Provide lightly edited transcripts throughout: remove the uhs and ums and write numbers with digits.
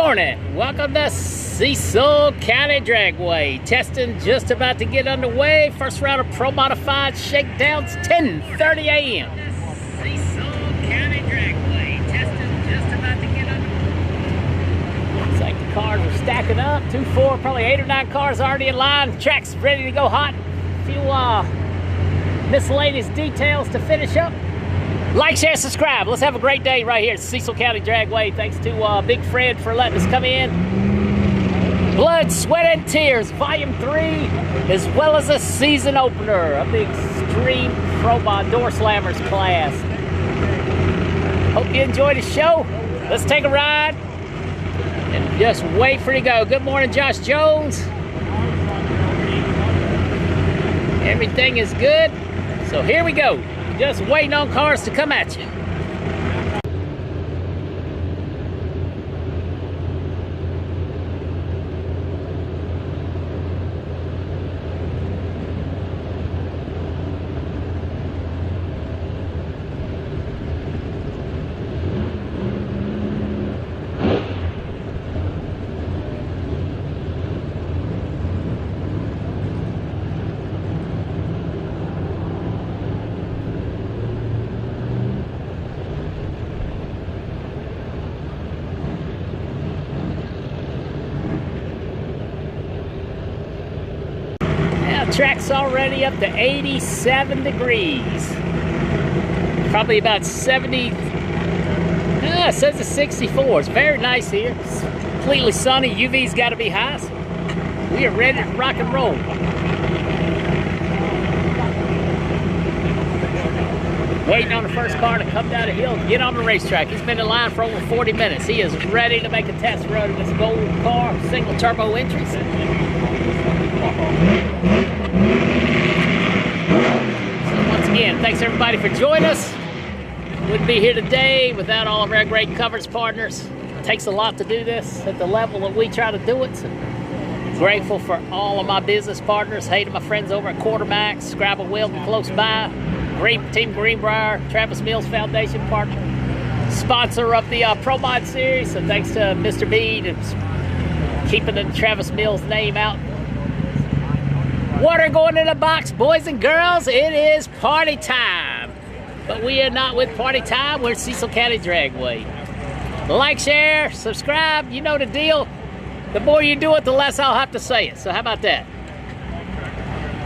morning. Welcome to Cecil County Dragway. Testing just about to get underway. First round of Pro Modified Shakedowns, 10:30 a.m. Cecil County Dragway. Testing just about to get underway. Looks like the cars are stacking up. 2, 4, probably 8 or 9 cars already in line. The track's ready to go hot. A few miscellaneous details to finish up. Like, share, subscribe. Let's have a great day right here at Cecil County Dragway. Thanks to Big Fred for letting us come in. Blood, Sweat, and Tears, Volume 3, as well as a season opener of the Extreme ProMods Door Slammers class. Hope you enjoyed the show. Let's take a ride and just wait for it to go. Good morning, Josh Jones. Everything is good, so here we go. Just waiting on cars to come at you. Track's already up to 87 degrees. Probably about 70. It says it's 64. It's very nice here. It's completely sunny. UV's got to be high. So we are ready to rock and roll. Waiting on the first car to come down the hill and get on the racetrack. He's been in line for over 40 minutes. He is ready to make a test run of this gold car, single turbo entries. So once again, thanks everybody for joining us. Wouldn't be here today without all of our great coverage partners. It takes a lot to do this at the level that we try to do it. So grateful for all of my business partners. Hey to my friends over at Quartermax, Scrabble Welding close by, Team Greenbrier, Travis Mills Foundation partner, sponsor of the ProMods series. So thanks to Mr. B and keeping the Travis Mills name out. Water going in the box, boys and girls. It is party time. But we are not with party time. We're at Cecil County Dragway. Like, share, subscribe. You know the deal. The more you do it, the less I'll have to say it. So how about that?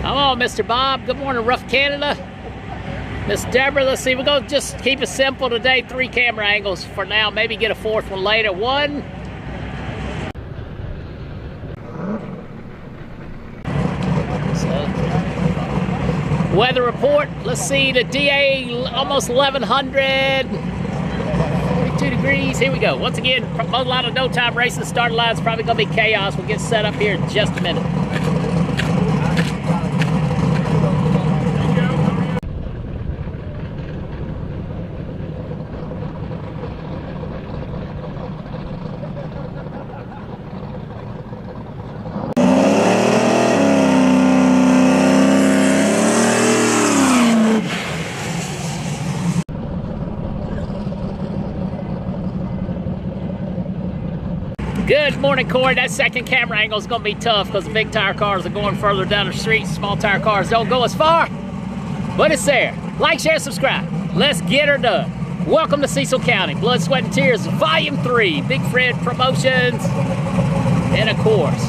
Come on, Mr. Bob. Good morning, Rough Canada. Miss Deborah, let's see. We're going to just keep it simple today. 3 camera angles for now. Maybe get a 4th one later. 1. Weather report, let's see, the DA almost 1100, 42 degrees, here we go. Once again, a lot of no time racing, start line's probably gonna be chaos. We'll get set up here in just a minute. Good morning, Corey. That second camera angle is going to be tough because the big tire cars are going further down the street. Small tire cars don't go as far, but it's there. Like, share, subscribe. Let's get her done. Welcome to Cecil County. Blood, Sweat, and Tears, Volume 3. Big Fred Promotions. And, of course,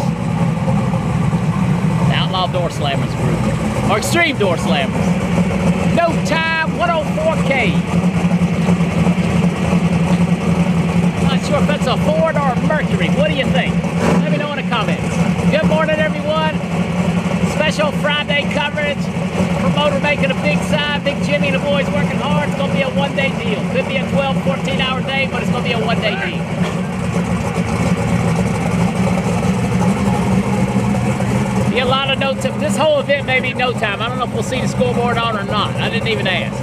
the Outlaw Door Slammers group. Or Extreme Door Slammers. No time, 104K. Not sure if it's a Ford or a Mercury. What do you think? Let me know in the comments. Good morning, everyone. Special Friday coverage. Promoter making a big sign. Big Jimmy and the boys working hard. It's going to be a one-day deal. Could be a 12, 14-hour day, but it's going to be a one-day deal. Be a lot of no time. This whole event may be no time. I don't know if we'll see the scoreboard on or not. I didn't even ask.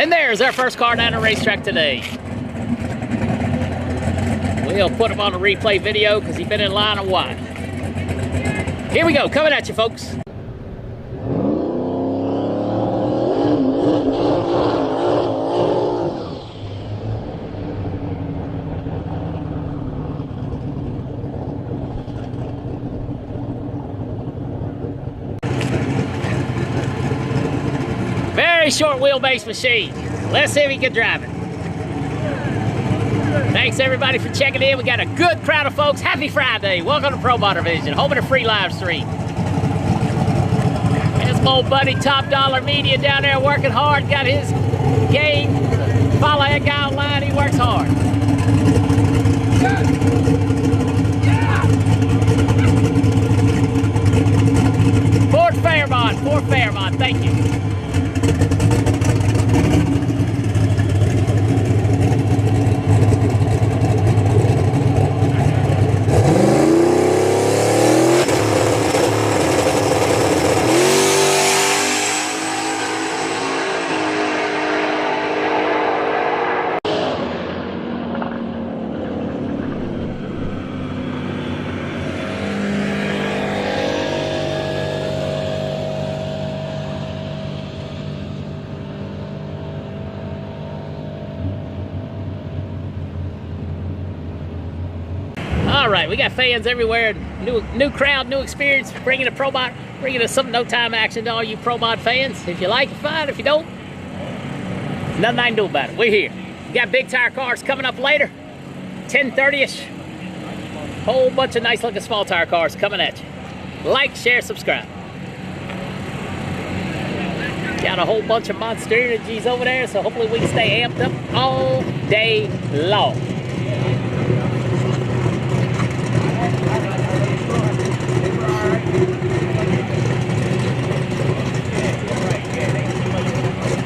And there's our first car down the racetrack today. We'll put him on a replay video because he's been in line a while. Here we go, coming at you, folks. Very short wheelbase machine. Let's see if he can drive it. Thanks everybody for checking in. We got a good crowd of folks. Happy Friday. Welcome to ProMods Vision, home of the free live stream. There's my old buddy Top Dollar Media down there working hard. Got his game. Follow that guy online. He works hard. Fort Fairmont. Thank you. All right, we got fans everywhere. New crowd, new experience, bringing us some no-time action to all you ProMod fans. If you like it, fine. If you don't, nothing I can do about it. We're here. We got big tire cars coming up later, 10:30ish. Whole bunch of nice-looking small tire cars coming at you. Like, share, subscribe. Got a whole bunch of Monster Energies over there, so hopefully we can stay amped up all day long.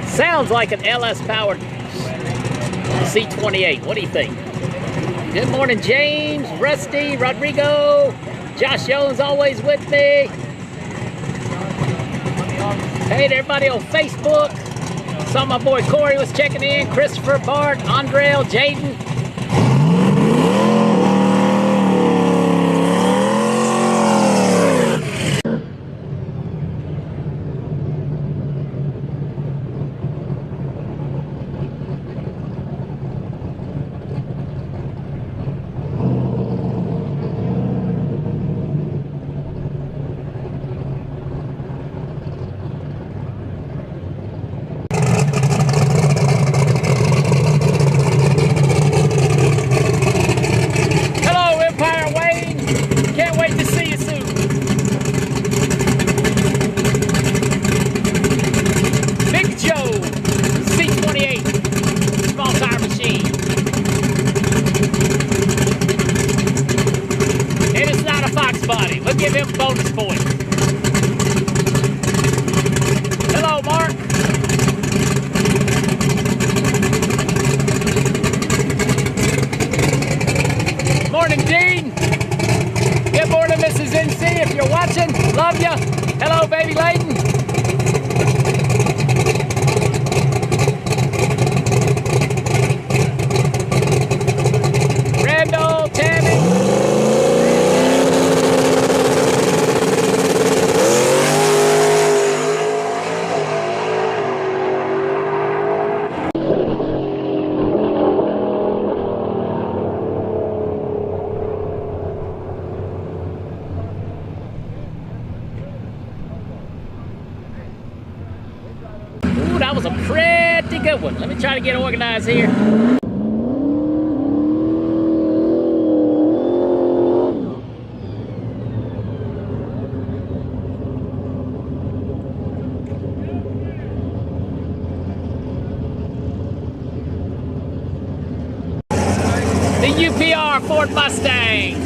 Sounds like an LS-powered C28. What do you think? Good morning, James, Rusty, Rodrigo, Josh Jones always with me. Hey to everybody on Facebook. Saw my boy Corey was checking in. Christopher, Bart, Andrell, Jaden. We'll give him bonus points. Hello, Mark. Morning, Dean. Good morning, Mrs. NC. If you're watching, love ya. Hello, baby Layton. Randall, Tammy. That was a pretty good one. Let me try to get organized here. The UPR Ford Mustang.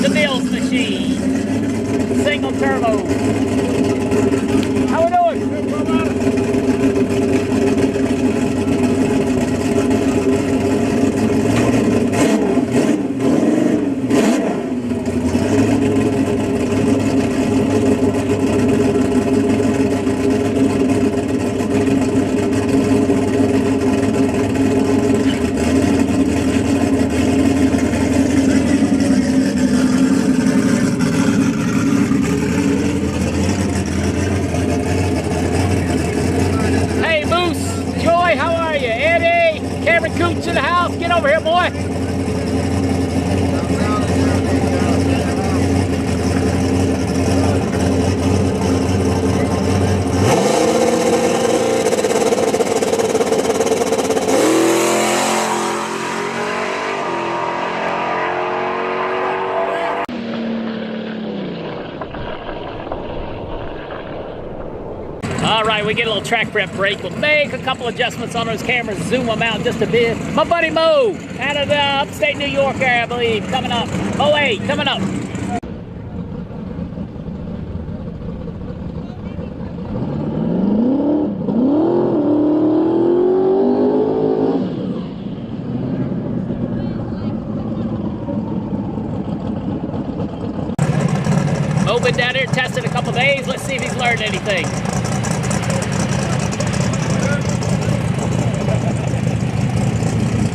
The Mills machine. Single turbo. How we doing? All right, we get a little track prep break. We'll make a couple adjustments on those cameras, zoom them out just a bit. My buddy Mo, out of the upstate New York area, I believe, coming up. Mo-A, coming up. Mo been down here testing a couple days. Let's see if he's learned anything.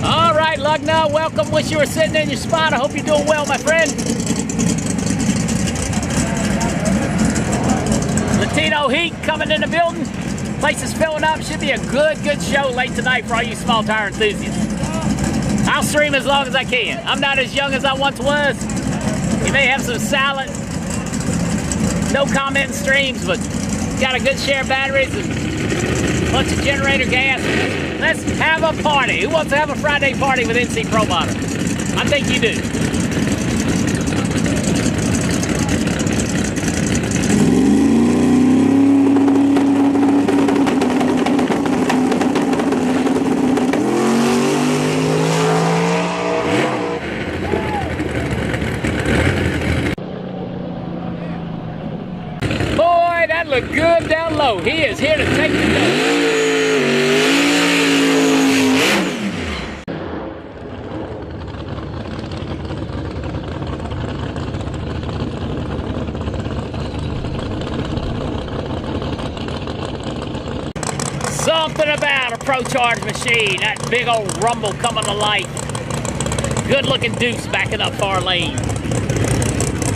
All right, Lugna, welcome. Wish you were sitting in your spot. I hope you're doing well, my friend. Latino Heat coming in the building. Place is filling up. Should be a good show late tonight for all you small tire enthusiasts. I'll stream as long as I can. I'm not as young as I once was. You may have some silent, no comment streams, but got a good share of batteries and a bunch of generator gas. Let's have a party. Who wants to have a Friday party with NC ProMods? I think you do. Boy, that looked good down low. He is here to take the dough. Something about a ProCharge machine, that big old rumble coming to life. Good looking deuce backing up far lane.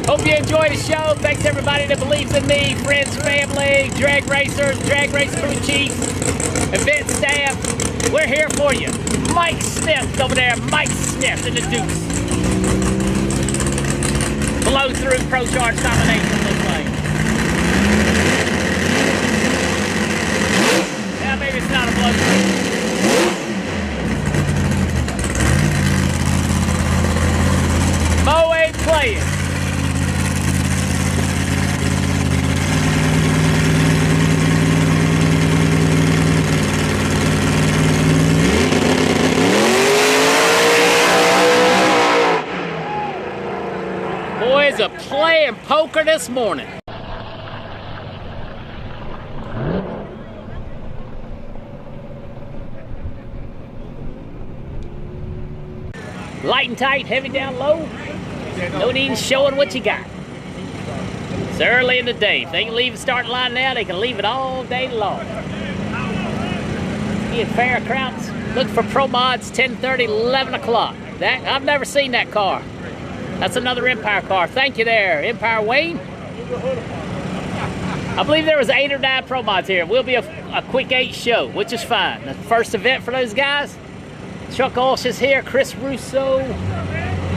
Hope you enjoy the show. Thanks to everybody that believes in me, friends, family, drag racers, drag race crew chiefs, event staff. We're here for you. Mike Smith over there, Mike Smith in the deuce. Blow through ProCharge combination looks like. Maybe it's not a blow through. Mo ain't playing. Boys are playing poker this morning. Light and tight, heavy down low. No need in showing what you got. It's early in the day. If they can leave the starting line now, they can leave it all day long. Be at fair crowds. Look for ProMods 10:30, 11 o'clock. That I've never seen that car. That's another Empire car. Thank you there, Empire Wayne. I believe there was 8 or 9 ProMods here. We'll be a quick 8 show, which is fine. The first event for those guys. Chuck Walsh is here, Chris Russo,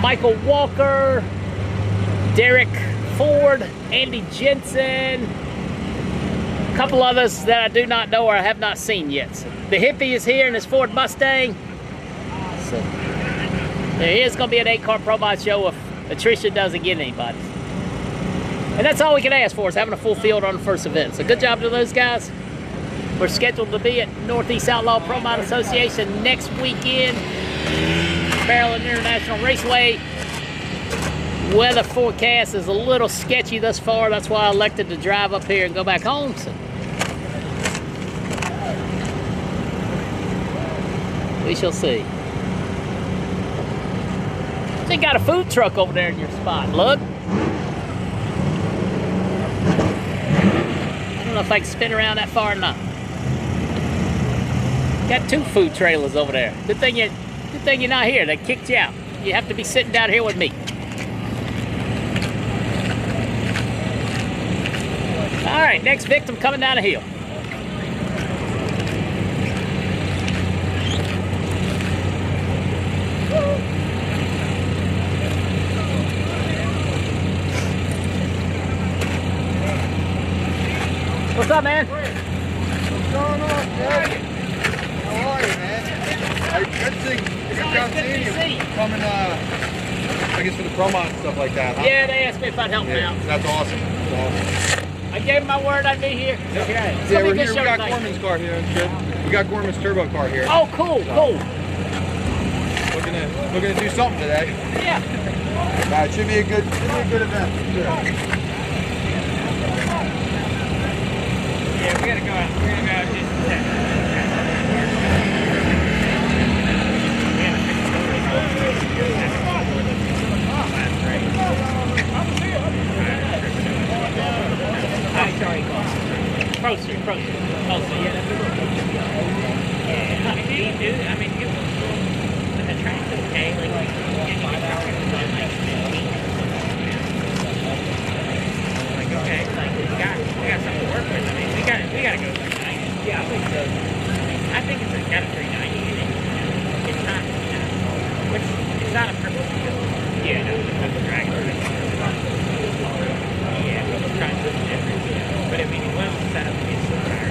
Michael Walker, Derek Ford, Andy Jensen, a couple others that I do not know or I have not seen yet. So the hippie is here in his Ford Mustang. So there is going to be an 8-car ProMod show if Atricia doesn't get anybody. And that's all we can ask for is having a full field on the first event. So good job to those guys. We're scheduled to be at Northeast Outlaw ProMod Association next weekend, Maryland International Raceway. Weather forecast is a little sketchy thus far. That's why I elected to drive up here and go back home. So we shall see. They got a food truck over there in your spot. Look. I don't know if I can spin around that far or not. Got 2 food trailers over there. Good thing you're not here. They kicked you out. You have to be sitting down here with me. All right, next victim coming down the hill. What's up, man? What's going on, Greg? How are you, man? Good thing. Good job seeing you. Coming, I guess for the ProMods and stuff like that, huh? Yeah, they asked me if I'd help them out. That's awesome. That's awesome. I I gave him my word I'd be here. Yep. Okay. Yeah, we're here. We got Gorman's car here and shit. We got Gorman's turbo car here. Oh, cool, cool. Looking to do something today. Yeah. It should be a good event. Yeah, we gotta go out. We're gonna go out just a second. Closer, yeah. Yeah, I mean, do you? I mean, you when the track's okay, like, okay, like, we got something to work with. I mean, we gotta go 390. Yeah, I think so. I think it's got a 390 in it. It's not, it's not a perfect deal. Yeah, no, that's a drag. Yeah, we'll try and put the difference. But I mean, it was set up to be so tired.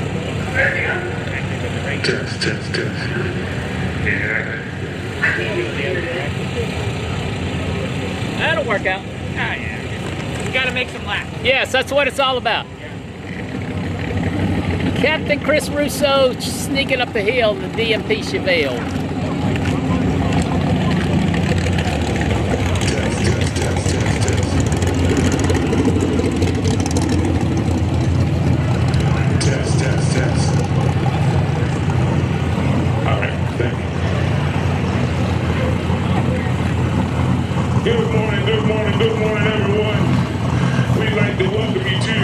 Test. Yeah. That'll work out. Oh, yeah. We gotta make some laps. Yes, that's what it's all about. Captain Chris Russo sneaking up the hill in the DMP Chevelle. Test. All right, thank you. Good morning, everyone. We'd like to welcome you to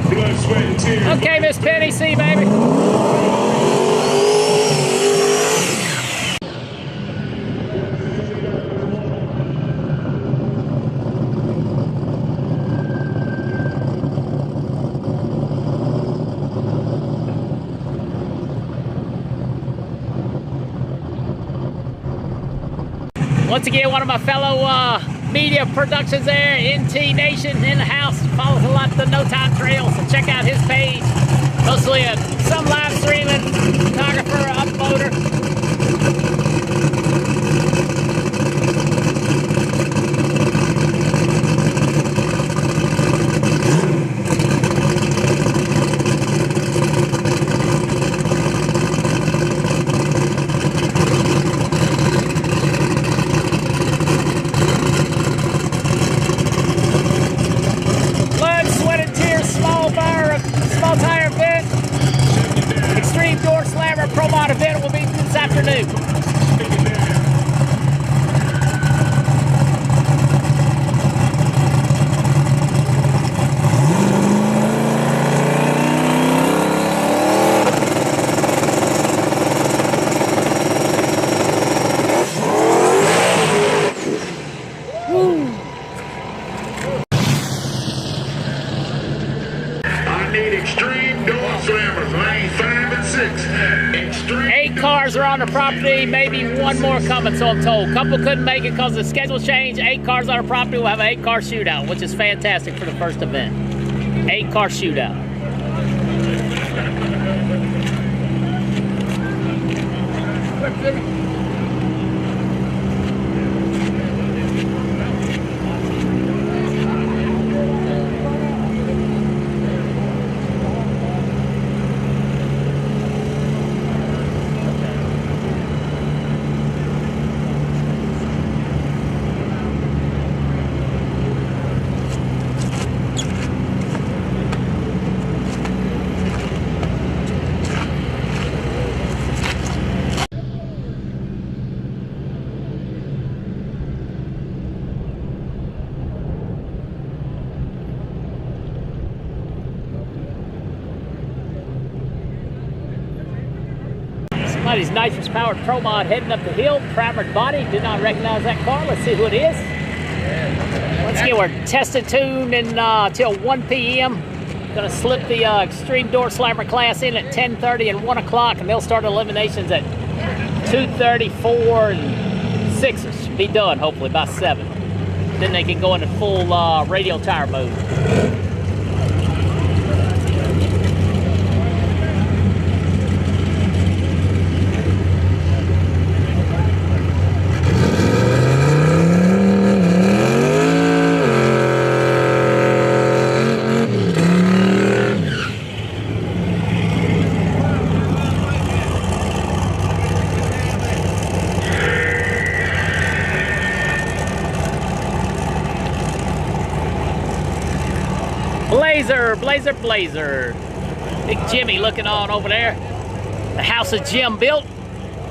Blood, Sweat, and Tears. Okay, Miss Penny, see you, baby. Once again, one of my fellow media productions there, NT Nation in the house, follows a lot of the No Time Trail, so check out his page. Mostly some live streaming, photographer, uploader. ProMod event will be this afternoon. I need extreme door slammers, lane 5 and 6. Extreme. 8 cars are on the property, maybe one more coming, so I'm told. Couple couldn't make it because of the schedule change. 8 cars on the property. We'll have an 8-car shootout, which is fantastic for the first event. 8-car shootout. Somebody's nitrous-powered ProMod heading up the hill, primered body. Did not recognize that car. Let's see who it is. Once again, we're testing tuned until 1 p.m. Gonna slip the extreme door slammer class in at 10:30 and 1 o'clock, and they'll start eliminations at 2:30, 4, and 6. It should be done, hopefully, by 7. Then they can go into full radial tire mode. Blazer. Big Jimmy looking on over there. The house of Jim built.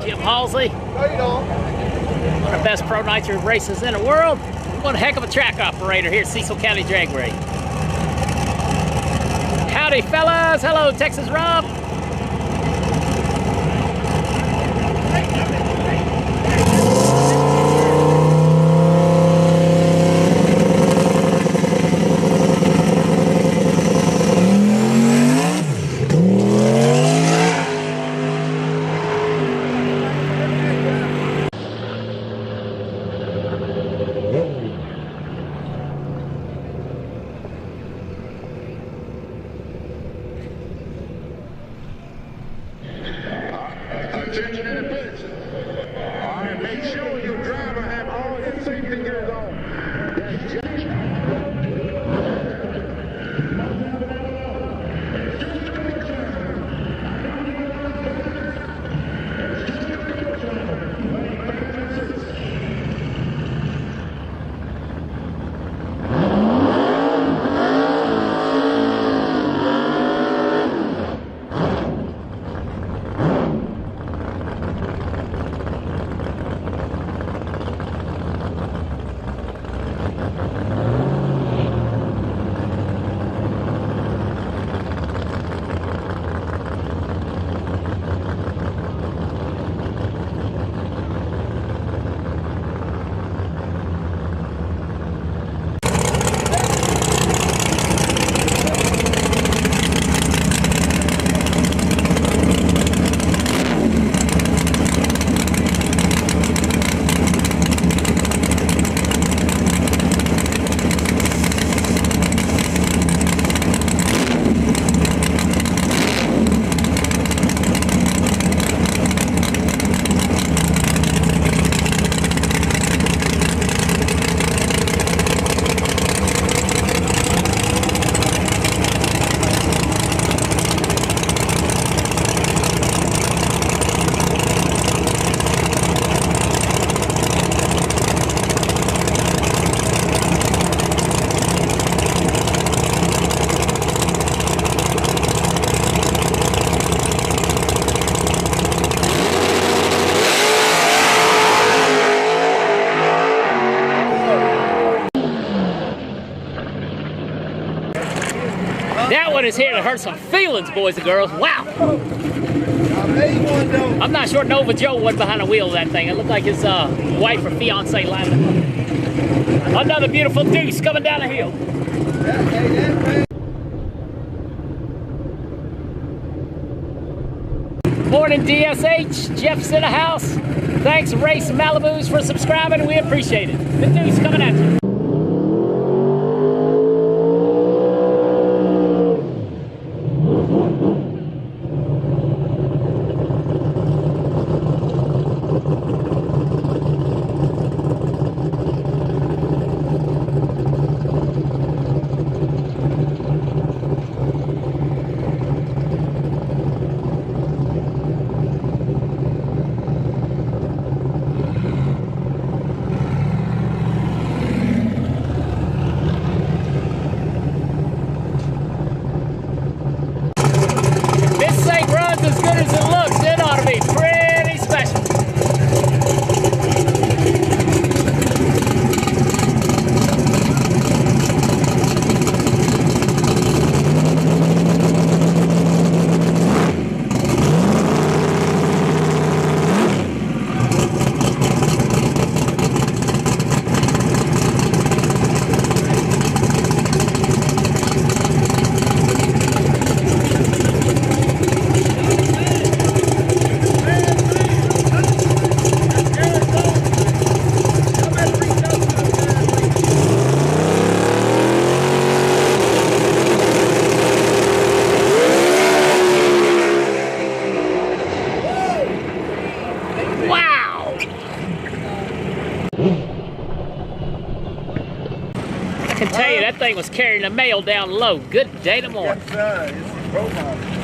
Jim Halsey. One of the best pro nitro races in the world. One heck of a track operator here at Cecil County Dragway. Howdy, fellas. Hello, Texas Rob. Attention in the pits. All right, make sure your driver have all your safety gears on. That's just That one is here to hurt some feelings, boys and girls. Wow. I'm not sure Nova Joe was behind the wheel of that thing. It looked like his wife or fiance lined up. Another beautiful deuce coming down the hill. Morning, DSH. Jeff's in the house. Thanks, Race Malibus, for subscribing. We appreciate it. The deuce coming at you. I can tell you that thing was carrying the mail down low. Good day to morning. Yes, sir. This is ProMods.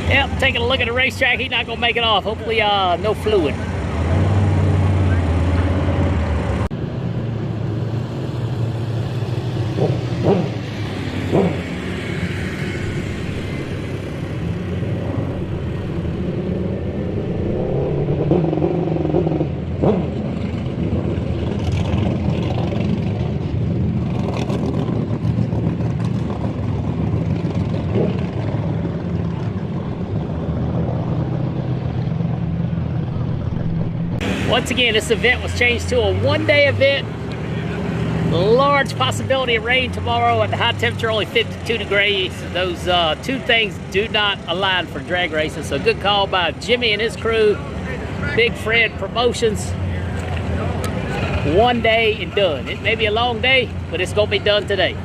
Yep, taking a look at the racetrack. He's not gonna make it off. Hopefully, no fluid. Once again, this event was changed to a one-day event. Large possibility of rain tomorrow, and the high temperature only 52 degrees. Those two things do not align for drag racing. So good call by Jimmy and his crew. Big Fred Promotions. One day and done. It may be a long day, but it's gonna be done today.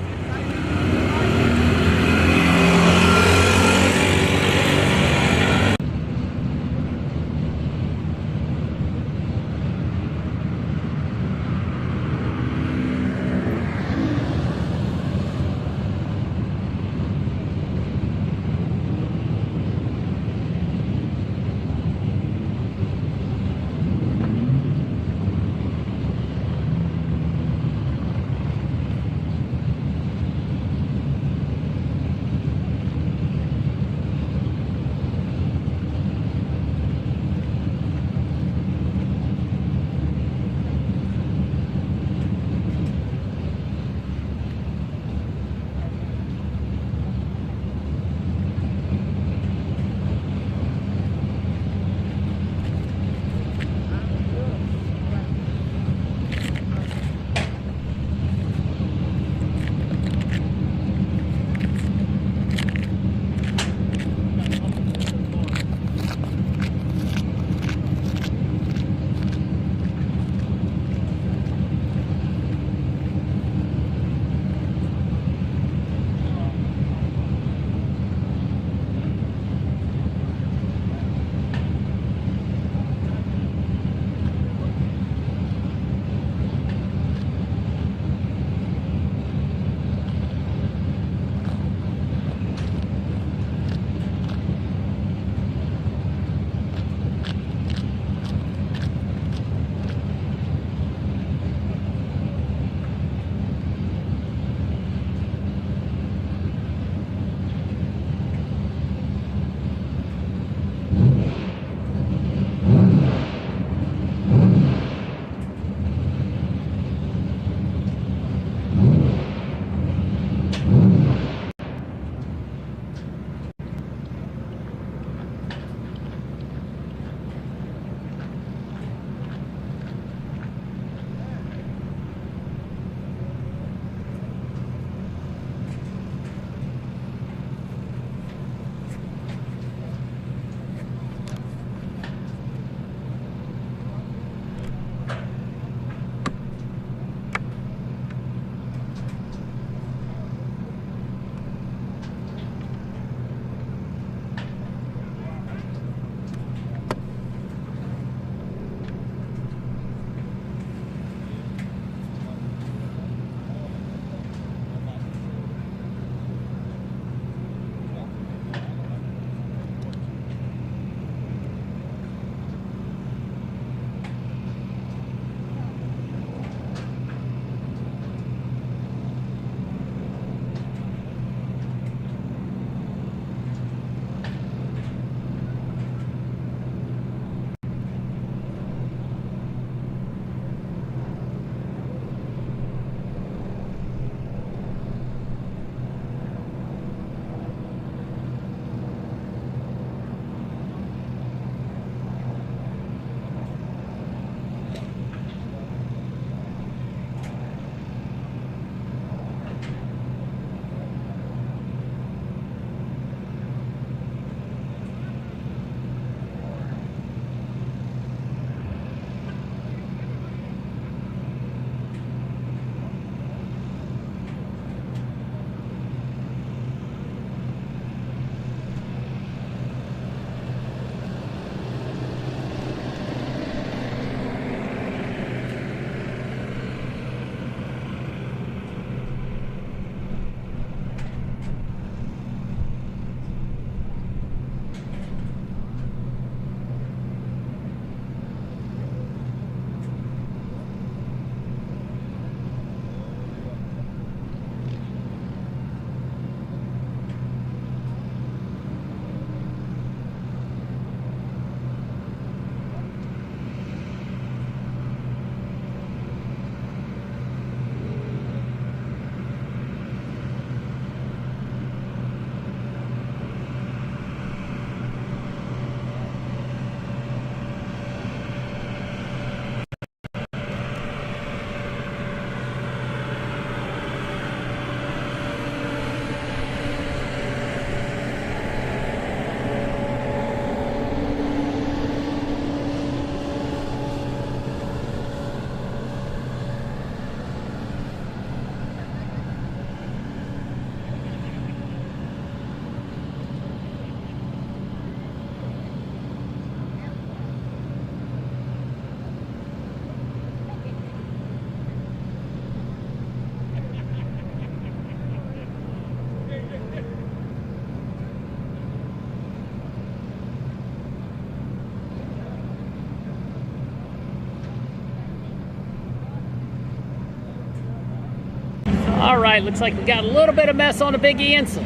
All right, looks like we got a little bit of mess on the big end, so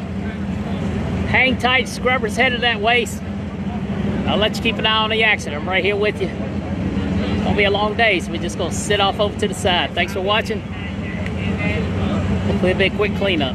hang tight, scrubber's headed that way. I'll let you keep an eye on the accident. I'm right here with you. It's gonna be a long day, so we're just gonna sit off over to the side. Thanks for watching. Hopefully it'll be a quick cleanup.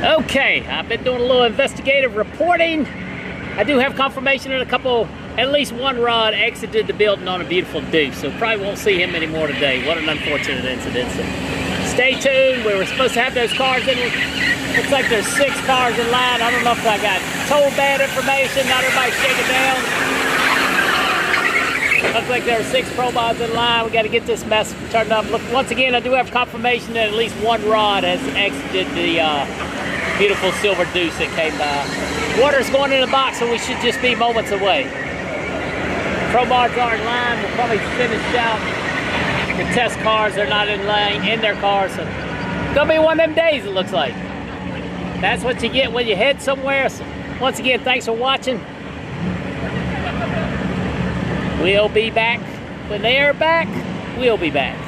Okay, I've been doing a little investigative reporting. I do have confirmation that at least one rod exited the building on a beautiful deuce, so probably won't see him anymore today. What an unfortunate incident. So stay tuned. We were supposed to have those cars in. Looks like there's 6 cars in line. I don't know if I got told bad information. Not everybody shake it down. Looks like there are 6 ProMods in line. We got to get this mess turned up. Look, once again, I do have confirmation that at least one rod has exited the beautiful silver deuce that came by. Water's going in the box, so we should just be moments away. ProMods are in line. We'll probably finish out the test cars. They're not in line in their cars, so it's gonna be one of them days. It looks like. That's what you get when you head somewhere. So once again, thanks for watching. We'll be back. When they are back, we'll be back.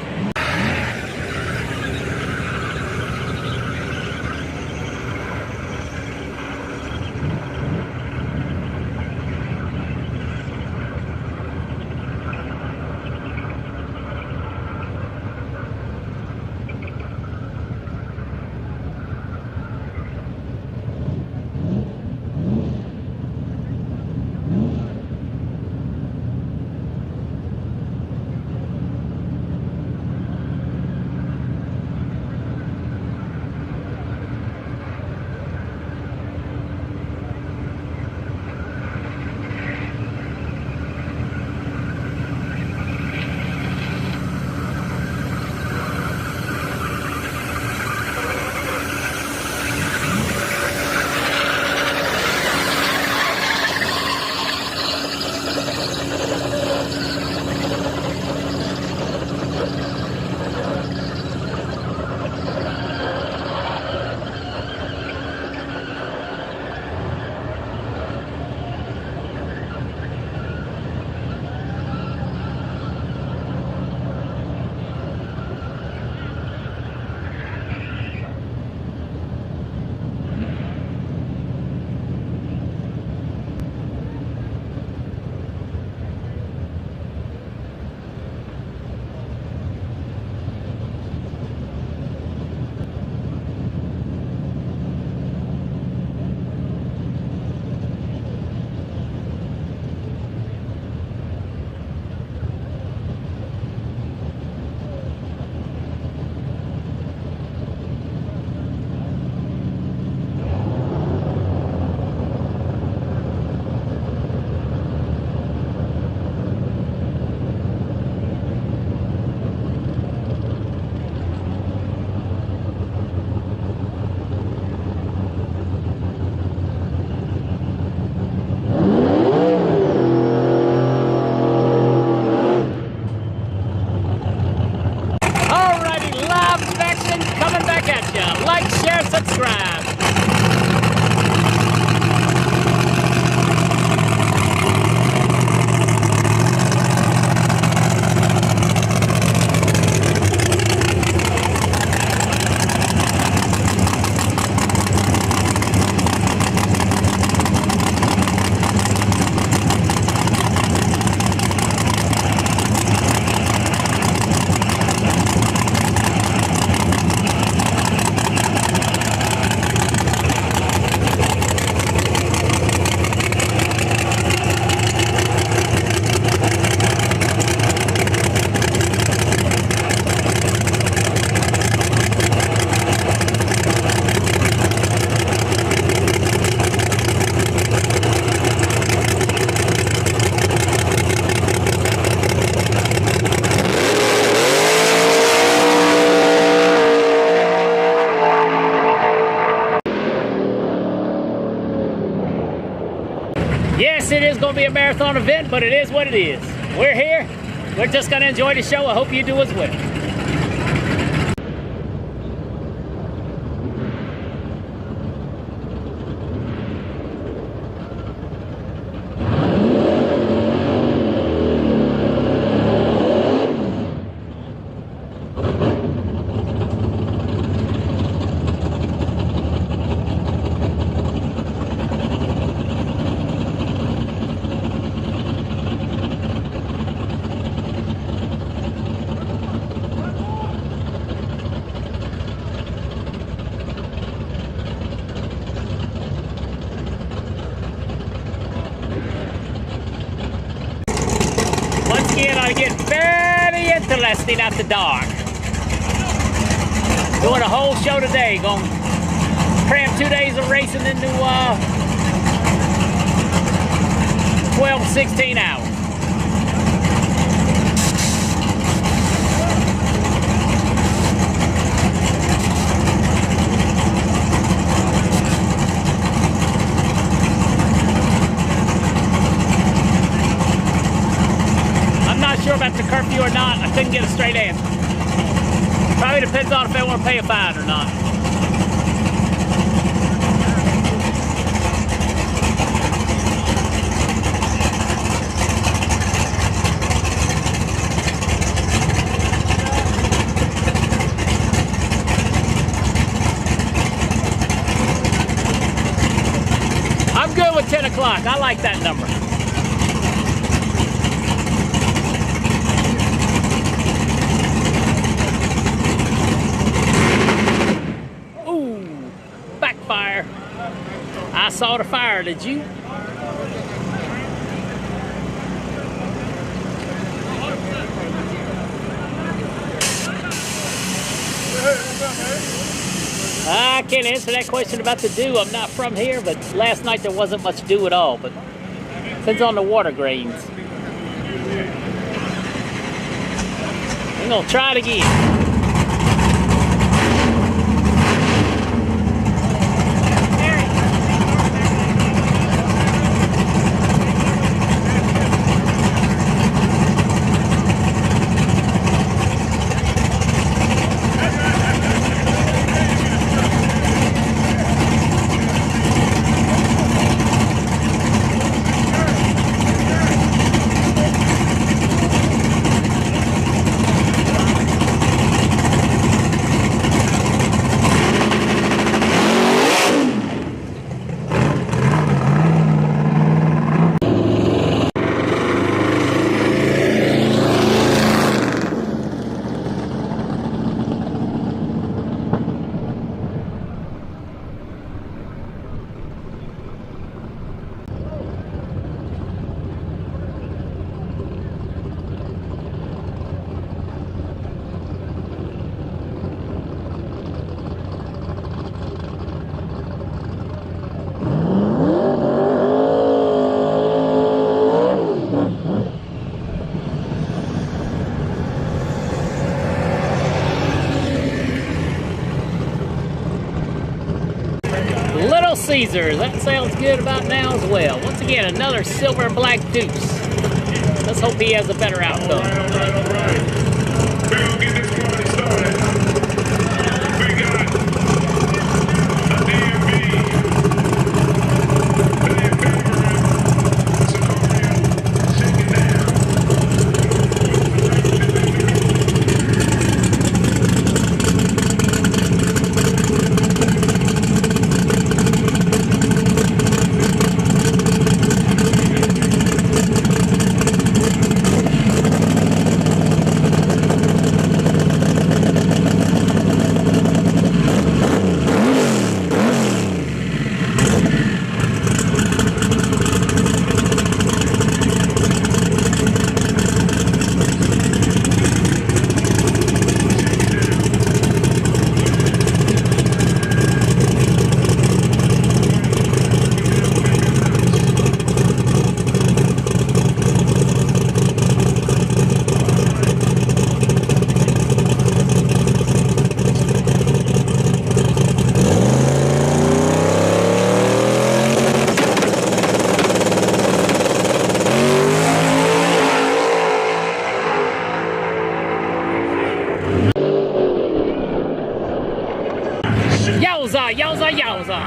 Subscribe. Yes, it is going to be a marathon event, but it is what it is. We're here. We're just going to enjoy the show. I hope you do as well. interesting after dark. Doing a whole show today. Gonna cram 2 days of racing into 12, 16 hours. I'm not sure about the curfew or not. I couldn't get a straight answer. Probably depends on if they want to pay a fine or not. I'm good with 10 o'clock. I like that number. Ooh, backfire. I saw the fire, did you? I can't answer that question about the dew. I'm not from here, but last night there wasn't much dew at all, but depends on the water grains. I'm gonna try it again. Little Caesars, that sounds good about now as well. Once again, another silver and black deuce. Let's hope he has a better outcome. All right. We'll get this party started. We got a DMV, playing favorite, Shakedown. Yowza, yowza, yowza.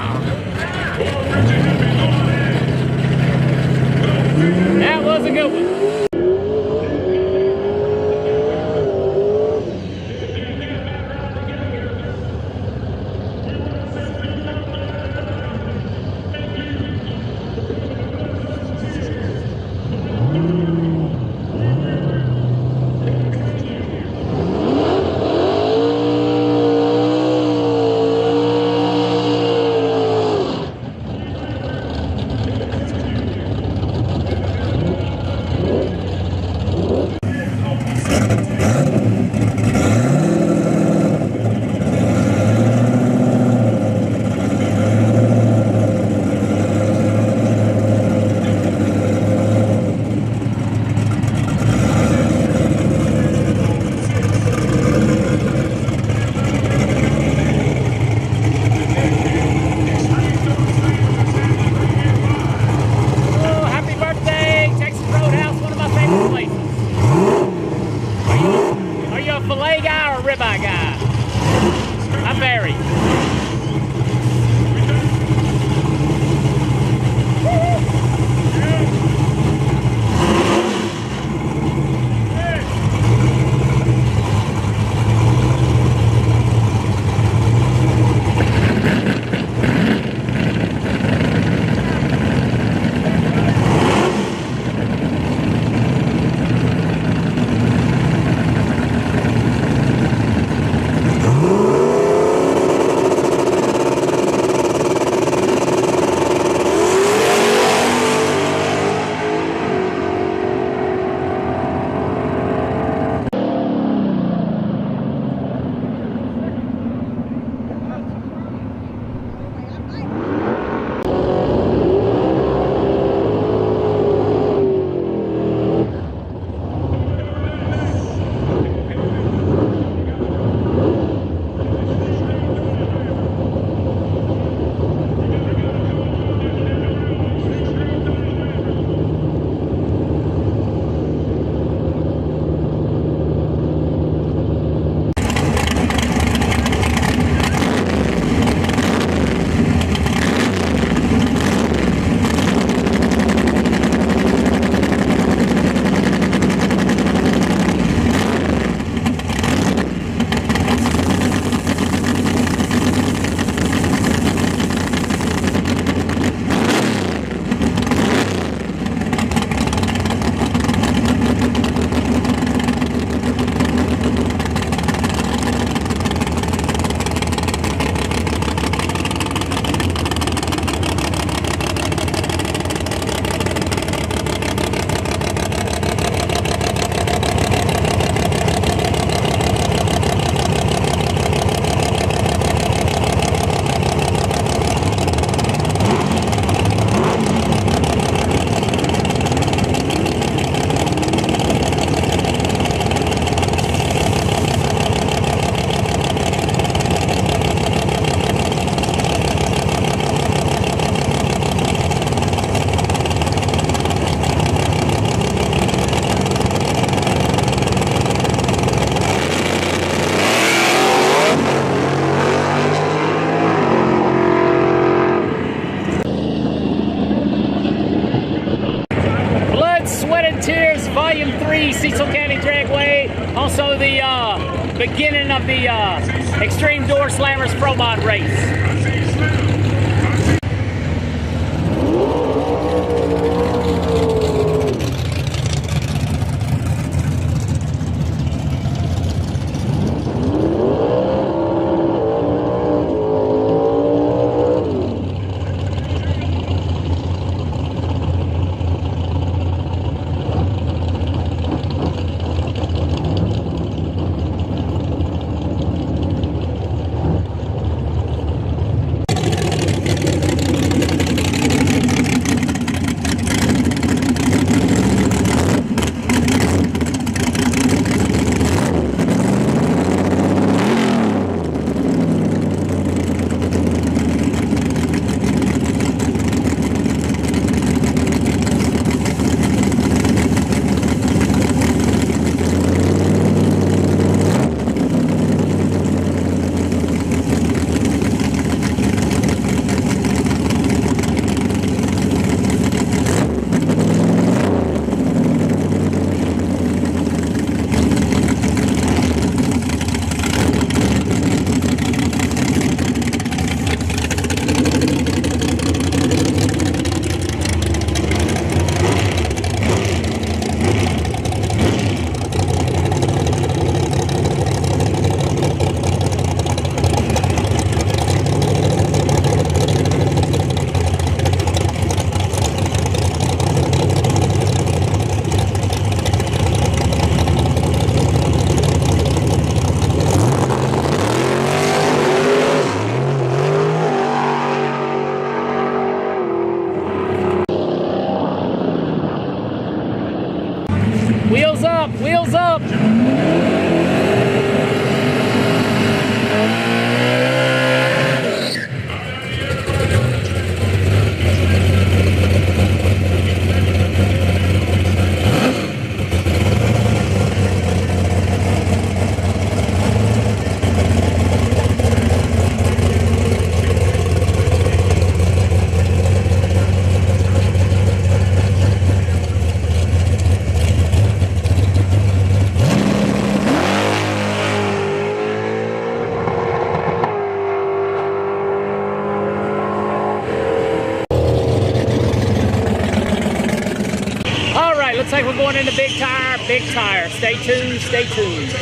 That was a good one. ferry. Volume 3, Cecil County Dragway. Also the beginning of the Extreme Door Slammers ProMod race. looks like we're going into big tire, big tire. Stay tuned, stay tuned.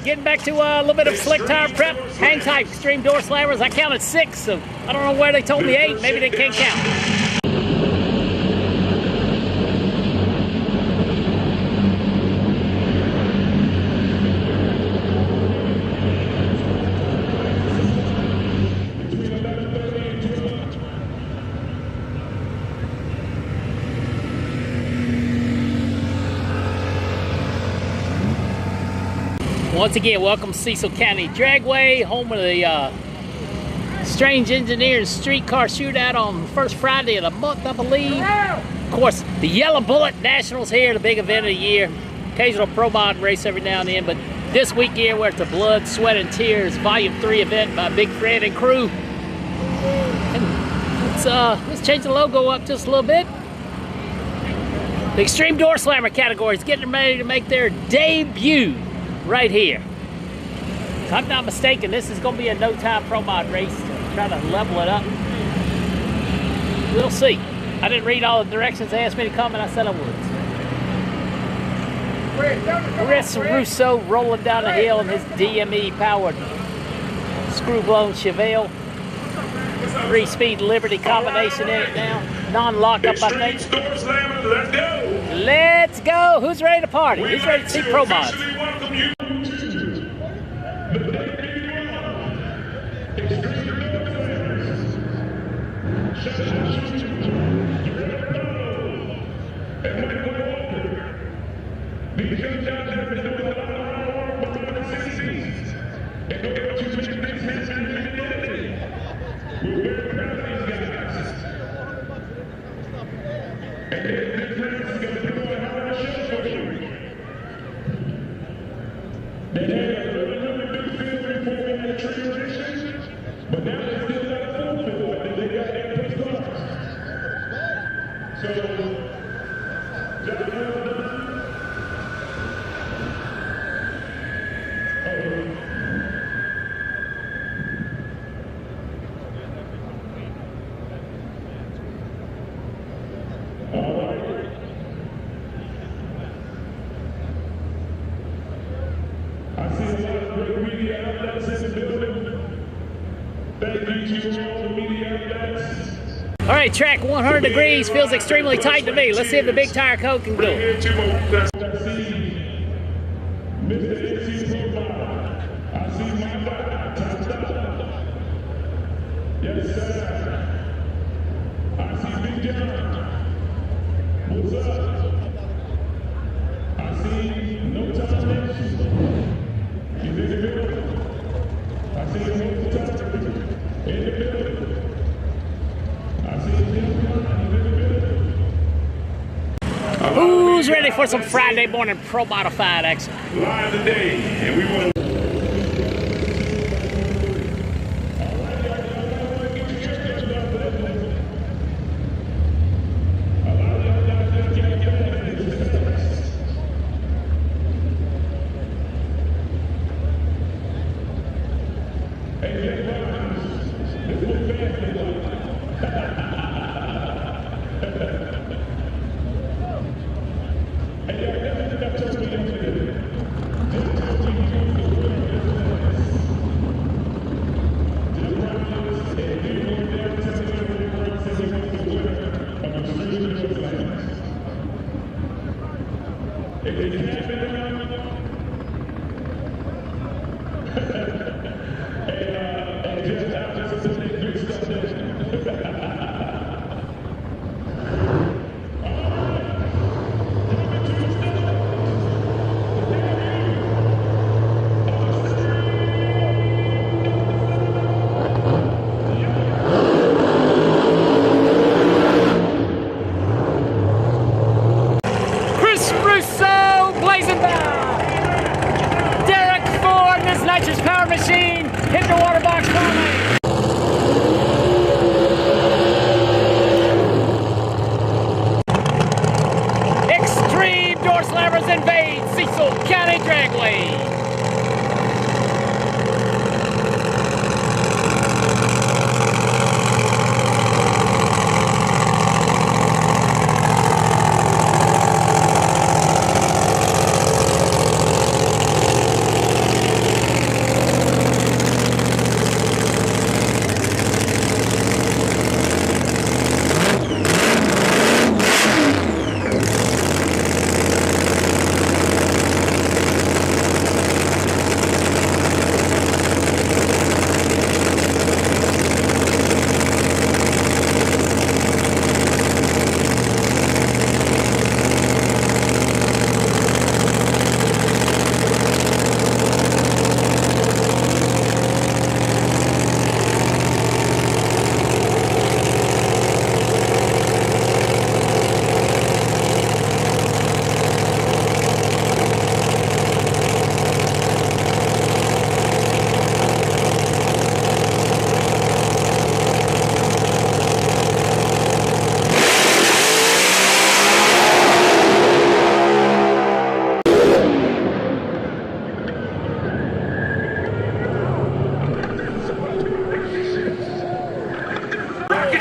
Getting back to a little bit of slick tire prep. Hang tight, extreme door slammers. I counted 6, so I don't know where they told me 8. Maybe they can't count. Once again, welcome to Cecil County Dragway, home of the Strange Engineers Streetcar Shootout on the first Friday of the month, I believe. Of course, the Yellow Bullet Nationals here, the big event of the year. Occasional ProMod race every now and then, but this weekend we're at the Blood, Sweat, and Tears Volume 3 event by Big Fred and crew. And let's change the logo up just a little bit. The Extreme Door Slammer category is getting ready to make their debut right here. If I'm not mistaken, this is going to be a no-time Pro Mod race to try to level it up. We'll see. I didn't read all the directions they asked me to come, and I said I would. Chris Russo rolling down the hill in his DME-powered screw-blown Chevelle. 3-speed Liberty combination in it now. Non-lockup, I think. Let's go. Let's go. Who's ready to party? Who's ready to see Pro Mods? All right, track 100 degrees feels extremely tight to me. Let's see if the big tire code can do it. Yes, sir. I see Big John. What's up? I see No Time Nation. He's in the building. I see No Time in the building. I see Jim. He's in the building. Who's ready for some Friday morning Pro Modified action? Live today, and we want to.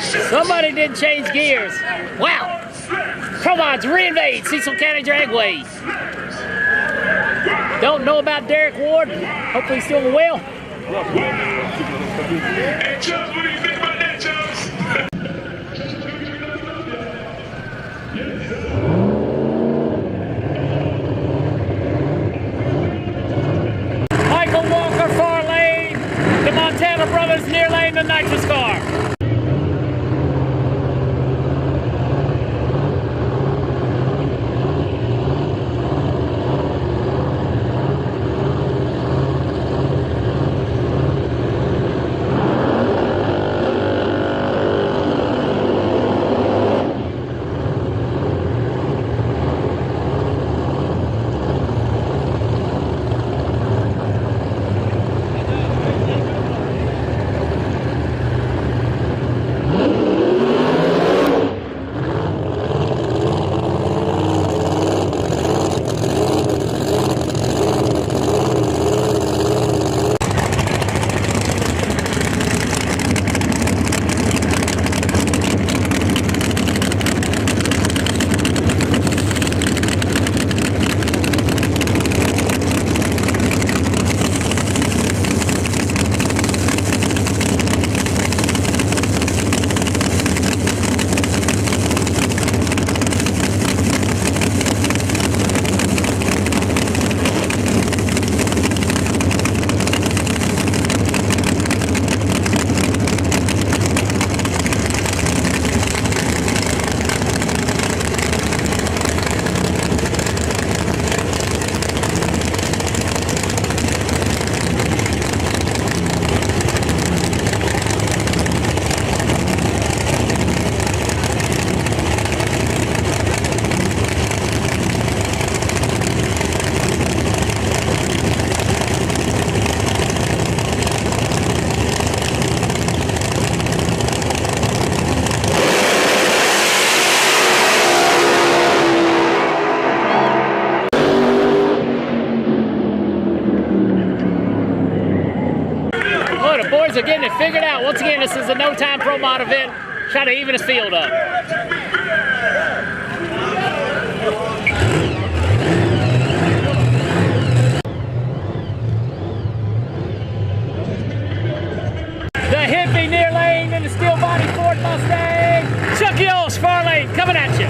Somebody did change gears. Wow. ProMods reinvade Cecil County Dragway. Don't know about Derek Ward. Hopefully he's doing well. Hey, Chubbs, what do you think about that, Chubbs? Michael Walker, far lane. The Montana brothers, near lane, the nitrous car. Boys are getting it figured out. Once again, this is a no-time pro mod event. Try to even his field up. The hippie near lane and the steel body Ford Mustang. Chucky Osh far lane coming at you.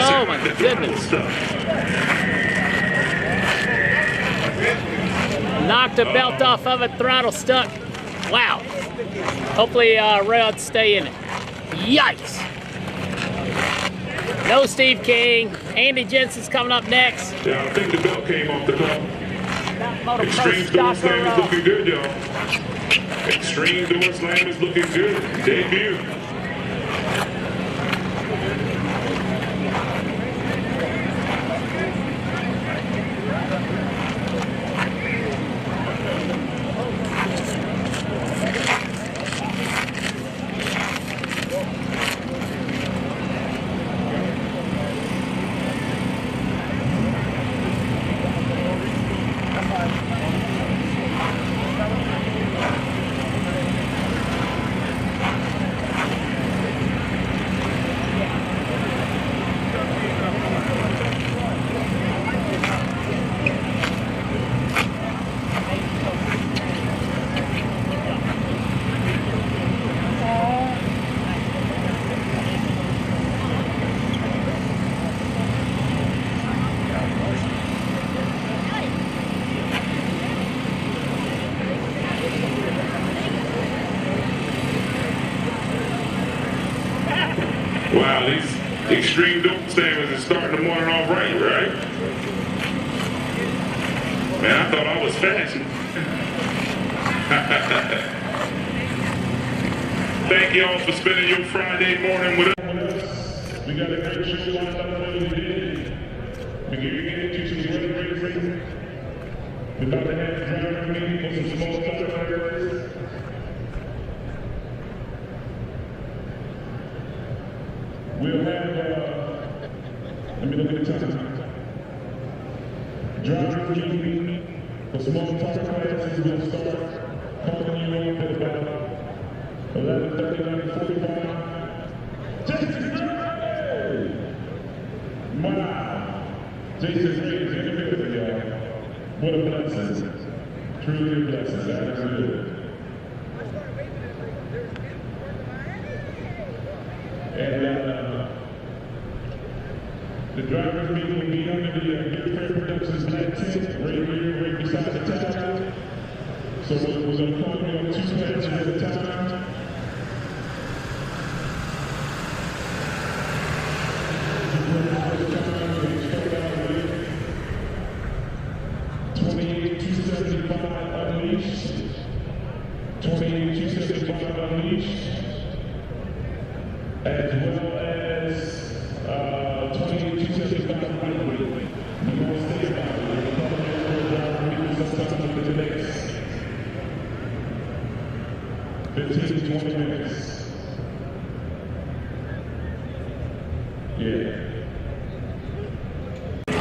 Oh my goodness. Knocked the belt off of it, throttle stuck. Wow. Hopefully rods stay in it. Yikes. No Steve King. Andy Jensen's coming up next. Yeah, I think the belt came off the car. Motor Pro Extreme door stocker. slam is looking good, y'all. Extreme door slam is looking good. Debut. Wow, these extreme door slammers are starting the morning off right? Man, I thought I was fashion. Thank y'all for spending your Friday morning with us. We got a great show lined up for you today. We're going to get into some really great racing. We're about to have a driver meeting for some small stuff. We'll have, let me look at the time. Driver meeting for small talk classes will start calling you in at about 11:30, 11:45. Jason's ready! Wow! Jason's ready in the building, y'all. What a blessing. Truly a blessing. That is good. And the drivers meeting will be under the Big Fair Productions Night tent, right beside the tower. So we're going to call you on 2 classes at a time. Unleashed. 28,275 Unleashed. As well as 28,275 Lightweight. We're going to stay about it. We're going to sometime in the next 15 to 20 minutes. Yeah.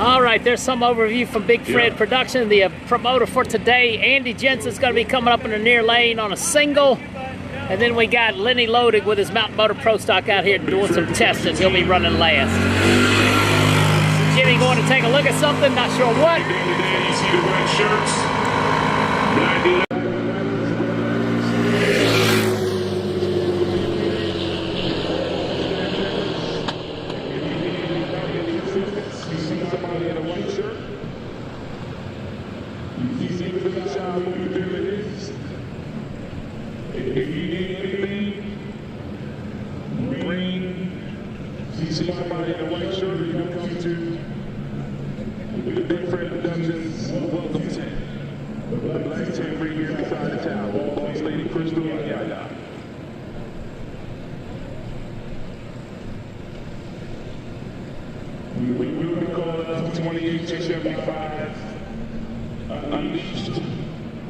All right, there's some overview from Big Fred Production. The promoter for today, Andy Jensen's going to be coming up in the near lane on a single. And then we got Lenny Loaded with his Mountain Motor Pro Stock out here doing some testing. He'll be running last. Jimmy going to take a look at something, not sure what. You see the white shirts? Somebody in a white shirt, you come to the Big Fred Productions welcome tent. The black tent right here beside the tower. Boss Lady Crystal and Yaya. We will be calling up 28,275 Unleashed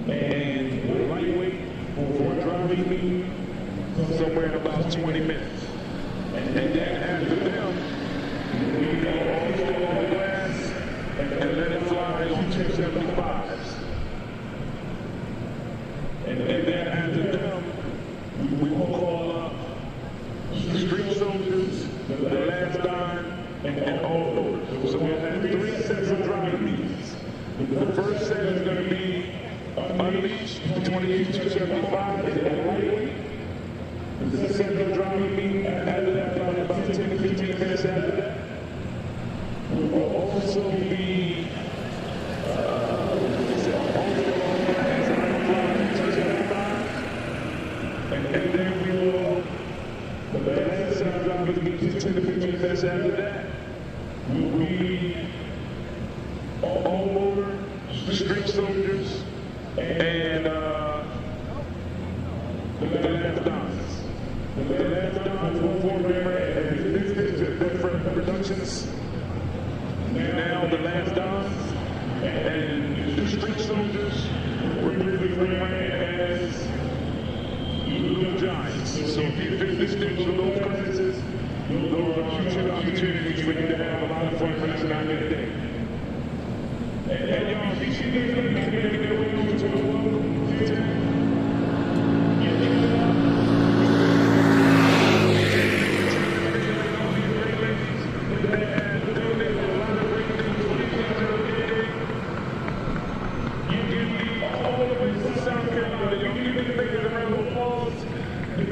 and Lightweight for a driving meeting somewhere in about 20 minutes. And then after them, we go all the glass and let it fly on 275s. And then after them, we will call up Street Soldiers, the Last Dime, and All Doors. So we'll have 3 sets of driving meetings. The first set is going to be Unleashed, 28,275 and Lightweight. The second driving meeting after that, about 10 to 15 minutes after that, will also be and then we will, the last set of drivers will be 10 to 15 minutes after that, will be all motor, street street soldiers, and the last dance. The last dance will form a business to different productions. Now the last dance and the street soldiers were really ran as little giants. So if you fit this into those classes, those are future opportunities for you to have a lot of fun racing out there today. And y'all, if you see these ladies making their way over to the welcome theater,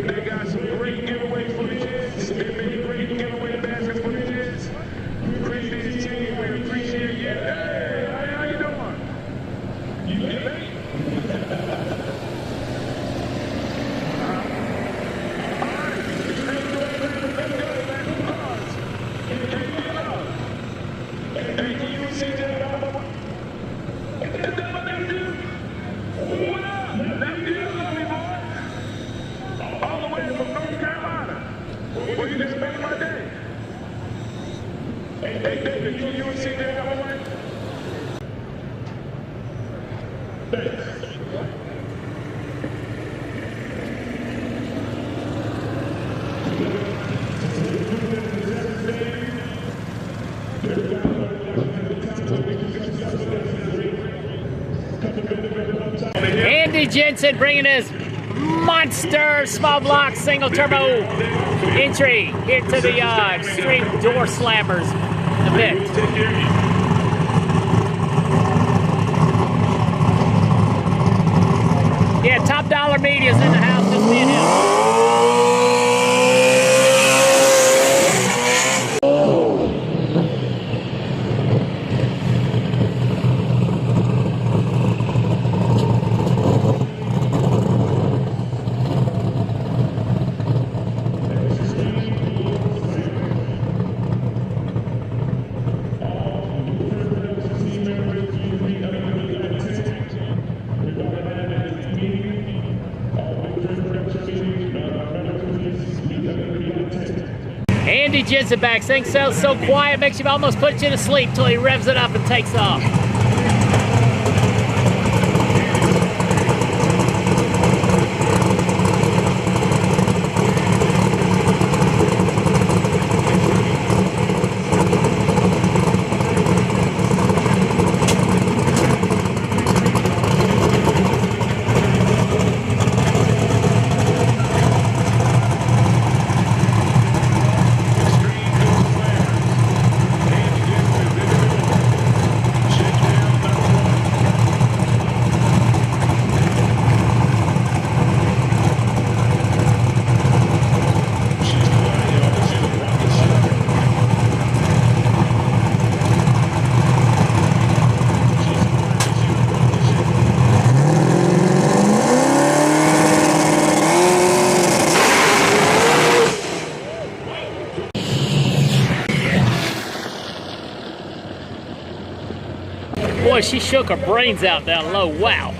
they got some great giveaways for the kids. They made great giveaway baskets for the kids. Appreciate this team. We appreciate you. Hey, how you doing? You late? Hey, can you see that? Is that my nephew? What up? Nephew, love me, boy. All the way from North Carolina. Well, you just made my day. Hey, David, you see that, my wife? Thanks. Andy Jensen bringing his monster small block single turbo entry here to the Extreme Door Slammers event. Yeah, Top Dollar Media's in the house, just me and him. Andy Jensen back, thing sounds so quiet, makes you almost put you to sleep till he revs it up and takes off. Boy, she shook her brains out down low. Wow.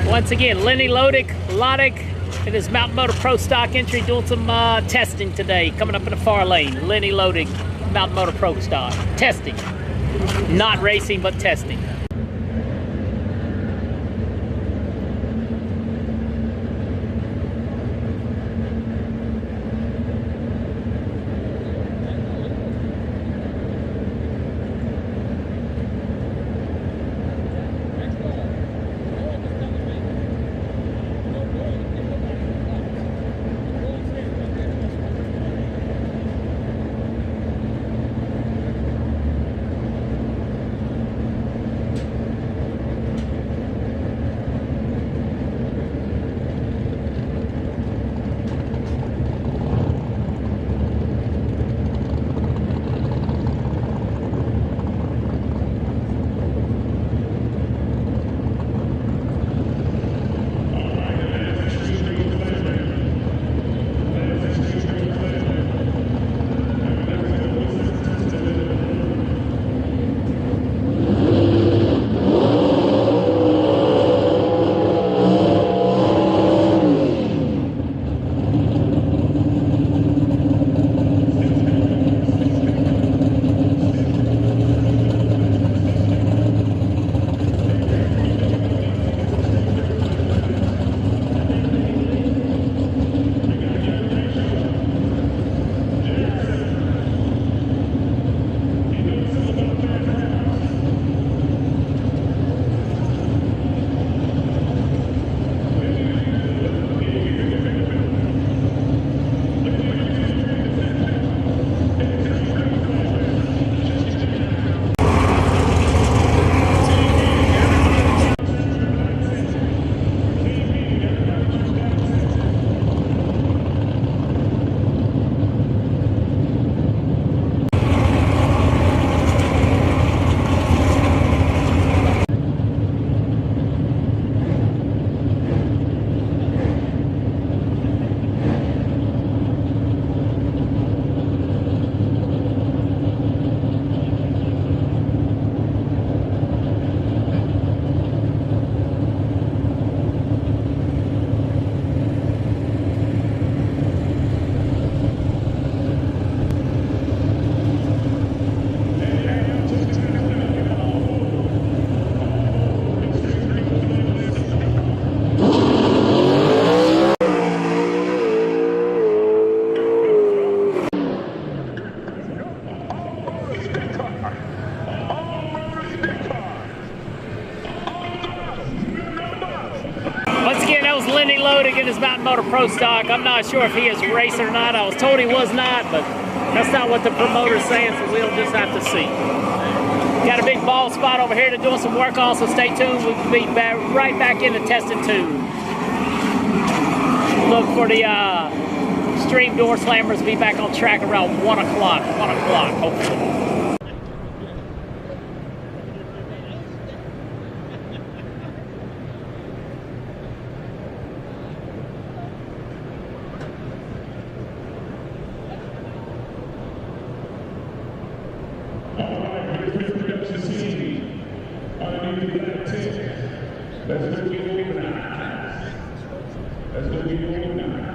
Once again, Lenny Lodick in his Mountain Motor Pro Stock entry doing some testing today. Coming up in the far lane. Lenny Lodick, Mountain Motor Pro Stock. Testing. Not racing, but testing. included in his Mountain Motor Pro stock. I'm not sure if he is raced or not. I was told he was not, but that's not what the promoter's saying, so we'll just have to see. Got a big ball spot over here to doing some work on, so stay tuned. We'll be right back in the testing tube. Look for the stream door slammers to be back on track around 1 o'clock. 1 o'clock, hopefully. Let's go get organized. Let's go get organized.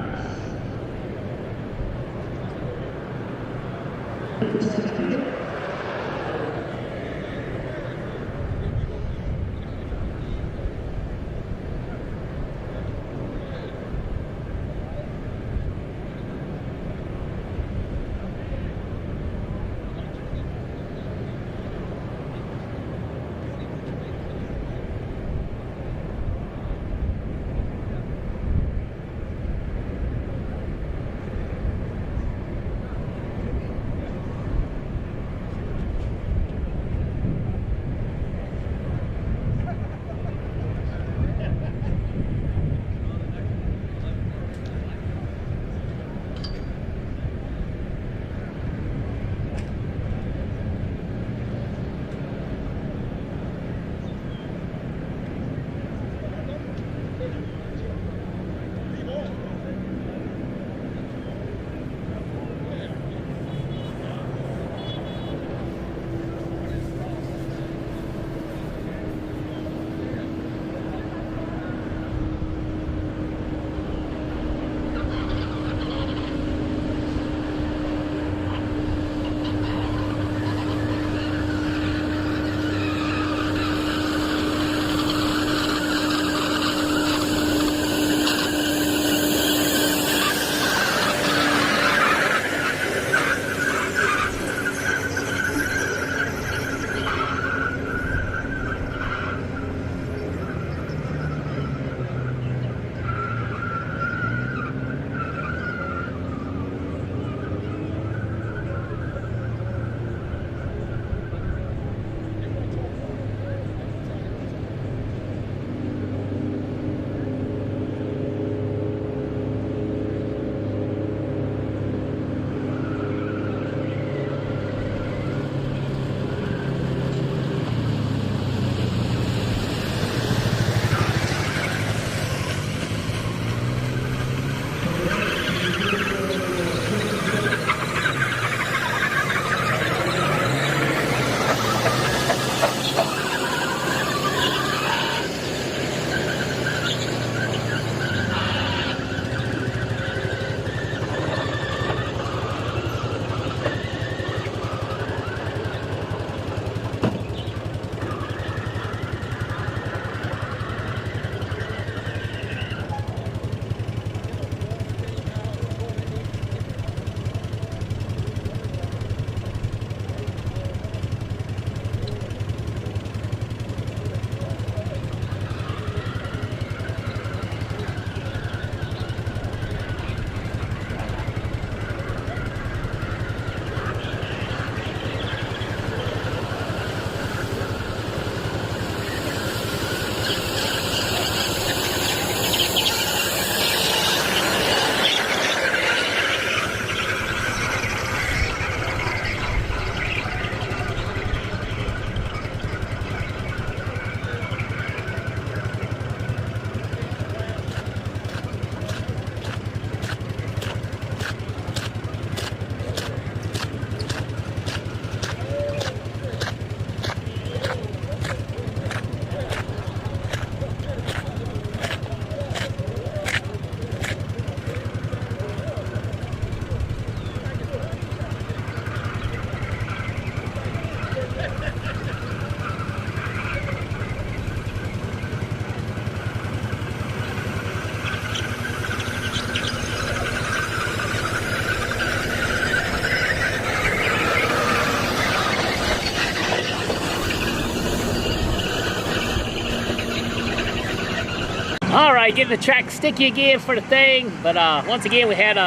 Everybody getting the track sticky again for the thing, but once again we had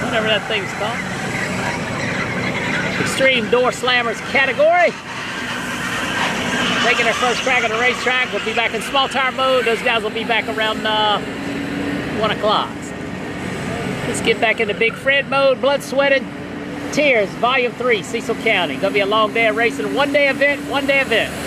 whatever that thing's called, Extreme Door Slammers category. Taking our first crack at the racetrack. We'll be back in small tire mode. Those guys will be back around 1 o'clock. Let's get back into Big Fred mode. Blood sweating. Tears, Volume 3, Cecil County. Gonna be a long day of racing. One day event.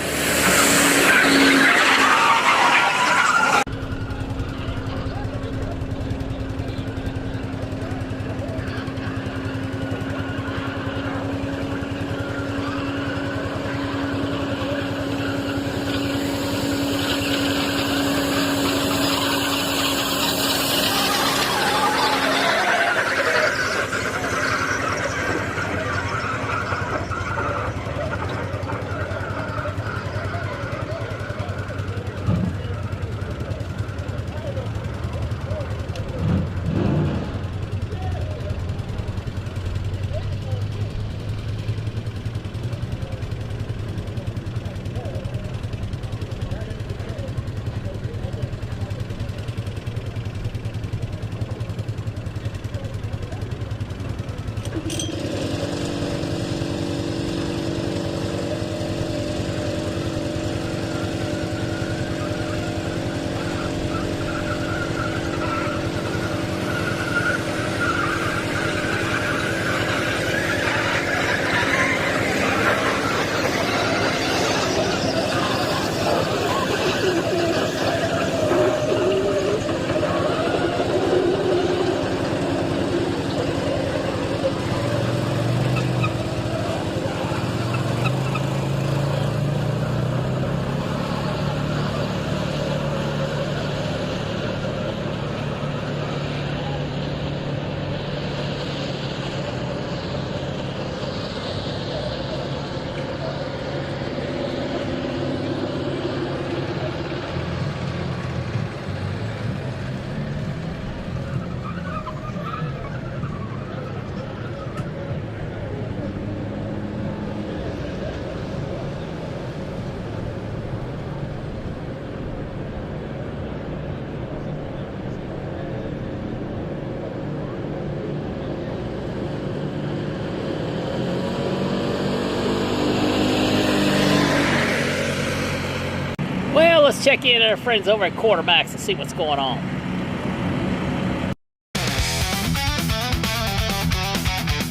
Well, let's check in at our friends over at Quarterbacks and see what's going on.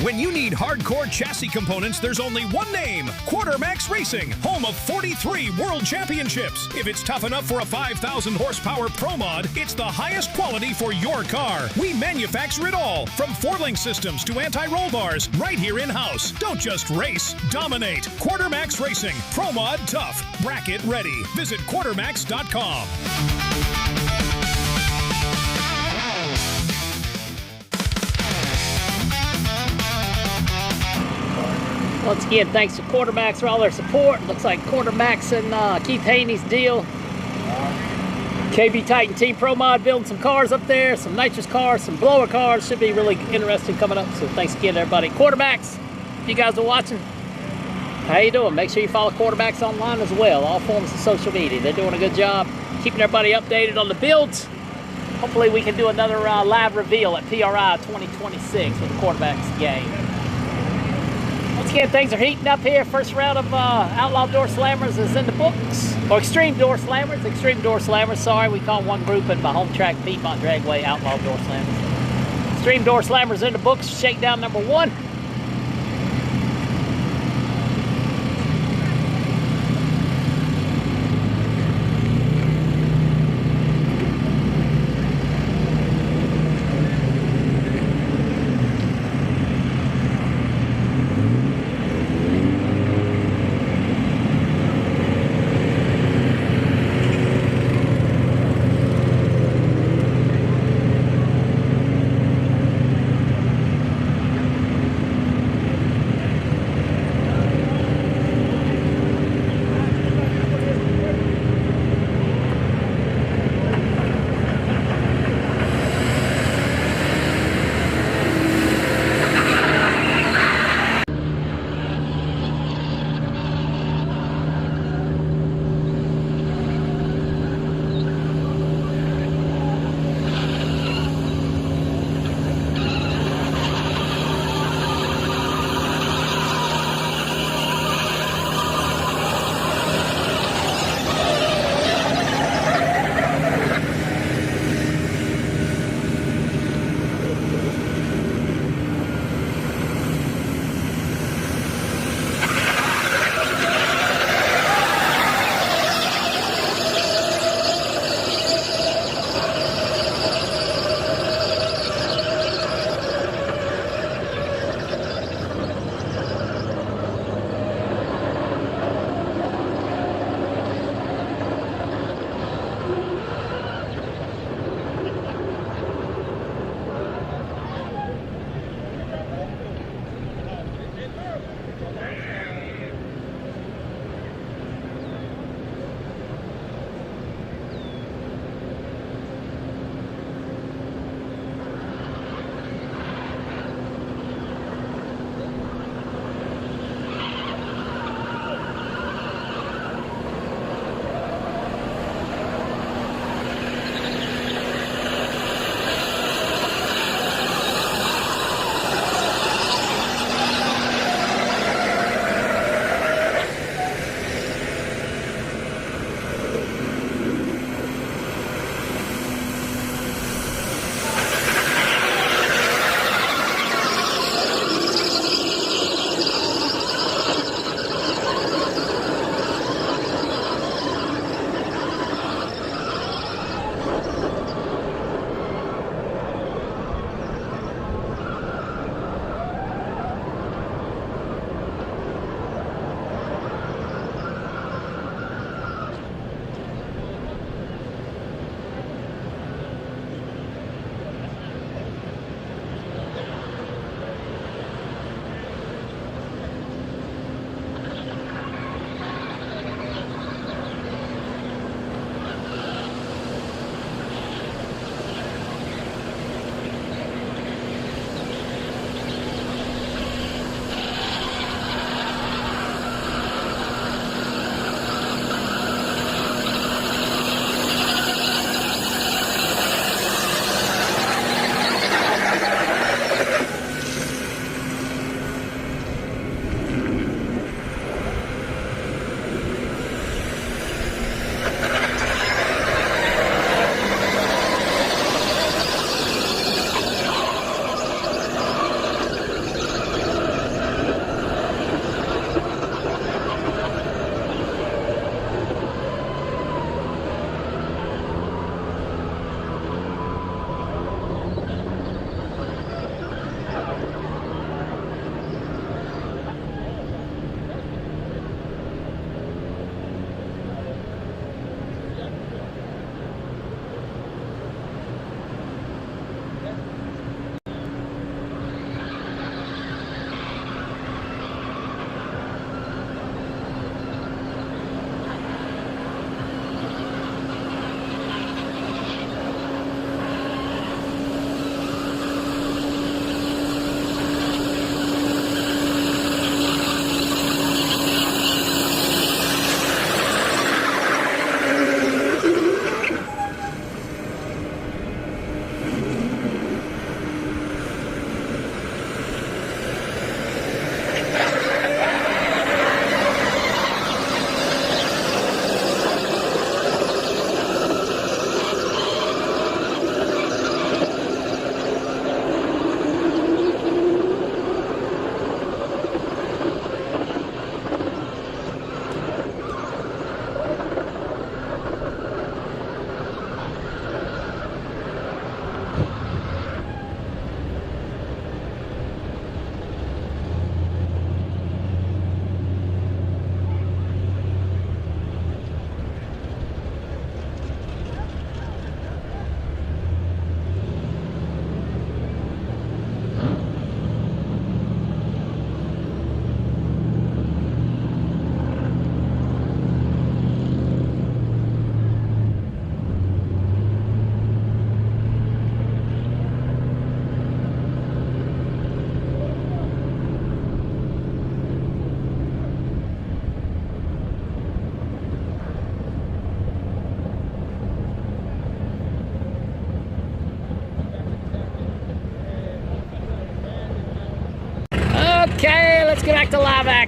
When you need hardcore chassis components, there's only one name, Quartermax Racing, home of 43 world championships. If it's tough enough for a 5,000 horsepower ProMod, it's the highest quality for your car. We manufacture it all, from 4-link systems to anti-roll bars, right here in-house. Don't just race, dominate. Quartermax Racing, ProMod tough, bracket ready. Visit quartermax.com. Once again, thanks to Quarterbacks for all their support. Looks like Quarterbacks and Keith Haney's deal. KB Titan Team ProMod building some cars up there, some nitrous cars, some blower cars. Should be really interesting coming up. So thanks again, everybody. Quarterbacks, if you guys are watching, how you doing? Make sure you follow Quarterbacks online as well. All forms of social media. They're doing a good job keeping everybody updated on the builds. Hopefully we can do another live reveal at PRI 2026 with the Quarterbacks game. Once again, things are heating up here. First round of Outlaw Door Slammers is in the books. Or Extreme Door Slammers. Sorry, we call one group at my home track, Piedmont Dragway, Outlaw Door Slammers. Extreme Door Slammers in the books. Shakedown number 1.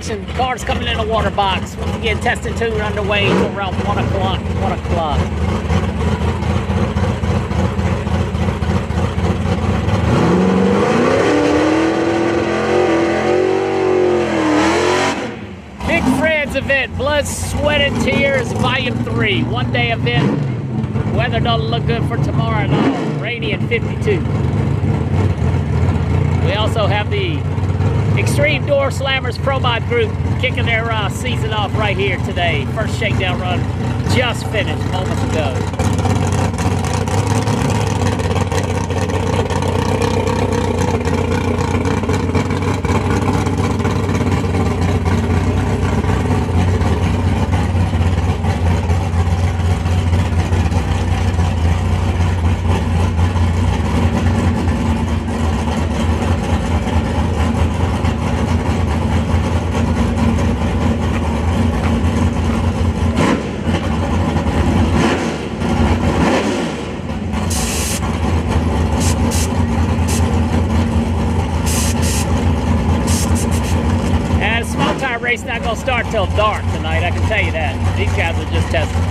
action. Cars coming in the water box. Once again, testing 2 underway until around 1 o'clock. 1 o'clock. Big Fred's event, Blood, Sweat, and Tears, Volume 3. One-day event. Weather doesn't look good for tomorrow at all. Rainy and 52. We also have the Extreme Door Slammers ProMod group kicking their season off right here today. First shakedown run just finished moments ago. Race not gonna start till dark tonight, I can tell you that. These guys are just testing.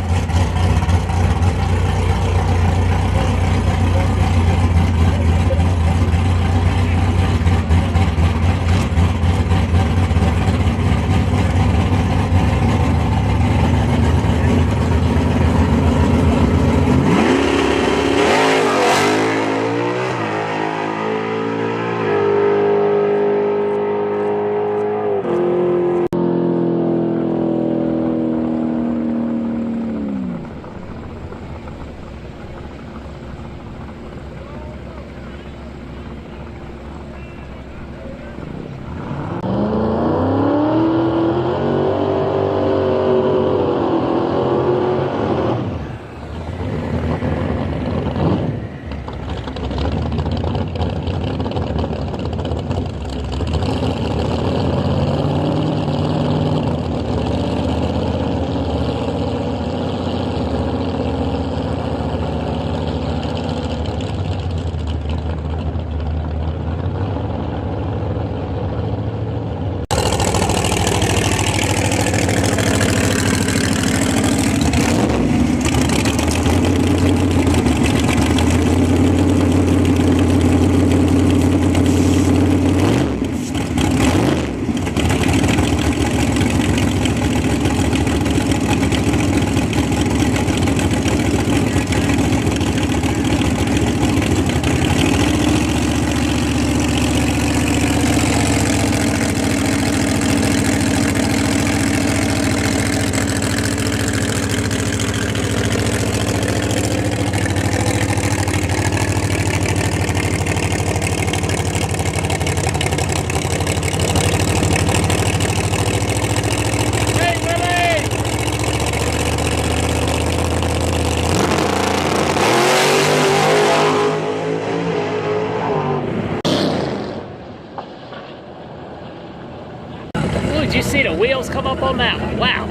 Did you see the wheels come up on that one? Wow.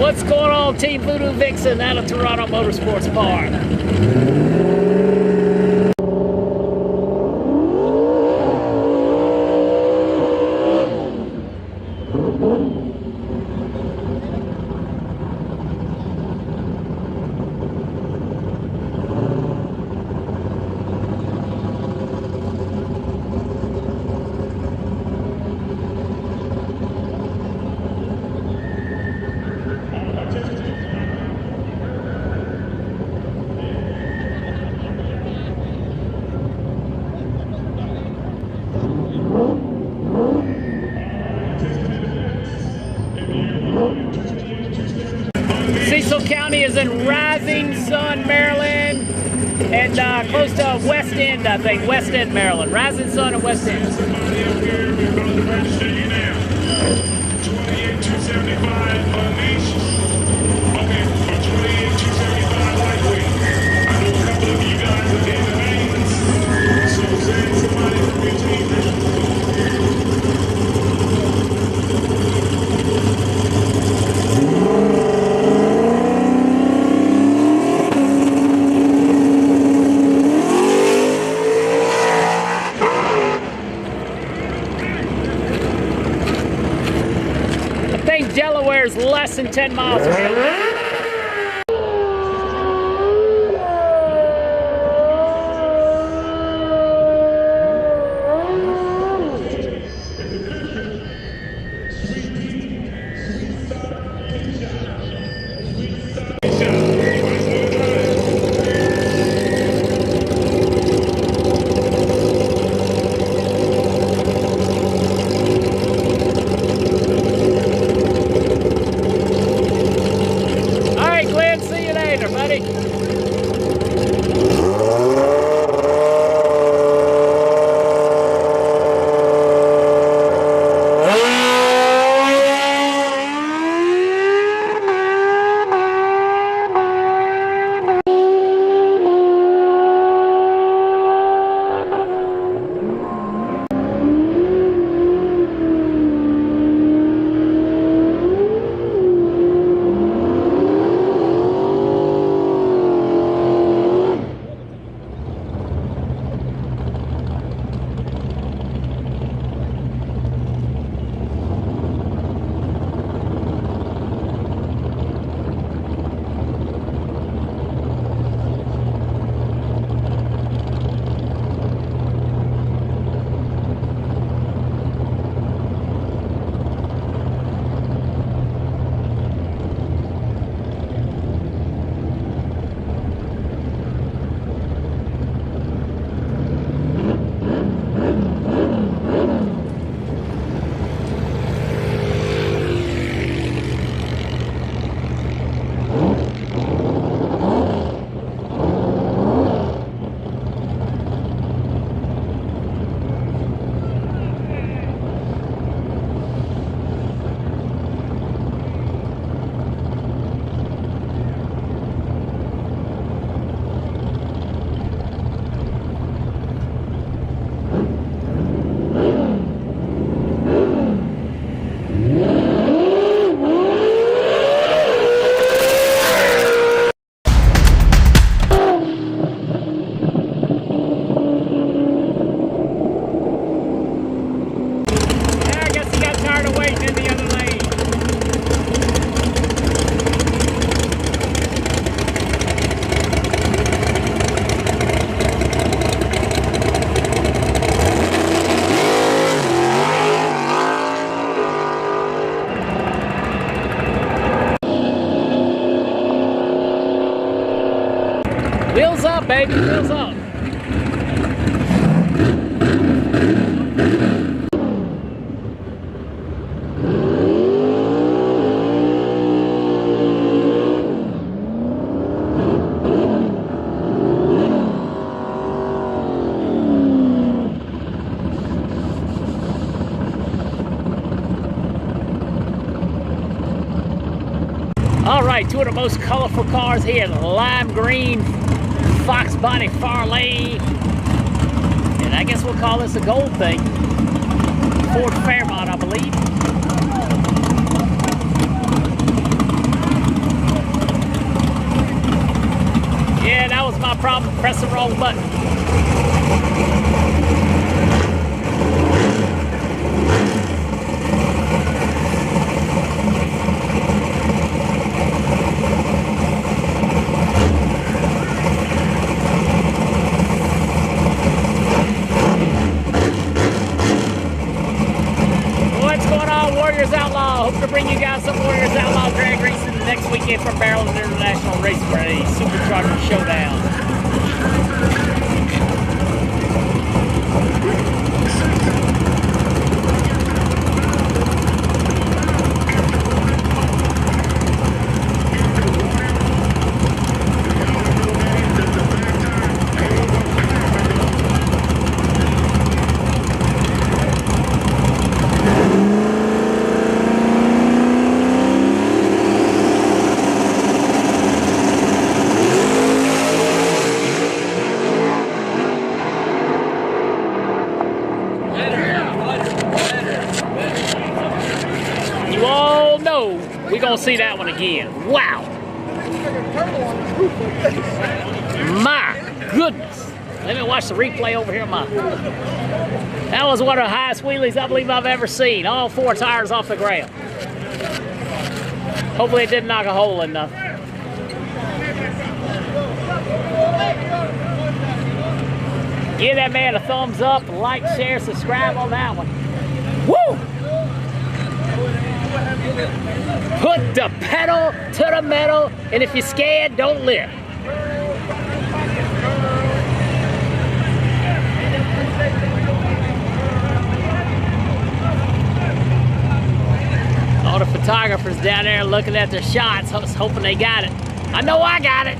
What's going on, Team Voodoo Vixen out of Toronto Motorsports Park? Cecil County is in Rising Sun, Maryland, and close to West End, I think. West End, Maryland. Rising Sun and West End. 28,275 unleashed. Okay, for 28,275 lightweight. I know a couple of you guys are in the veins, so send somebody from your team. less than 10 miles away. Wheels up, baby, wheels up. All right, two of the most colorful cars here, lime green Fox body Farley, and I guess we'll call this a gold thing. Ford Fairmont, I believe. Yeah, that was my problem, press the wrong button. Warriors Outlaw. Hope to bring you guys some Warriors Outlaw drag racing next weekend from Maryland International Raceway. Supercharger Showdown. We're gonna see that one again. Wow. My goodness. Let me watch the replay over here. That was one of the highest wheelies I believe I've ever seen. All four tires off the ground. Hopefully it didn't knock a hole in nothing. Give that man a thumbs up, like, share, subscribe on that one. Woo! Put the pedal to the metal, and if you're scared, don't lift. All the photographers down there looking at their shots, hoping they got it. I know I got it.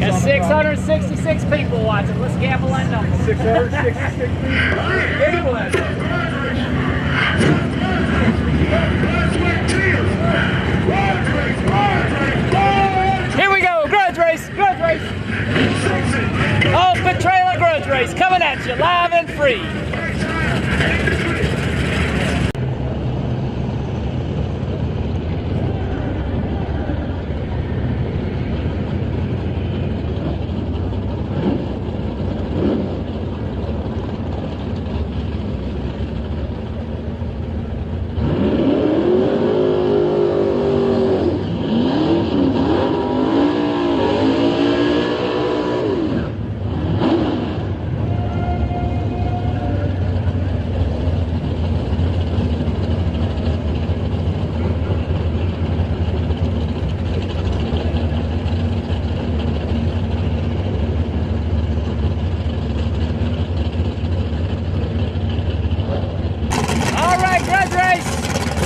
Got 666 people watching. Let's gamble that number. 666 people. Gamble that number. Here we go, Grudge Race, Grudge Race. Open trailer Grudge Race coming at you live and free.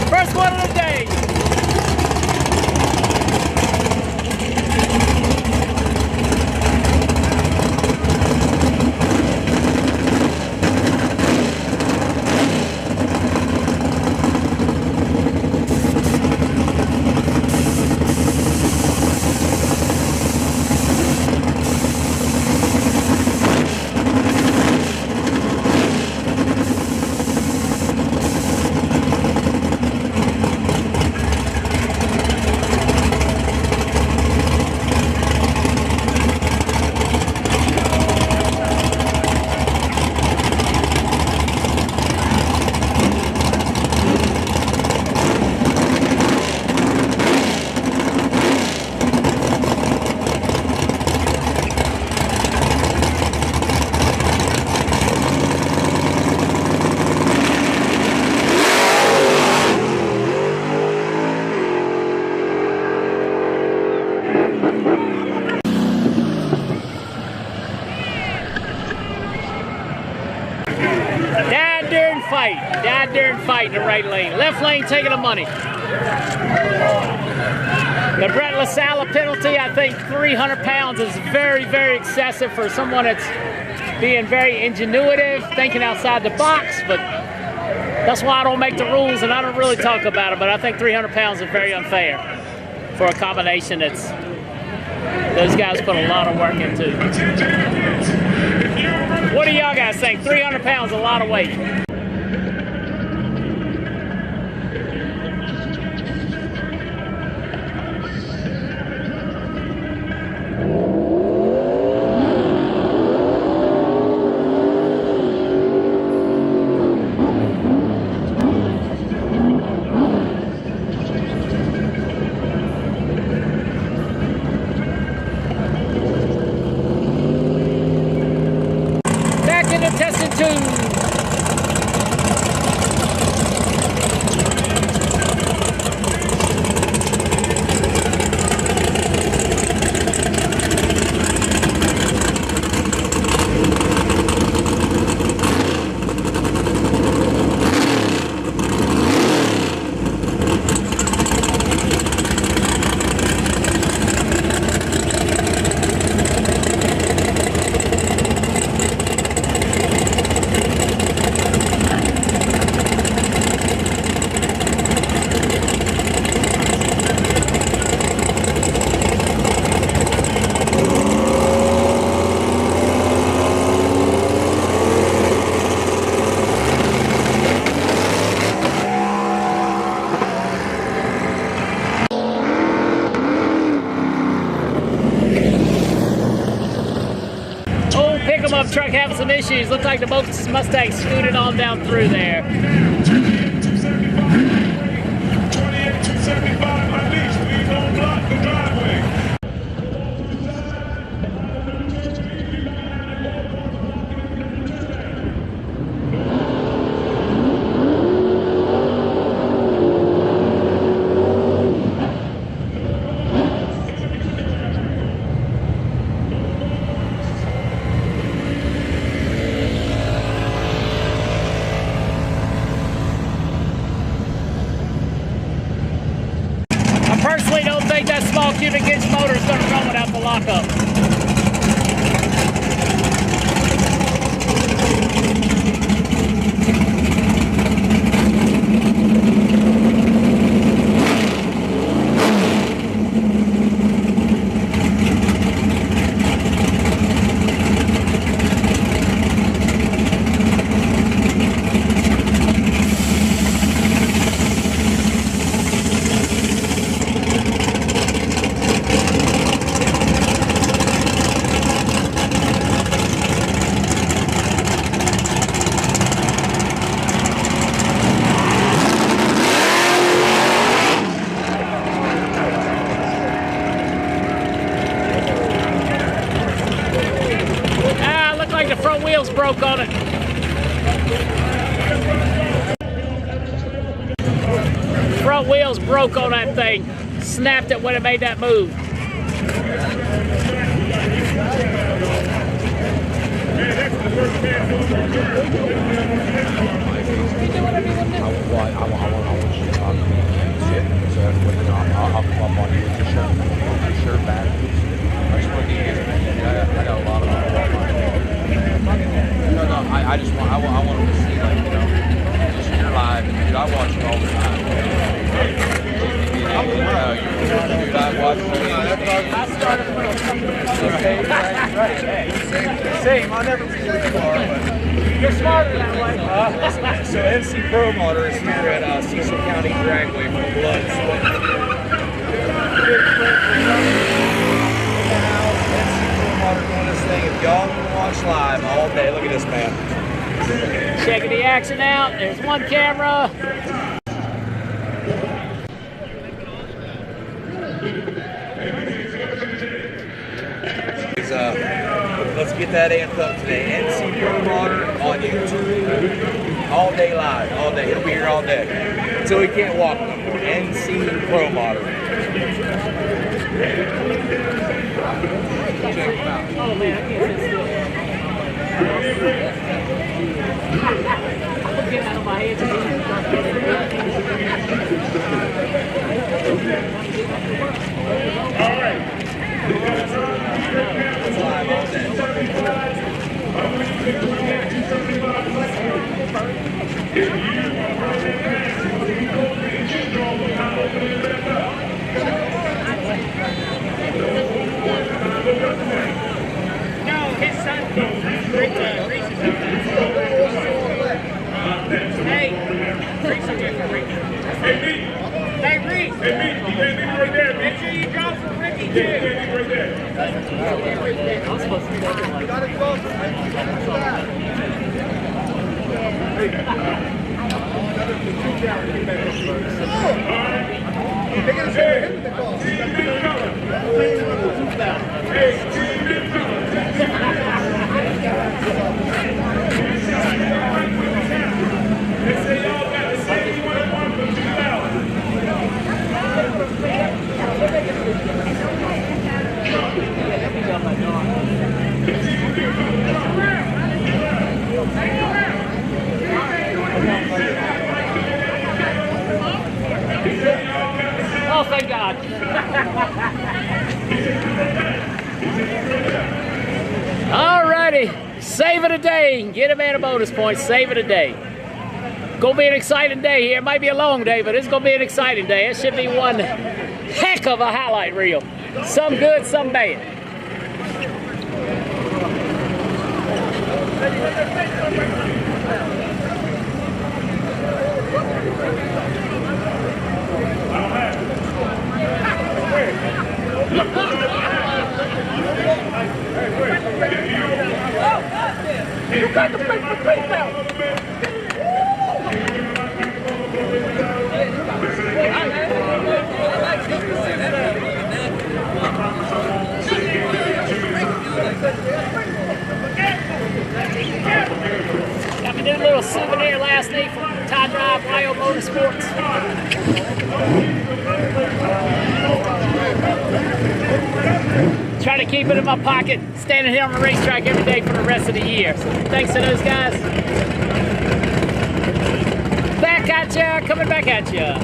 First one of the day. Died during fight in the right lane. Left lane taking the money. The Brett LaSalle penalty, I think 300 pounds is very, very excessive for someone that's being very ingenuitive, thinking outside the box, but that's why I don't make the rules and I don't really talk about it, but I think 300 pounds is very unfair for a combination that's, those guys put a lot of work into. What do y'all guys think? 300 pounds is a lot of weight. Testing 2. 'em up truck having some issues. Looks like the Mustang scooted on down through there. 28-275 unleashed. Please don't block the driveway. I personally don't think that small cubic inch motor is going to run without the lockup. The front wheels broke on it. Front wheels broke on that thing. Snapped it when it made that move. I'll come up on you with your shirt back. I just want to get I got a lot of No, I just want I want them to see, like, you know, just you're live, and dude, I watch you all the time. Dude, I watch you. Same. I never reach this far, but You're smarter that way. so MC ProMods is here at Cecil County Dragway for Blood. Doing this thing. If y'all want to watch live all day, look at this man. Checking the action out. There's one camera. Let's get that anthem today. NC ProMods on YouTube. All day live. All day. He'll be here all day. Until he can't walk. NC ProMods. Check him out. Oh man, I can't sit still. I'm getting out of my head. All right. It's live all day. No, his son races up Hey, Reese is here for Ricky. Hey, Reese. Hey, Pete, you can't leave it right there. Make sure you drop for Ricky, You too. can't leave it right there. I'm supposed to be looking like Got it close. Oh, thank God. Alrighty, save it a day. Get a man a bonus point. Save it a day. Gonna be an exciting day here. It might be a long day, but it's gonna be an exciting day. It should be one heck of a highlight reel. Some good, some bad. Hey, wait. Got me doing a little souvenir last night from Tie Drive Radial Motorsports. Try to keep it in my pocket, standing here on the racetrack every day for the rest of the year. So thanks to those guys. Back at ya, coming back at ya.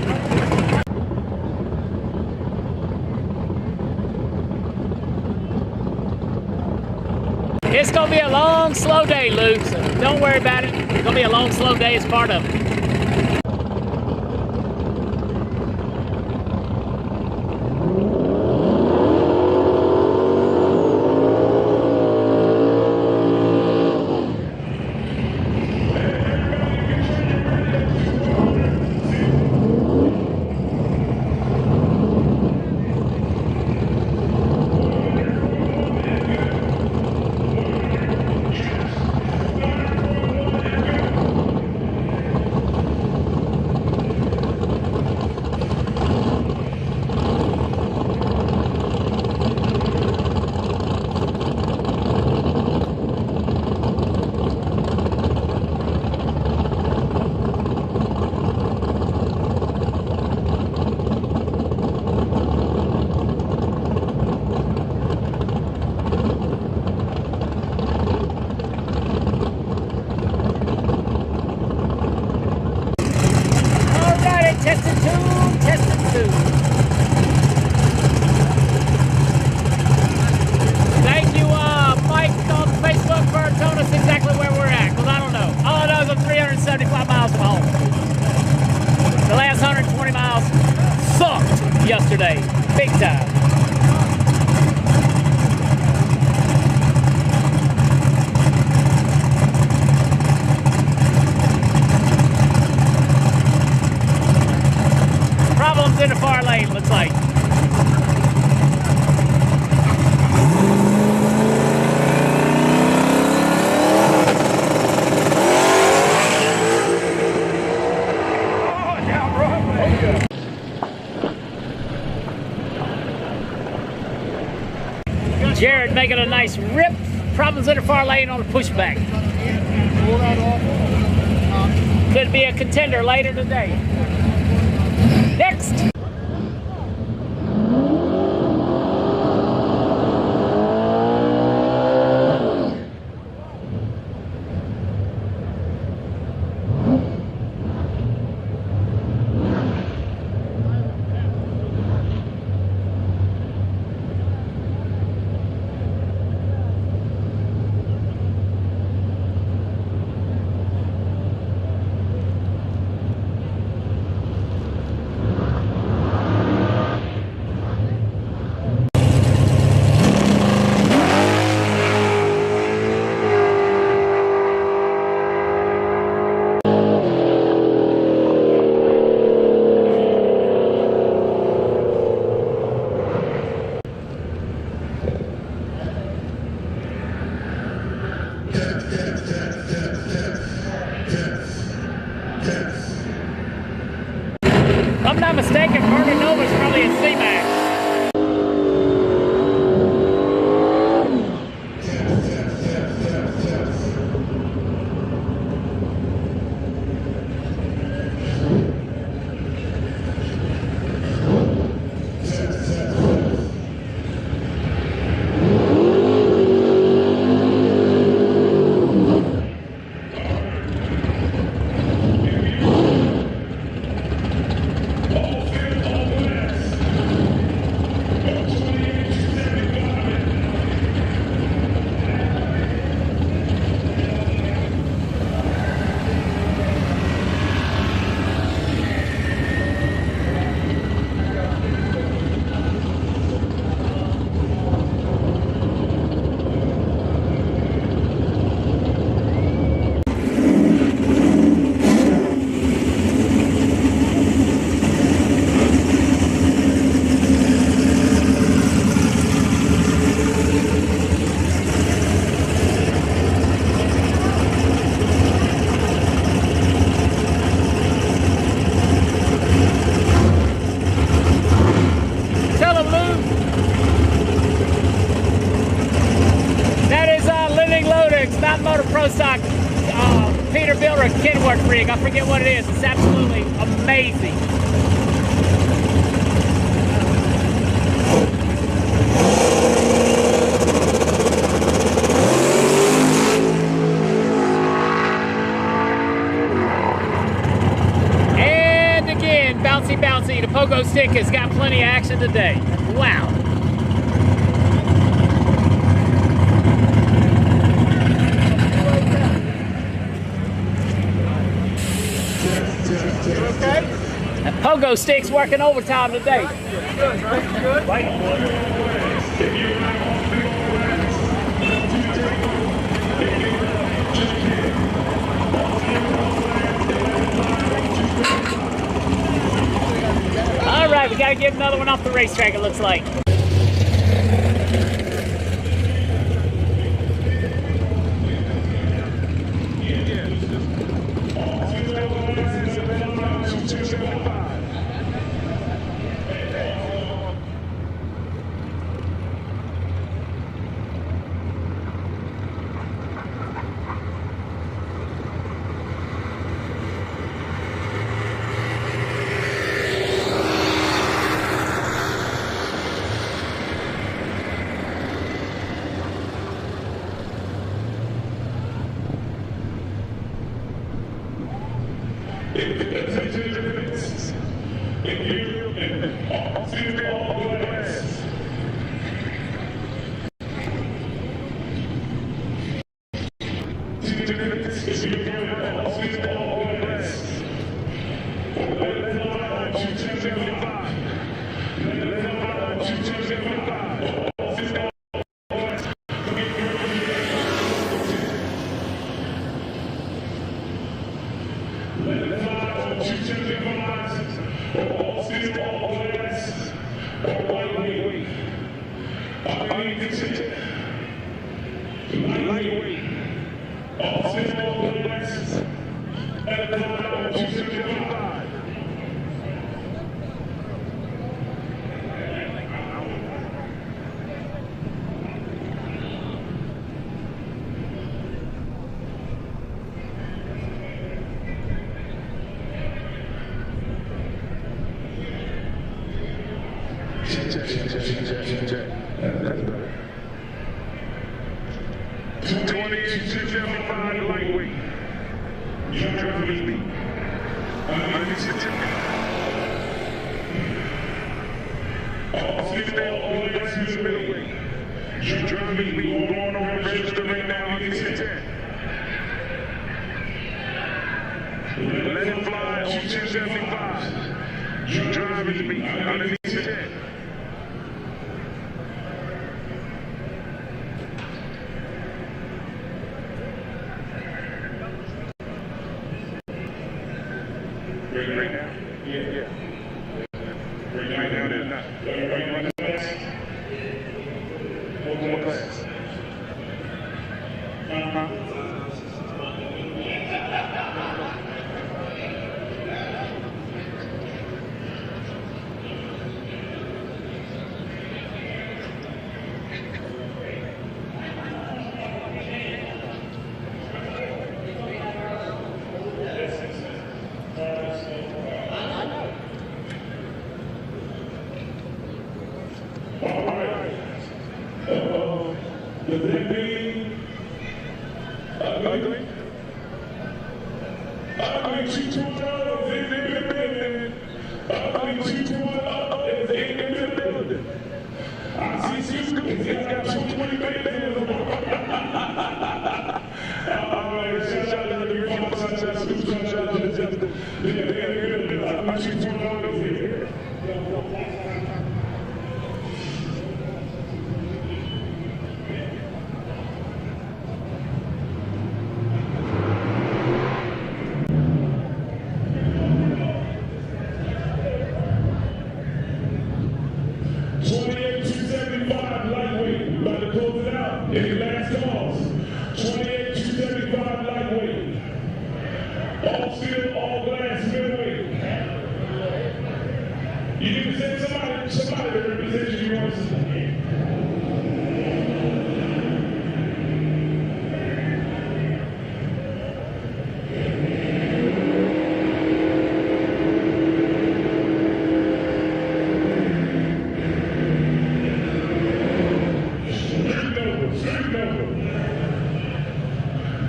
It's gonna be a long, slow day, Luke, so don't worry about it. It's gonna be a long, slow day as part of it. Thank you, Mike on Facebook for telling us exactly where we're at, because I don't know. All I know is I'm 375 miles from home. The last 120 miles sucked yesterday, big time. Problems in the far lane, looks like. Jared making a nice rip. Problems in the far lane on the pushback. Could be a contender later today. Next. Top Motor Pro Stock Peterbilt or Kenworth rig. I forget what it is. It's absolutely amazing. And again, bouncy, bouncy. The pogo stick has got plenty of action today. Wow. That pogo stick's working overtime today. All right, we got to get another one off the racetrack, it looks like.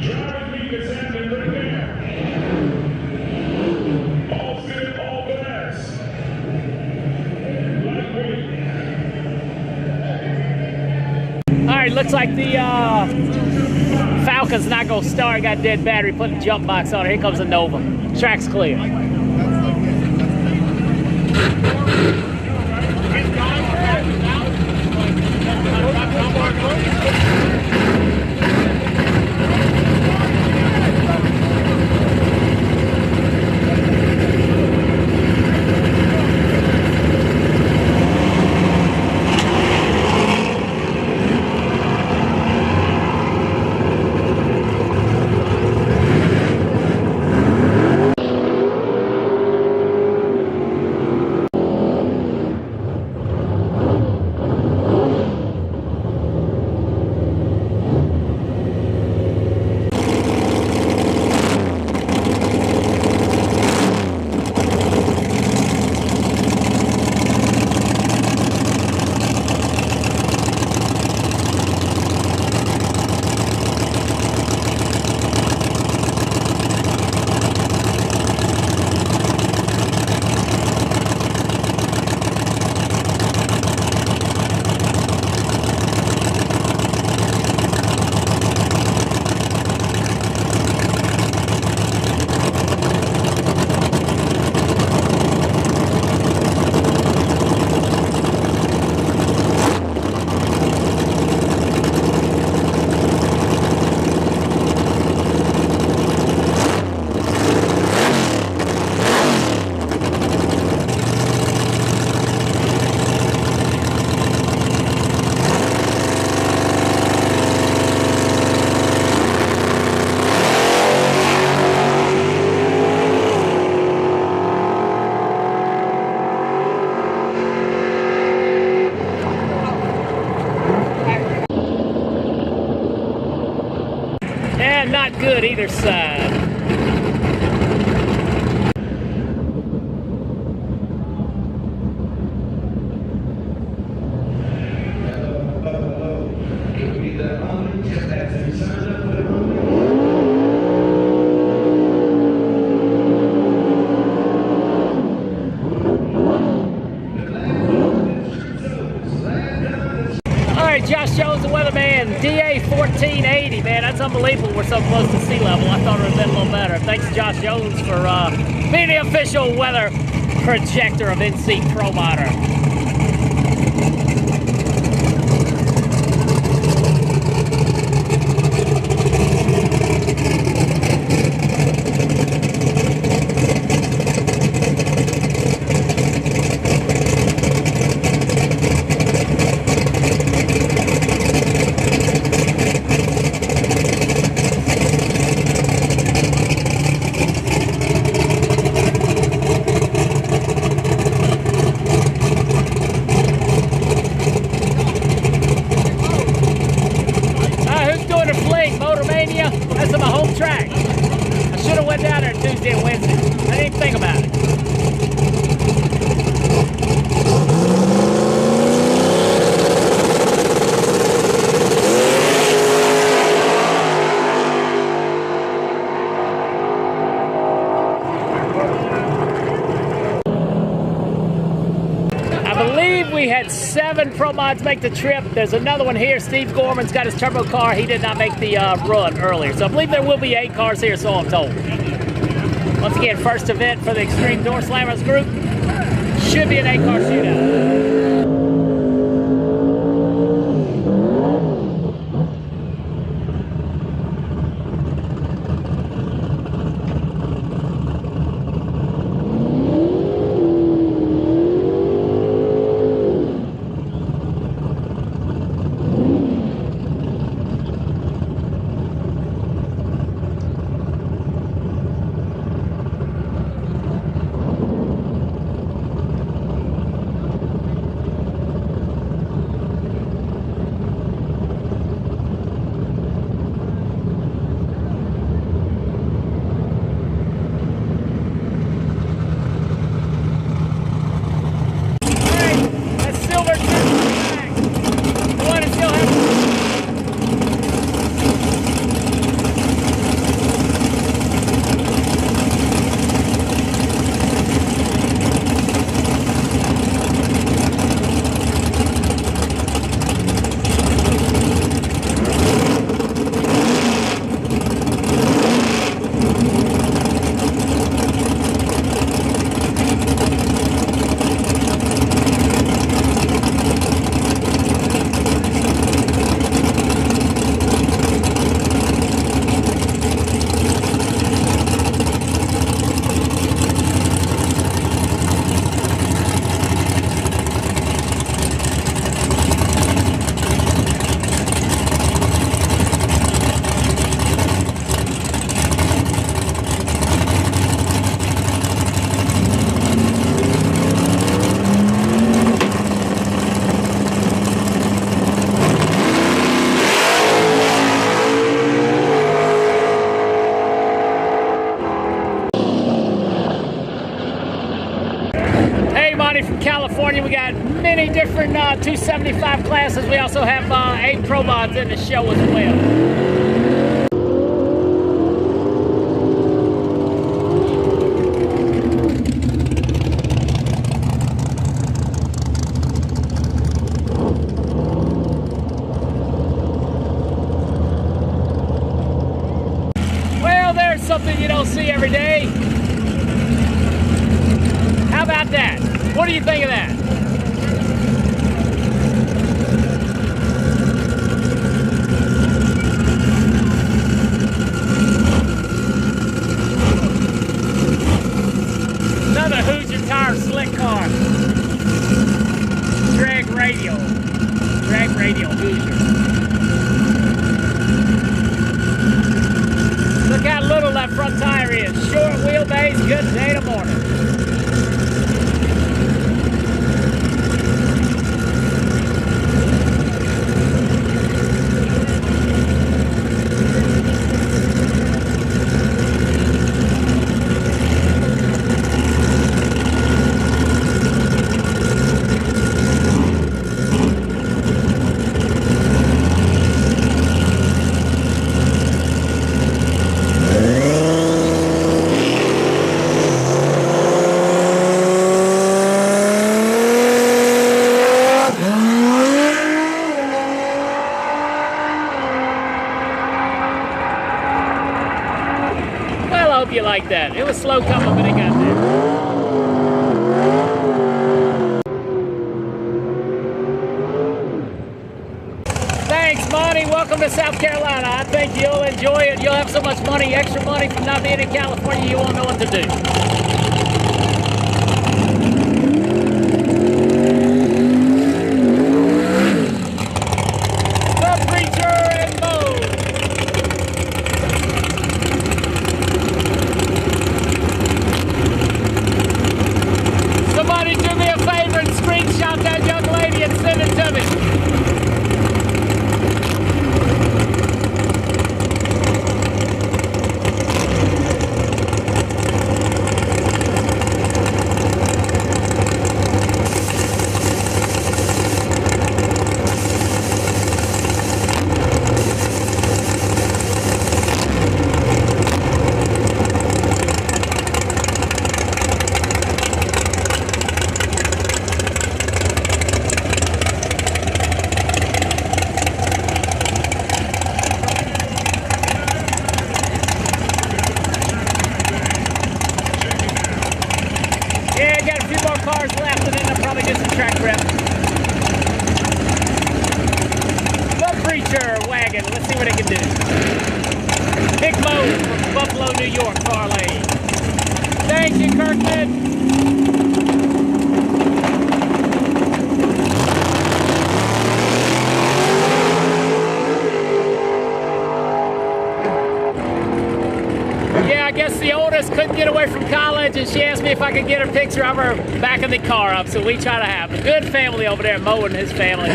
Driving meet is happening right now. All fit, all fast. Lightweight. All right, looks like the Falcon's not gonna start. Got dead battery. Put the jump box on it. Here comes the Nova. Track's clear. And not good either side. Josh Jones, the weatherman, DA 1480, man, that's unbelievable. We're so close to sea level. I thought it would have been a little better. Thanks to Josh Jones for being the official weather projector of NC ProModder. That's my home track. I should have went down there Tuesday and Wednesday. I didn't even think about it. I believe we had 7 ProMods make the trip. There's another one here. Steve Gorman's got his turbo car. He did not make the run earlier. So I believe there will be 8 cars here, so I'm told. Once again, first event for the Extreme Door Slammers group. Should be an 8-car shootout. California. We got many different 275 classes. We also have 8 ProMods in the show as well. Something you don't see every day. How about that? What do you think of that? Another Hoosier Tire slick car. Radial. Drag Radial Hoosier. Look how little that front tire is. Short wheelbase, good day to morning. You like that. It was slow coming, but it got there. Thanks, Monty. Welcome to South Carolina. I think you'll enjoy it. You'll have so much money, extra money from not being in California, you won't know what to do. Cars left, and then they'll probably do some track prep. The Preacher wagon, let's see what it can do. Big Mo from Buffalo, New York, parlay. Thank you, Kirkman. I guess the oldest couldn't get away from college, and she asked me if I could get her picture of her backing the car up, so we try to have a good family over there, Mo and his family.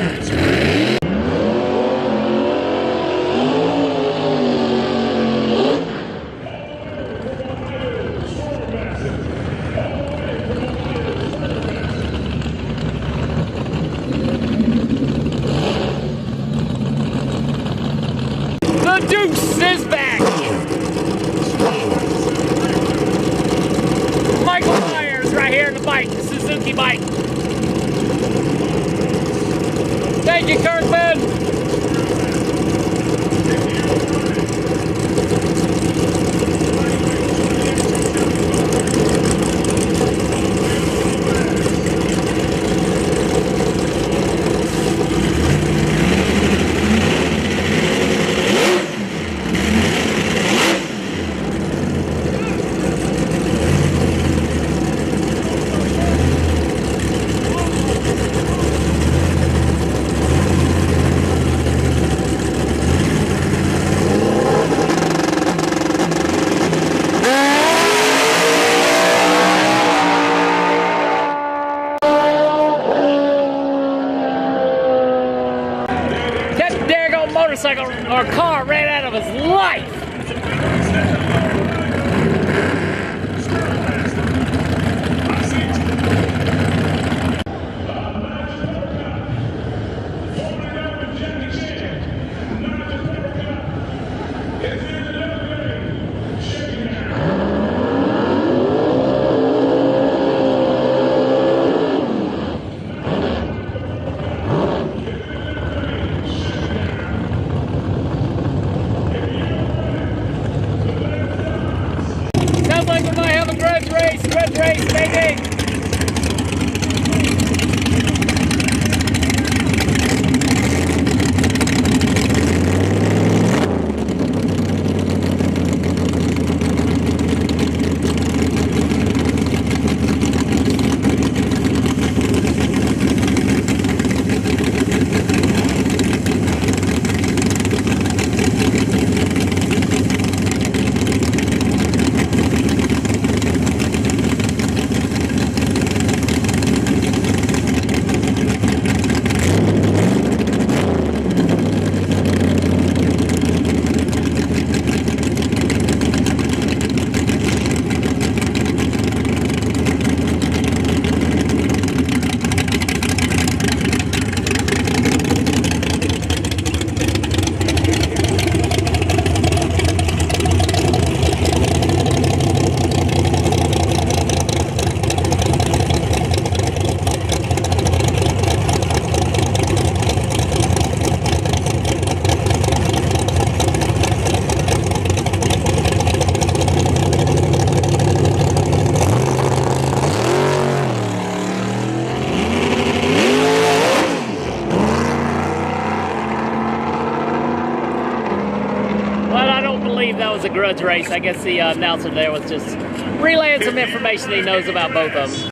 The Deuce is back! Michael Myers right here in the bike, the Suzuki bike. Thank you, Kirkman. Motorcycle or car ran out of his life. baby! That was a Grudge race. I guess the announcer there was just relaying some information he knows about both of them.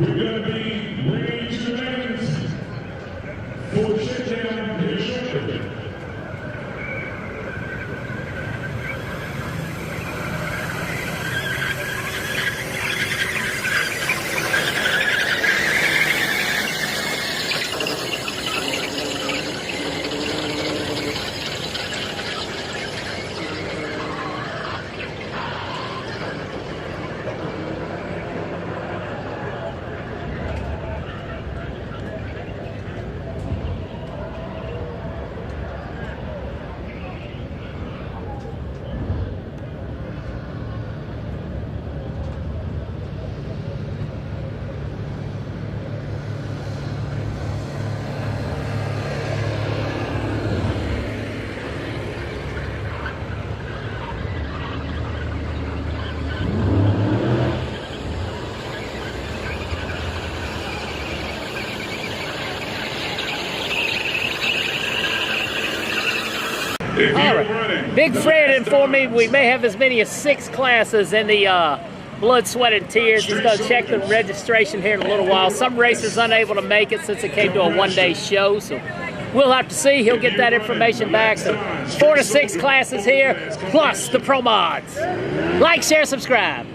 We're going to be bringing 2 names for Shakedown here shortly. All right. Big Fred informed me we may have as many as 6 classes in the Blood, Sweat, and Tears. He's going to check the registration here in a little while. Some racers unable to make it since it came to a one-day show, so we'll have to see. He'll get that information back. So 4 to 6 classes here, plus the ProMods. Like, share, subscribe.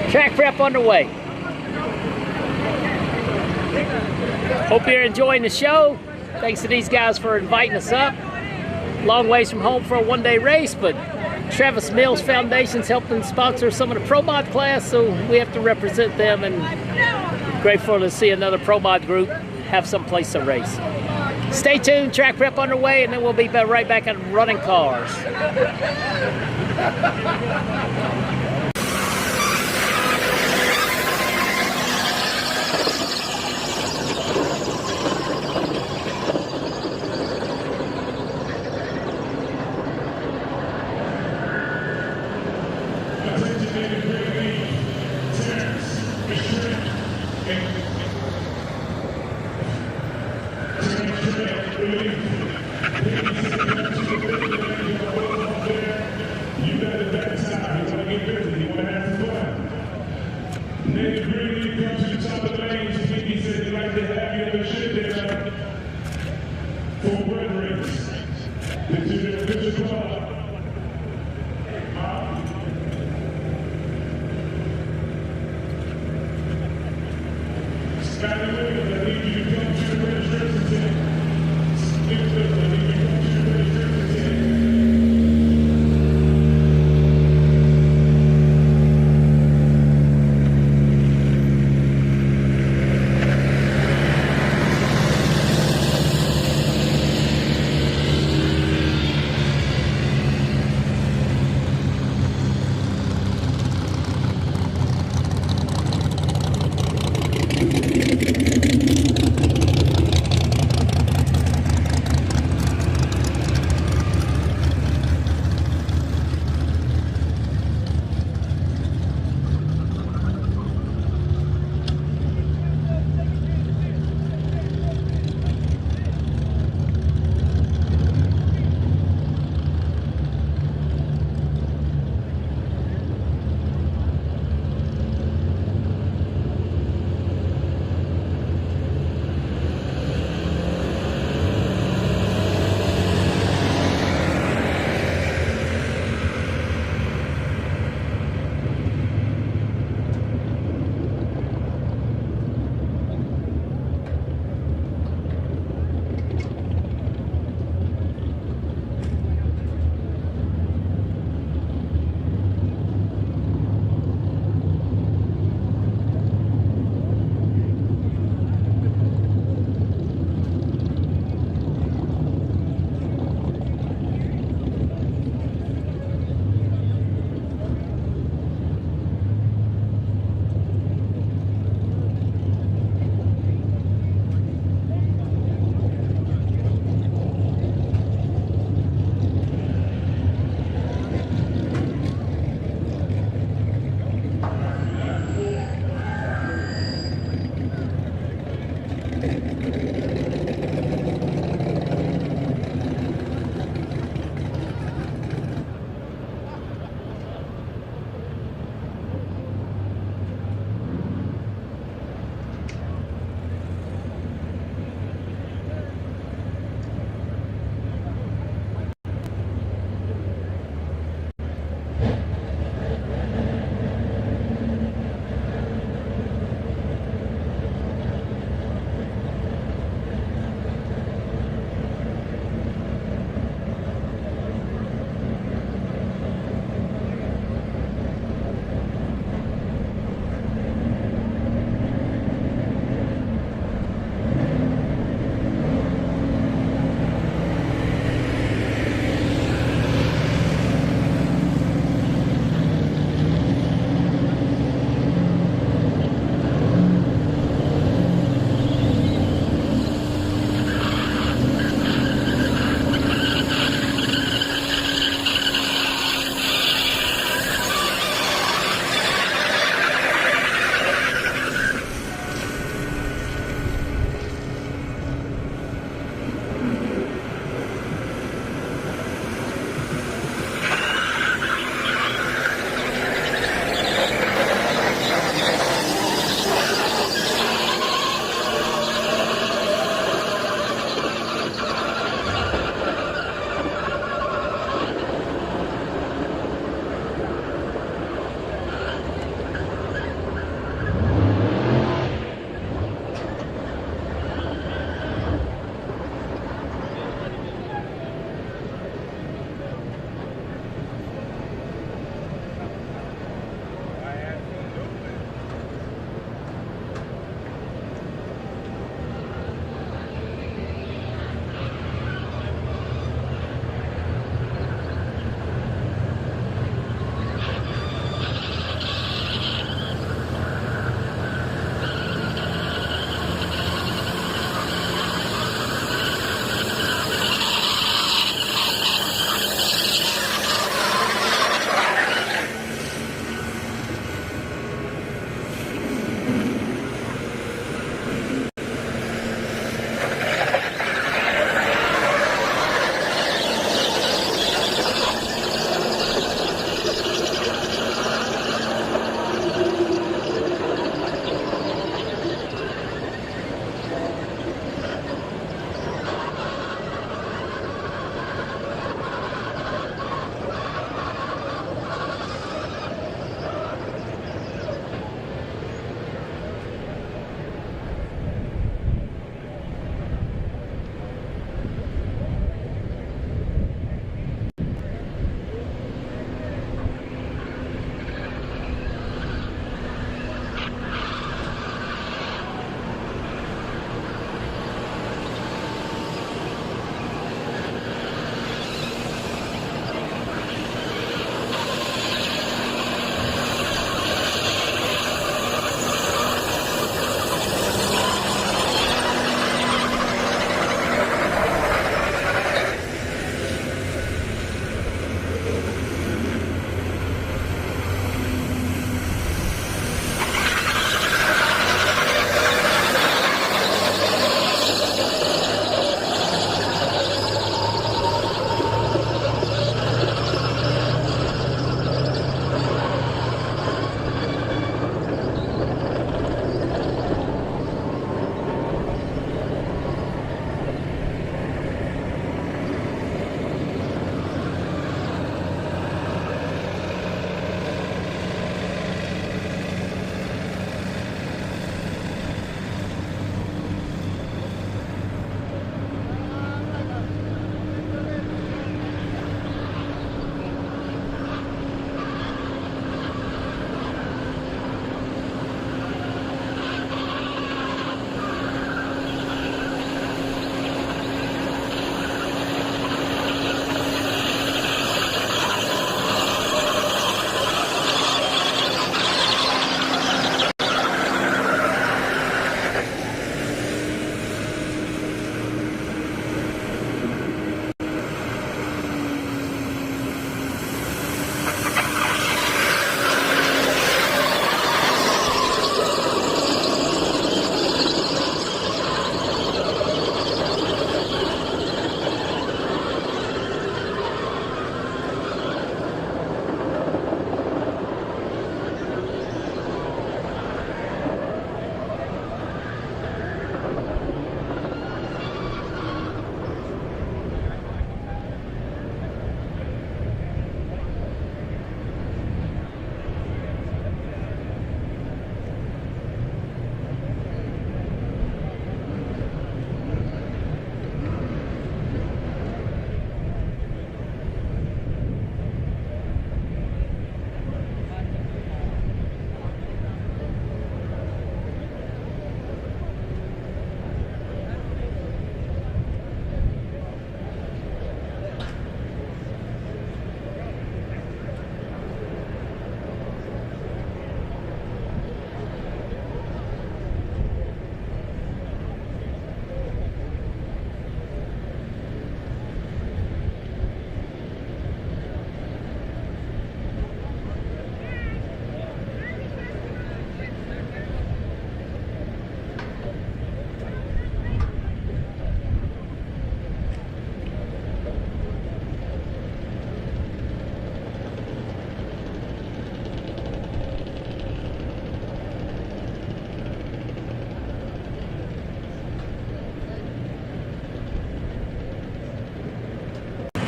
Track prep underway. Hope you're enjoying the show. Thanks to these guys for inviting us up. Long ways from home for a one-day race, but Travis Mills Foundation's helping sponsor some of the ProMod class, so we have to represent them, and grateful to see another ProMod group have some place to race. Stay tuned, track prep underway, and then we'll be right back on running cars. You got it that time. You want to get busy. You want to have some fun.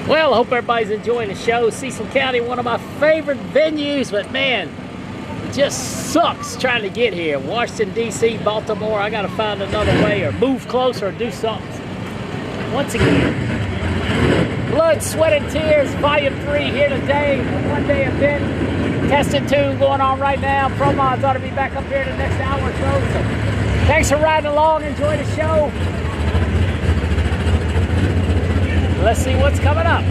Well, I hope everybody's enjoying the show. Cecil County, one of my favorite venues, but man, it just sucks trying to get here. Washington, D.C., Baltimore, I gotta find another way or move closer or do something. Once again, Blood, Sweat, and Tears, Volume 3 here today. One-day event, testing tune going on right now. ProMods ought to be back up here in the next hour or so. So thanks for riding along. Enjoy the show. Let's see what's coming up.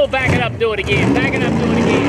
Back it up, do it again. Back it up, do it again.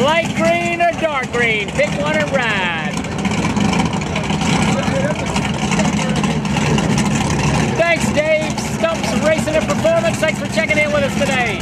Light green or dark green, pick one and ride. Thanks, Dave. Stumps Racing and Performance. Thanks for checking in with us today.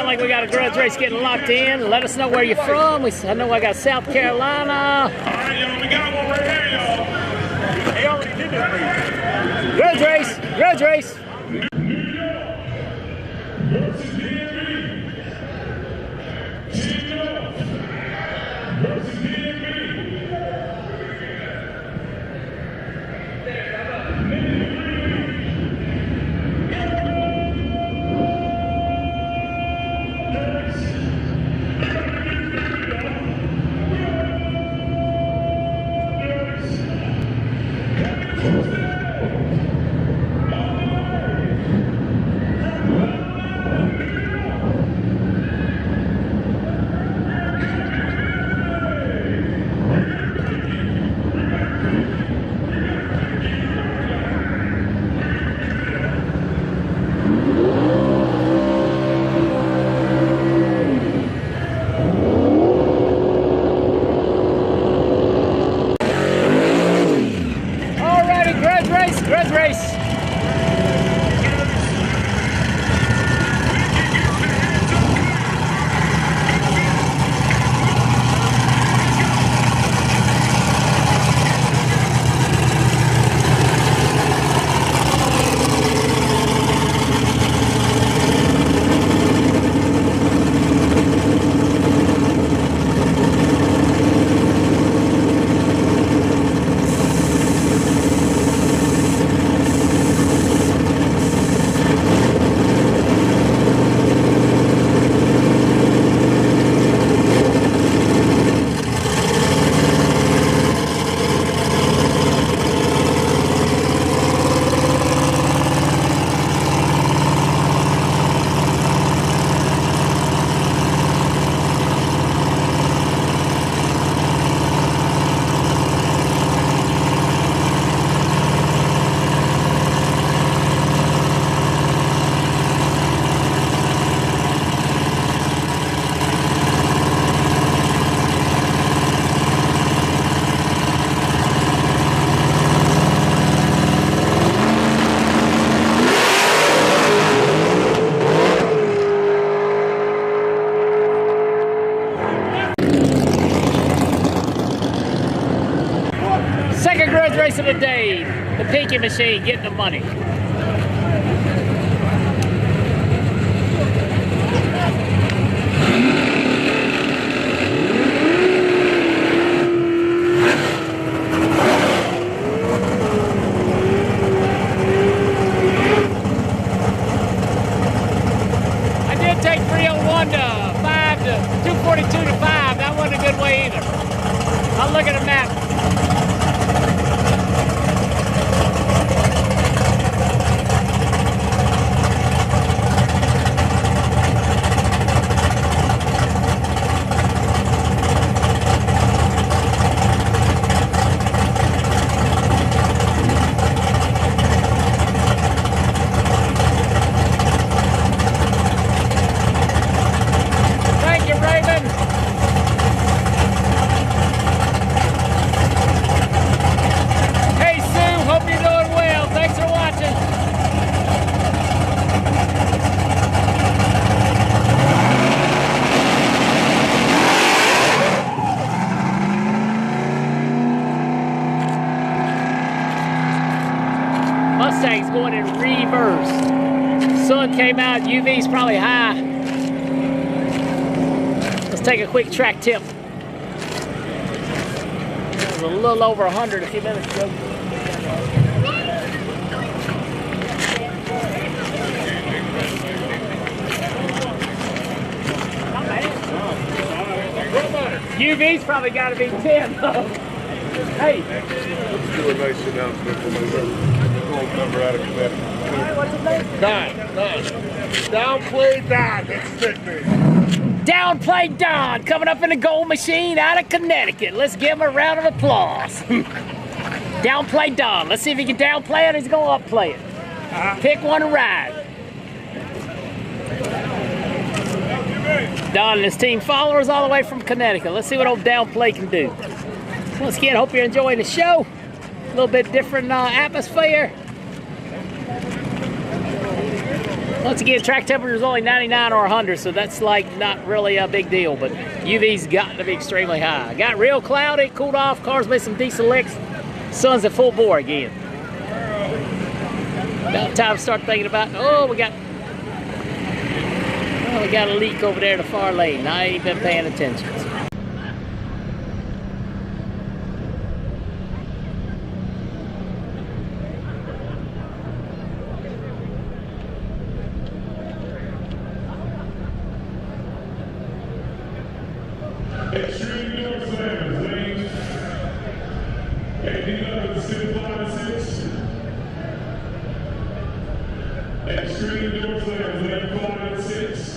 like we got a grudge race getting locked in. Let us know where you're from. I know I got South Carolina. All right, y'all, we got one right here, y'all. They already did that race. Grudge race, grudge race. Versus DMV. Versus DMV. Grudge race. Second grudge race of the day. The Pinky Machine getting the money. I did take 301 to 5 to 242 to 5. That wasn't a good way either. I'll look at the map. Thank you, Raven. Hey, Sue, hope you're doing well. Thanks for watching. Mustang's going in reverse. Sun came out, UV's probably high. Let's take a quick track tip. It was a little over 100 a few minutes ago. UV's probably got to be 10. Hey. Let's do a nice announcement for my old member out of Connecticut. What's his name? Don. Downplay Don. That's his nickname. Downplay Don coming up in the Gold Machine out of Connecticut. Let's give him a round of applause. Downplay Don. Let's see if he can downplay it or he's going to upplay it. Pick one and ride. Don and his team followers all the way from Connecticut. Let's see what old Downplay can do. Once again, hope you're enjoying the show. A little bit different atmosphere. Once again, track temperature is only 99 or 100, so that's like not really a big deal, but UV's got to be extremely high. Got real cloudy, cooled off, cars made some decent licks. Sun's at full bore again. About time to start thinking about, oh, we got a leak over there in the far lane. I ain't been paying attention. Extreme door slams, lanes 11, 6. Extreme door slams, lane 5 and 6.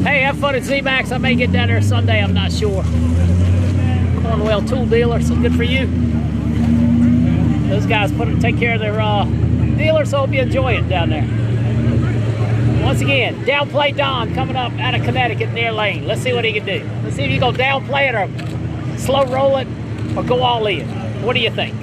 Hey, have fun at Z-Max. I may get down there Sunday, I'm not sure. Cornwell tool dealer, so good for you. Those guys take care of their dealers, so hope you enjoy it down there. Once again, Downplay Don coming up out of Connecticut near lane. Let's see what he can do. Let's see if you go downplay it or slow roll it or go all in. What do you think?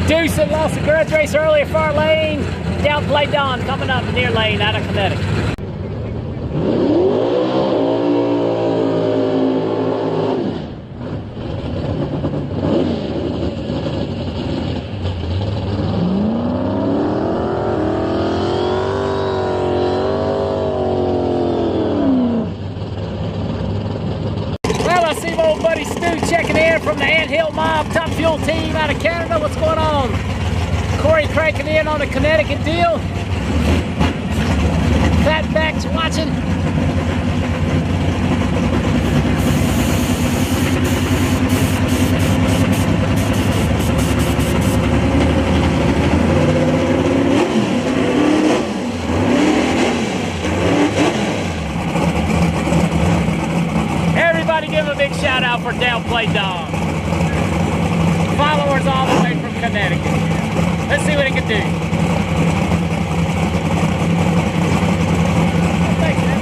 Deuce and lost the Grudge race earlier, far lane. Downplay Don coming up near lane out of Connecticut. Well, I see my old buddy Stu checking in from the Anthill Mob Top Fuel team out of Canada. What's going on? Corey cranking in on the Connecticut deal. Fatback's watching. Everybody give a big shout out for Downplay Don. Followers all the way from Connecticut. Let's see what he can do. Thanks, man.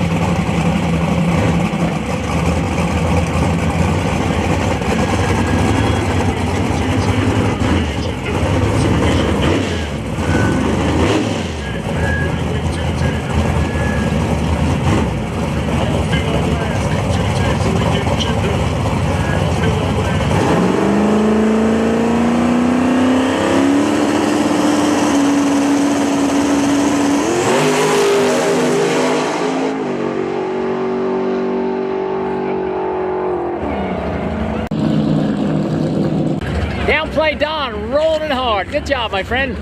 Downplay Don rolling it hard. Good job, my friend.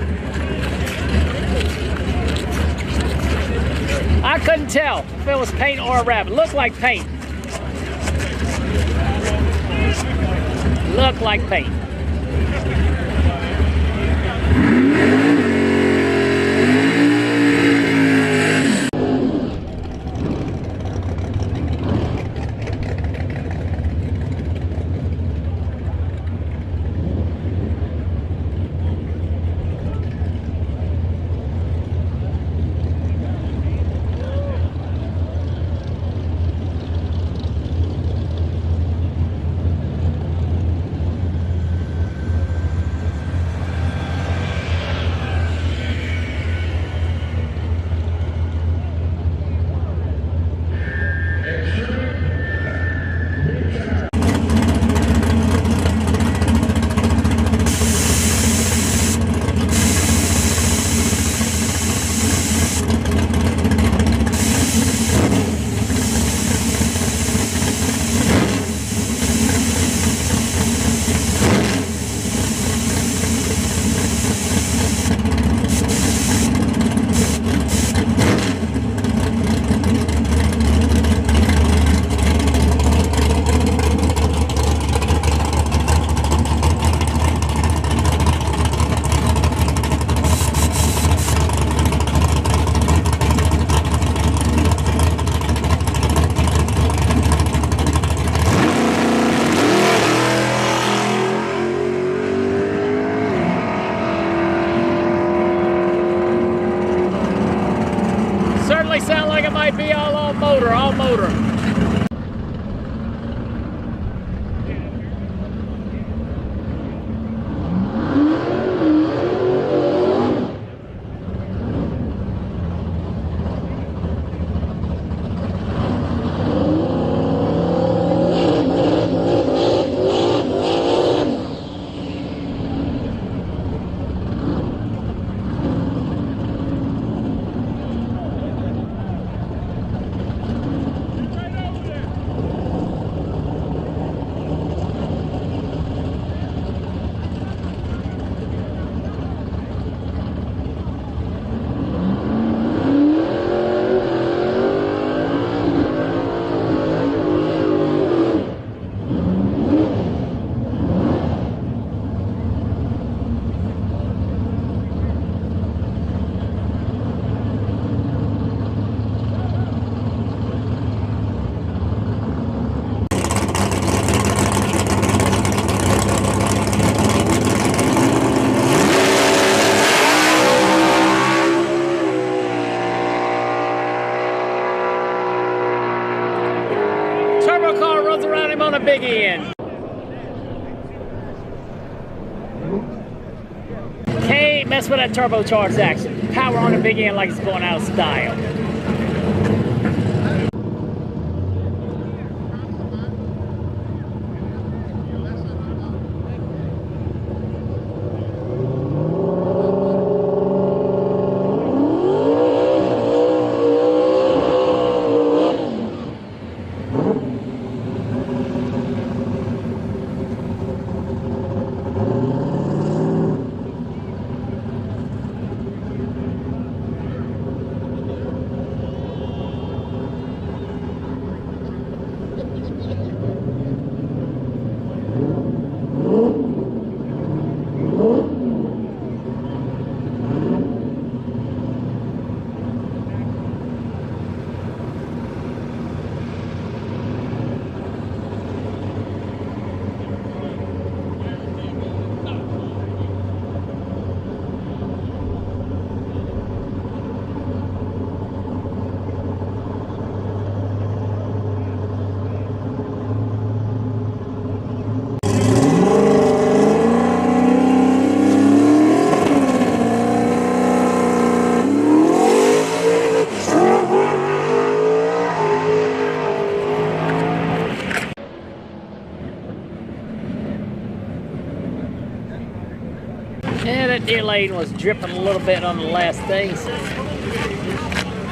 I couldn't tell if it was paint or a wrap. It looked like paint. Looked like paint. Sound like it might be all motor. Turbo car runs around him on a big end. Can't mess with that turbocharged action. Power on the big end like it's going out of style. Yeah, that deer lane was dripping a little bit on the last day. So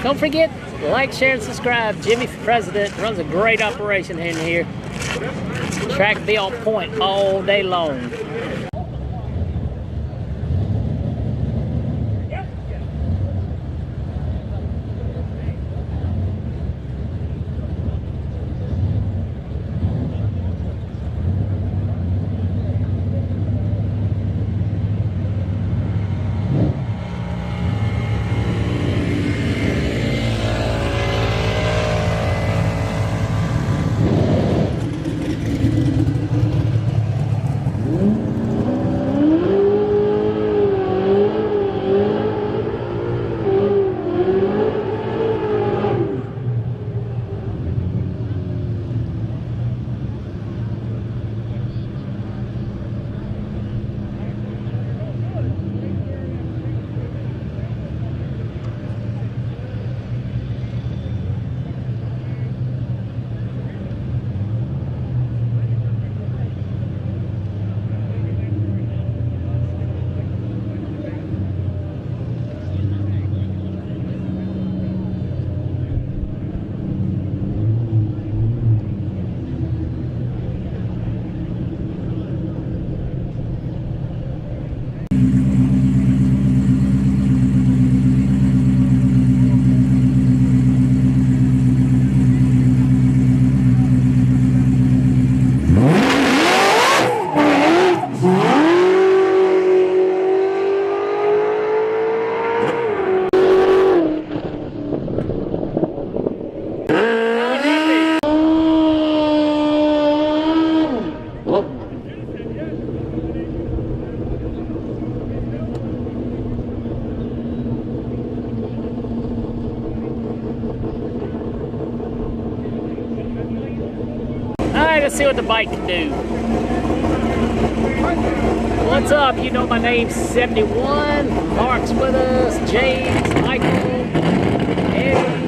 don't forget, like, share, and subscribe. Jimmy for President runs a great operation in here. Track be on point all day long. Let's see what the bike can do. What's up? You know my name's 71. Mark's with us. James, Michael, Eddie.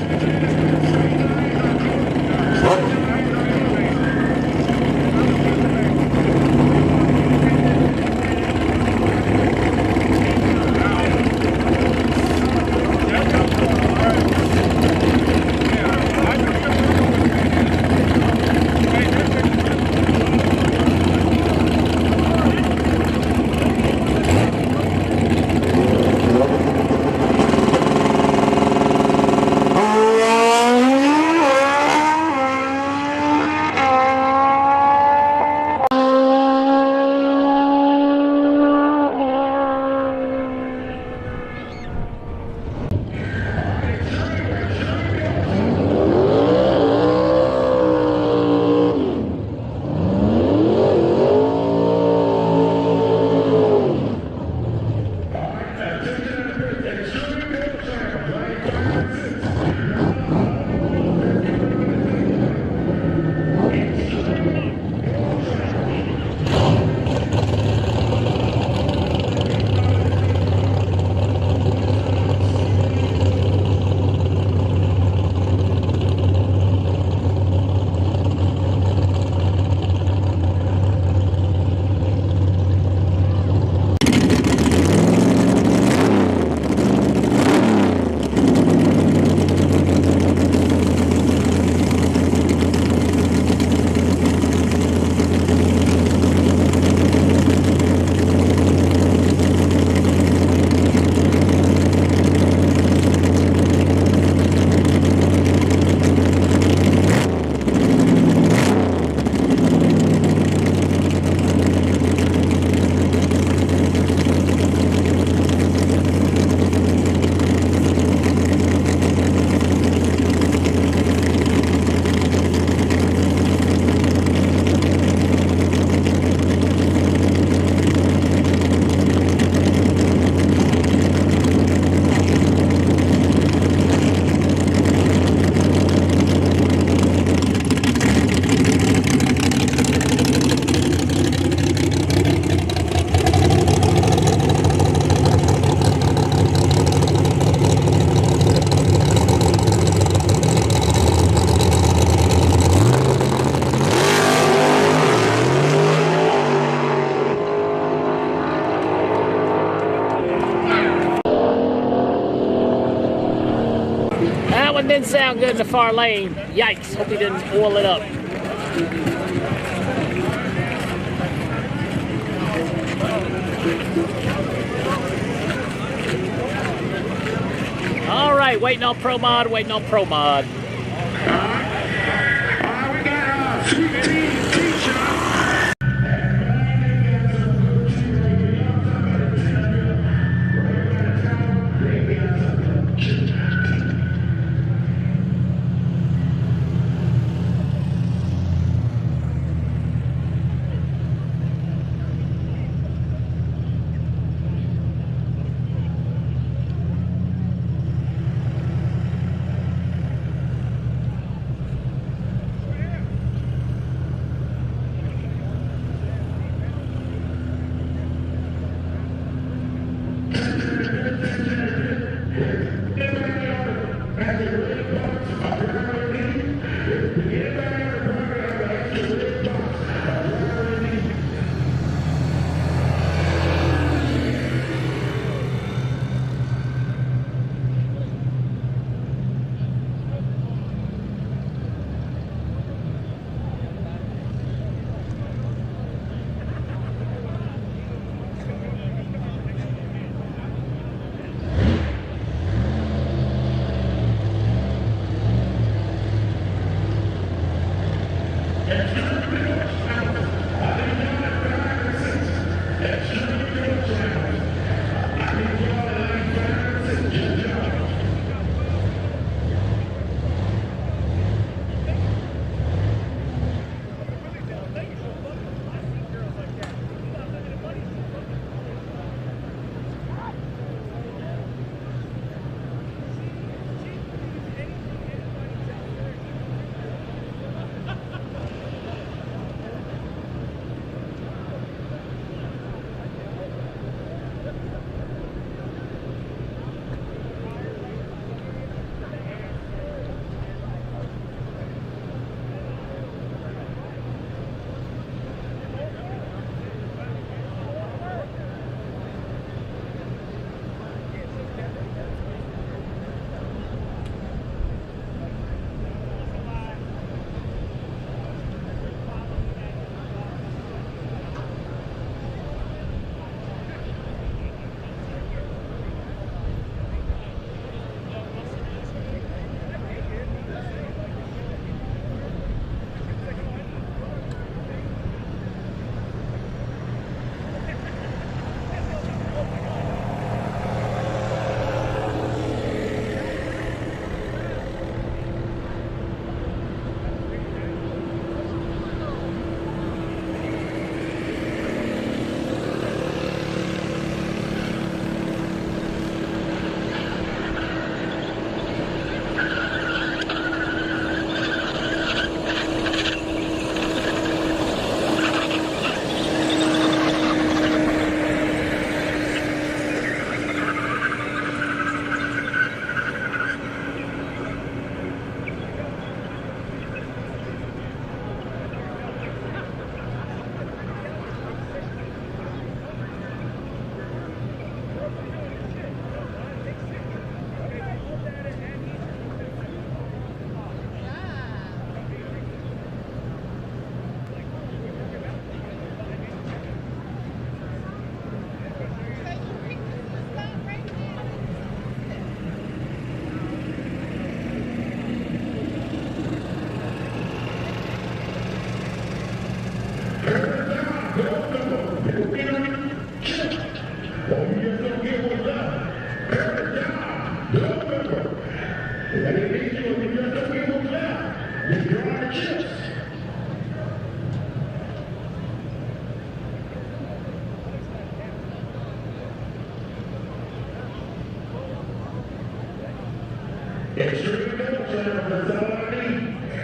Didn't sound good in the far lane. Yikes, hope he didn't oil it up. All right, waiting on ProMod, waiting on ProMod. We got a sweet t-shirt. touchdown for Salami,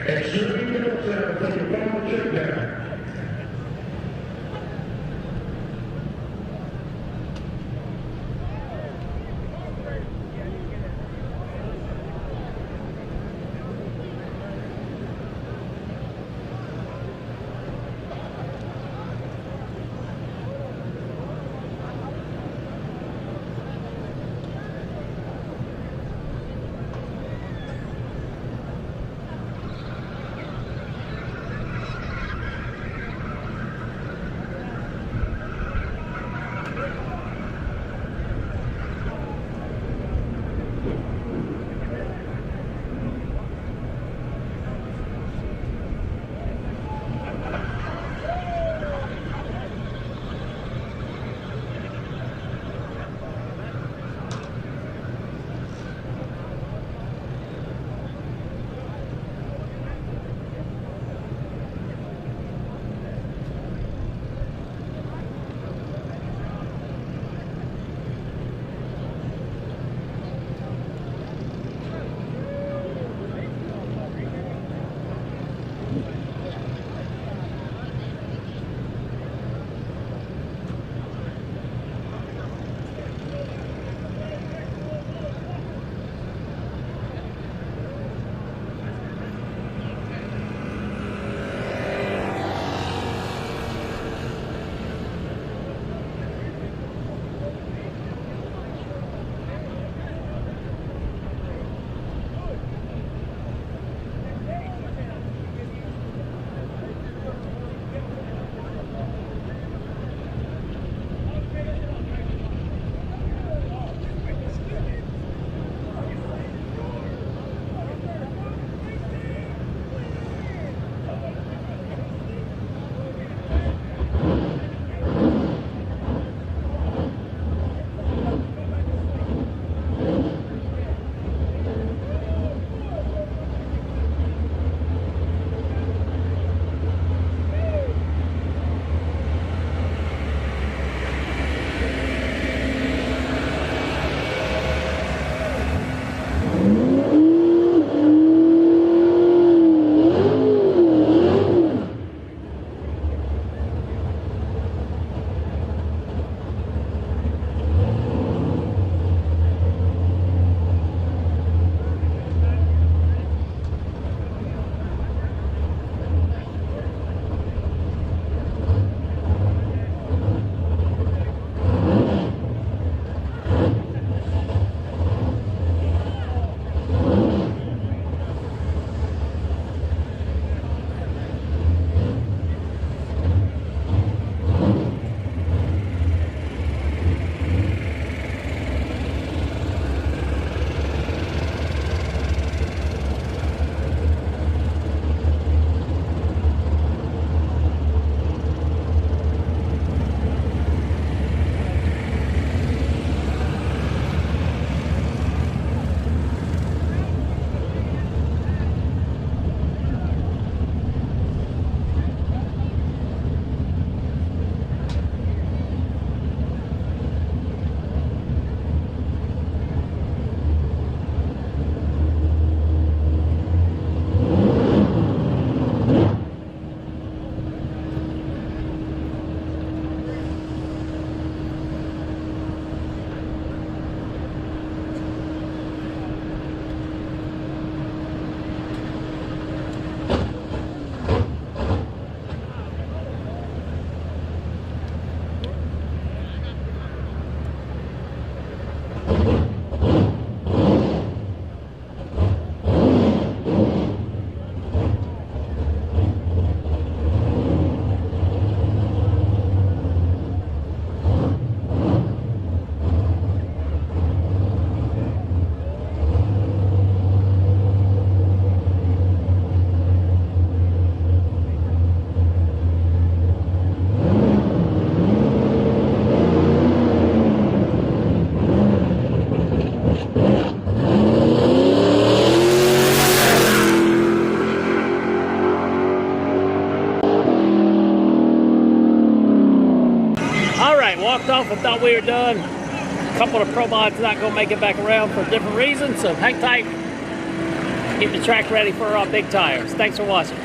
and Shereen touchdown for the final Shakedown. Walked off and thought we were done. A couple of ProMods not going to make it back around for different reasons, so hang tight. Get the track ready for our big tires. Thanks for watching.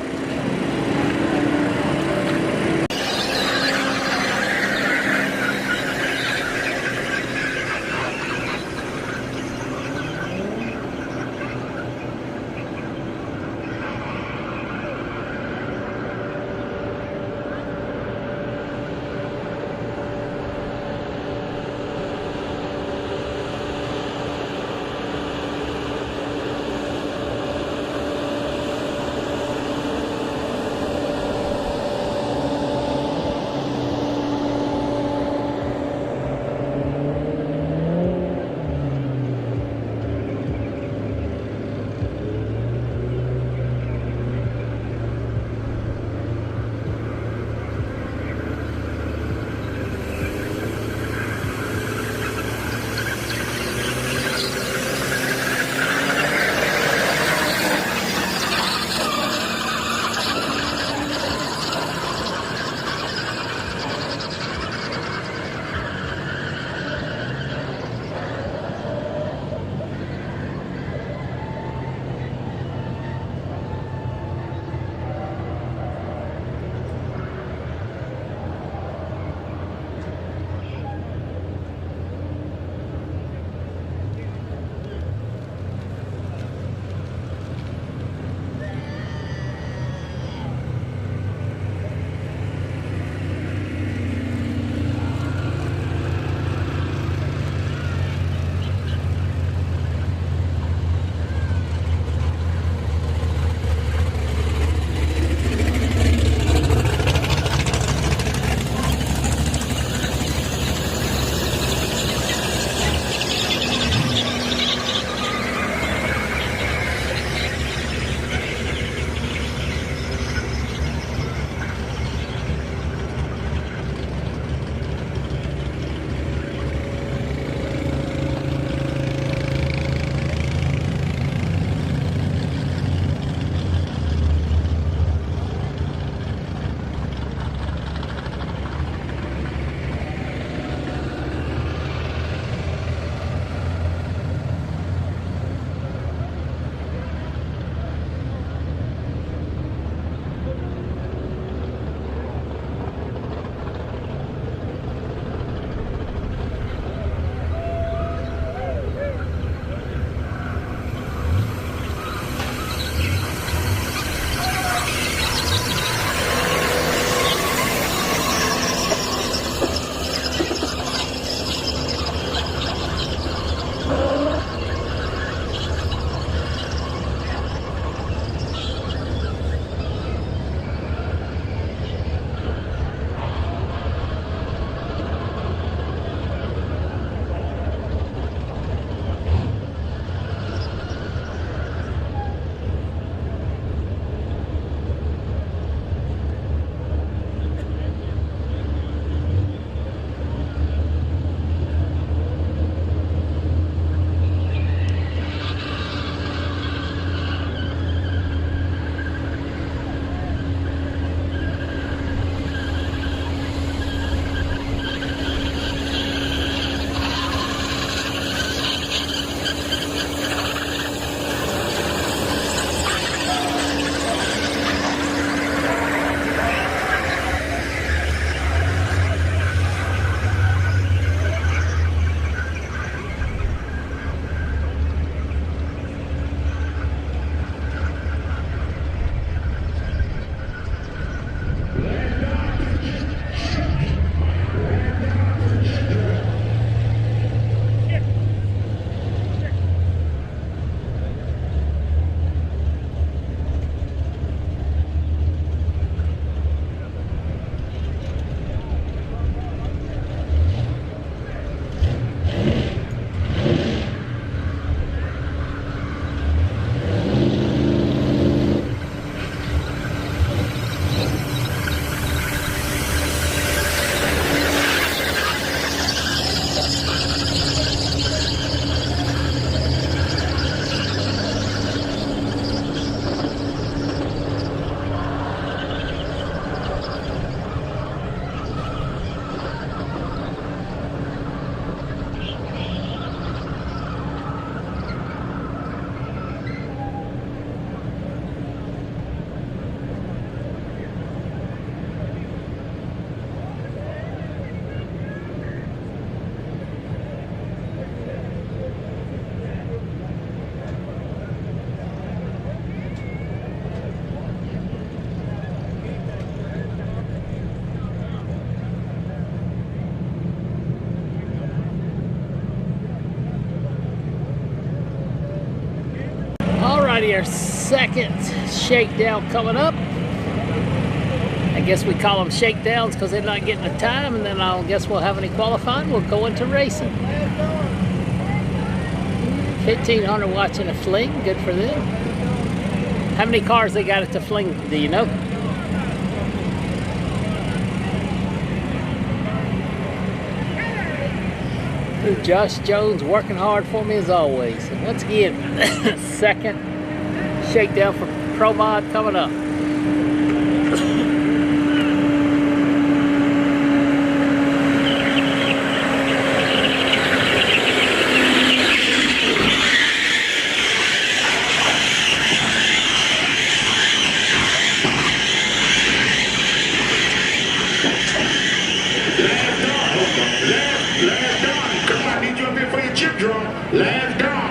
Alrighty, our second shakedown coming up. I guess we call them shakedowns because they're not getting the time, and then I guess we'll have any qualifying. We'll go into racing. 1,500 watching a fling, good for them. How many cars they got at the fling, do you know? Josh Jones working hard for me as always. And once again, second shakedown for ProMod coming up. Last down.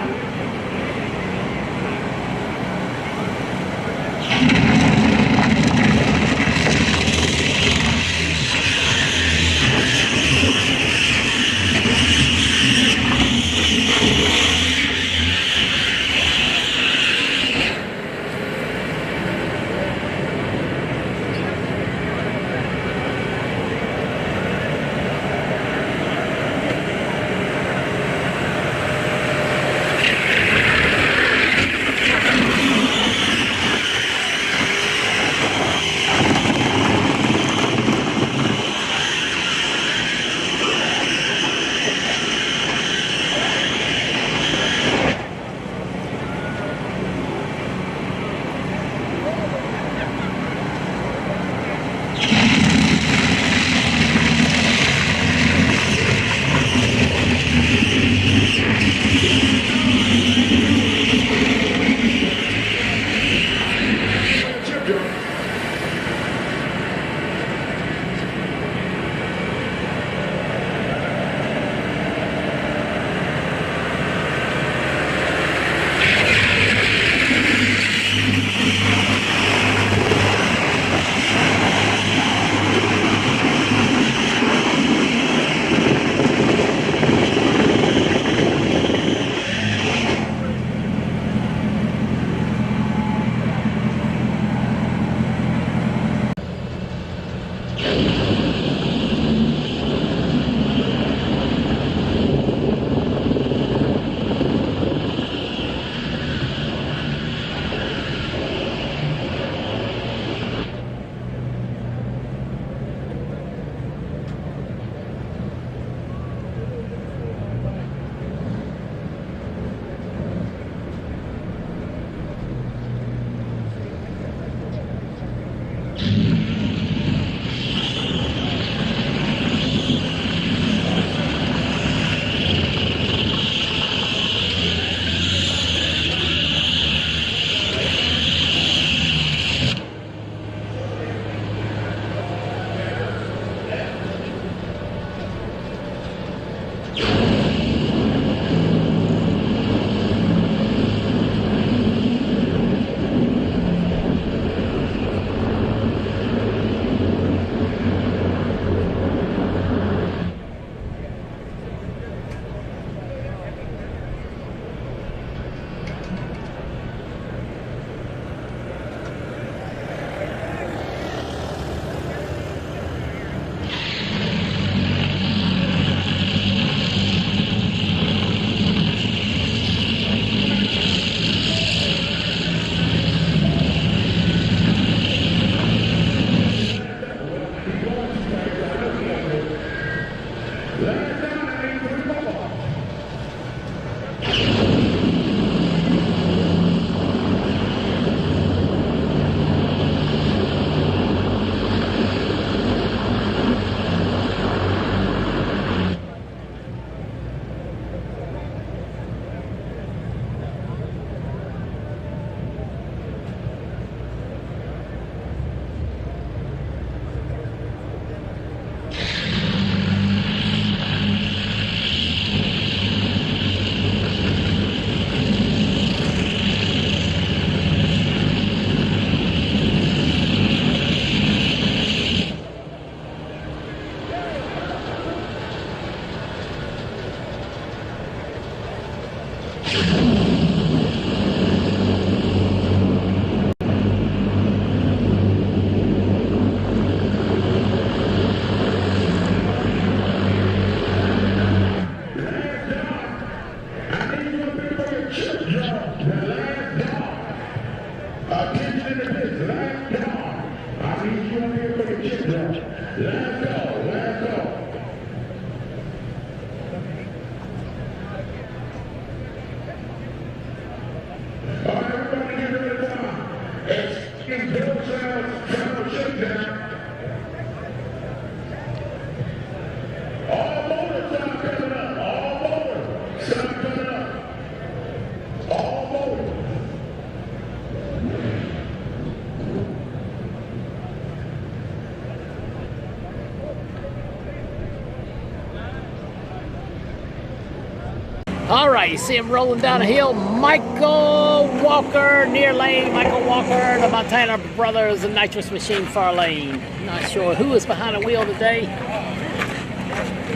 All right, you see him rolling down the hill. Michael Walker, near lane. Michael Walker, the Montana brothers, and Nitrous Machine, far lane. Not sure who is behind the wheel today,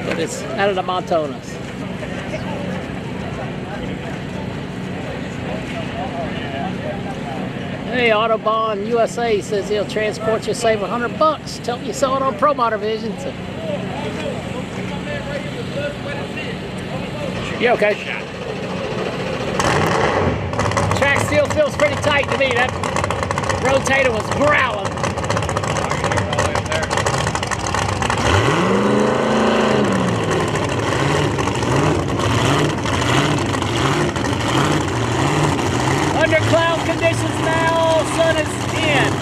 but it's out of the Montanas. Hey, Autobahn USA says he'll transport you, save $100. Tell me you saw it on ProMods Vision. So. You okay? Track still feels pretty tight to me. That rotator was growling. Under cloud conditions now, sun is in.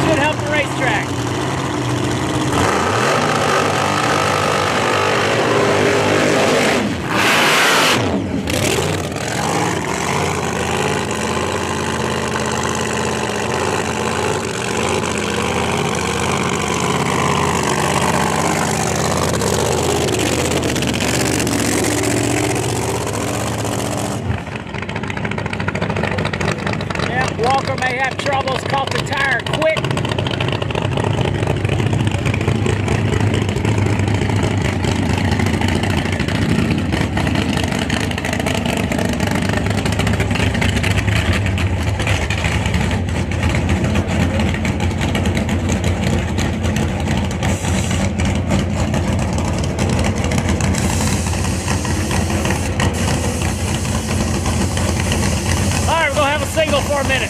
Should help the racetrack. Walker may have troubles, caught the tire quick. All right, we're gonna have a single for a minute.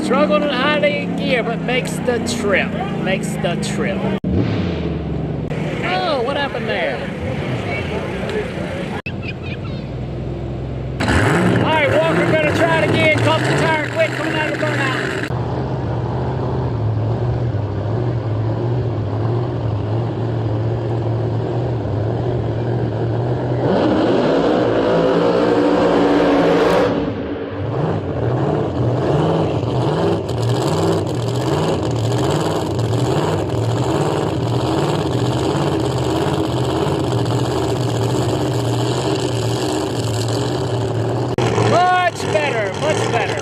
Struggling in high gear, but makes the trip. Makes the trip. Oh, what happened there? All right, Walker, gonna try it again. Caught the tire quick coming out of the burnout. Much better.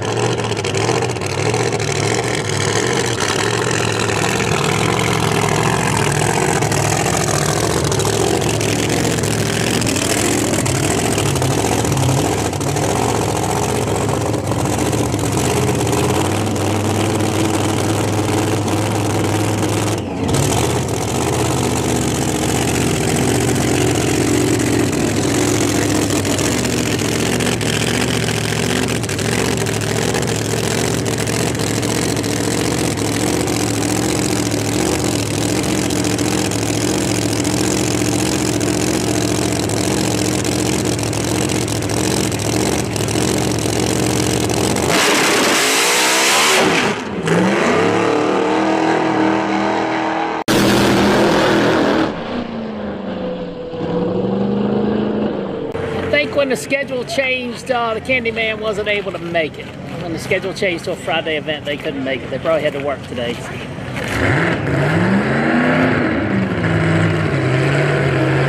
When the schedule changed, the Candyman wasn't able to make it. When the schedule changed to a Friday event, they couldn't make it. They probably had to work today.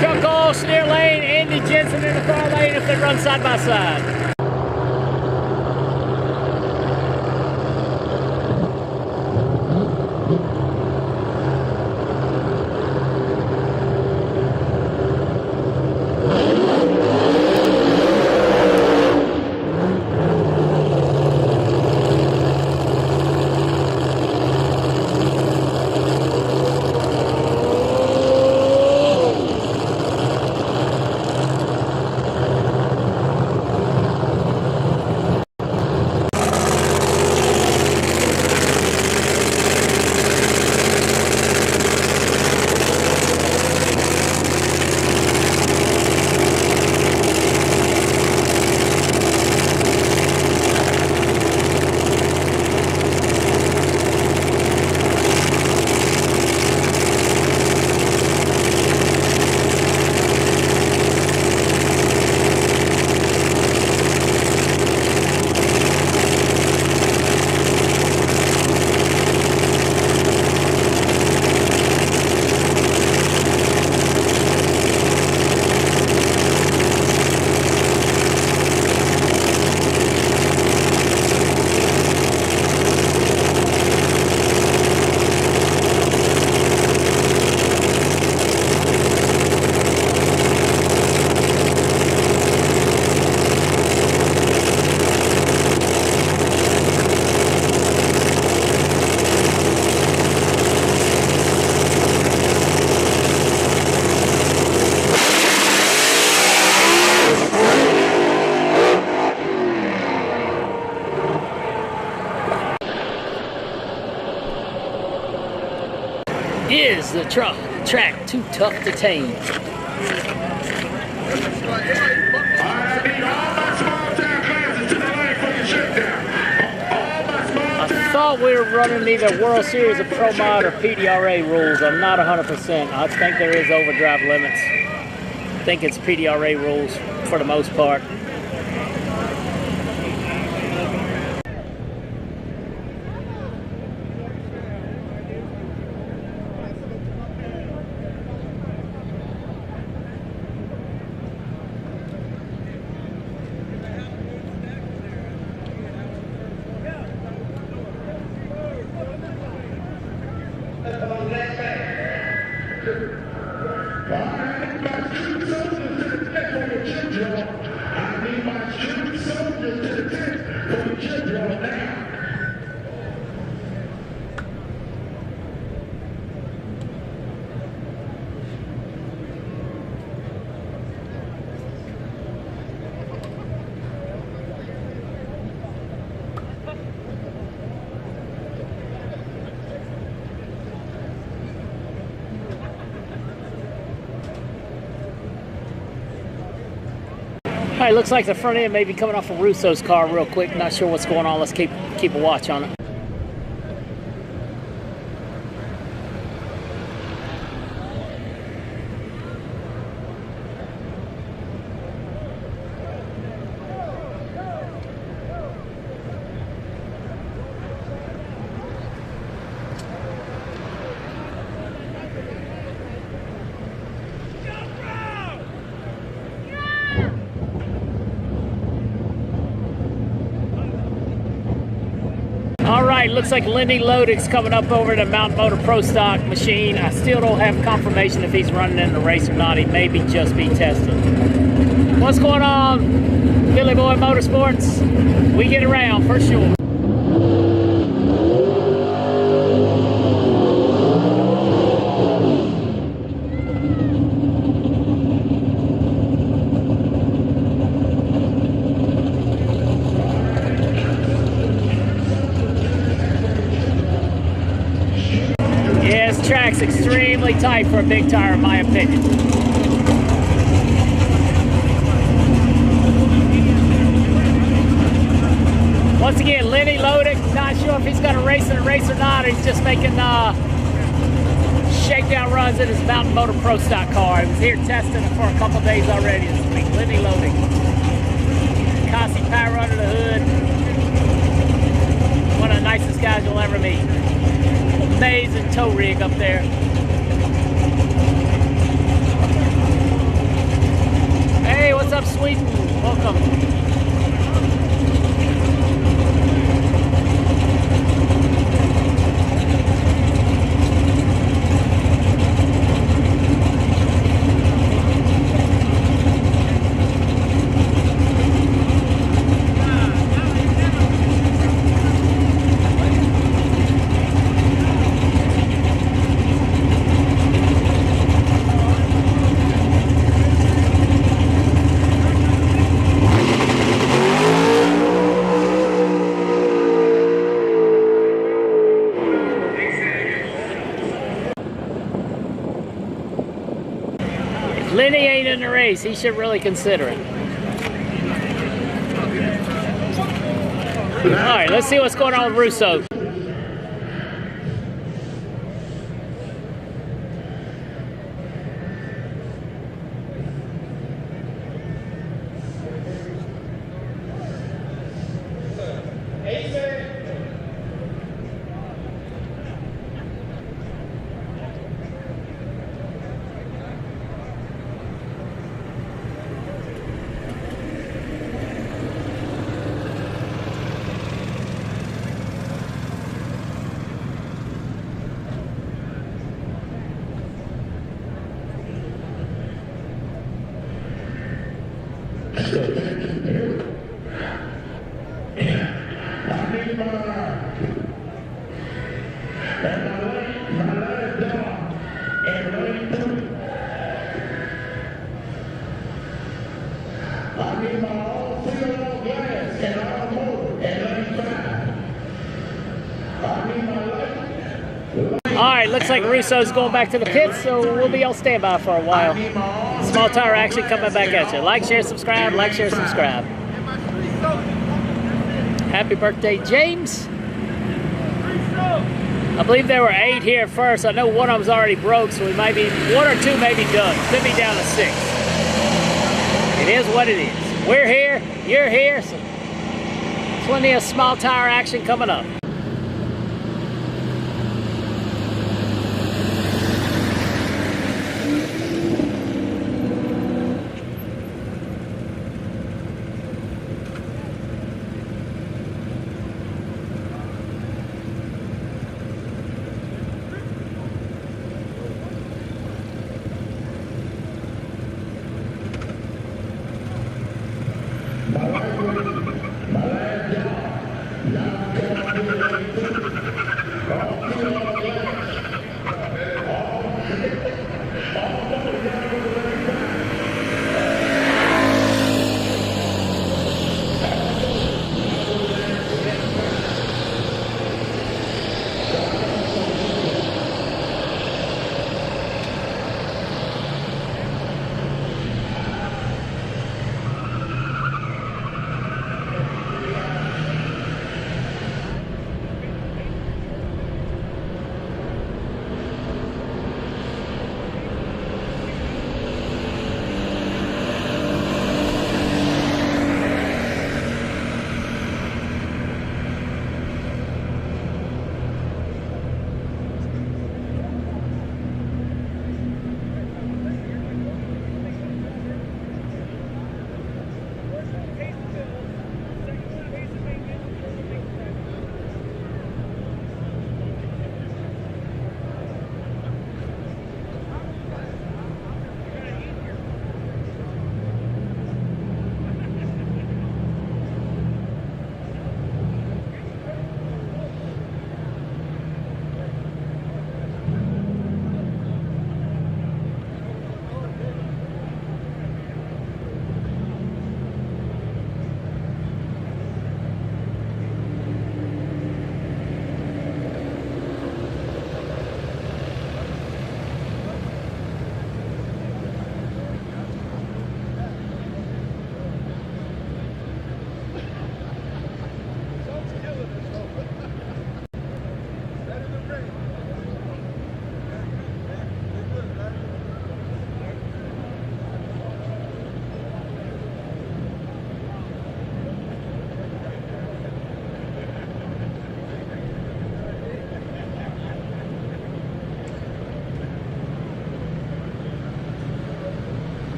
Chuck Oss near lane, Andy Jensen in the far lane if they run side by side. track too tough to tame. I need all my small town classes to the lane for your shakedown. All my small town. I thought we were running either World Series of ProMod or PDRA rules. I'm not 100%. I think there is overdrive limits. I think it's PDRA rules for the most part. All right, looks like the front end may be coming off of Russo's car real quick. Not sure what's going on. Let's keep a watch on it. All right, looks like Lenny Lodig's coming up over to Mountain Motor Pro Stock machine. I still don't have confirmation if he's running in the race or not. He may just be testing. What's going on, Billy Boy Motorsports? We get around for sure. Track's extremely tight for a big tire, in my opinion. Once again, Lenny Lodig, not sure if he's going to race in a race or not. He's just making shakedown runs in his Mountain Motor Pro Stock car. He was here testing it for a couple days already this week. Lenny Lodig. Kasi power under the hood. One of the nicest guys you'll ever meet. Amazing tow rig up there. Hey, what's up, Sweden? Welcome. Lenny ain't in the race. He should really consider it. All right, let's see what's going on with Russo. like Russo's going back to the pits, so we'll be on standby for a while. Small tire action coming back at you. Like, share, subscribe. Like, share, subscribe. Happy birthday, James. I believe there were 8 here at first. I know one of them's already broke, so we might be 1 or 2 may be done. Could be down to 6. It is what it is. We're here, you're here, so plenty of small tire action coming up.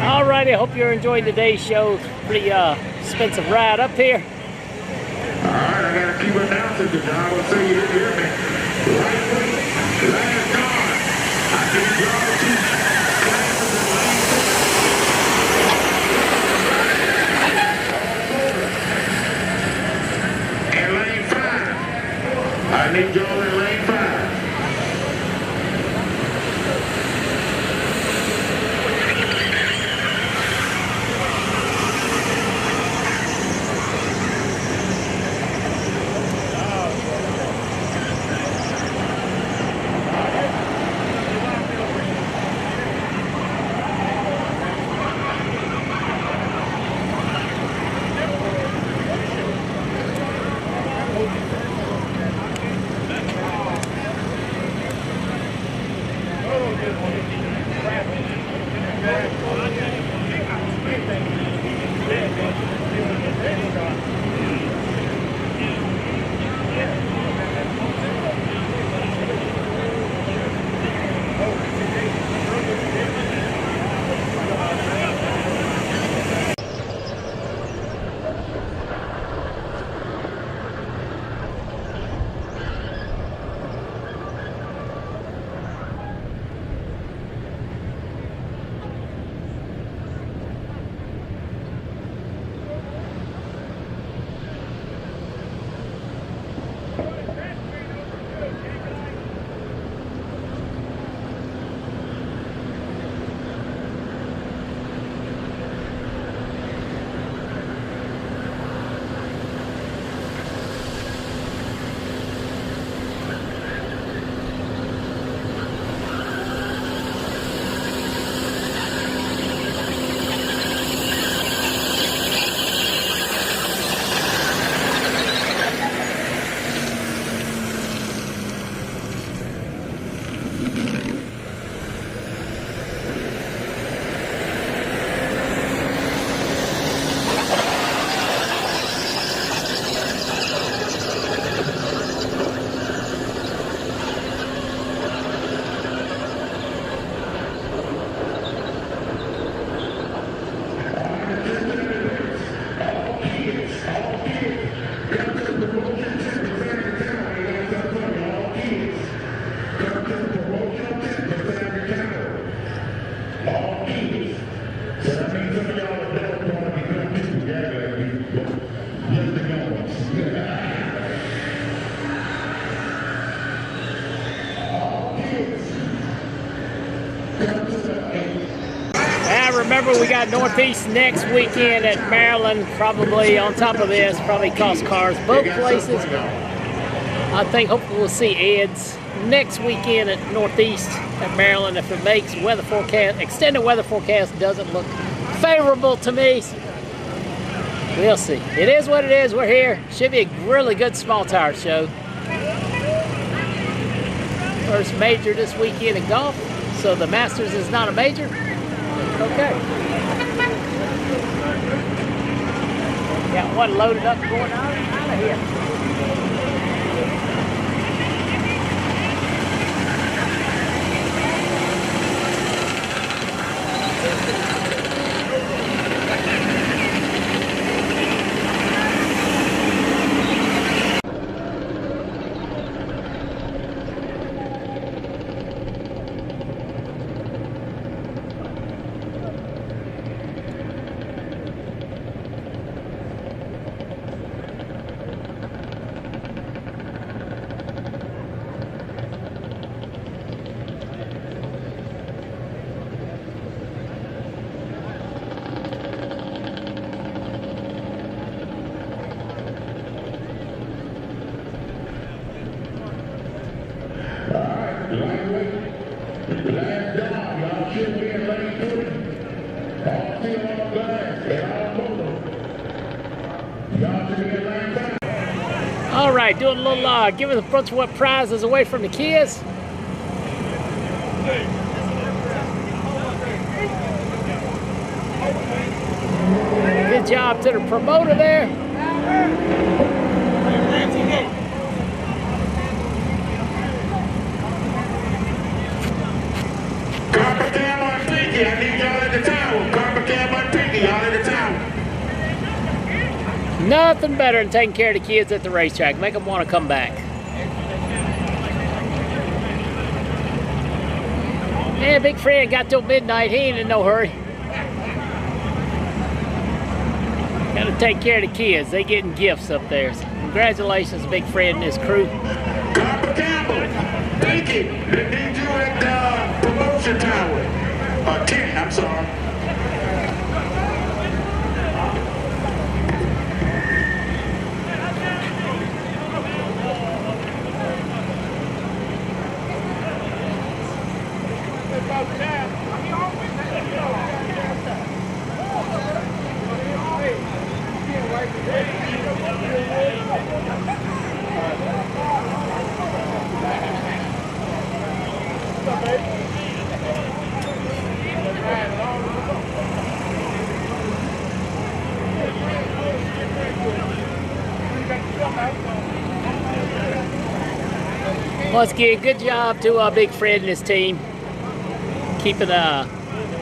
Alrighty, I hope you're enjoying today's show. Pretty expensive ride up here. Alright, I gotta keep announcing because I will say you didn't hear me. Lightweight, last car. I can draw two classes in lane 4. And lane 5. I need y'all in lane 5. remember, we got Northeast next weekend at Maryland, probably on top of this, probably cost cars both places. I think hopefully we'll see Ed's next weekend at Northeast at Maryland if it makes weather forecast, extended weather forecast doesn't look favorable to me. We'll see. It is what it is. We're here. Should be a really good small tire show. First major this weekend in golf. So the Masters is not a major. Okay. Got one loaded up going out of here. All right, doing a little giving a bunch of what prizes away from the kids. Good job to the promoter there. I need y'all at the tower. Carpet cam on Pinky, y'all at the tower. Nothing better than taking care of the kids at the racetrack. Make them want to come back. Yeah, big friend got till midnight. He ain't in no hurry. Got to take care of the kids. They getting gifts up there. So congratulations, big friend and his crew. Carpet Campbell, Pinky, they need you at the promotion tower. 10, I'm sorry. Once again, good job to our big friend and his team. Keeping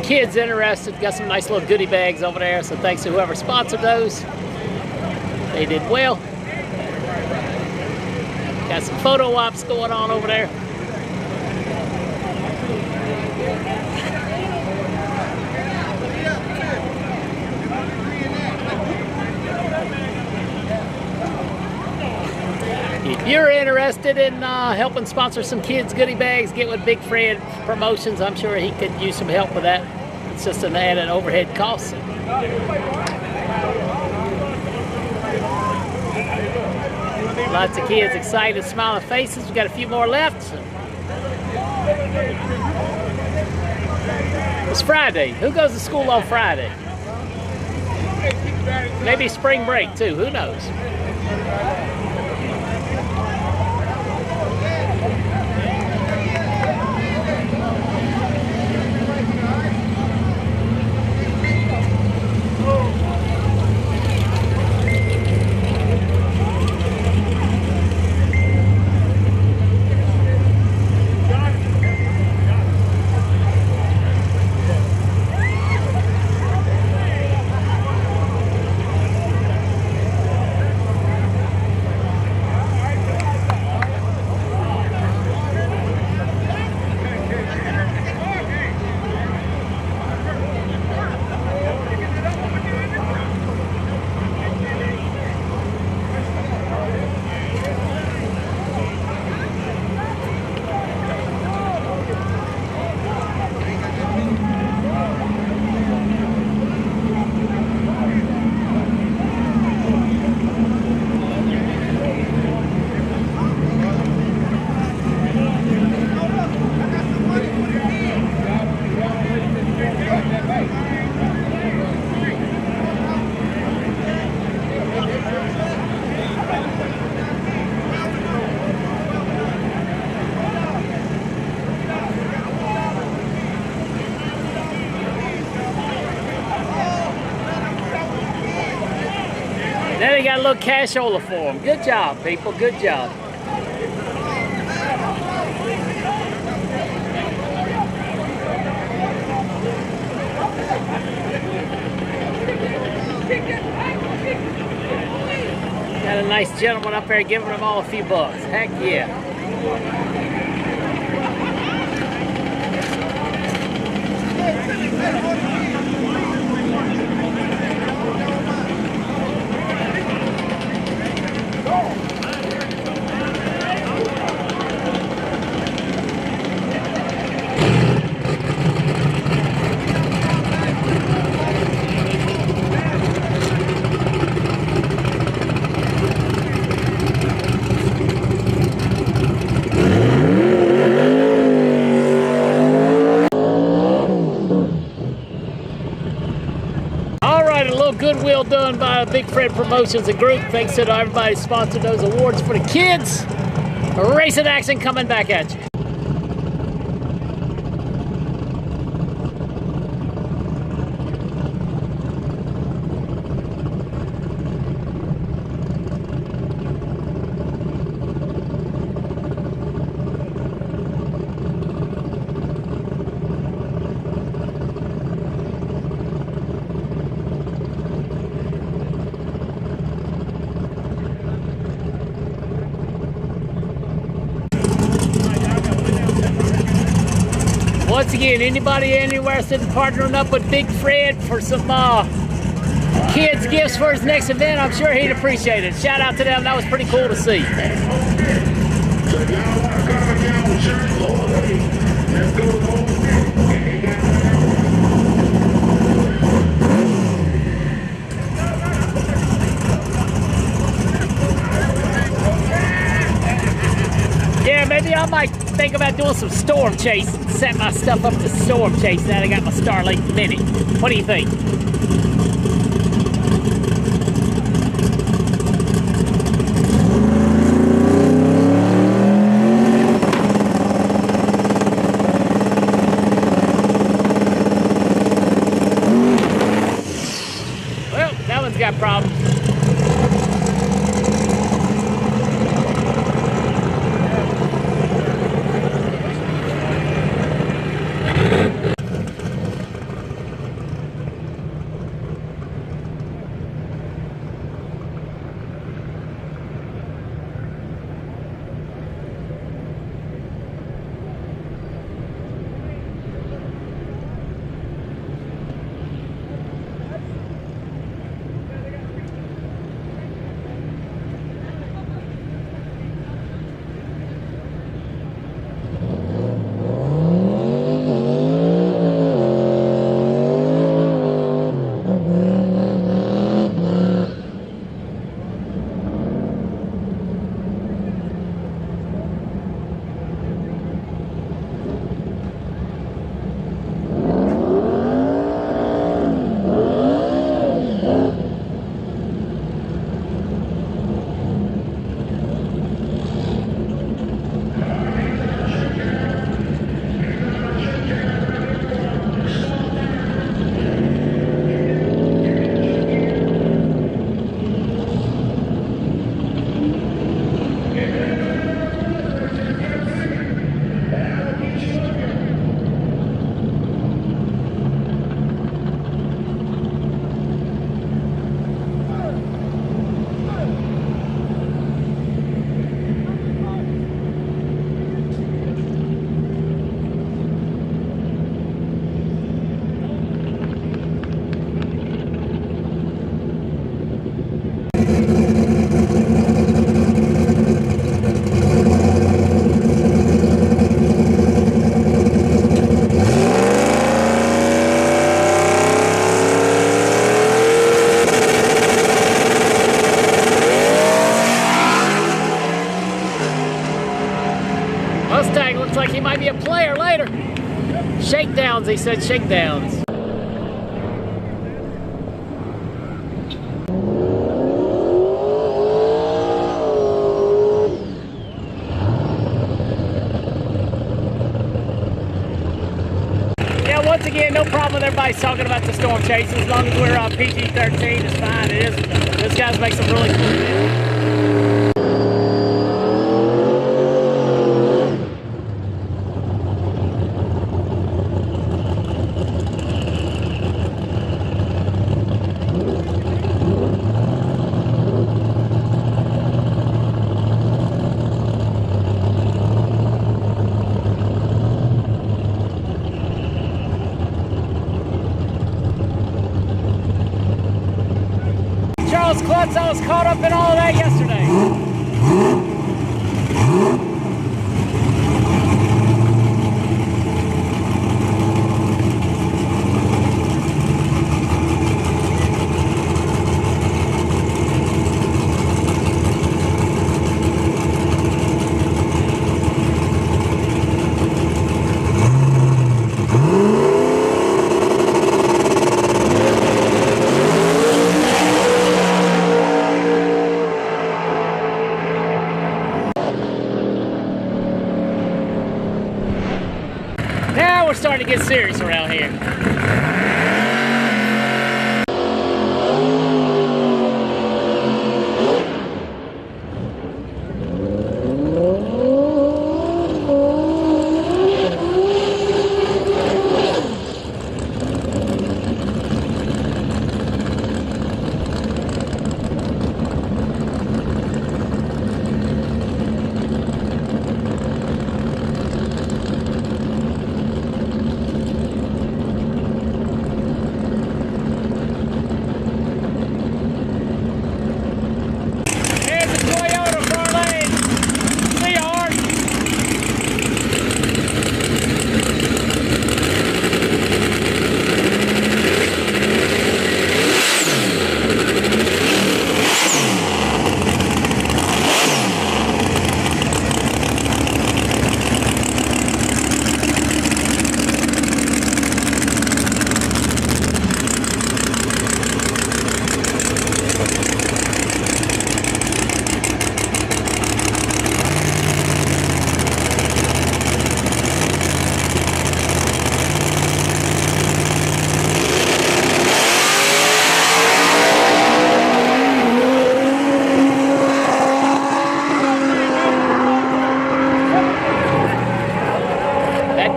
kids interested. Got some nice little goodie bags over there. So thanks to whoever sponsored those. They did well. Got some photo ops going on over there. If you're interested in helping sponsor some kids' goodie bags, get with Big Fred Promotions. I'm sure he could use some help with that. It's just an added overhead cost. Lots of kids excited, smiling faces. We've got a few more left. It's Friday. Who goes to school on Friday? Maybe spring break too. Who knows? Then he got a little cashola for him. Good job, people. Good job. Got a nice gentleman up there giving them all a few bucks. Heck yeah. Goodwill done by Big Fred Promotions and Group. Thanks to everybody who sponsored those awards for the kids. Racing action coming back at you. Once again, anybody interested in partnering up with Big Fred for some kids' gifts for his next event, I'm sure he'd appreciate it. Shout out to them. That was pretty cool to see. Yeah, maybe I might think about doing some storm chase and set my stuff up to storm chase now that I got my Starlink Mini. What do you think? Well, that one's got problems. Looks like he might be a player later. Shakedowns, he said, shakedowns. Yeah, once again, no problem. problem with everybody's talking about the storm chasers. As long as we're PG-13, it's fine. It is. Those guys make some really cool videos. Klutz, I was caught up in all of that yesterday. Now we're starting to get serious around here.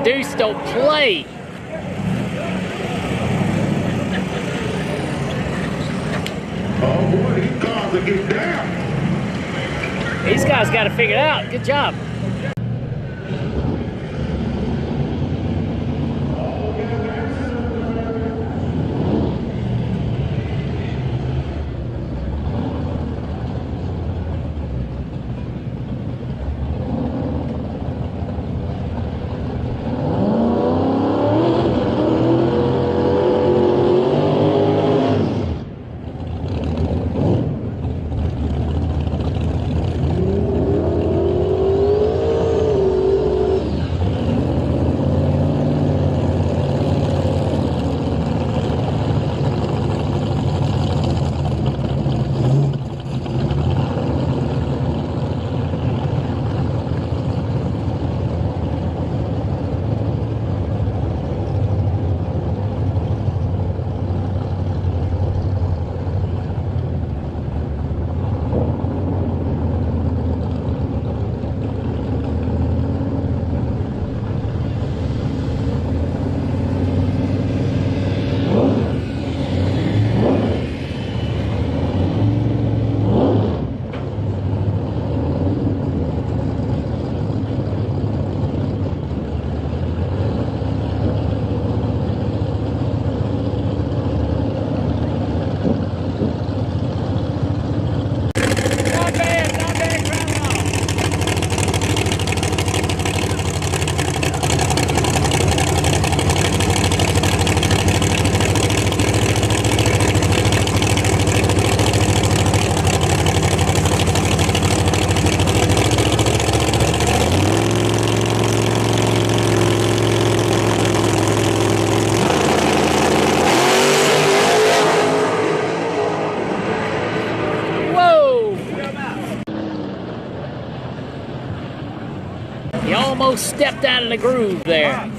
Deuce don't play. Oh boy, these cars are getting down. These guys got to figure it out. Good job. You almost stepped out of the groove there.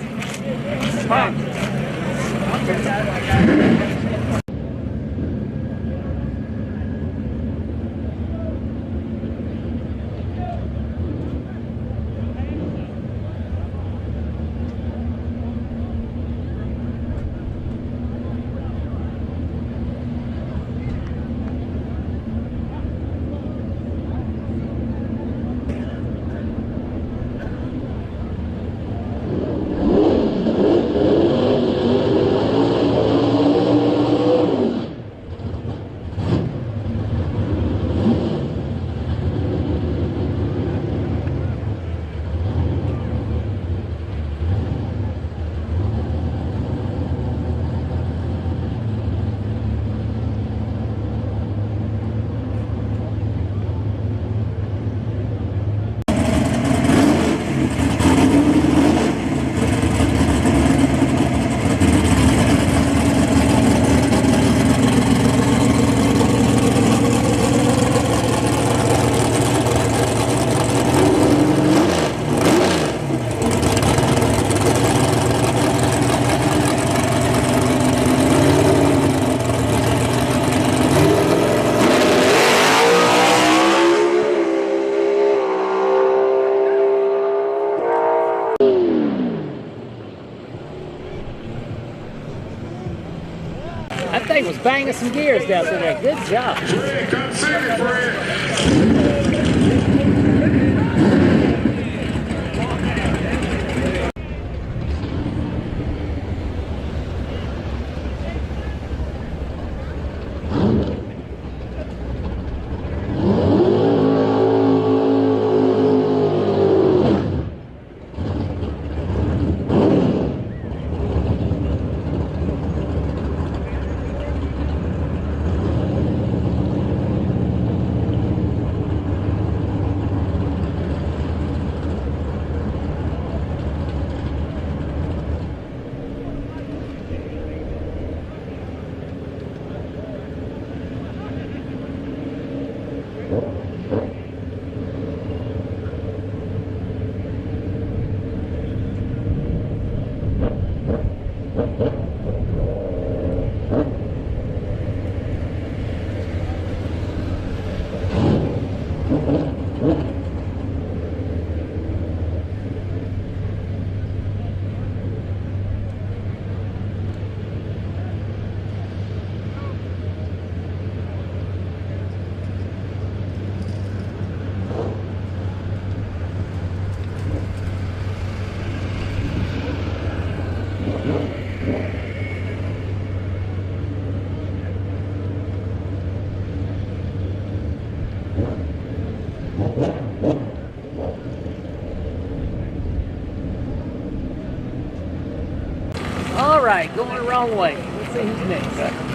That thing was banging some gears down through there. Good job. Fred, come see me, Fred. All right, going the wrong way. Let's see who's next.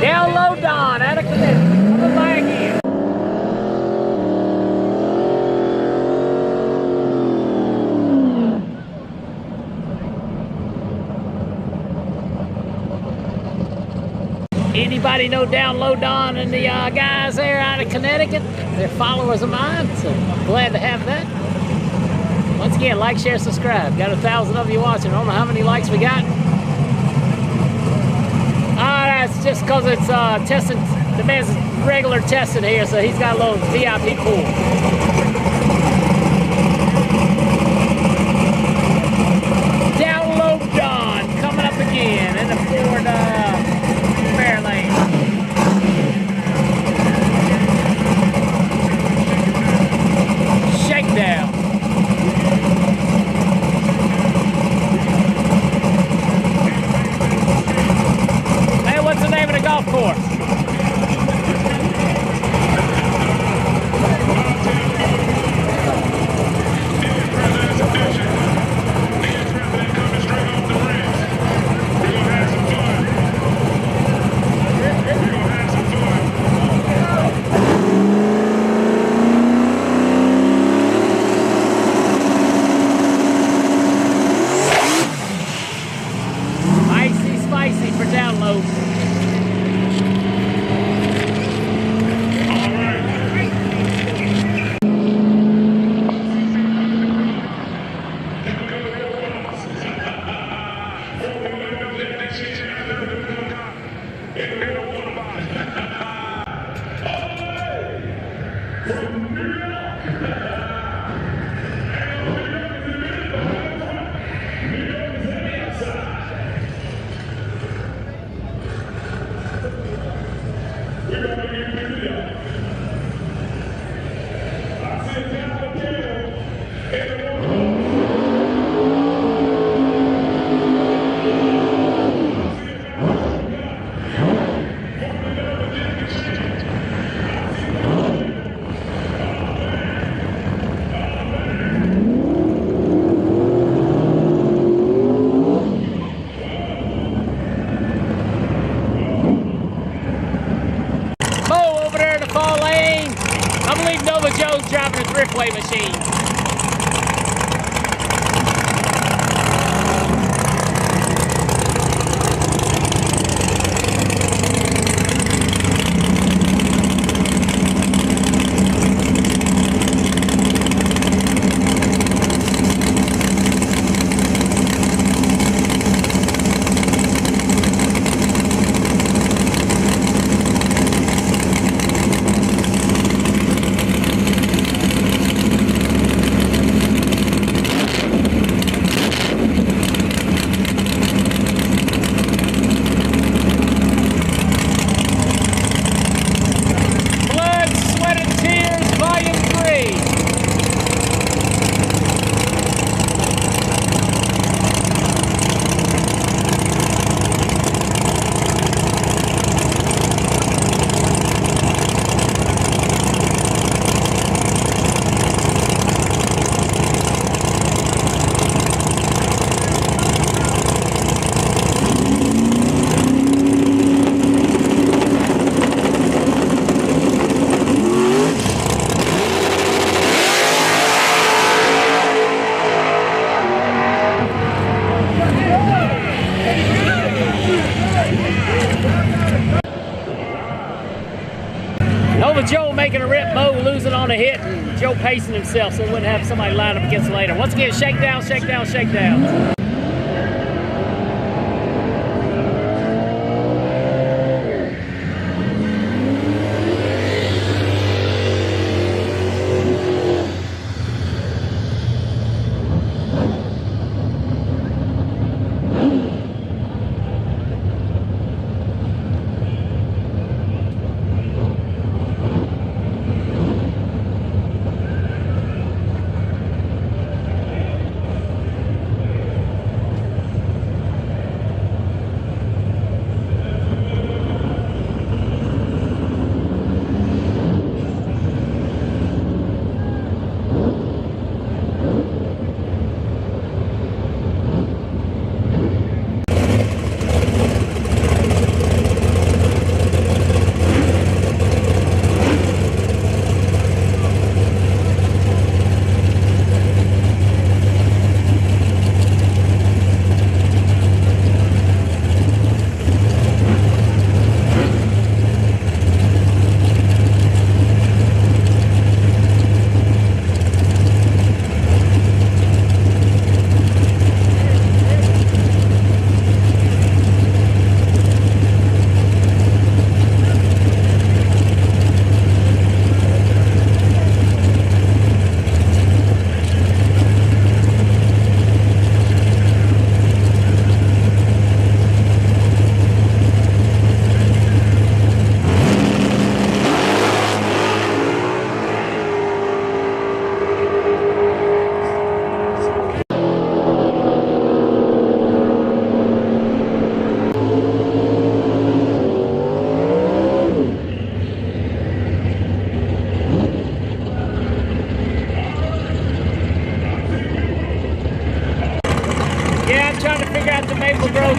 Down low, Don, out of Connecticut. Coming by again. Anybody know Down Low Don and the guys there out of Connecticut? They're followers of mine, so glad to have that. Once again, like, share, subscribe. Got 1,000 of you watching. I don't know how many likes we got. That's just because it's testing. The man's regular testing here, so he's got a little VIP pool. Down Low Don coming up again in the Ford Fairlane. Shakedown. Mo. Joe's driving a thriftway machine. Joe making a rip, Mo losing on a hit, and Joe pacing himself so he wouldn't have somebody line up against him later. Once again, shakedown, shakedown, shakedown.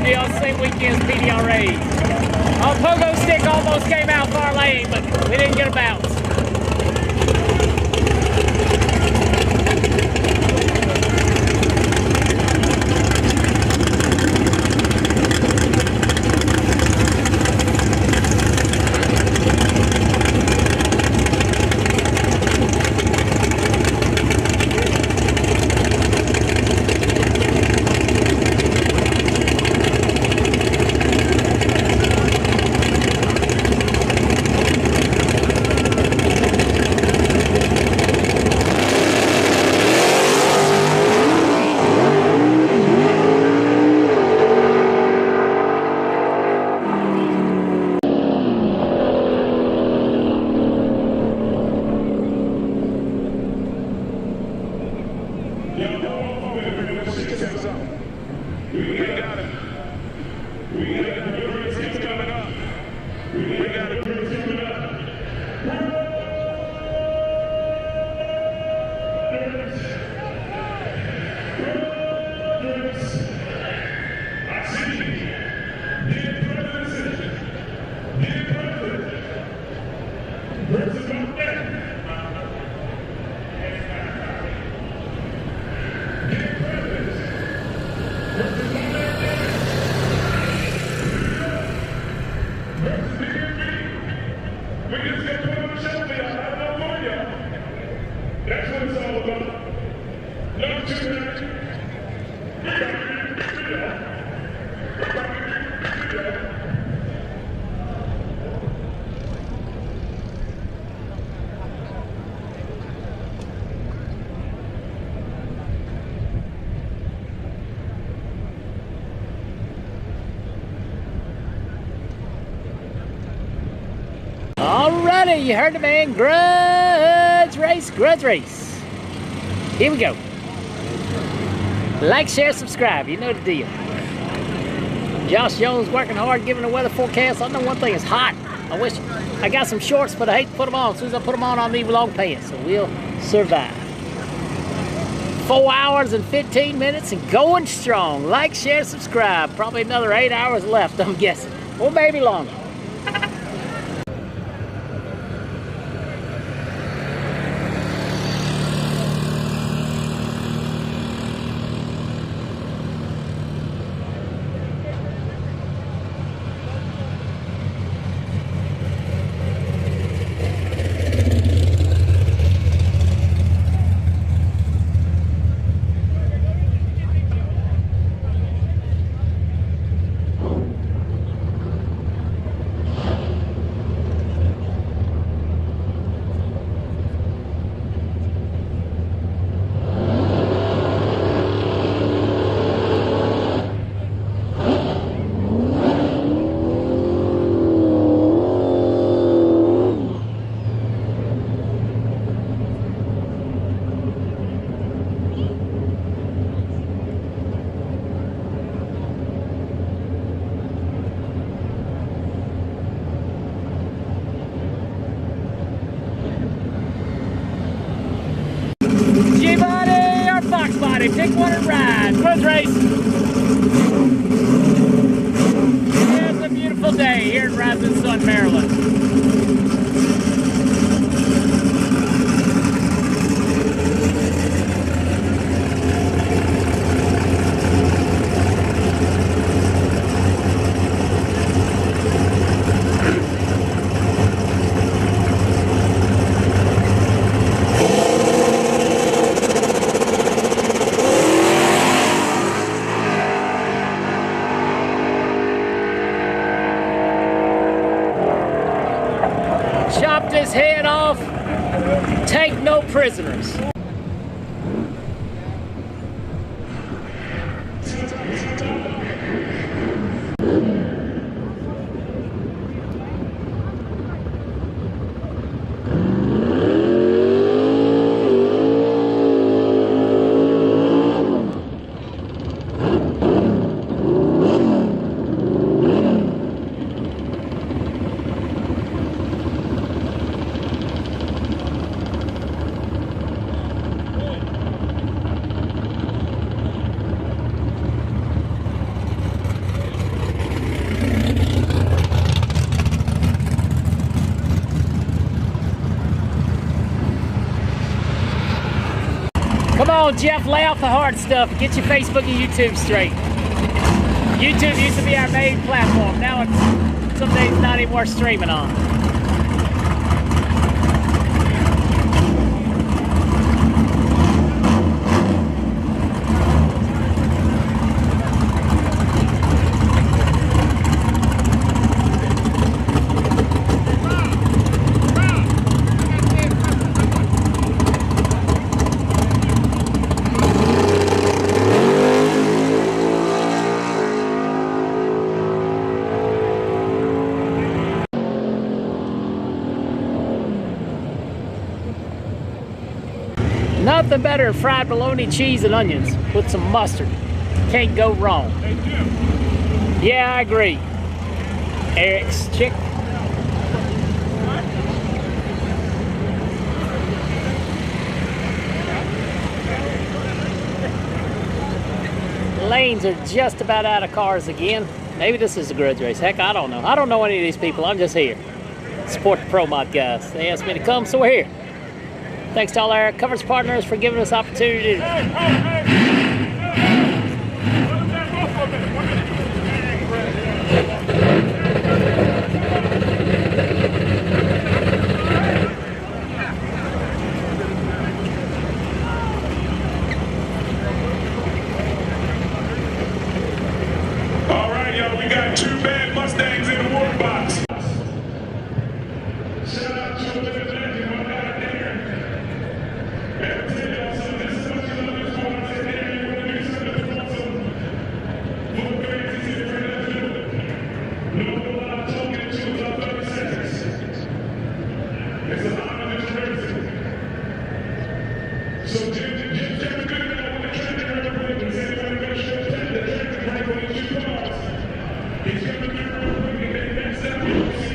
Deal, same weekend's PDRAs. Our pogo stick almost came out far lane, but we didn't get a bounce. Alrighty, you heard the man. Grudge race, grudge race. Here we go. Like, share, subscribe. You know the deal. Josh Jones working hard, giving the weather forecast. I know one thing, it's hot. I wish I got some shorts, but I hate to put them on. As soon as I put them on, I'll need long pants. So we'll survive. 4 hours and 15 minutes and going strong. Like, share, subscribe. Probably another 8 hours left, I'm guessing. Or maybe longer. G-Body or Fox Body, pick one and ride. Grudge race. It's a beautiful day here in Rising Sun, Maryland. Chopped his head off, take no prisoners. Come on, Jeff, lay off the hard stuff and get your Facebook and YouTube straight. YouTube used to be our main platform. Now it's some days not even worth streaming on. Nothing better than fried bologna, cheese, and onions with some mustard. Can't go wrong. Hey, Jim. Yeah, I agree. Eric's chick. Lanes are just about out of cars again. Maybe this is a grudge race. Heck, I don't know. I don't know any of these people. I'm just here. Support the ProMod guys. They asked me to come, so we're here. Thanks to all our coverage partners for giving us opportunity. All right, y'all, we got 2 bad Mustangs in the work box. Shout out to a little legend, my guy Darren. And I'll tell y'all something, this is what you love this for. I said, Darren, you want to do something for some full crazy shit for that field. No more I'm talking to about 30 seconds. It's an honor that you're racing. So Jim good now when the tractor break and said he wanted to show the tractor break on these 2 cars. He's going to do real quick and then next step you'll see.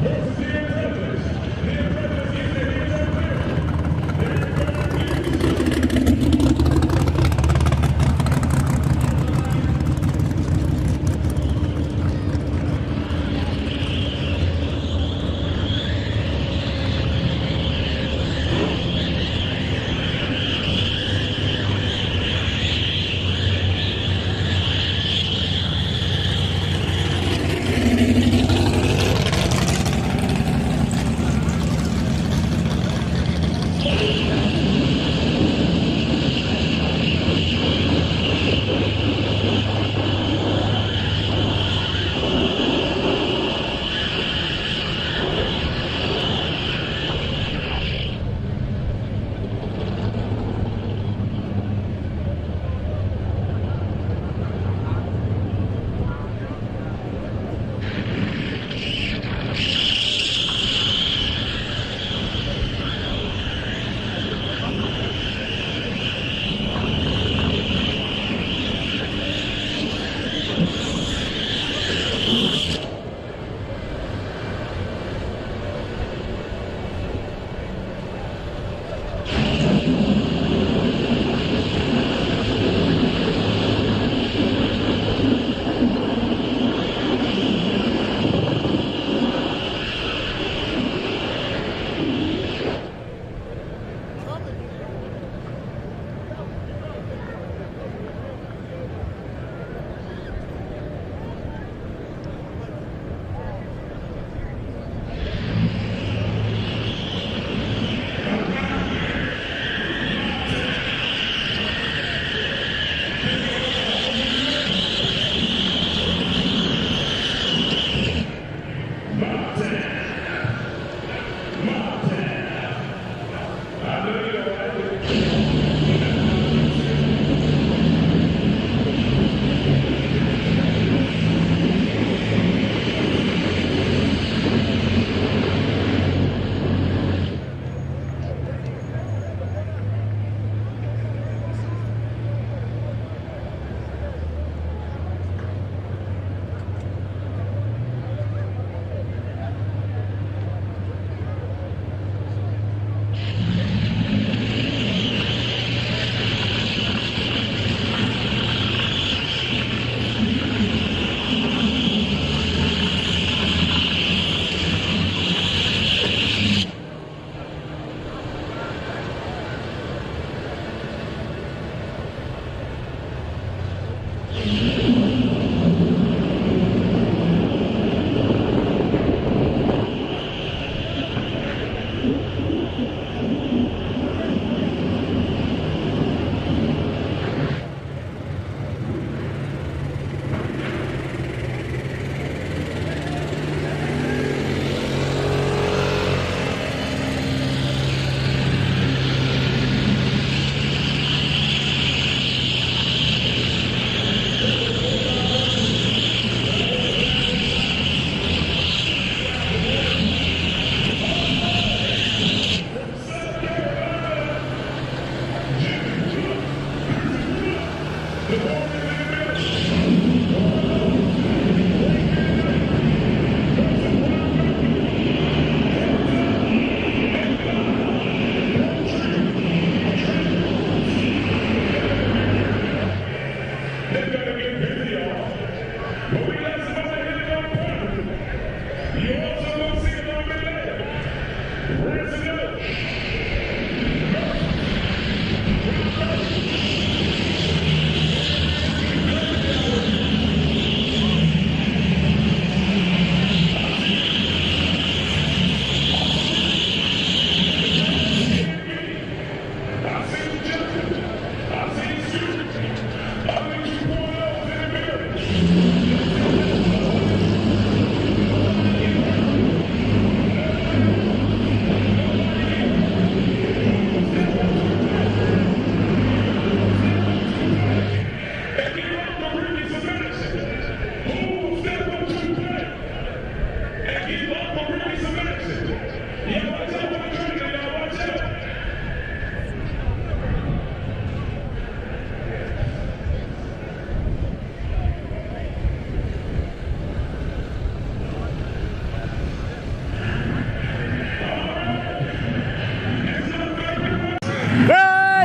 Versus the Intensifies.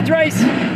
Grudge race.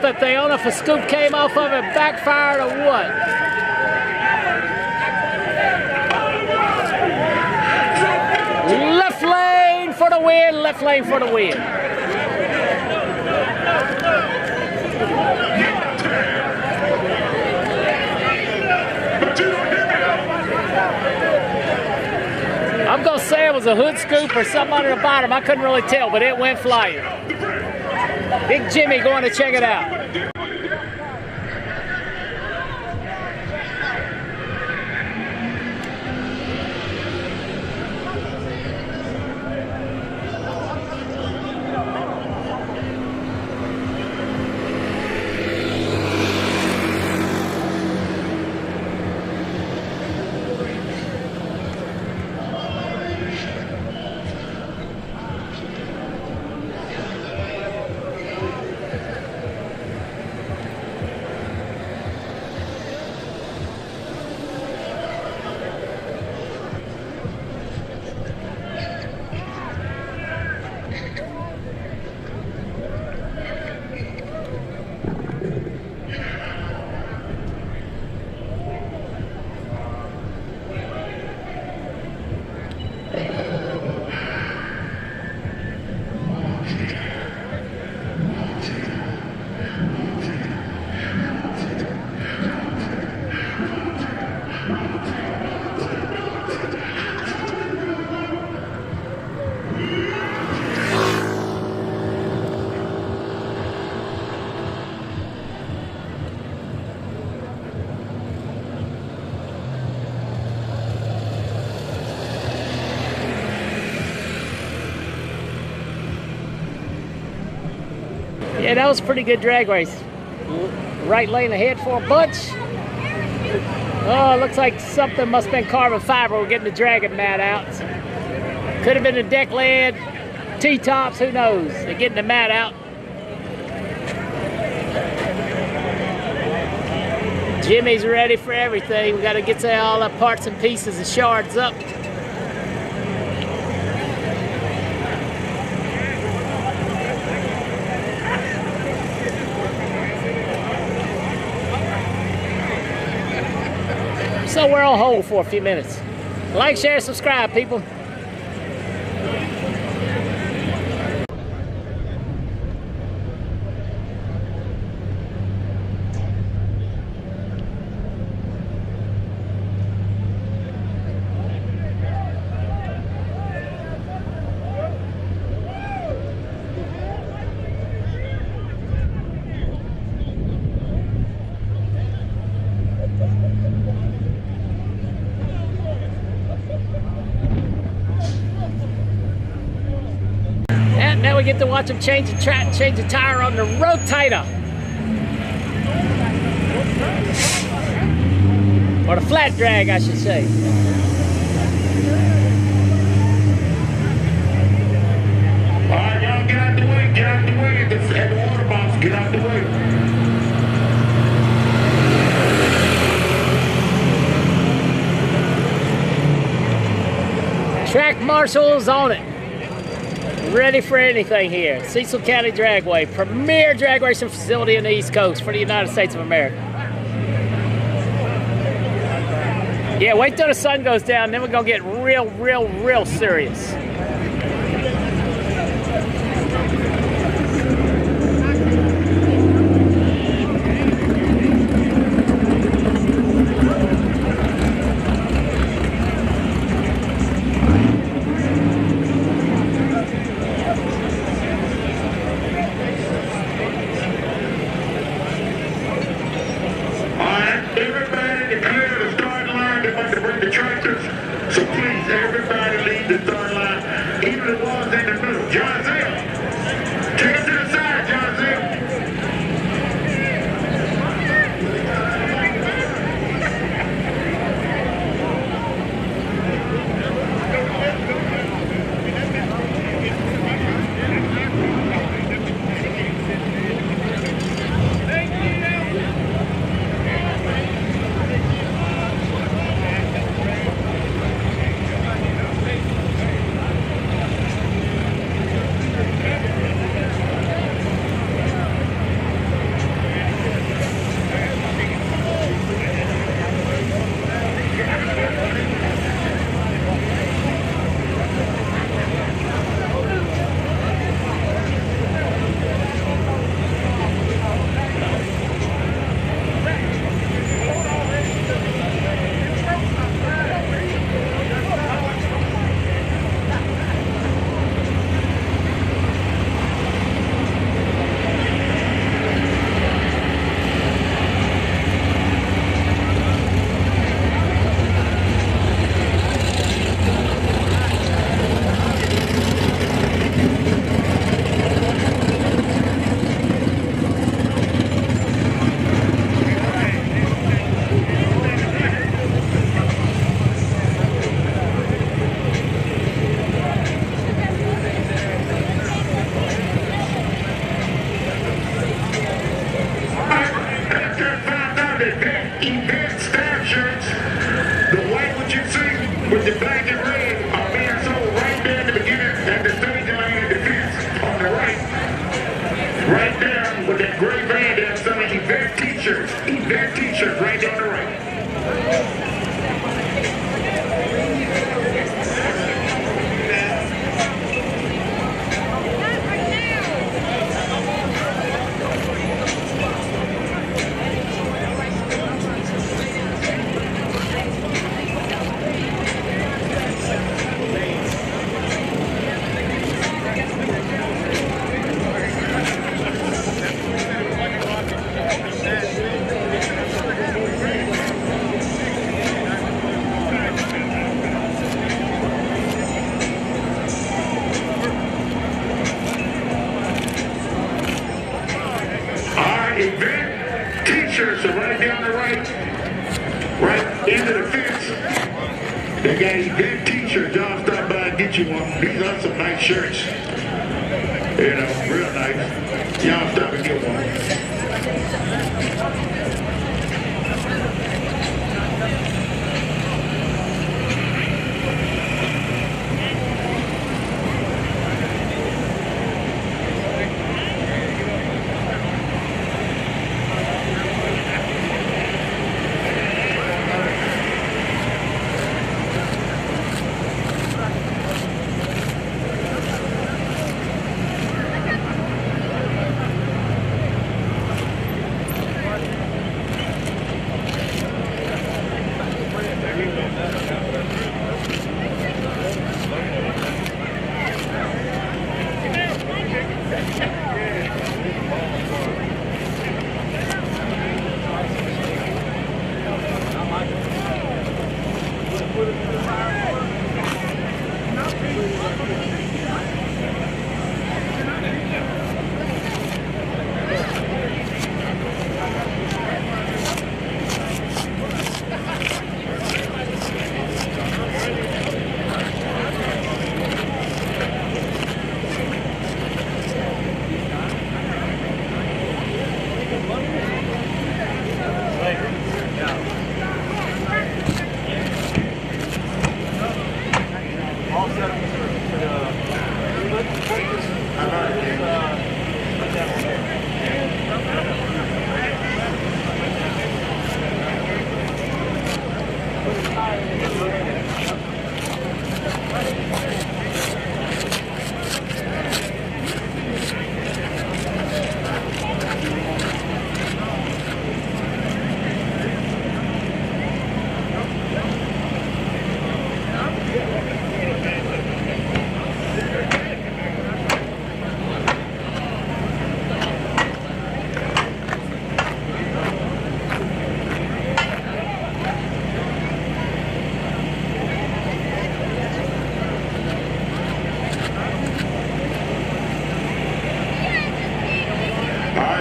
that thing. I don't know if a scoop came off of it, backfired or what. Left lane for the win, left lane for the win. I'm gonna say it was a hood scoop or something under the bottom. I couldn't really tell, but it went flying. Big Jimmy going to check it out. Yeah, that was a pretty good drag race. Right lane ahead for a bunch. Oh, looks like something must have been carbon fiber. We're getting the dragon mat out. Could have been the deck lid, T-tops, who knows? They're getting the mat out. Jimmy's ready for everything. We got to get all the parts and pieces and shards up. So we're on hold for a few minutes. Like, share, subscribe, people. Now we get to watch them change the tire on the rotator. Or the flat drag, I should say. All right, y'all get out the way, get out the way. At the water box, get out the way. Track marshals on it. Ready for anything here. Cecil County Dragway, premier drag racing facility in the East Coast for the United States of America. Yeah, wait till the sun goes down, then we're gonna get real serious. So please, everybody leave the third line are the event staff shirts. The white what you see with the black and red are being sold right there at the beginning at the staging lane at the fence on the right. Right there with that gray van there selling event t-shirts. Event t-shirts right there on the right. Event t-shirts are right down the right into the fence. They got event t-shirts. Y'all stop by and get you one. These are some nice shirts. You know, real nice. Y'all stop and get one.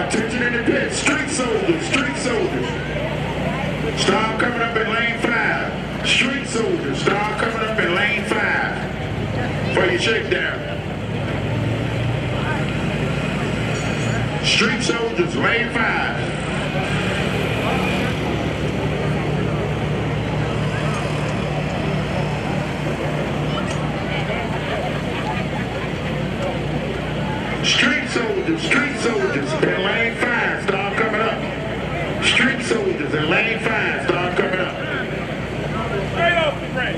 Attention in the pit, street soldiers, street soldiers. Start coming up in lane 5. Street soldiers, start coming up in lane 5 for your shakedown. Street soldiers, lane 5. Street soldiers in lane 5, start coming up. Street soldiers in lane 5, start coming up. Straight off the break.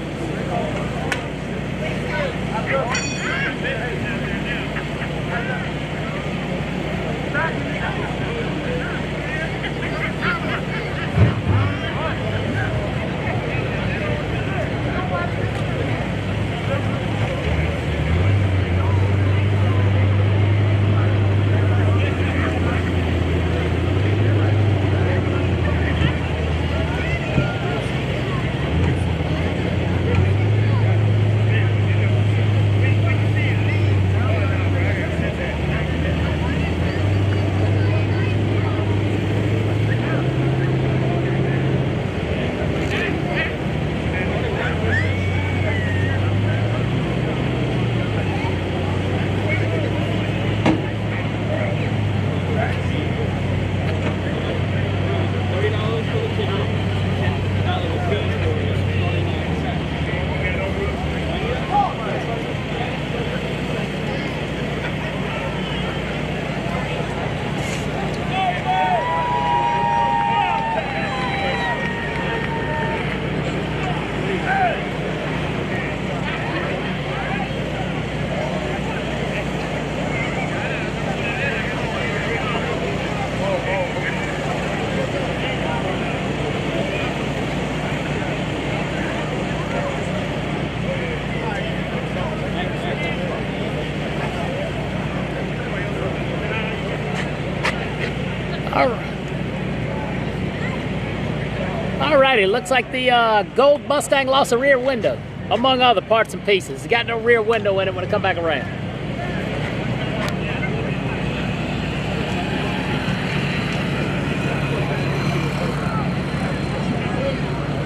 Alrighty, looks like the gold Mustang lost a rear window, among other parts and pieces. It's got no rear window in it when it come back around.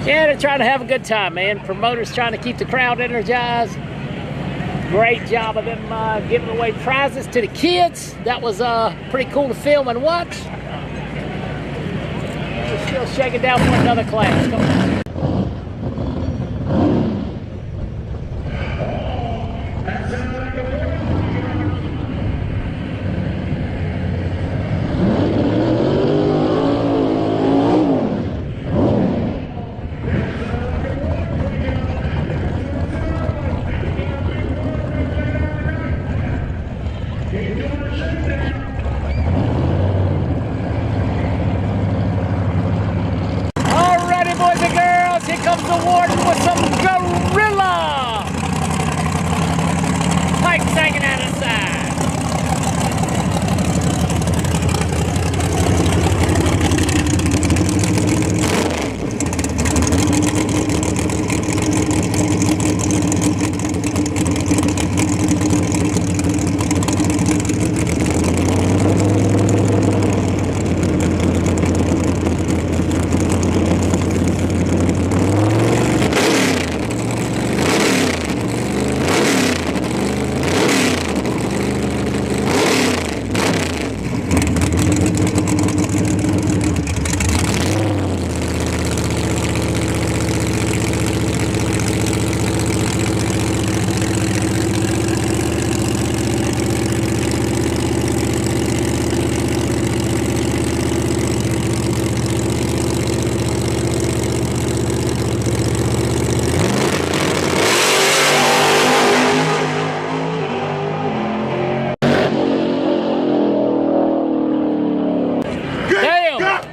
Yeah, they're trying to have a good time, man. Promoters trying to keep the crowd energized. Great job of them giving away prizes to the kids. That was pretty cool to film and watch. We're still shaking down for another class. Come on. Comes the warden with some gorilla pipes hanging out of the side.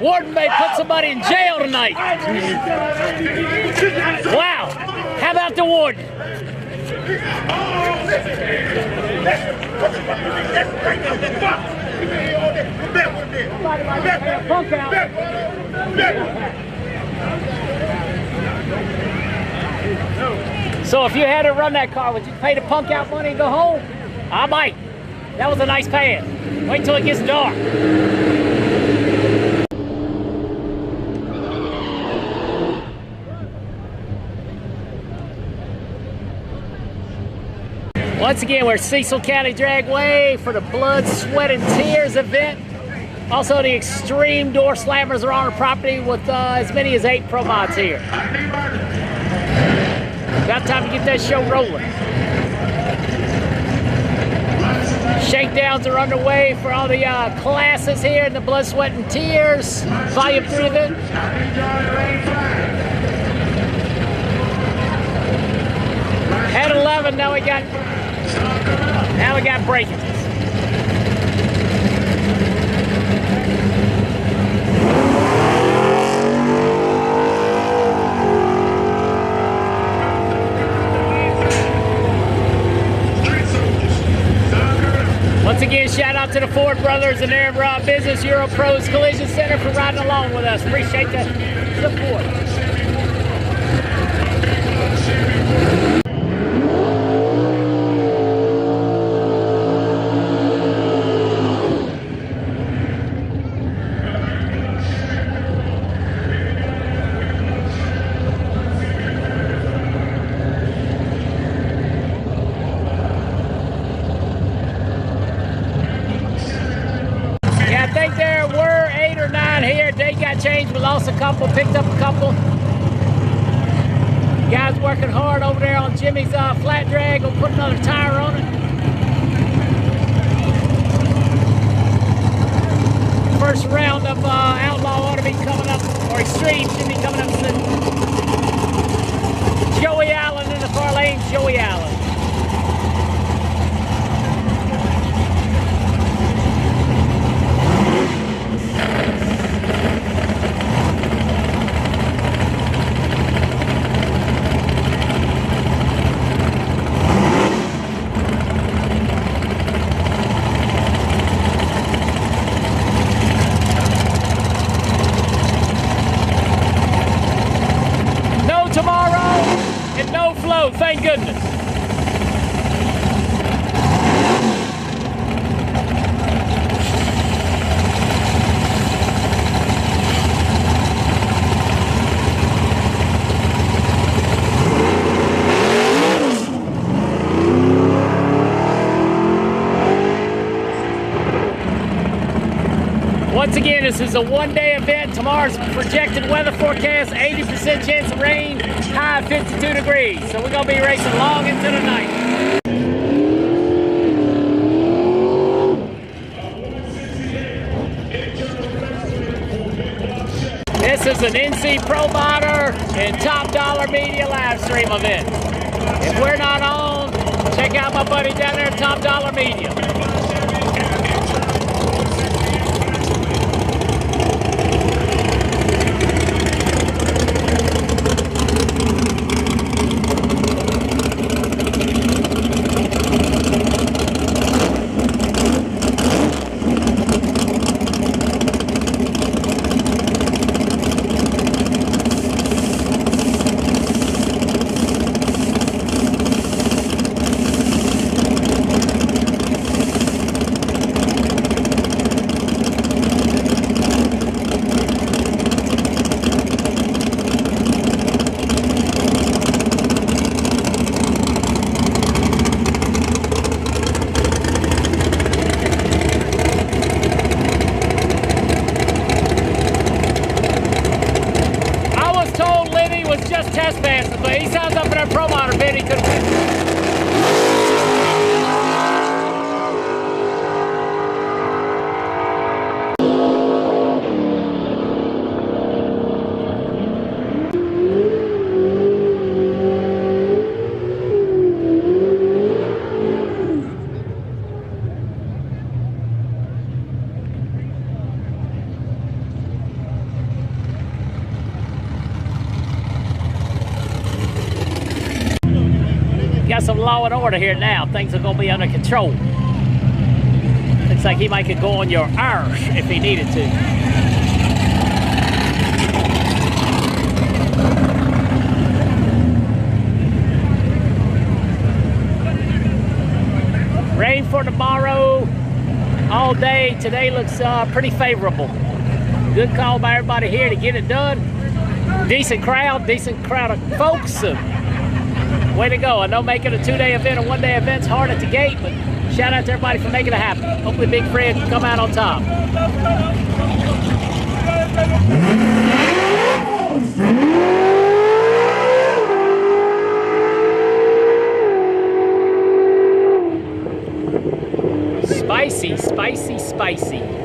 Warden may put somebody in jail tonight. Wow. How about the warden? So if you had to run that car, would you pay the punk out money and go home? I might. That was a nice pass. Wait till it gets dark. Once again, we're at Cecil County Dragway for the Blood, Sweat, and Tears event. Also, the extreme door slammers are on our property with as many as 8 ProMods here. About time to get that show rolling. Shakedowns are underway for all the classes here in the Blood, Sweat, and Tears. Volume 3 event. Had 11, now we got breakings. Once again, shout out to the Ford brothers and their Business Euro Pros Collision Center for riding along with us. Appreciate the support. I think there were 8 or 9 here. They got changed. We lost a couple, picked up a couple. Guys working hard over there on Jimmy's flat drag. We'll put another tire on it. First round of Outlaw ought to be coming up, or Extreme should be coming up soon. Joey Allen in the far lane, Joey Allen. go, thank goodness. Once again, this is a one-day event. Tomorrow's projected weather forecast, 80% chance of rain, high 52 degrees. So we're gonna be racing long into the night. This is an NC Pro Modder and Top Dollar Media live stream event. If we're not on, check out my buddy down there at Top Dollar Media. Test passes, but he sounds up in that Pro Modder bid. He could got some law and order here now. Things are gonna be under control. Looks like he might could go on your arse if he needed to. Rain for tomorrow, all day. Today looks pretty favorable. Good call by everybody here to get it done. Decent crowd of folks. Way to go. I know making a two-day event, a one-day event's hard at the gate, but shout out to everybody for making it happen. Hopefully Big Fred can come out on top. Spicy, spicy, spicy.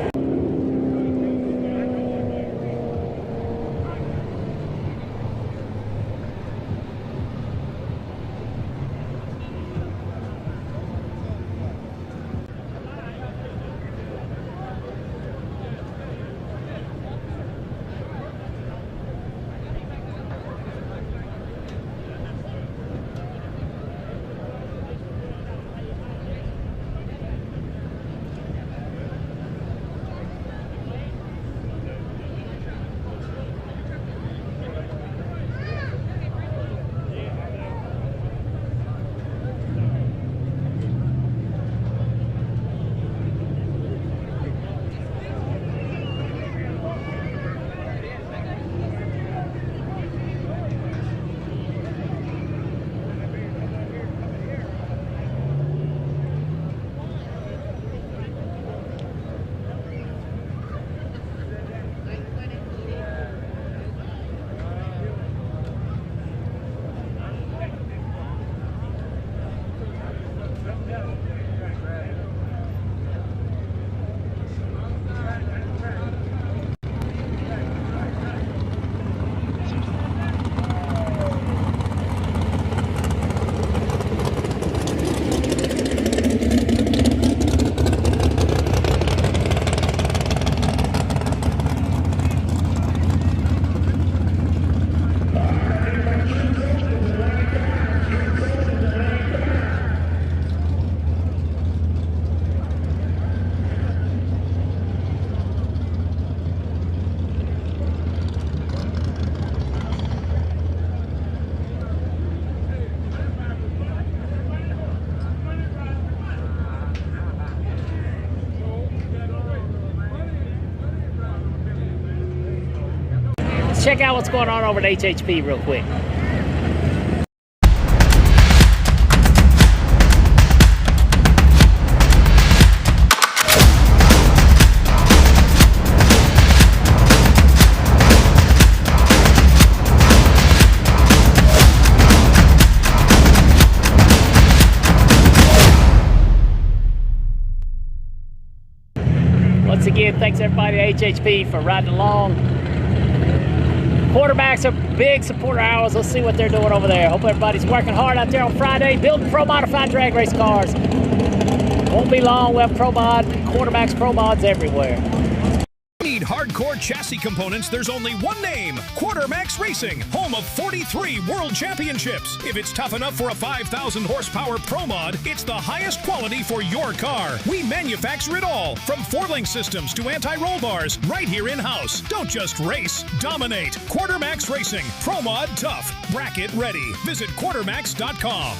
Let's check out what's going on over at HHP real quick. Once again, thanks everybody at HHP for riding along. Quarterbacks are big supporter ours. Let's see what they're doing over there. Hope everybody's working hard out there on Friday, building pro-modified drag race cars. Won't be long, we'll have quarterbacks, ProMods everywhere. Need hardcore chassis components, there's only one name, Quartermax Racing, home of 43 world championships. If it's tough enough for a 5,000 horsepower ProMod, it's the highest quality for your car. We manufacture it all, from four-link systems to anti-roll bars, right here in-house. Don't just race, dominate. Quartermax Racing, ProMod tough, bracket ready. Visit quartermax.com.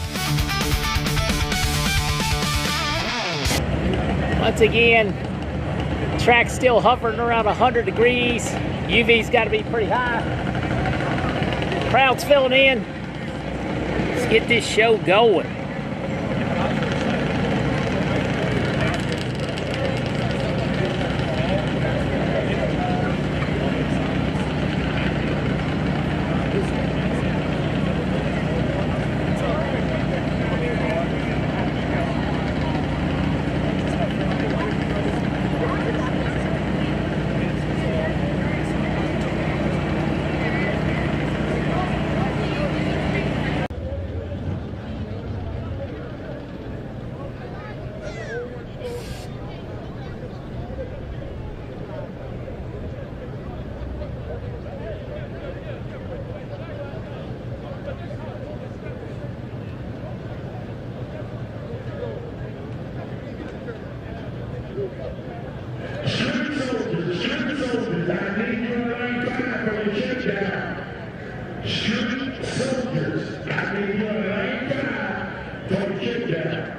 Once again, track's still hovering around 100 degrees. UV's got to be pretty high. Crowd's filling in. Let's get this show going. Shoot soldiers. I mean, you're line 5 for the Shakedown.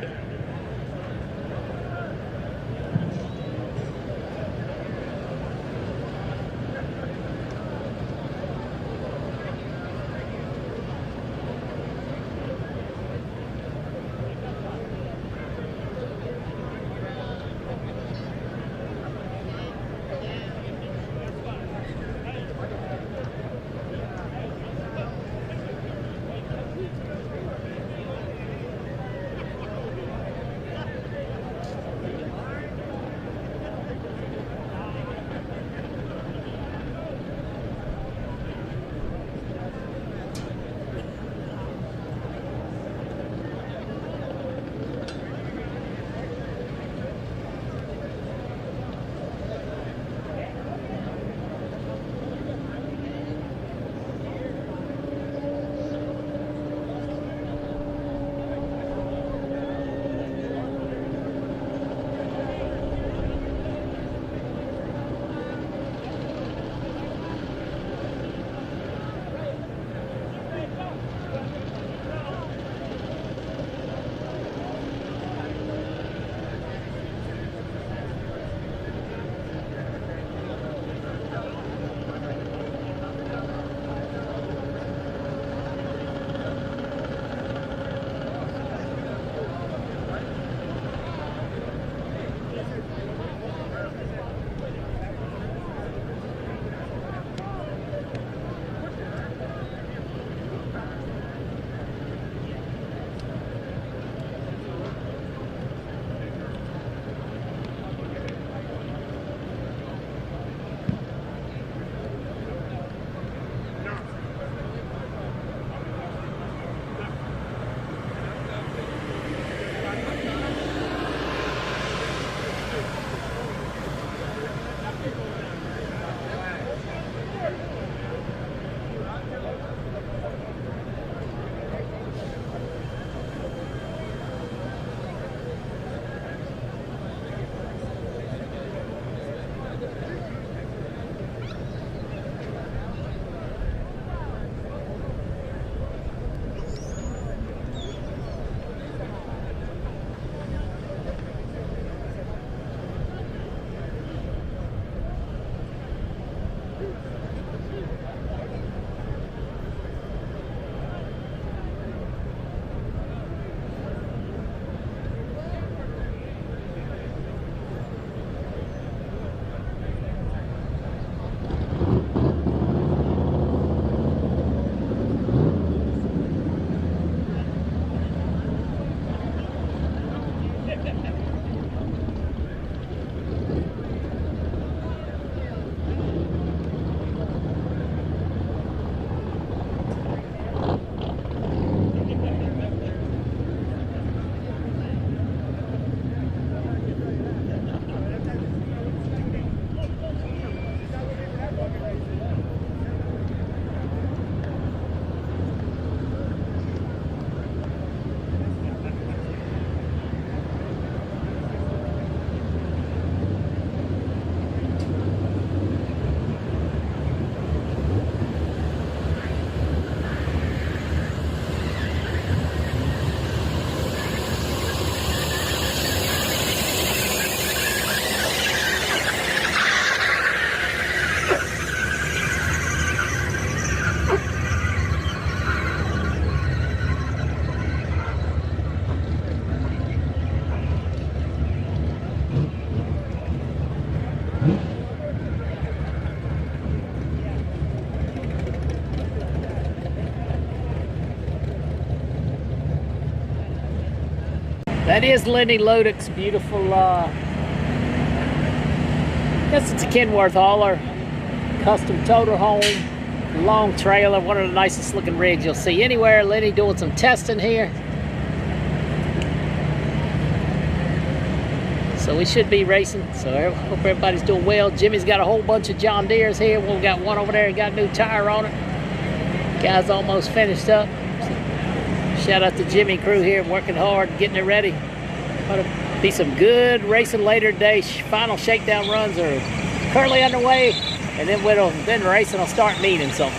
That is Lenny Lodick's beautiful, I guess it's a Kenworth hauler, custom toter home, long trailer, one of the nicest looking rigs you'll see anywhere. Lenny doing some testing here. So we should be racing, so I hope everybody's doing well. Jimmy's got a whole bunch of John Deeres here. We've got one over there, got a new tire on it. Guy's almost finished up. Shout out to Jimmy crew here, working hard, getting it ready. Going to be some good racing later today. Final shakedown runs are currently underway, and then racing will start meeting. So.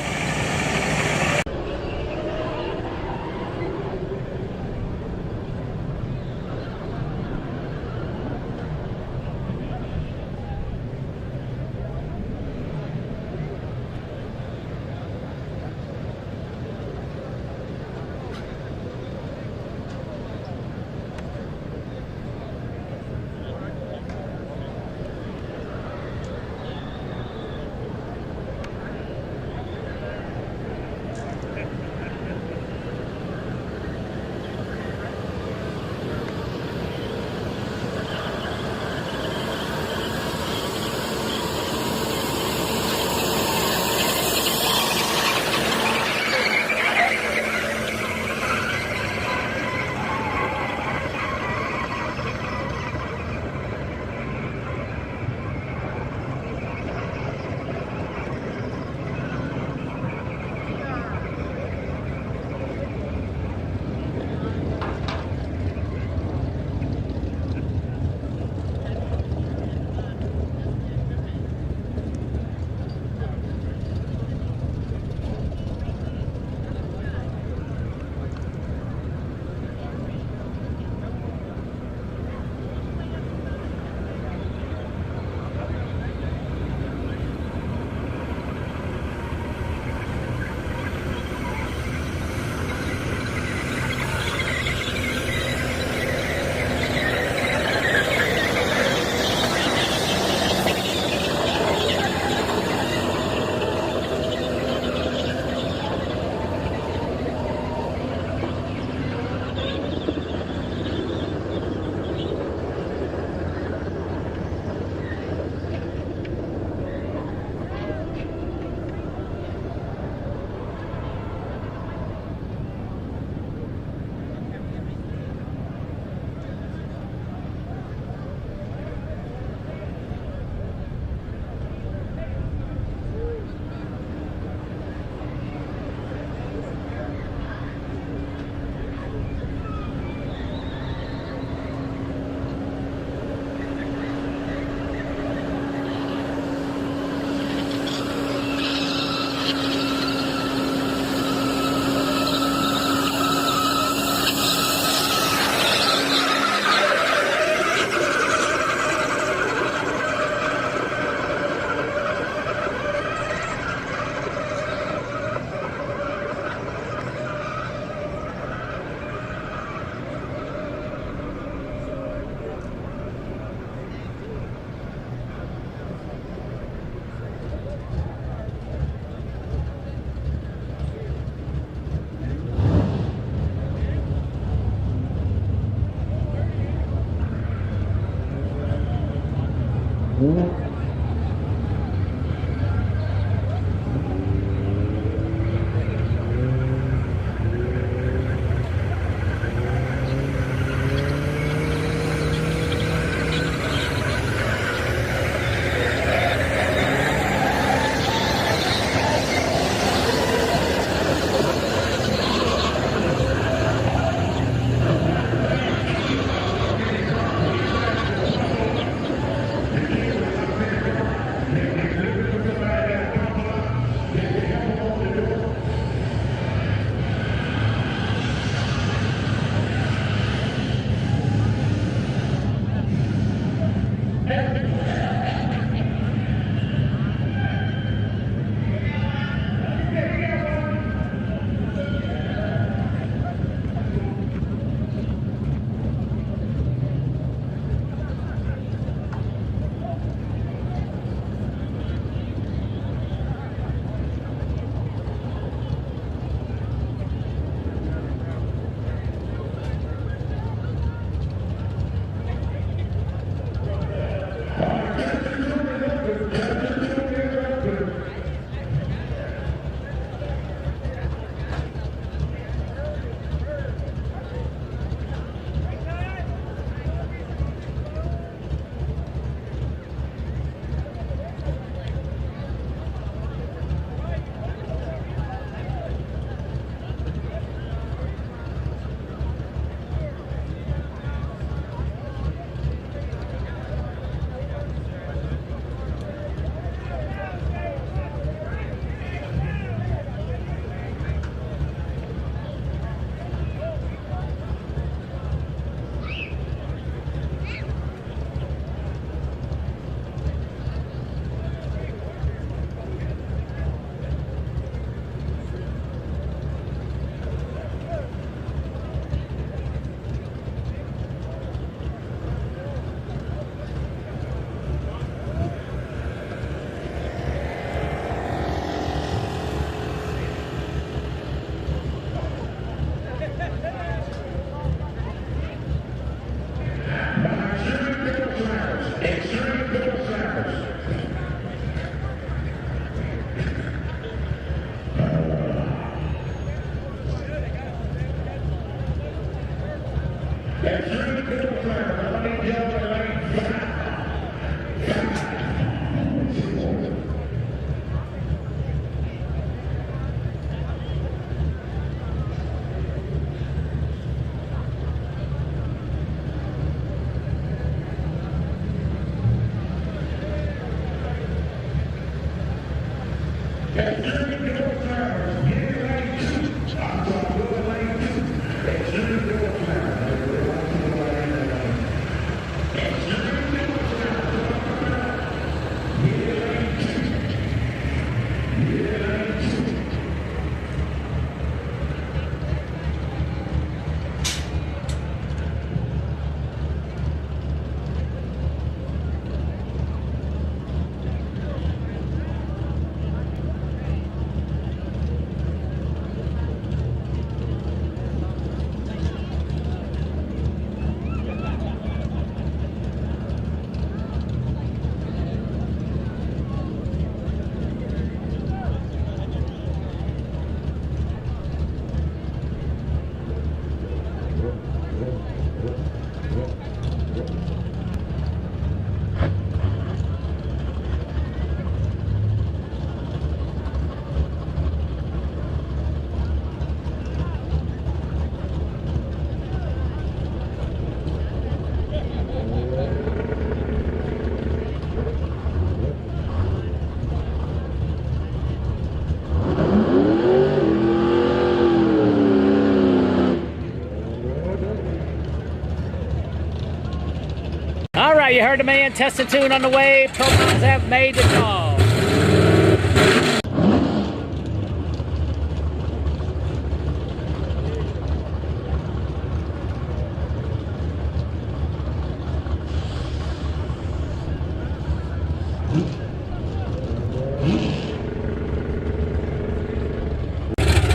heard the man, test and tune on the way. ProMods have made the call.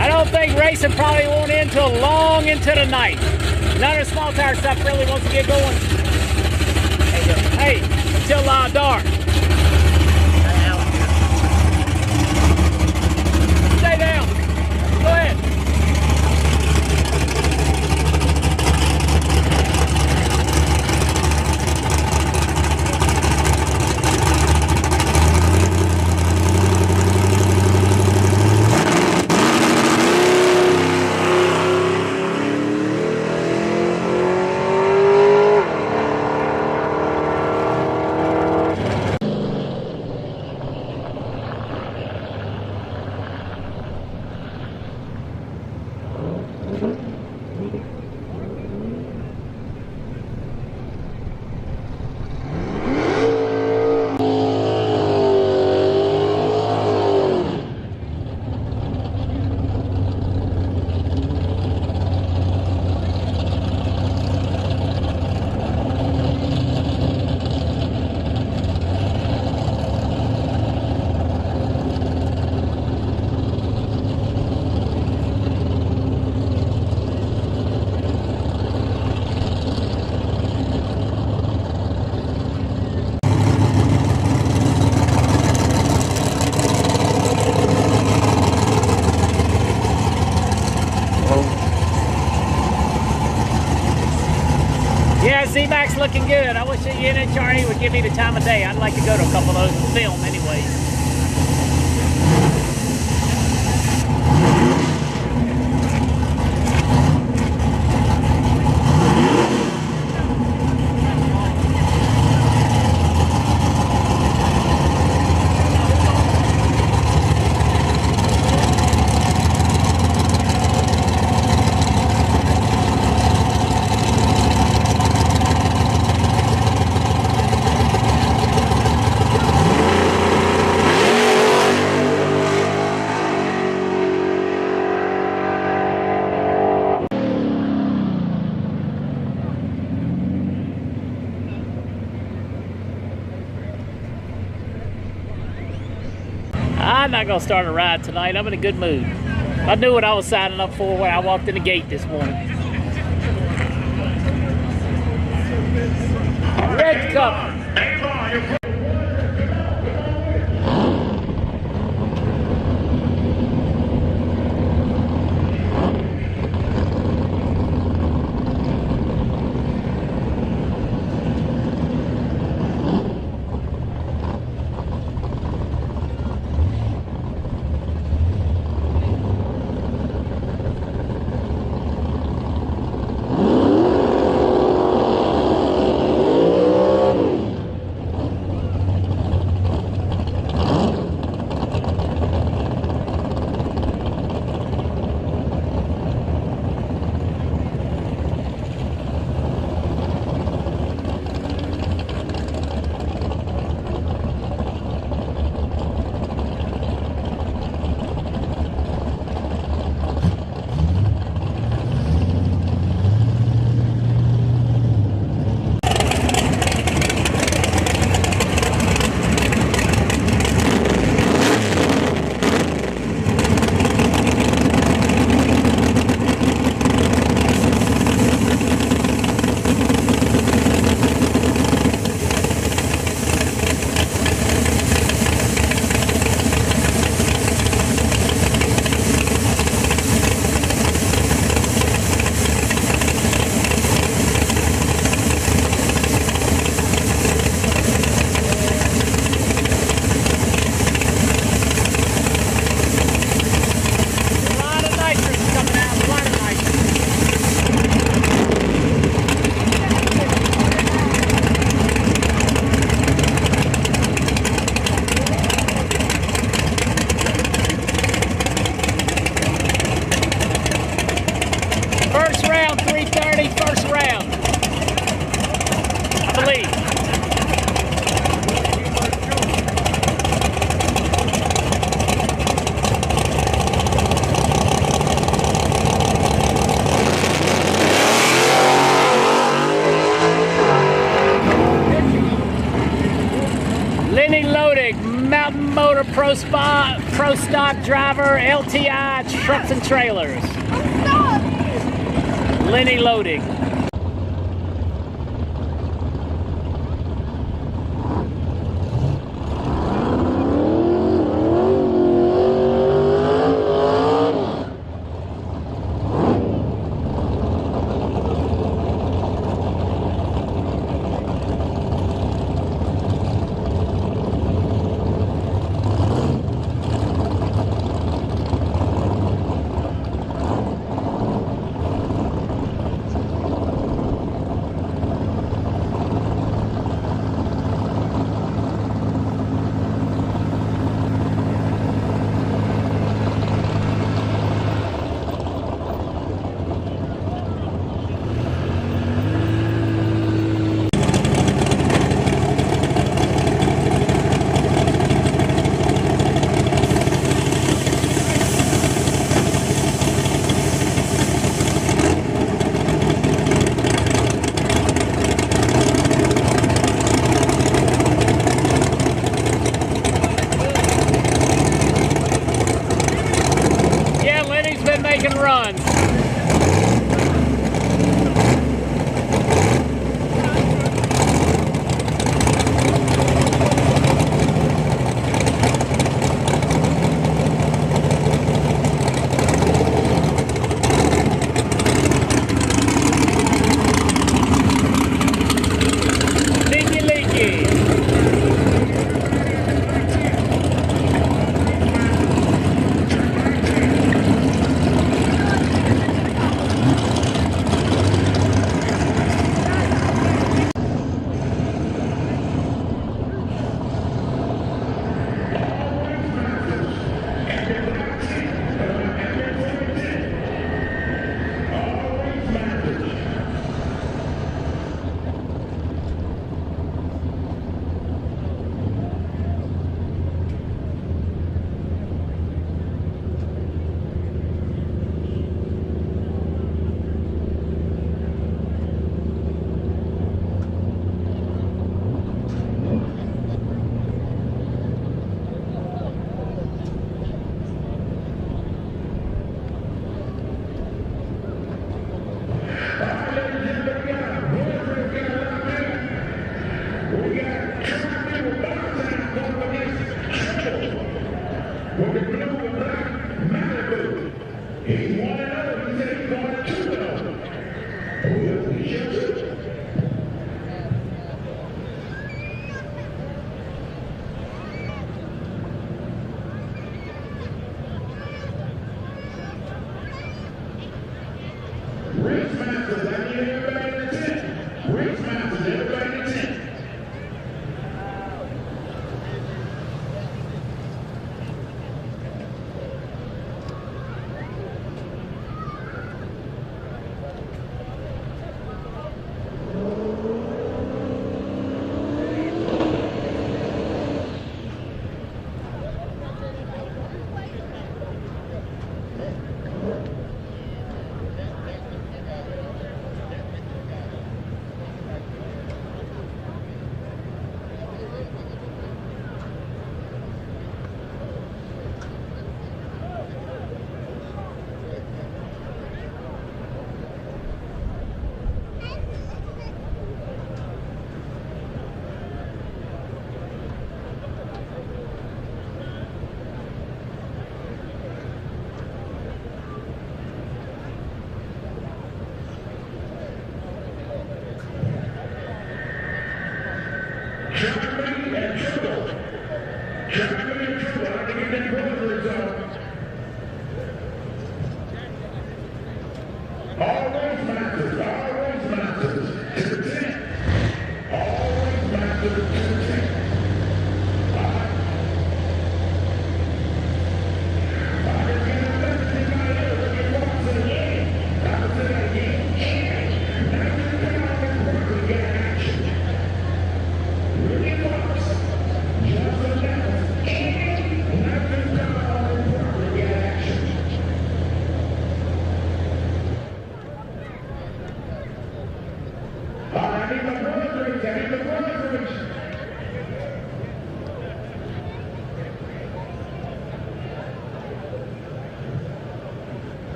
I don't think racing probably won't end until long into the night. None of the small tire stuff really wants to get going. Hey, until dark. Stay down. Go ahead. Yeah, Z-Mac's looking good. I wish the NHRA would give me the time of day. I'd like to go to a couple of those and film anyways. I'm not gonna start a ride tonight. I'm in a good mood. I knew what I was signing up for when I walked in the gate this morning. Red Cup. Pro Stock Driver, LTI Trucks and Trailers. Lenny Loading. Making runs. Leaky, leaky.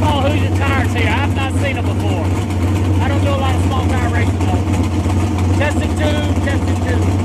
small Hoosier tires here. I've not seen them before. I don't do a lot of small tire racing though. Testing two, testing two.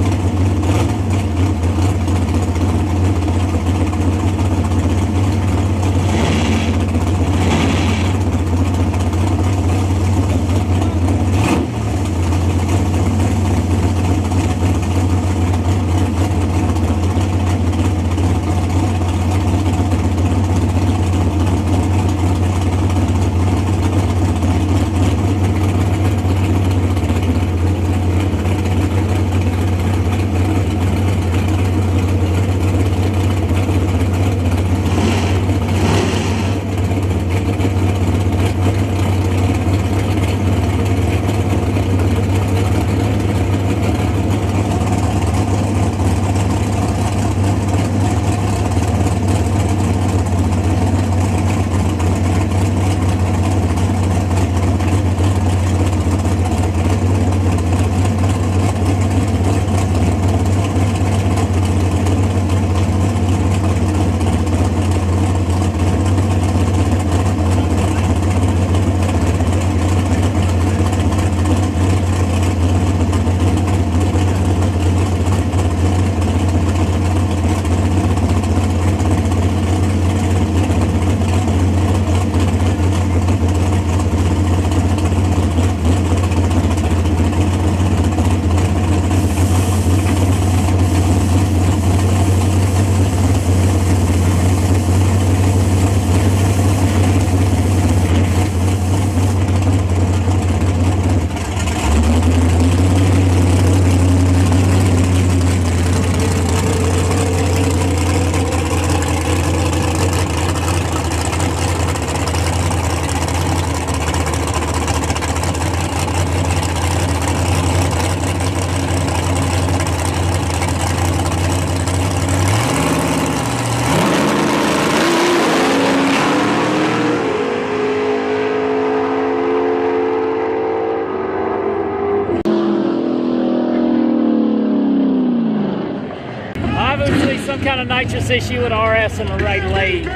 Obviously some kind of nitrous issue with RS and the right lathe.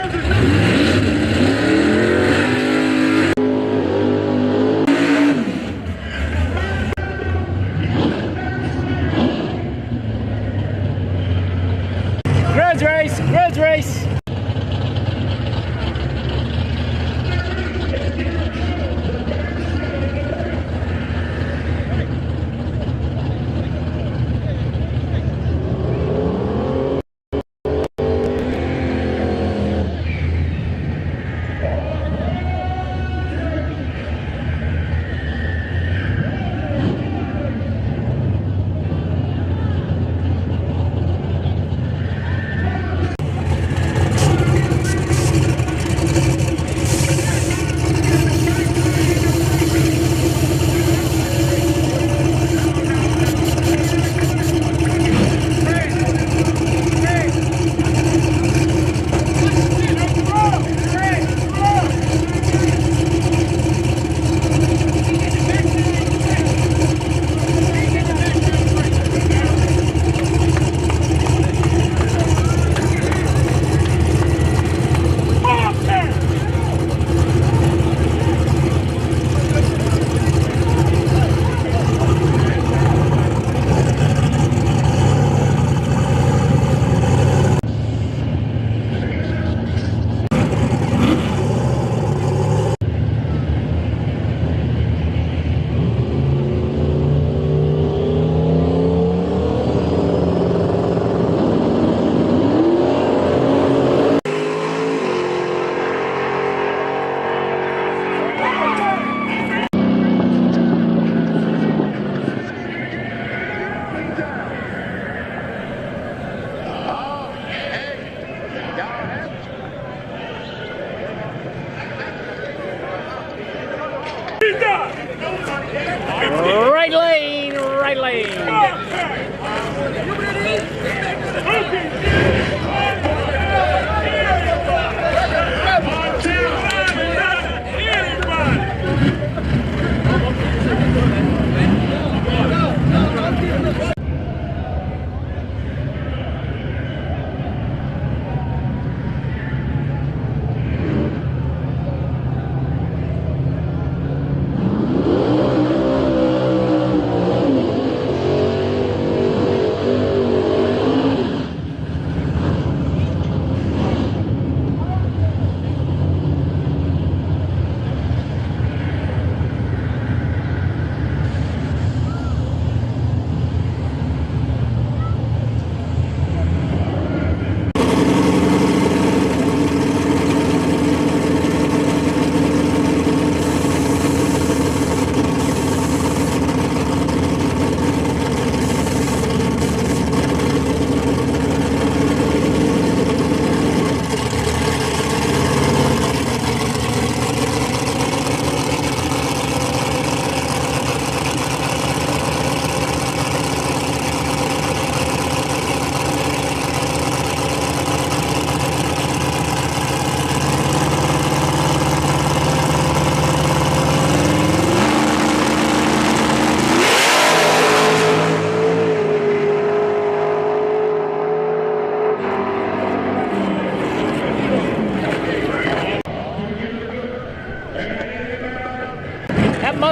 Grudge race.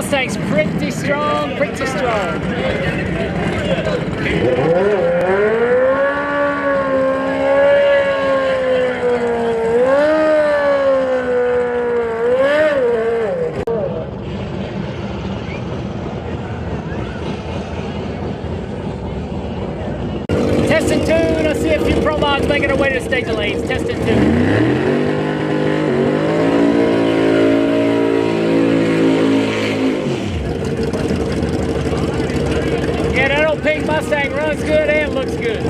Mustang's pretty strong, pretty strong. Testing two. Let's see a few ProMods making their way to the staging lanes. Testing two. Yeah, that old pink Mustang runs good and looks good.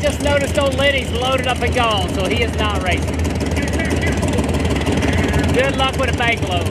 Just noticed old Liddy's loaded up and gone, so he is not racing. Good luck with a bank load.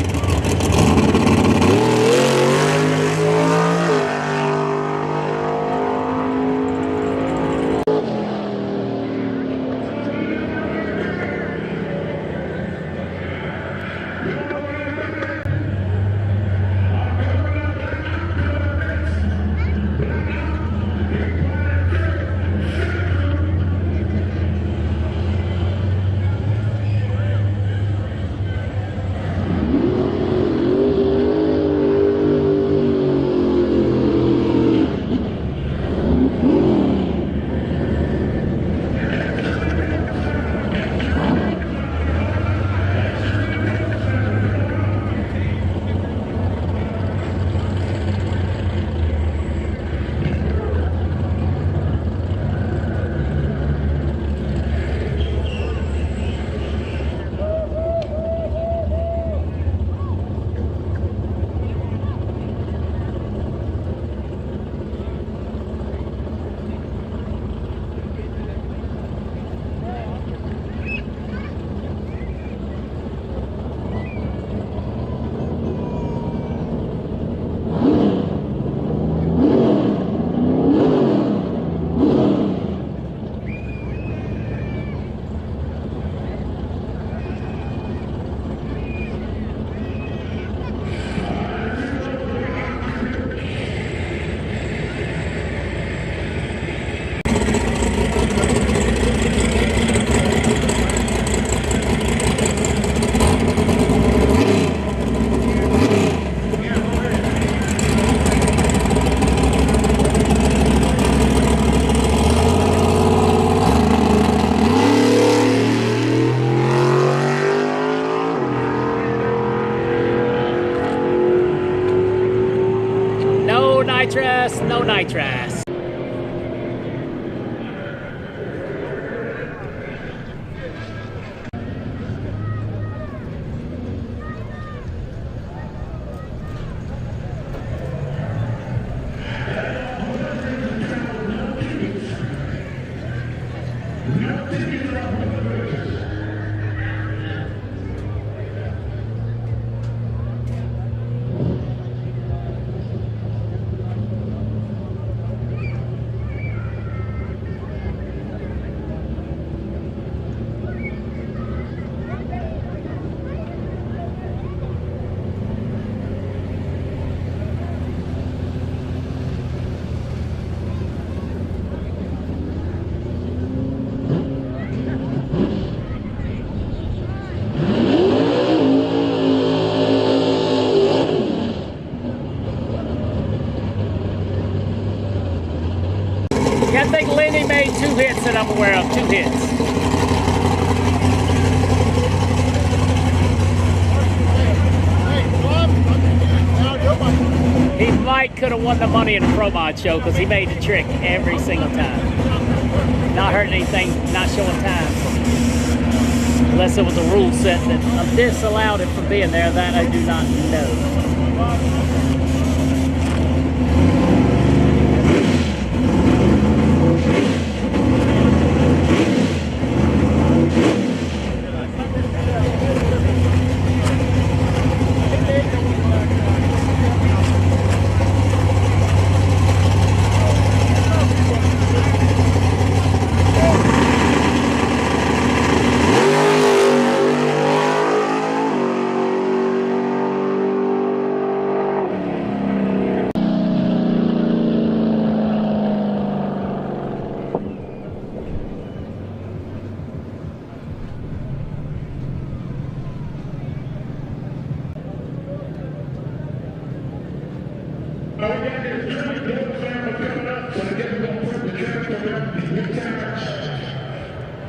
Yeah, I think Lenny made 2 hits that I'm aware of. 2 hits. He might could have won the money in the ProMod show because he made the trick every single time. Not hurting anything, not showing time. Unless it was a rule set that disallowed him from being there, that I do not know.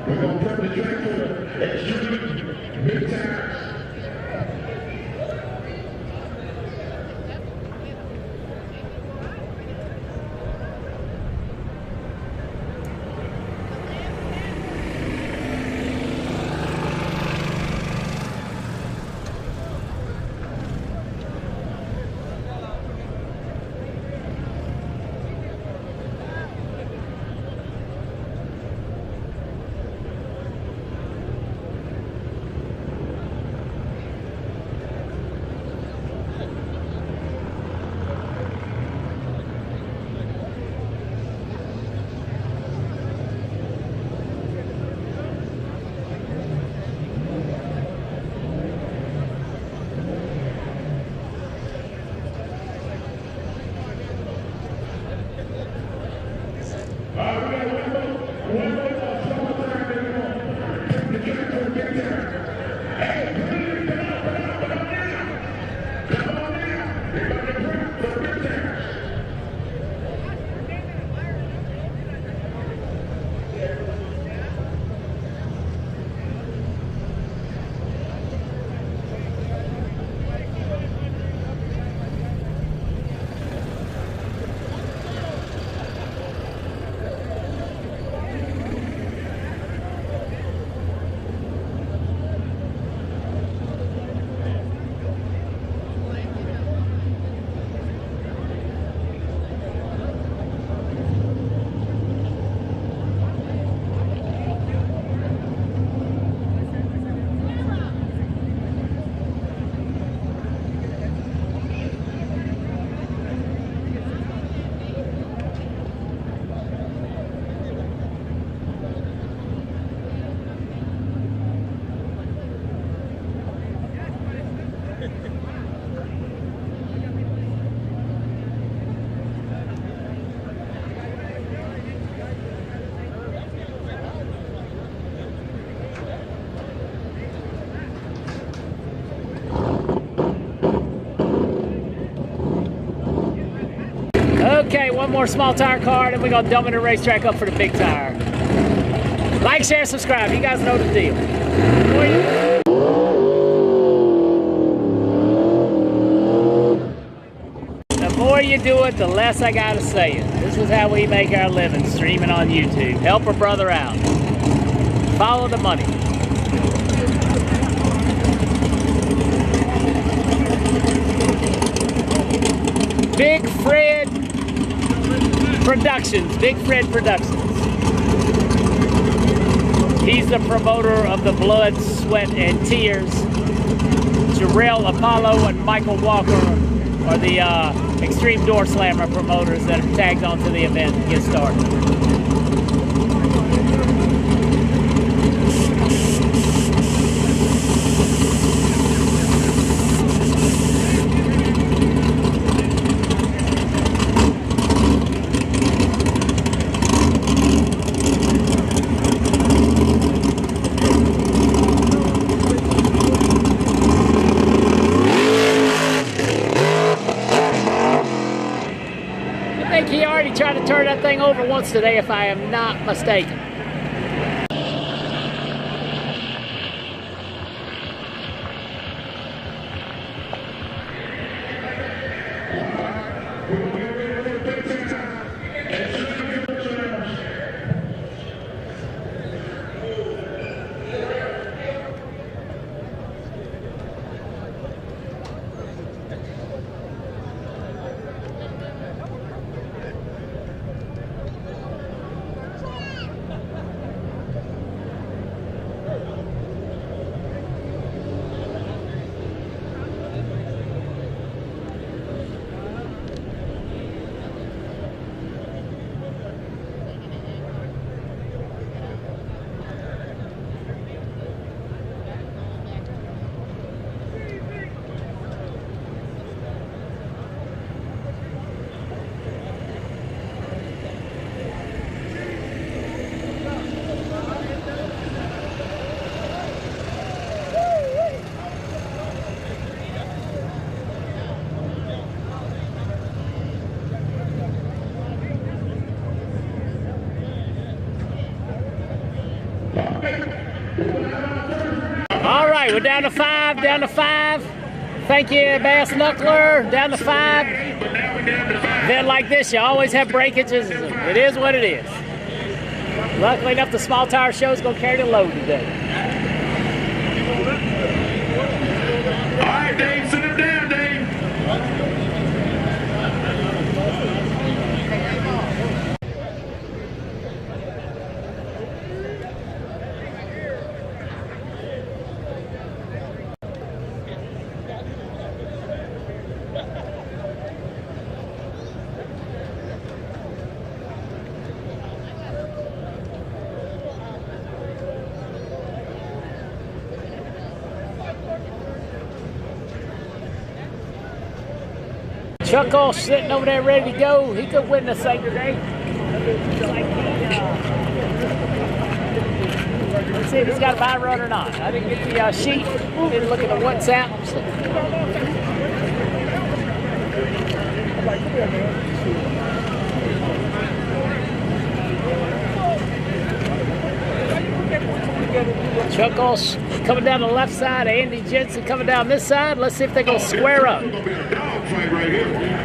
We're going to prep the track for extreme big times. Okay, one more small tire card, and we're gonna dump in the racetrack up for the big tire. Like, share, subscribe. You guys know the deal. The more you do it, the less I gotta say it. This is how we make our living, streaming on YouTube. Help a brother out. Follow the money. Big Fred Productions. Big Fred Productions. He's the promoter of the Blood, Sweat, and Tears. Jarrell Apollo and Michael Walker are the Extreme Door Slammer promoters that have tagged onto the event to get started. I think he already tried to turn that thing over once today, if I am not mistaken. All right, we're down to five, down to five. Thank you, Bass Knuckler, down to five. Event like this, you always have breakages. It is what it is. Luckily enough, the small tire show is going to carry the load today. All right, Dave, sit him down, Dave. Chuck all sitting over there ready to go. He could win this thing today. Let's see if he's got a buy run or not. I didn't get the sheet. Didn't look at the WhatsApp. Chuck Oss coming down the left side, Andy Jensen coming down this side. Let's see if they're going to square up. It's gonna be a dog fight right here.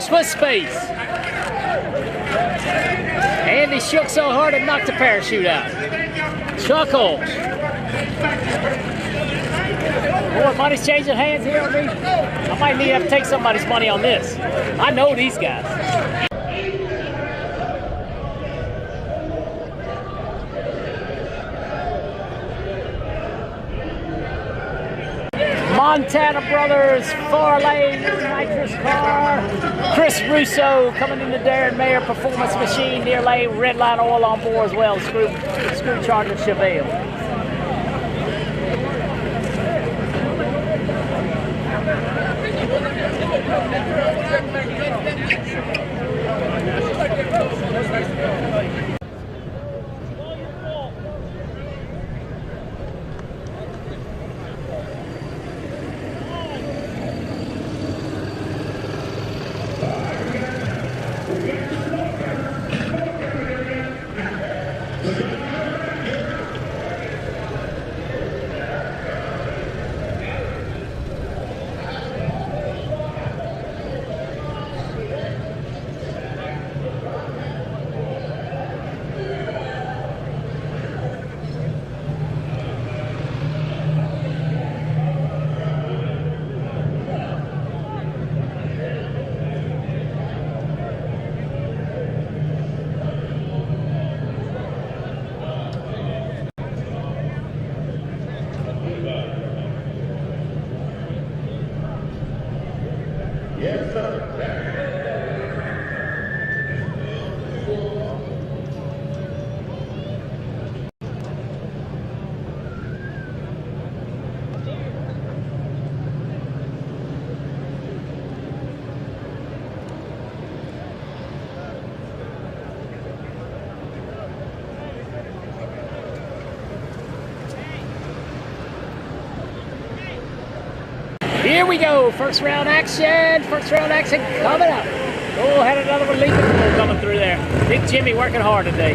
for space. Andy shook so hard it knocked the parachute out. Chuckles. Boy, money's changing hands here on me. I might need to have to take somebody's money on this. I know these guys. Montana Brothers, 4-lane nitrous car. Chris Russo coming into Darren Mayer Performance Machine, near lane, red line oil on board as well. Screw charger Chevelle. Yes, sir. Here we go, first round action coming up. Oh, had another one leaping coming through there. Big Jimmy working hard today.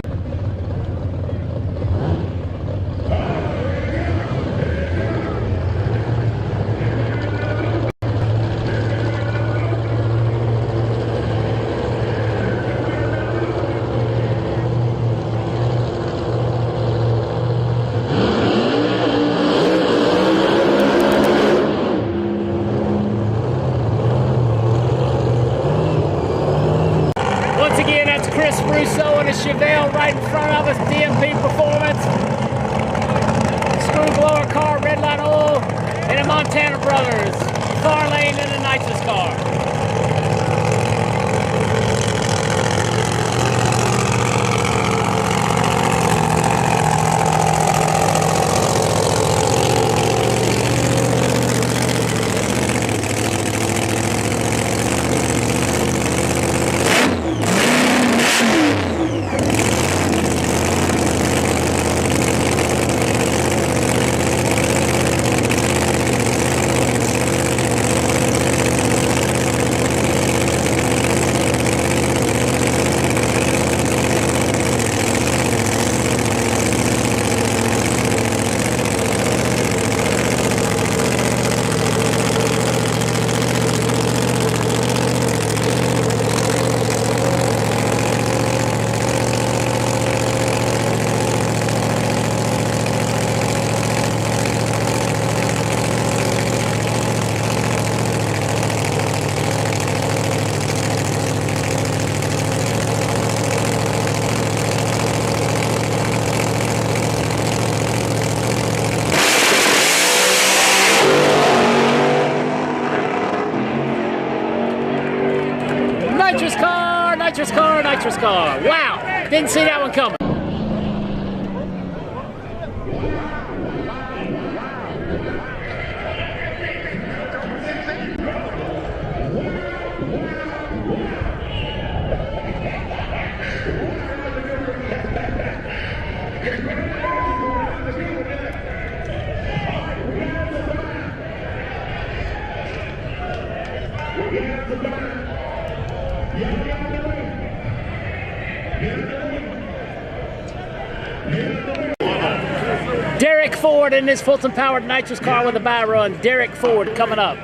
Russo and a Chevelle right in front of us, DMP Performance. Screw blower car, red line oil, and a Montana Brothers. Far lane and a nitrous car. Nitrous car. Wow, didn't see that one coming. Derek Ford in his Fulton-powered nitrous car with a buy run. Derek Ford coming up.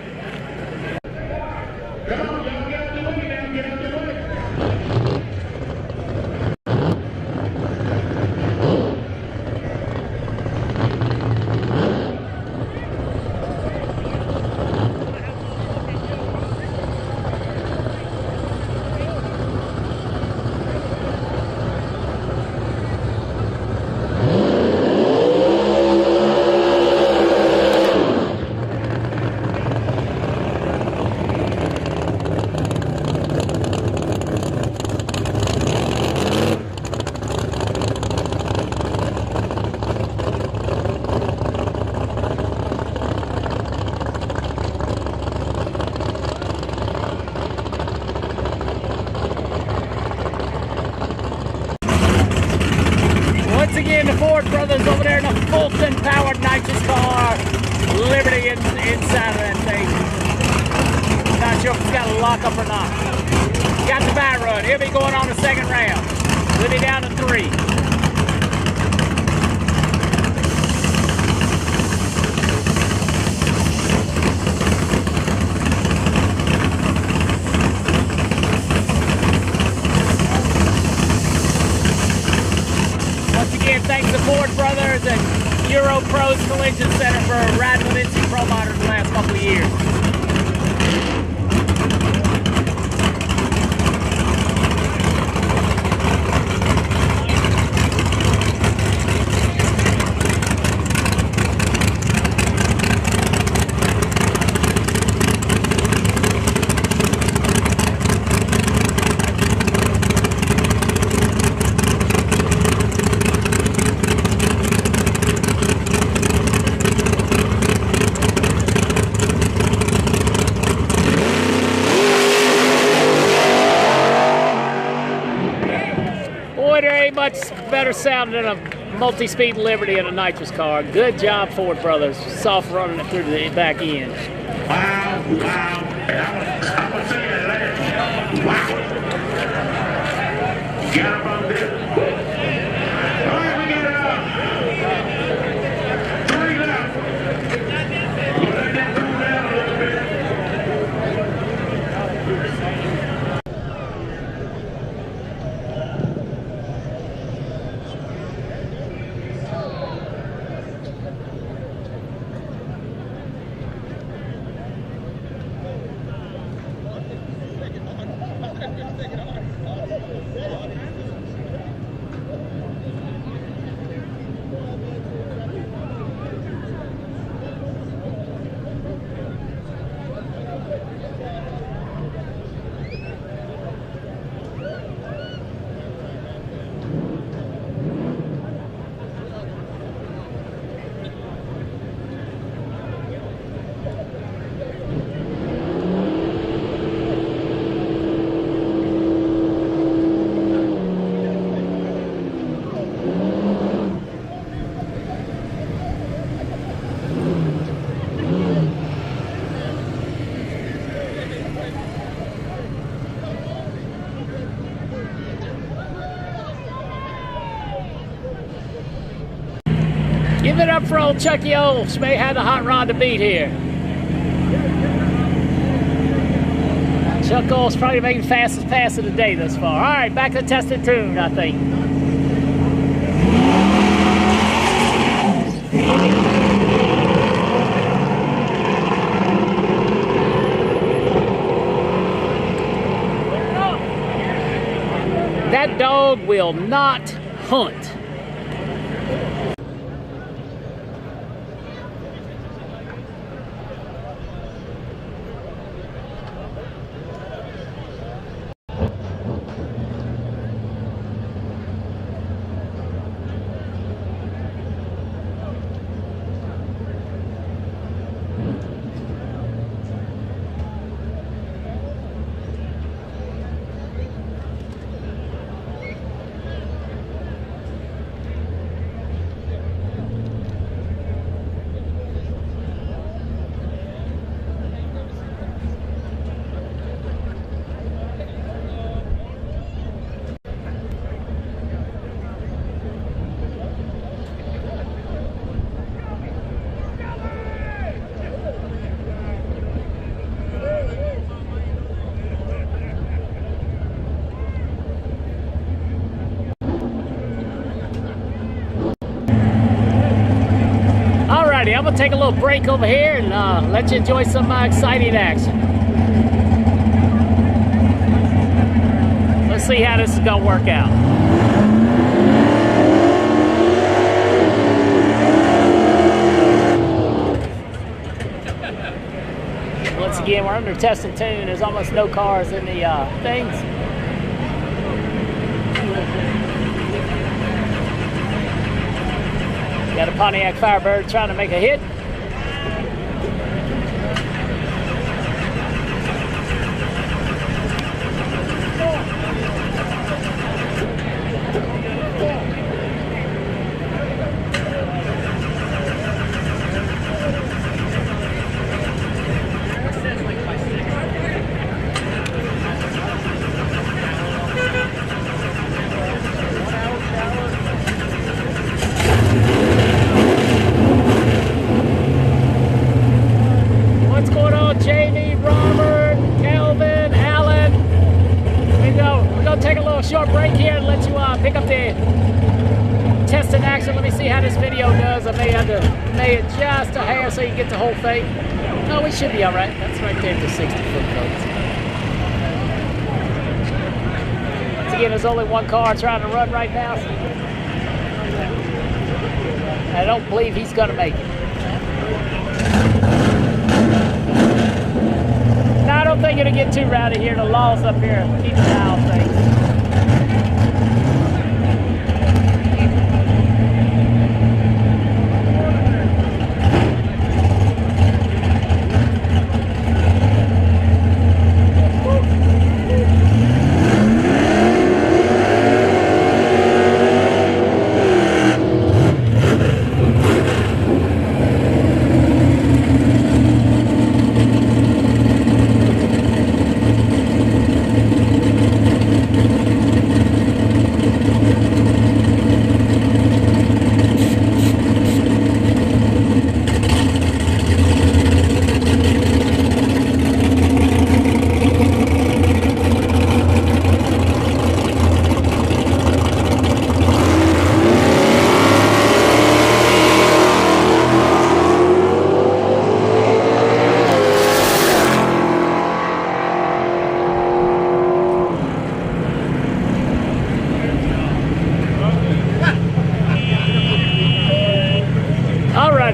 Ford brothers over there in a Fulton powered nitrous car. Liberty inside of that thing. Not sure if it's got a lockup or not. Got the bye run. He'll be going on the second round. We'll be down to 3. Once again, thanks to Ford Brothers and Euro Pros Collision Center for riding with NC ProMods the last couple of years. There ain't much better sound than a multi-speed Liberty in a nitrous car. Good job, Ford Brothers. Soft running it through the back end. Wow, wow. I'm going to say that last. Wow. Got up on this. All right, we got 3 left. We'll let that cool down a little bit. Give it up for old Chucky Olds. May have the hot rod to beat here. Chuck Olds probably making fastest pass of the day thus far. All right, back to tested tune, I think. That dog will not hunt. I'm gonna take a little break over here and let you enjoy some exciting action. Let's see how this is gonna work out. Once again, we're under test and tune. There's almost no cars in the things. Got a Pontiac Firebird trying to make a hit. let you pick up the test in action. Let me see how this video does. I may have to adjust a hair so you get the whole thing. No, we should be all right. That's right there at the 60-foot codes. Once again, there's only one car trying to run right now. I don't believe he's going to make it. No, I don't think it'll get too rowdy here. The law's up here. Keep an eye on things.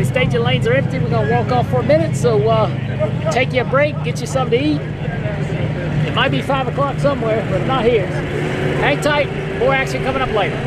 Staging lanes are empty. We're gonna walk off for a minute, so take you a break, get you something to eat. It might be 5 o'clock somewhere, but not here. Hang tight, more action coming up later.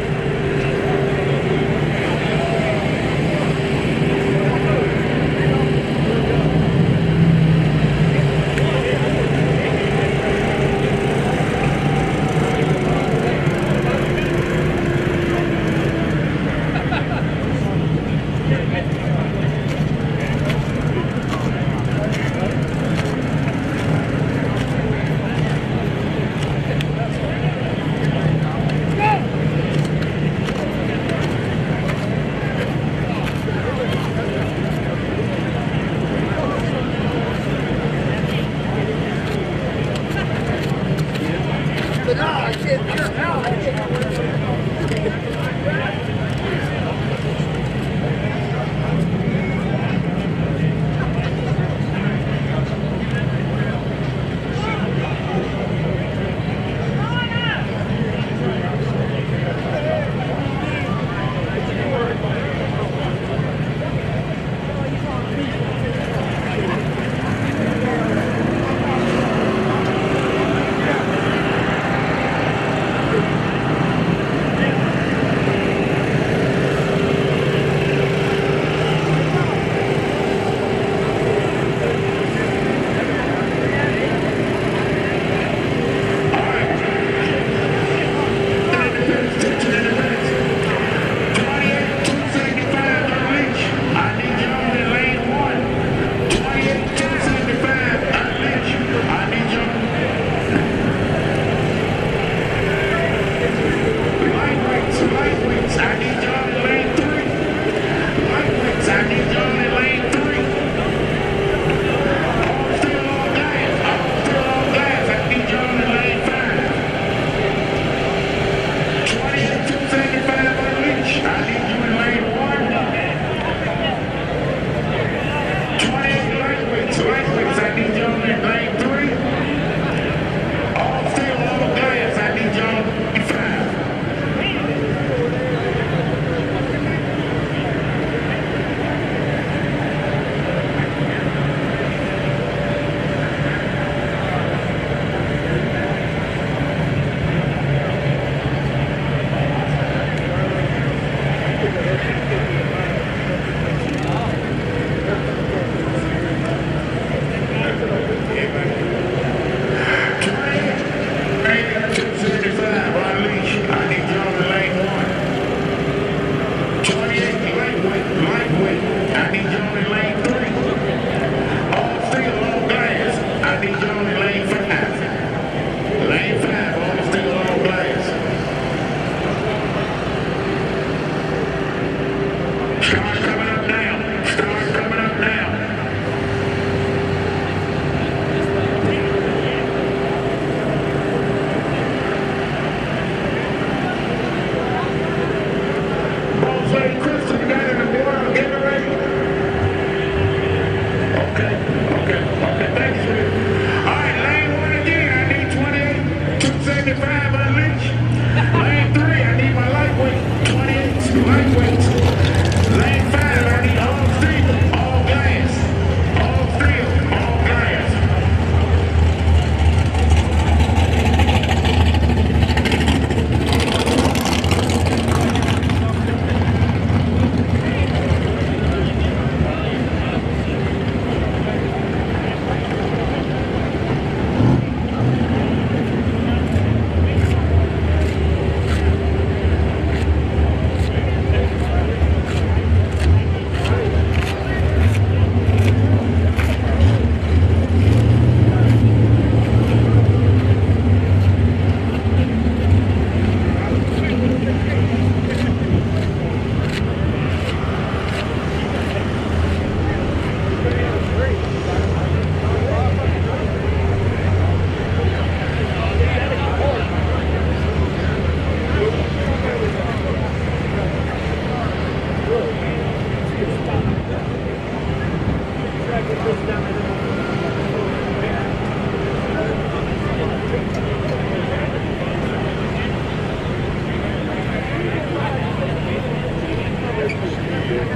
With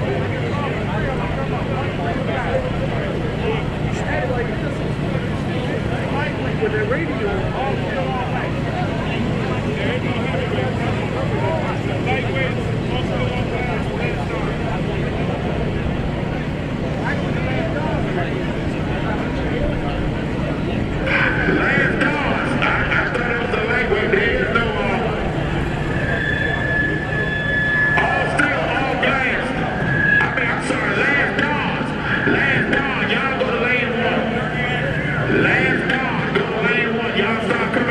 the radio, all still all right. Lightweights, also on fast, last dance. I thought it was a lightweight. There is no all steel, all glass. I'm sorry, last dance. Last dance. Y'all go to lane one. Last dance, go to lane one. Y'all start coming.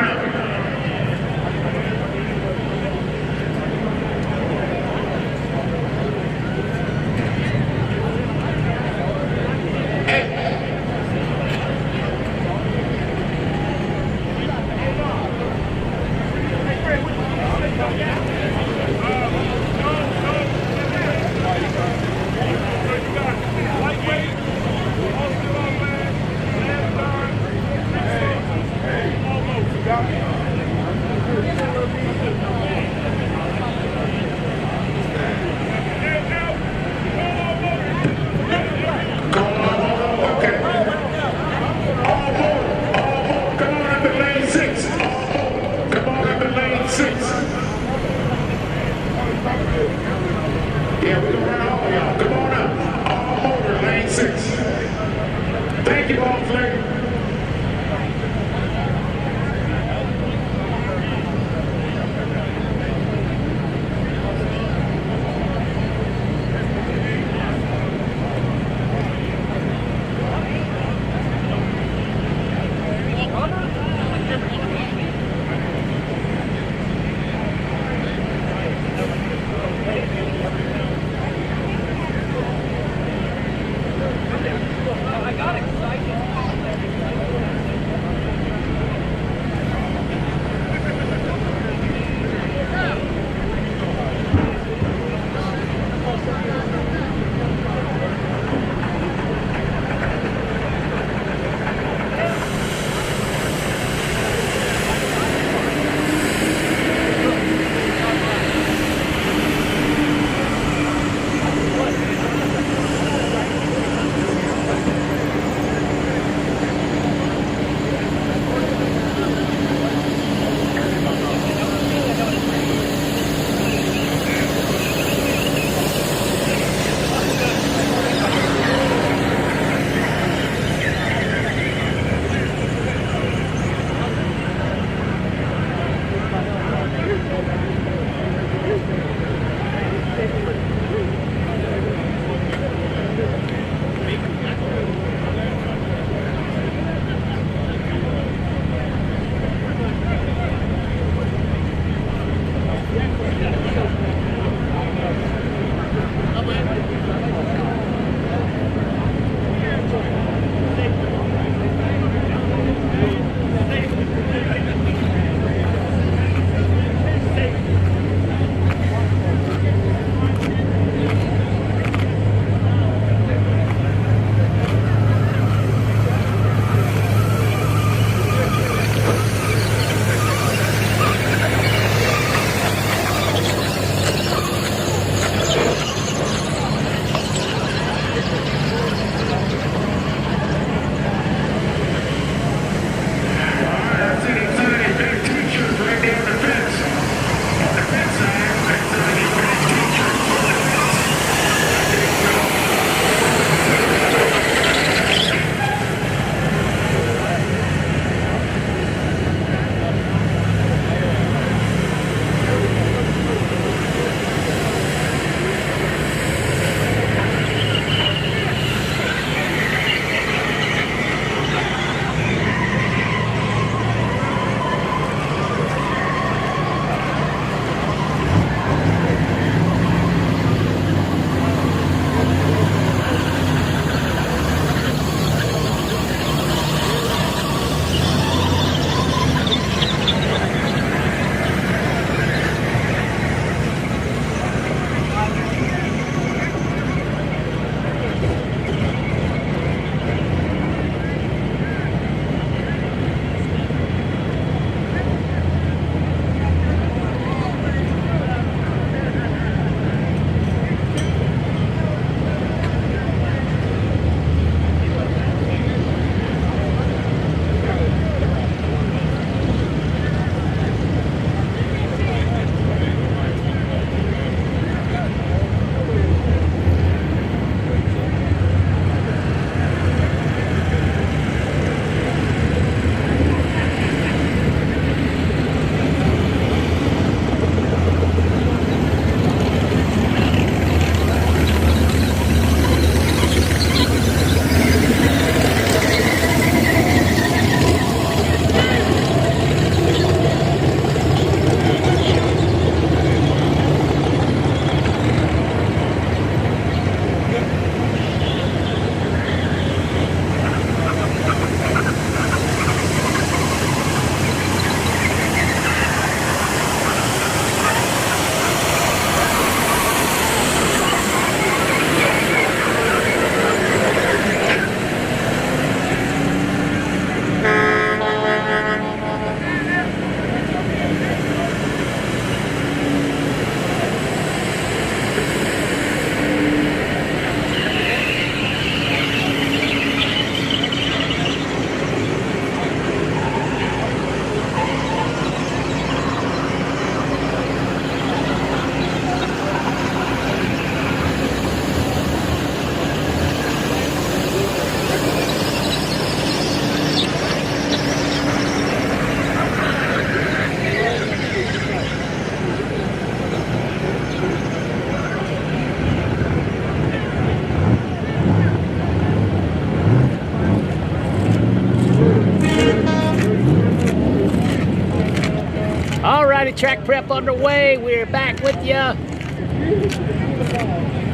County track prep underway. We're back with you.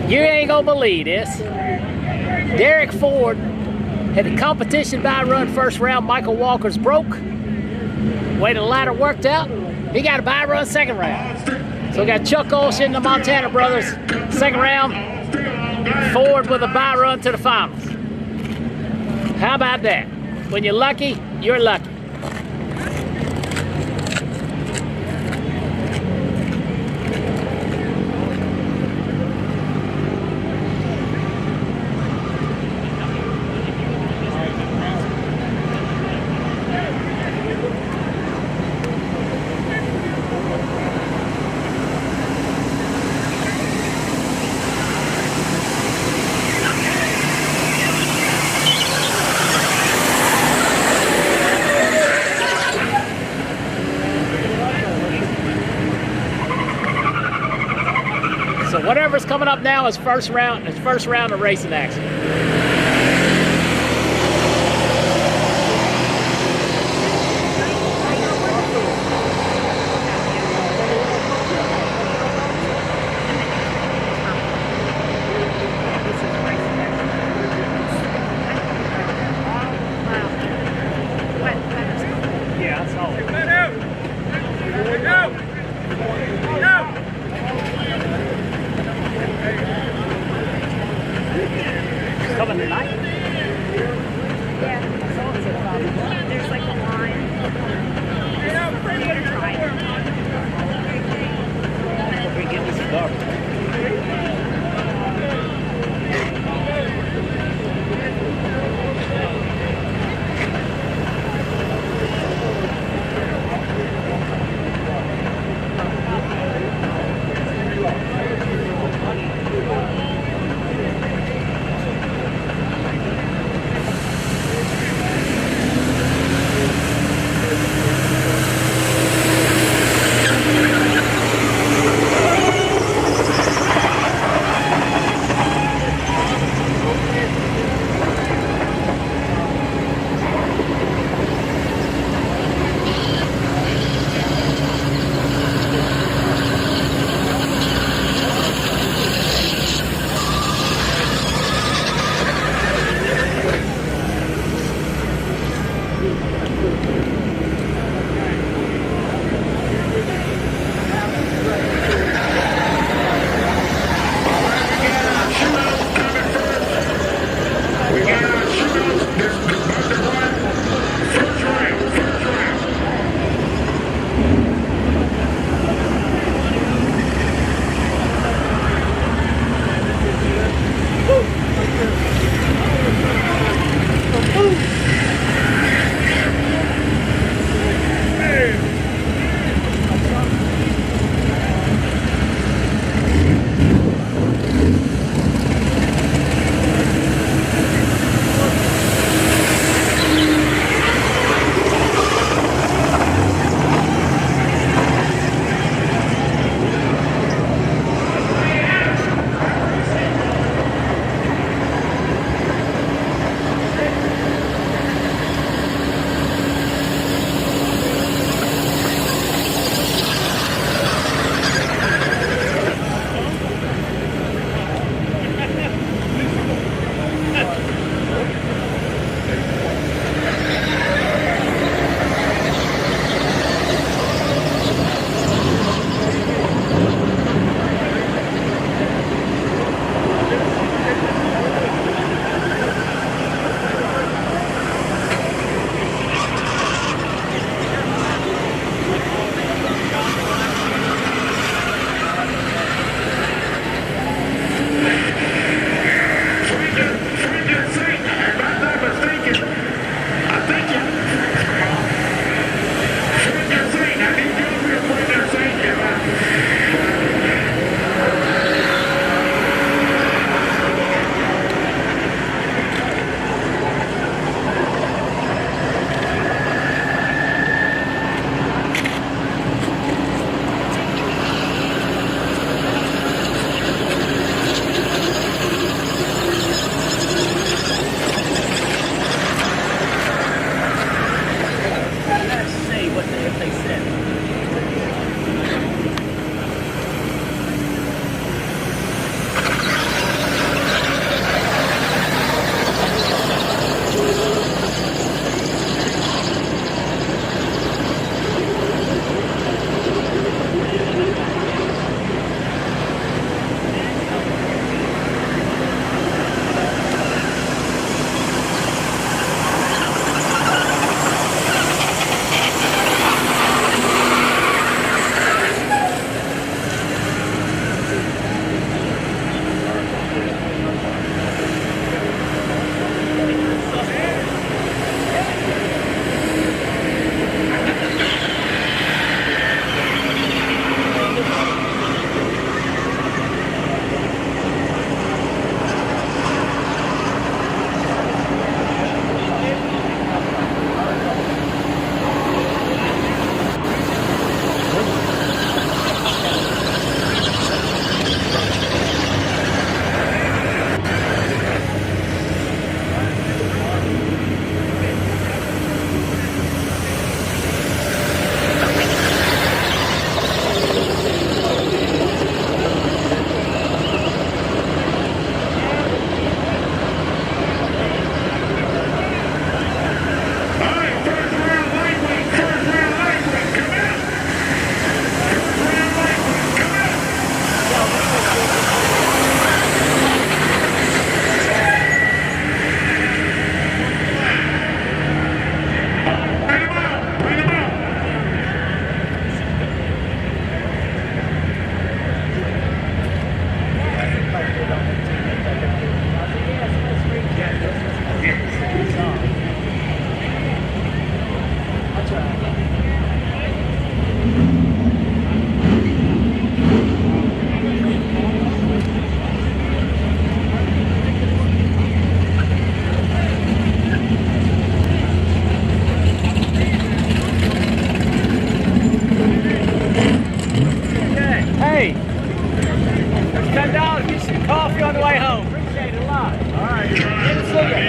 You ain't gonna believe this. Derek Ford had the competition by run first round. Michael Walker's broke. Way the ladder worked out. He got a by run second round. So we got Chuck Olson and the Montana brothers. Second round. Ford with a by run to the finals. How about that? When you're lucky, you're lucky. So whatever's coming up now is first round of racing action. Yeah, that's all. Coming tonight? Yeah. There's like a line. I'm gonna try it. We get this dark.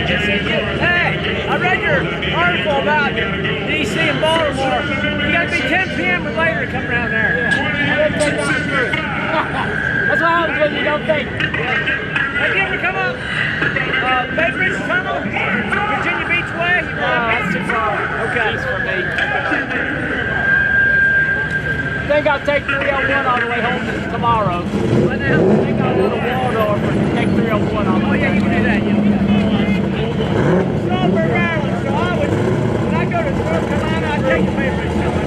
Hey, I read your article about DC and Baltimore. You gotta be 10 p.m. or later to come around there. That's what happens when you don't think. Have you ever come up Bay Bridge Tunnel, Virginia Beach Way? That's too far. Okay. East for me. I think I'll take 301 all the way home tomorrow. What now? I think I'll go to Waldorf and take 301 all the way. Oh yeah, you can do that. Yeah. Strawberry Island. So I would, when I go to North Carolina, I take the Bay Bridge Tunnel.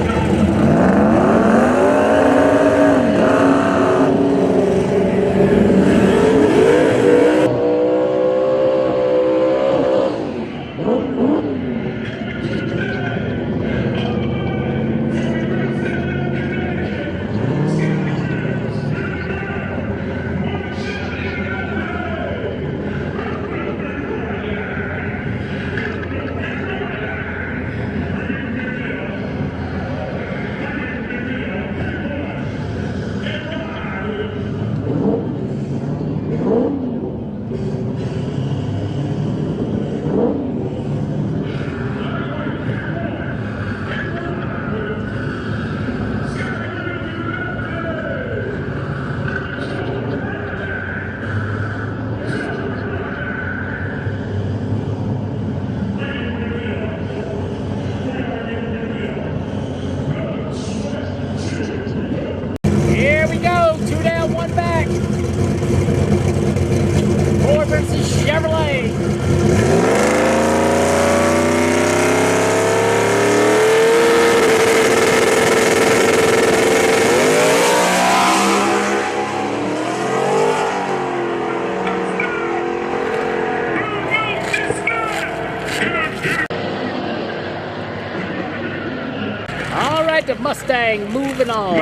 Here we go. 2 down, 1 back. Ford versus Chevrolet. All right, the Mustang moving on.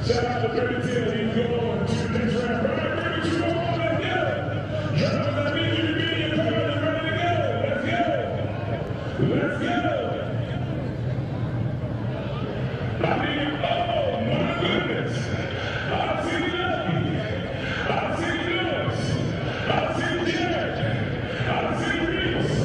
Shout out to 3010. He's going to the next round. Right, 32 more. Let's go. Drop that music to me and come on, ready to go. Let's go. Let's go. I mean, oh my goodness. I've seen the Lucky. I've seen the Lewis. I've seen the Jack. I've seen the Reese.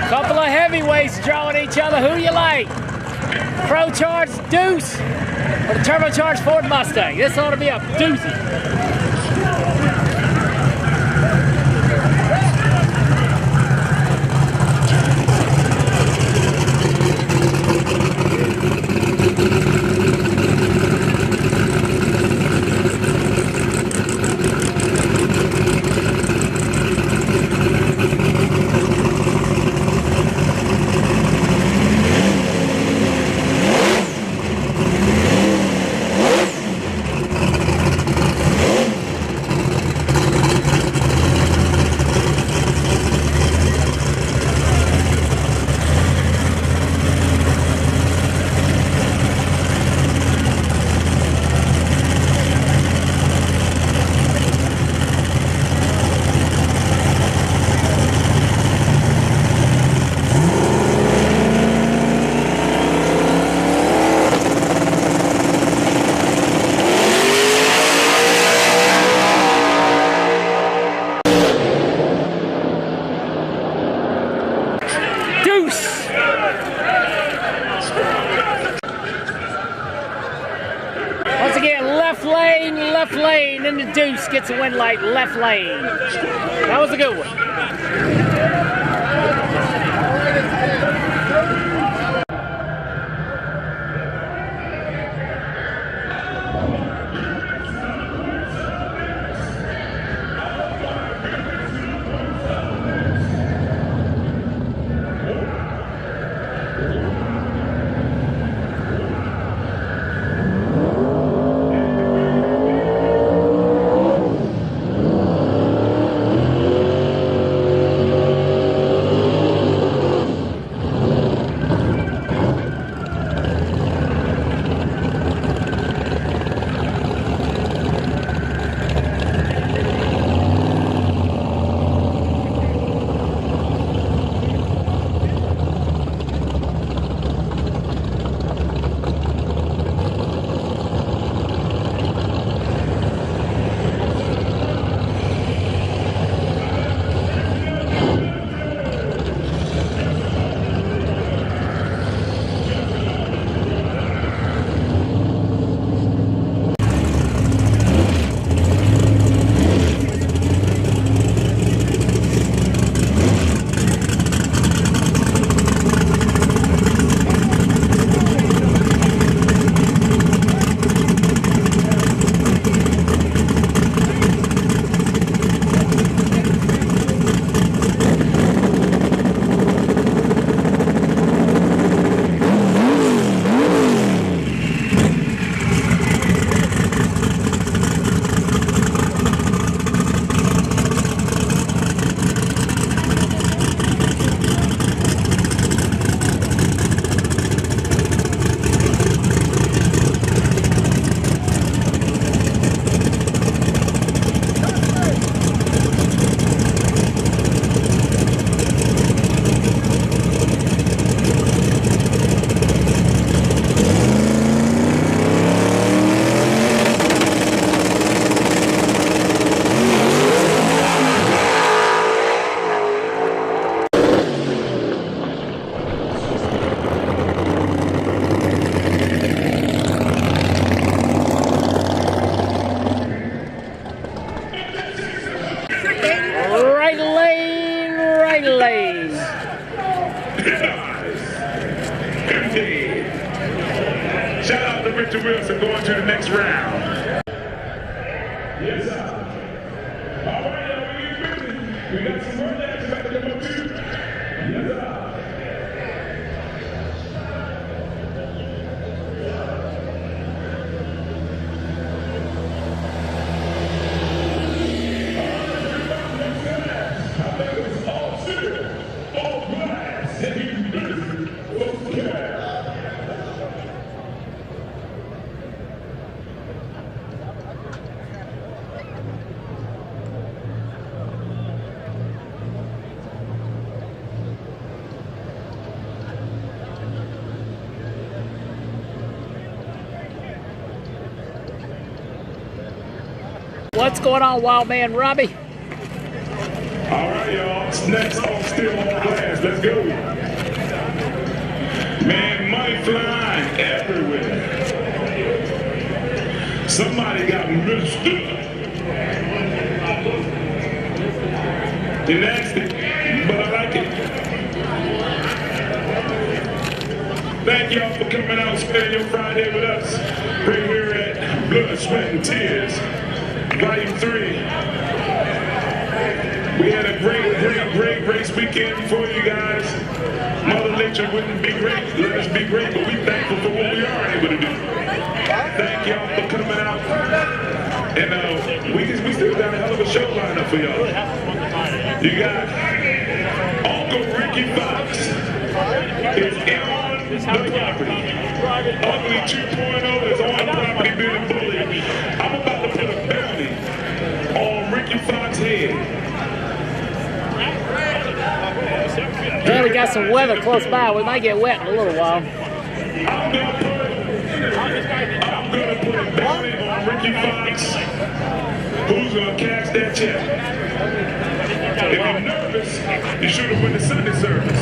Couple of heavyweights drawing each other. Who you like? Pro Charged Deuce or the turbocharged Ford Mustang? This ought to be a doozy. Once again, left lane, and the Deuce gets a win light, left lane. That was a good one. Wilson going to the next round. Yes, sir. All right, y'all, we get busy. We got some more action about to come up too. Yes, sir. What's going on, Wild Man Robbie? All right, y'all. Next off, still on glass. Let's go. Man, money flying everywhere. Somebody got mistook. You nasty, but I like it. Thank y'all for coming out and spending your Friday with us. Right here at Blood, Sweat, and Tears. Volume 3. We had a great race weekend for you guys. Mother Nature wouldn't be great, let us be great, but we thankful for what we are able to do. Thank y'all for coming out. And we still got a hell of a show lined up for y'all. You got Uncle Ricky Fox is on the property. Ugly 2.0 is on the property being bullied. I'm about to put a bounty on Ricky Fox's head. Well, we got some weather close by. We might get wet in a little while. I'm gonna put a bounty on Ricky Fox. Who's gonna cash that check? If you're nervous, you should have went to Sunday service.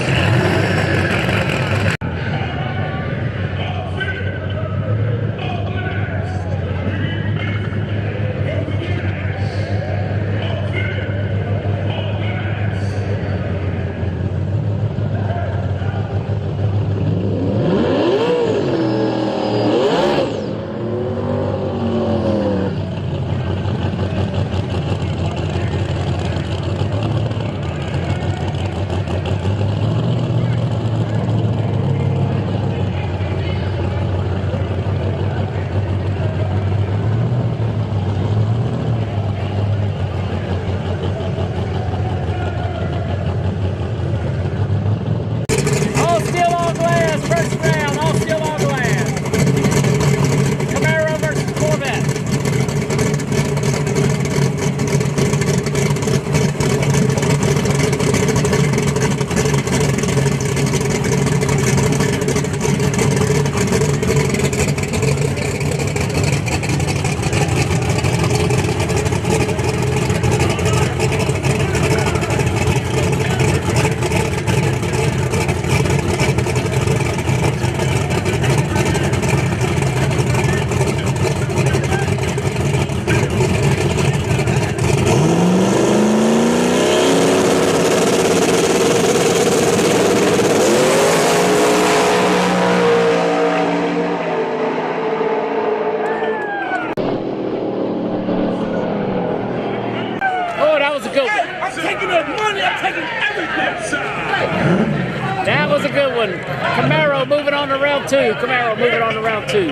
That was a good one. Camaro moving on to round two. Camaro moving on to round two.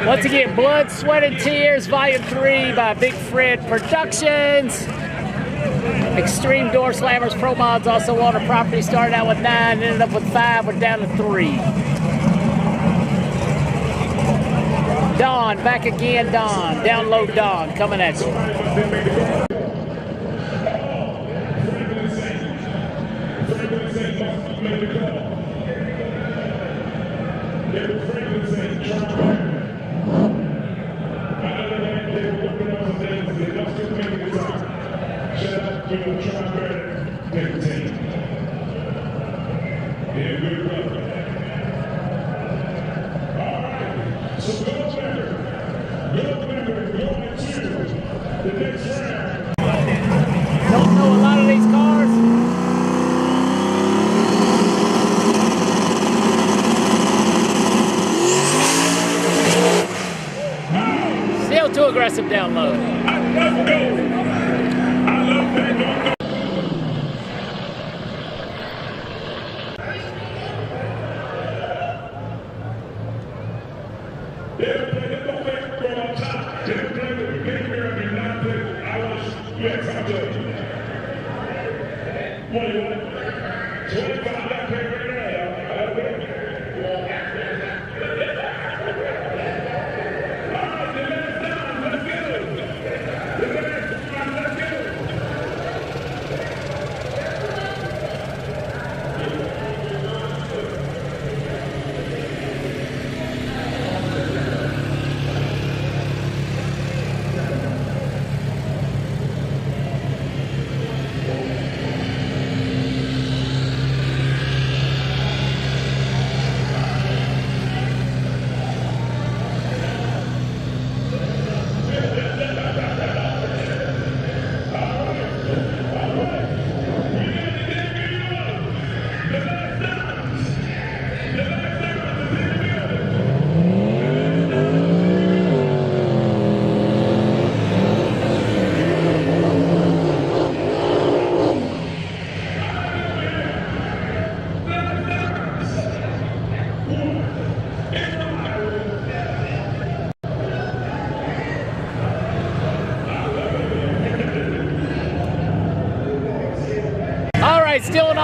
Once again, Blood, Sweat, and Tears, Volume 3 by Big Fred Productions. Extreme Door Slammers, ProMods also on the property. Started out with 9, ended up with 5, we're down to 3. Dawn, back again, Dawn. Download Dawn, coming at you. will try better than the team. Yeah, good brother. All right, so go going to the next round. Don't know a lot of these cars. Still too aggressive down low.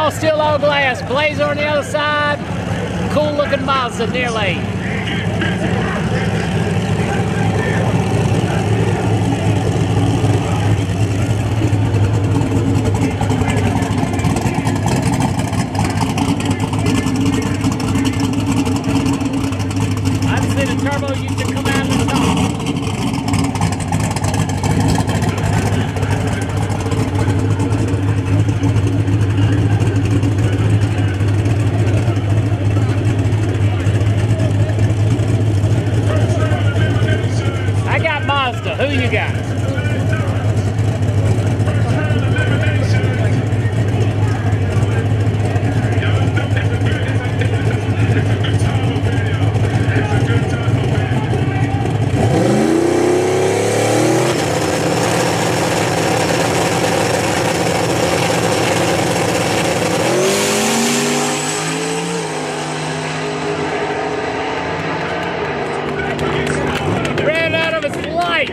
Still all glass. Blazer on the other side. Cool looking Mazda near lane. I've seen a turbo used to come out of the top. Who you got? Ran out of his life.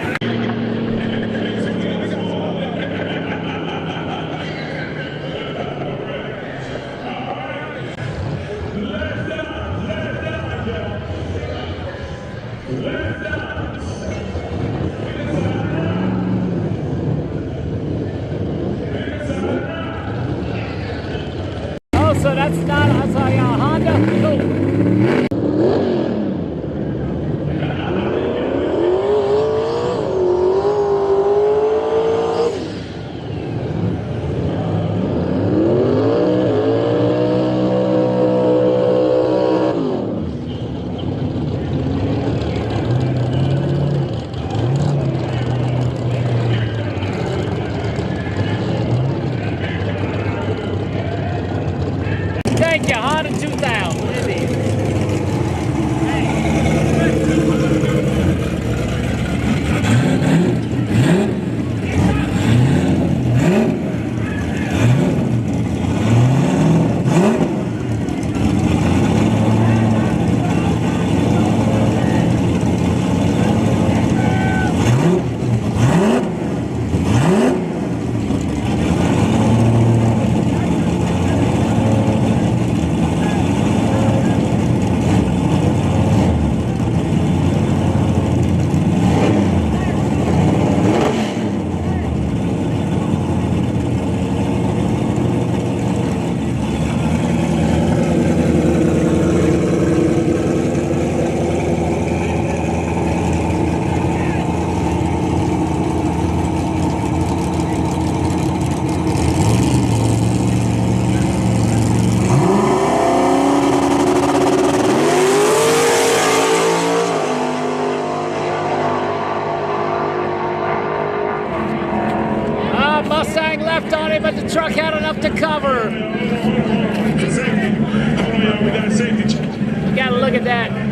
Mustang left on him, but the truck had enough to cover. Safety. Hold on, y'all. We got a safety check. You gotta look at that.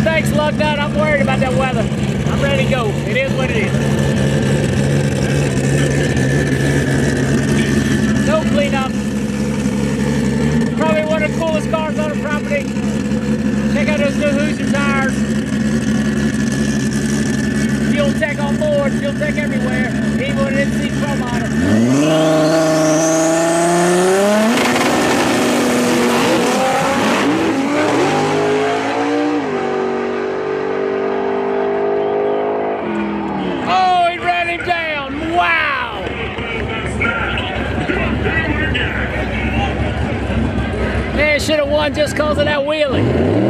thanks, Lug Nut. I'm worried about that weather. I'm ready to go. It is what it is. No cleanup. Probably one of the coolest cars on the property. Check out those new Hoosier tires. Fuel tech on board, fuel tech everywhere. Even when it didn't see ProMods. Oh, he ran him down. Wow. Man, should have won just because of that wheelie.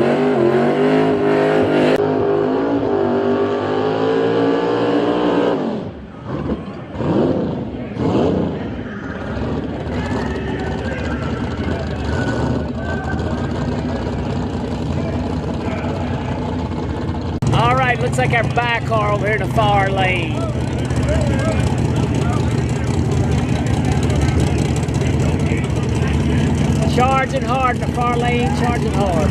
Looks like our back car over here in the far lane. Charging hard in the far lane, charging hard.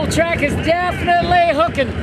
Track is definitely hooking.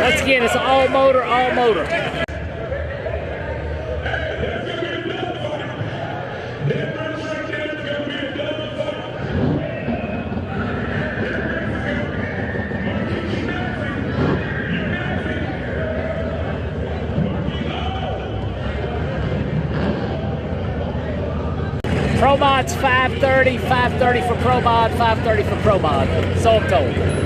Once again, it's all motor, all motor. ProMods 530, 530 for ProMod, 530 for ProMod. So I'm told.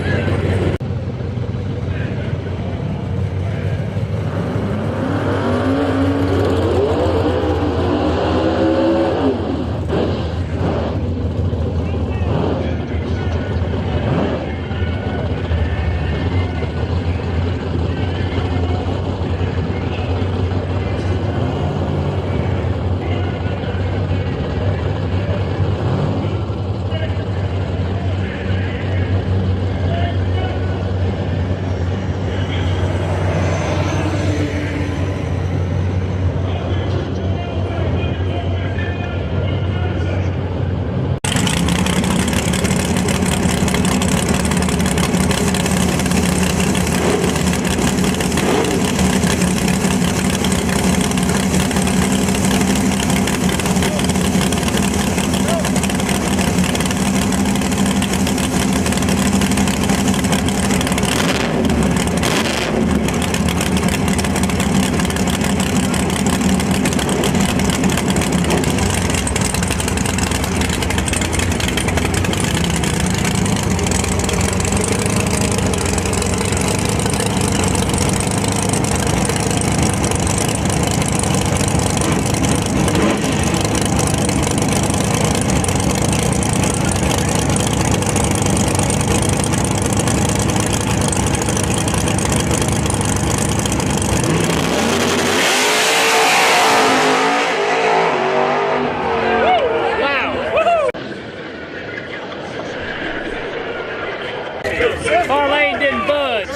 Carlane didn't budge.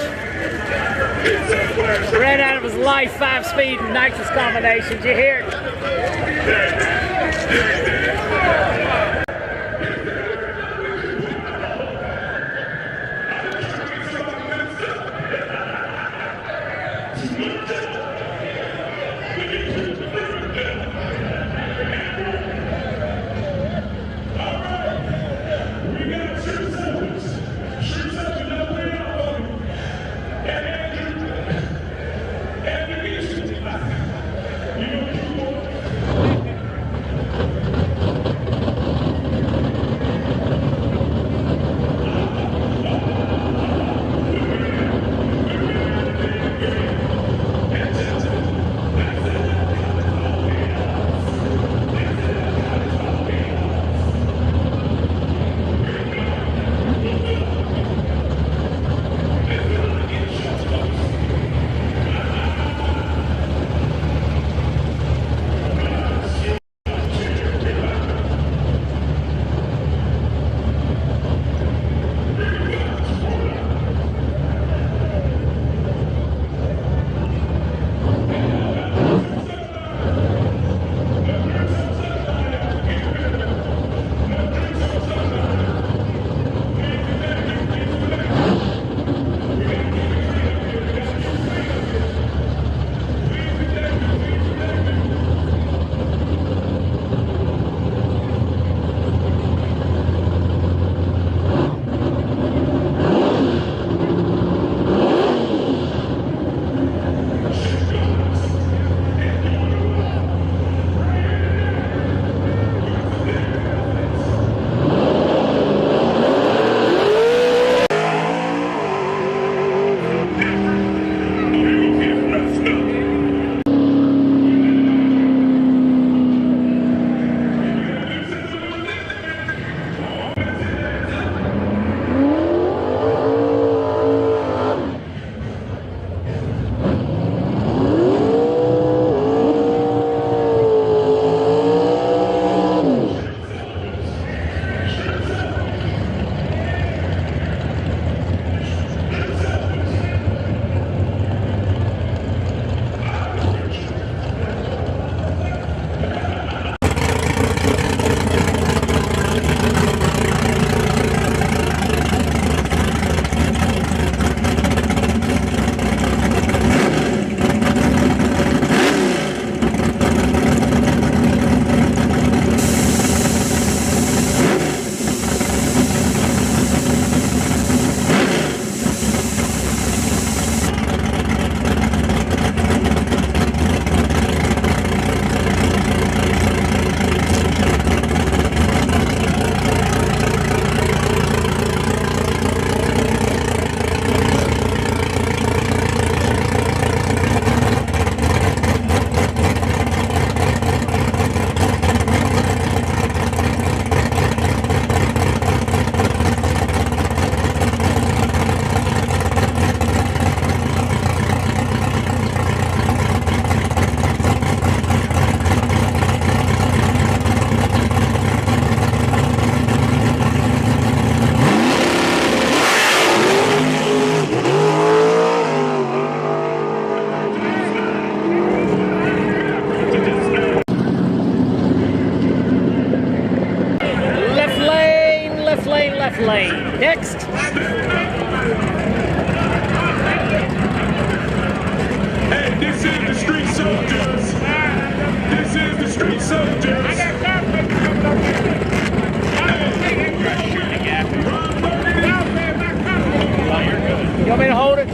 Ran out of his life 5-speed nitrous combinations. You hear it? hold it.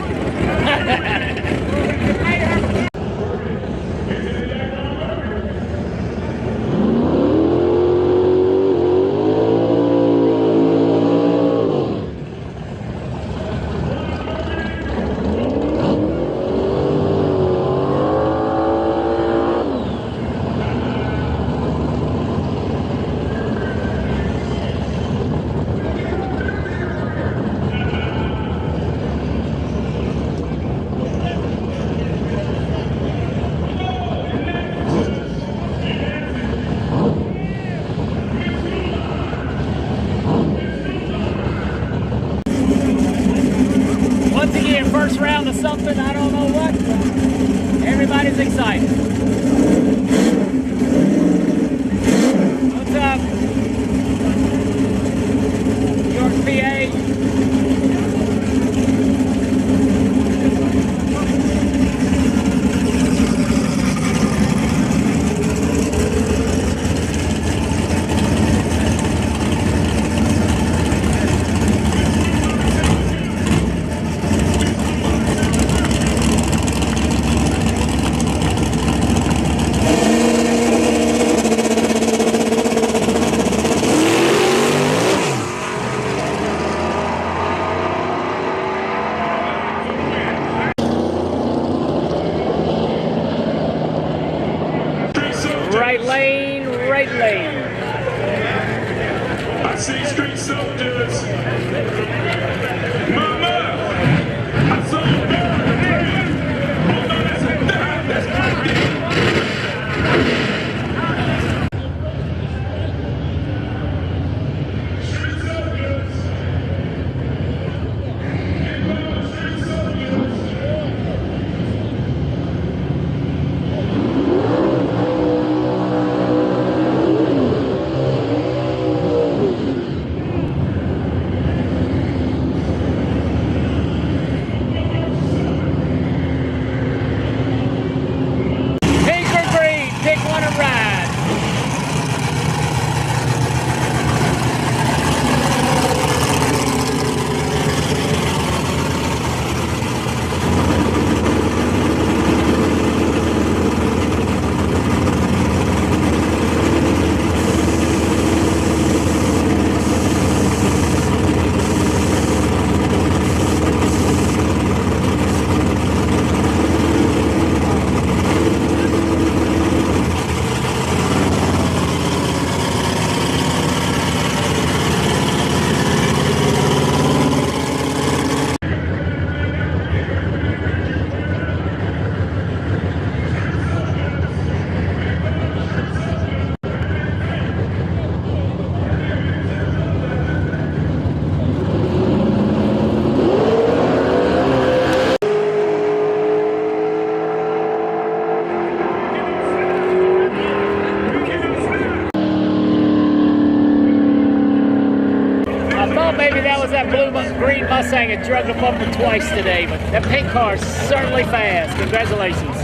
Once again, first round of something, I don't know what. Everybody's excited. What's up? York, PA. Right lane, right lane. I see street soldiers. Mama, I saw a bird. Oh no, that's a dime. That's street soldiers. Street soldiers. Pink or green, pick one and ride. I thought maybe that was that green Mustang that drug the bumper twice today, but that pink car's certainly fast. Congratulations.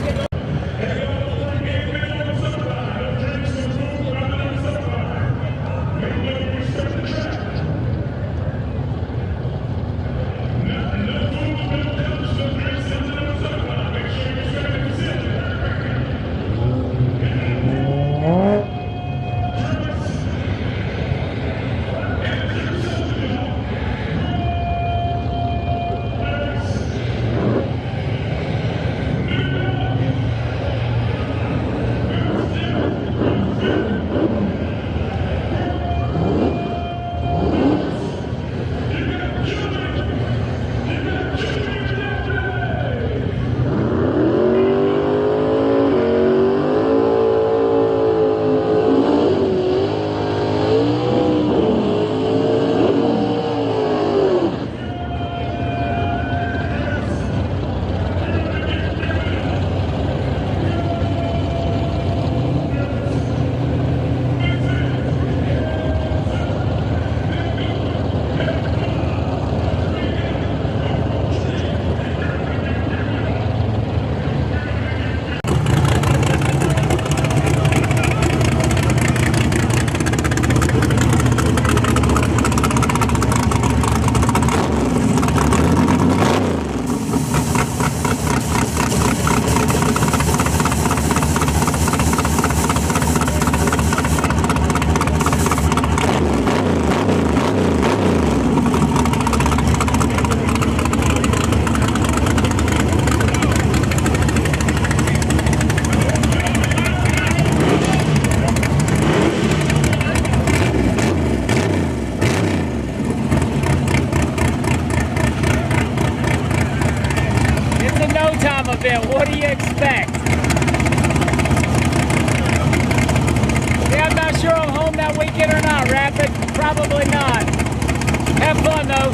time event. What do you expect? Yeah, I'm not sure I'm home that weekend or not, Rapid. Probably not. Have fun, though.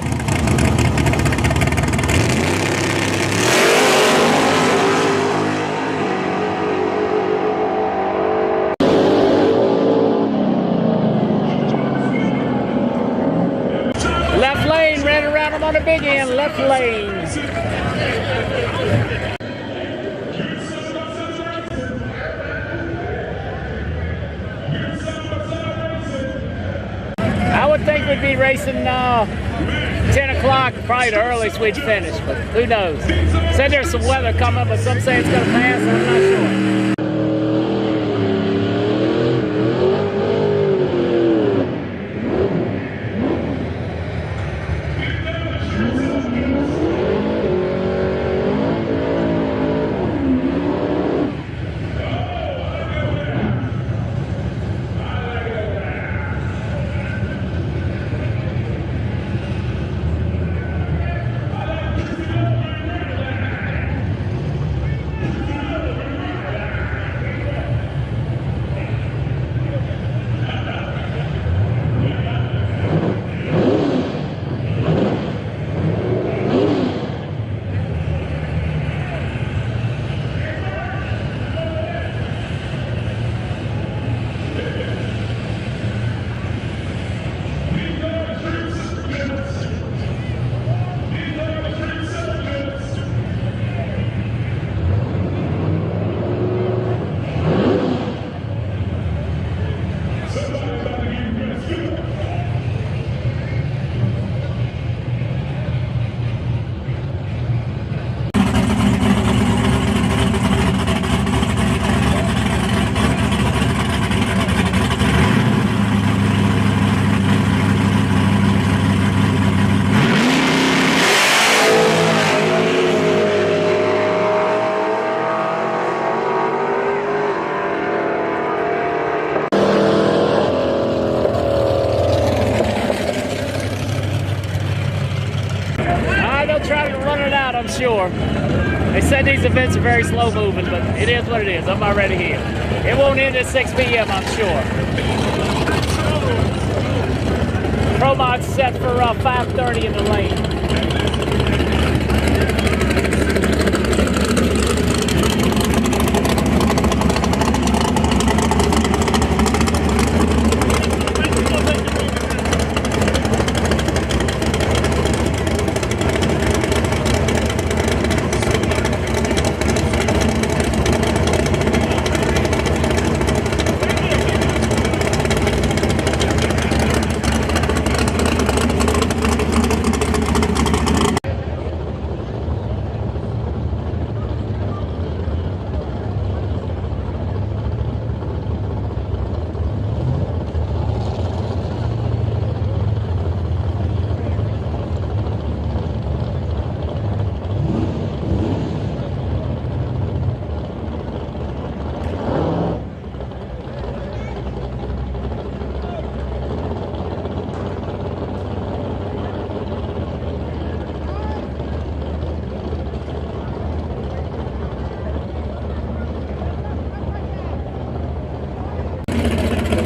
Left lane, ran around him on the big end. Left lane. I would think we'd be racing 10 o'clock, probably the earliest we'd finish, but who knows? Said there's some weather coming, but some say it's going to pass, I'm not sure. Trying to run it out, I'm sure. They said these events are very slow moving, but it is what it is. I'm already here. It won't end at 6 p.m., I'm sure. ProMods set for 5:30 in the lane.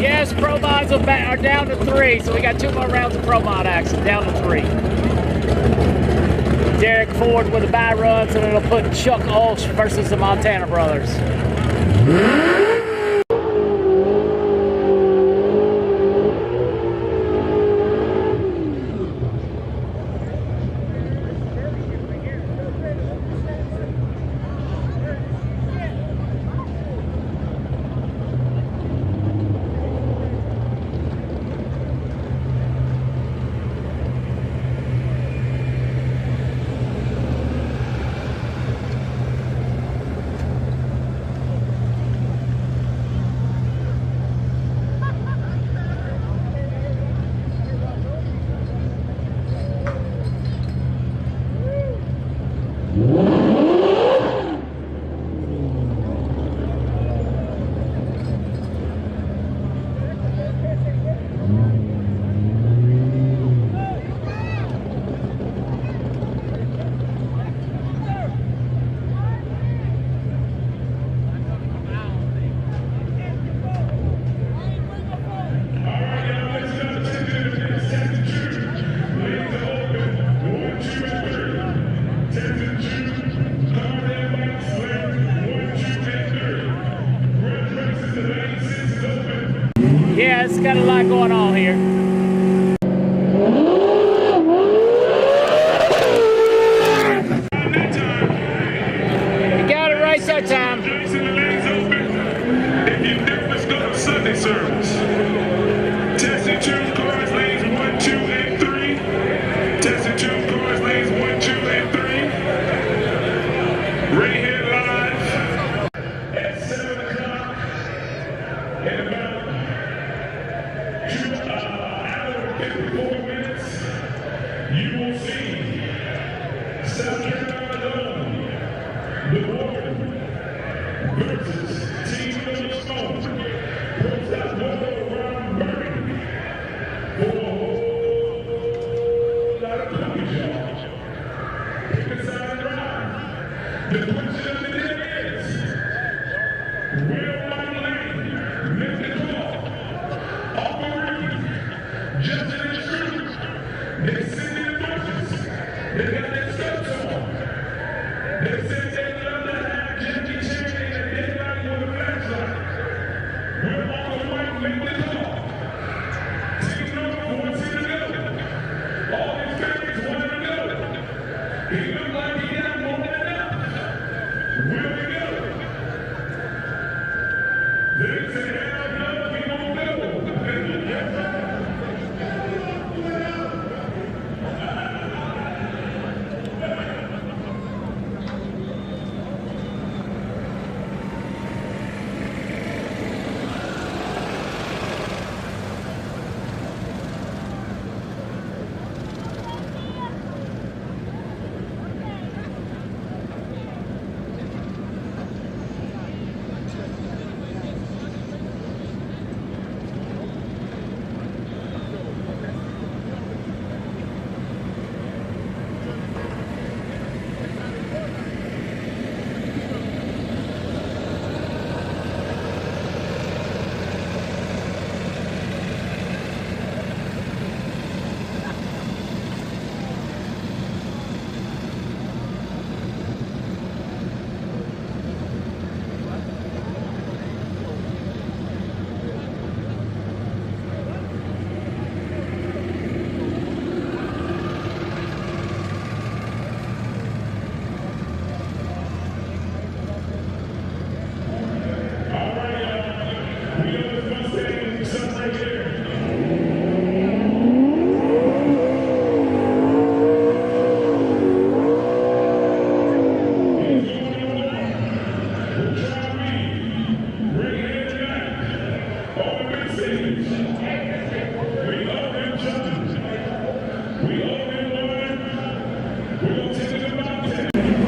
Yes, ProMods are down to 3, so we got 2 more rounds of ProMod action, down to 3. Derek Ford with a bye run, so it'll put Chuck Ulsh versus the Montana brothers. it's got a lot going on here. You got it right that time. Jason, the lane's open. If you never start Sunday service. Test and choose cars lanes 1, 2, and 3. Test and choose cars lanes 1, 2, and 3. Ready here live at 7 o'clock. In about 2 hours and 54 minutes, you will see South Carolina, the Warden versus Team Little Stone. Puts that logo around burning for a whole lot of cookies, y'all. Pick a side and drive. The question of the day is, will Mike Lane make the call? Off the ring, Justin and Truth, they sit in the bushes. They got their skirts on. They said they love to have Jackie Chan and everybody with a flashlight. Will Michael White make the call? Team number 1 to go. All his favorites want to go. He looked like he got more than enough. Will we go? They said, hell no, we don't go. Yes, sir.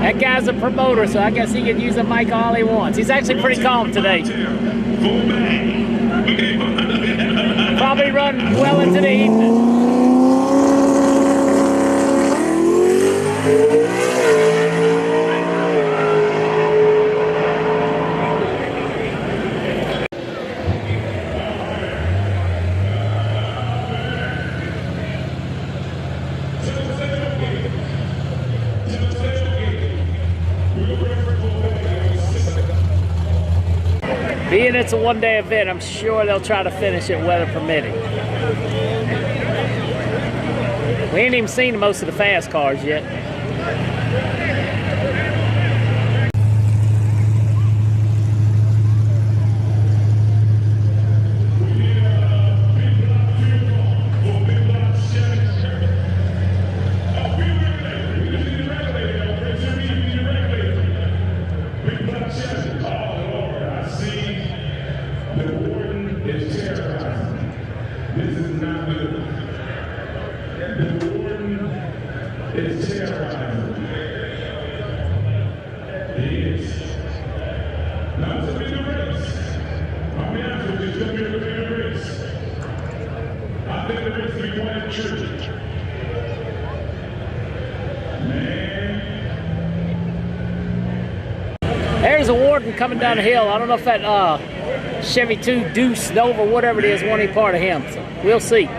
That guy's a promoter, so I guess he can use a mic all he wants. He's actually pretty calm today. Probably run well into the evening. Being it's a one-day event, I'm sure they'll try to finish it weather permitting. We ain't even seen most of the fast cars yet. There's a Warden coming down the hill. I don't know if that Chevy 2 Deuce Nova, whatever it is, won't be part of him. So we'll see.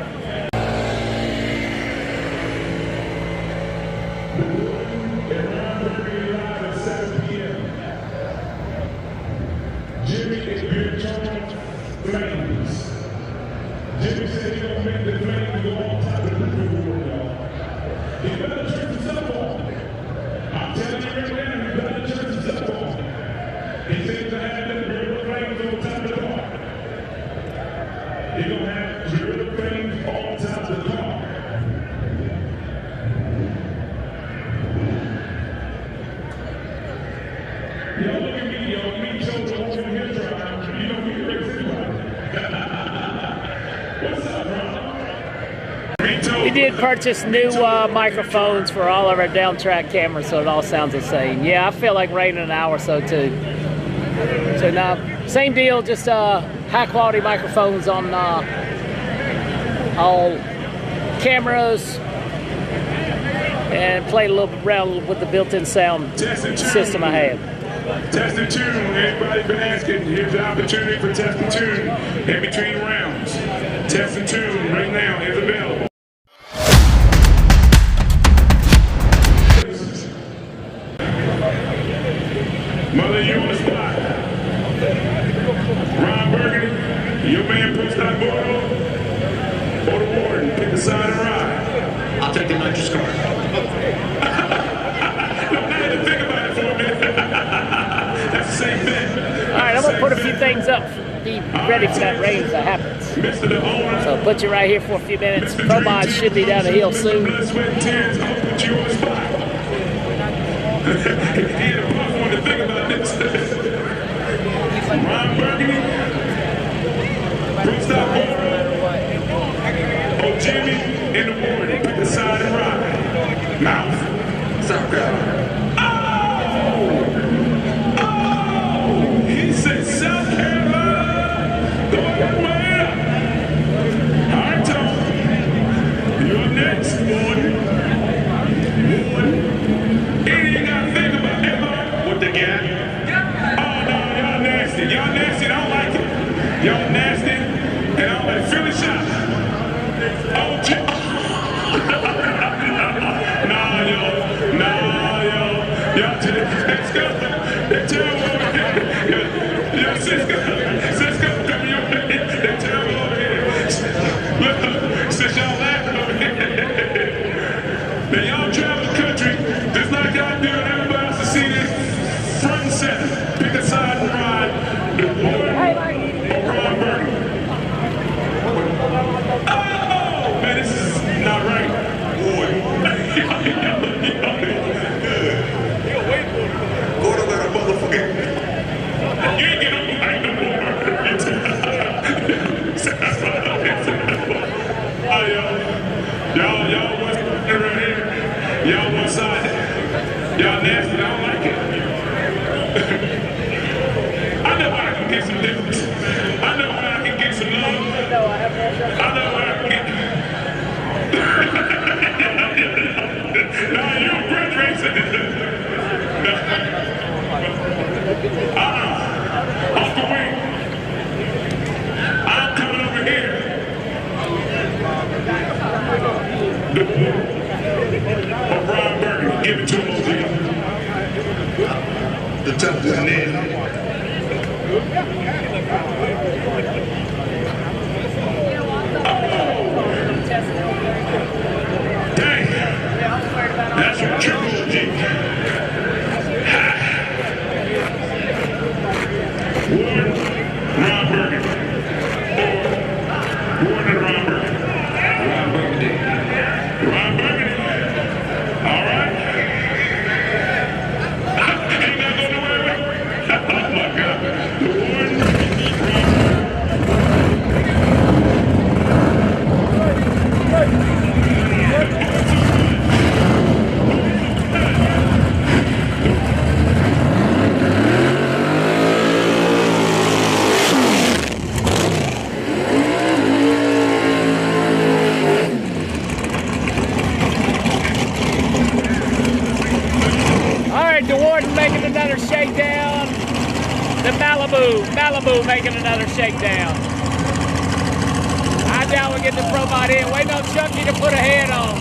Y'all look at me, y'all meet Joe walking in his drive. You know we can race anybody. What's up, bro? We did purchase new microphones for all of our down track cameras, so it all sounds the same. Yeah, I feel like raining an hour or so too. So now, same deal, just high quality microphones on all cameras, and played a little bit around with the built-in sound system I have. Test and tune. Everybody been asking. Here's the opportunity for test and tune in between rounds. Test and tune right now is available. Mother, you on the spot. Ron Burgundy, your man Pro Stock Bordeaux, or the Warden, pick the side and ride. I'll take the nitrous card. I had to think about it for a minute. That's the same thing. All right, I'm gonna put a few things up. Be ready for that rain if that happens. Mr. The owner. So put you right here for a few minutes. ProMods should be down the hill soon. Blood, sweat, and tears. I'll put you on the spot. He had a rough one to think about this. Ron Burgundy, Pro Stock Bordeaux, oh Jimmy, and the Warden. Pick the side and ride. Mouth. South Carolina. Oh! He said South Carolina. The way up. All right, Tom. You're next, Warden. Anything I think about Emma with the gap? Oh no, y'all nasty. Y'all nasty, and I don't like it. Y'all nasty, and I don't like Philly shot. Oh, nah, yo. Y'all let's go. They're terrible over here. Yo, Cisco, come your way. They're terrible over here. Look, since y'all laughing over here. Now y'all travel the country, just like y'all do, and everybody else to see this front and center. Pick a side and ride. The Warden or Ron Burgundy. Oh, man, this is not right. Boy. Gordo got a motherfucker. You ain't get on the mic no more. Oh, y'all what's around here? Y'all one side. Y'all nasty. I don't like it. I know where I can get some difference. I know where I can get some love. I know where I can get. Nah, you're a Grudge racer. Off the wing. I'm coming over here. The Warden or Ron Burgundy. Give it to him, OG. The tough is near. Dang. That's your triple OG. Warden, Ron Burgundy. Warden and Ron Burgundy. Ron Burgundy. Ron Burgundy. All right. Ain't not going nowhere with it? Oh my God. The Warden, Ron The Warden making another shakedown. The Malibu making another shakedown. I doubt we'll get the ProMod in. Waiting on Chucky to put a head on.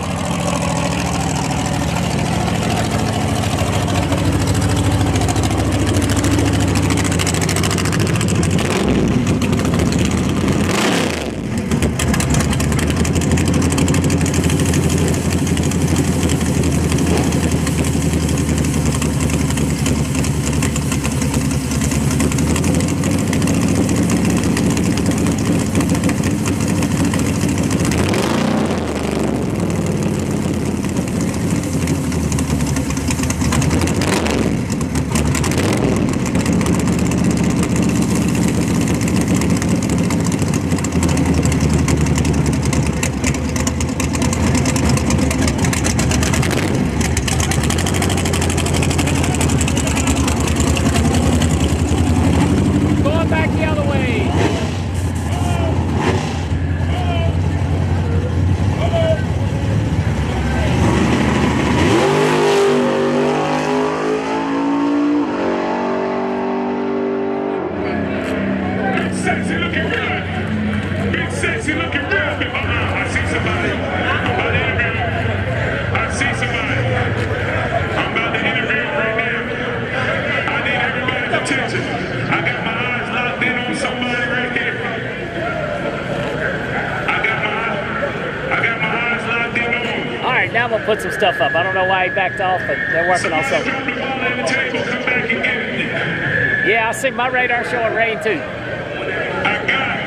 put some stuff up. I don't know why he backed off, but they're working on something. Drop the ball on the table, come back and get it. Yeah, I see my radar showing rain too. I got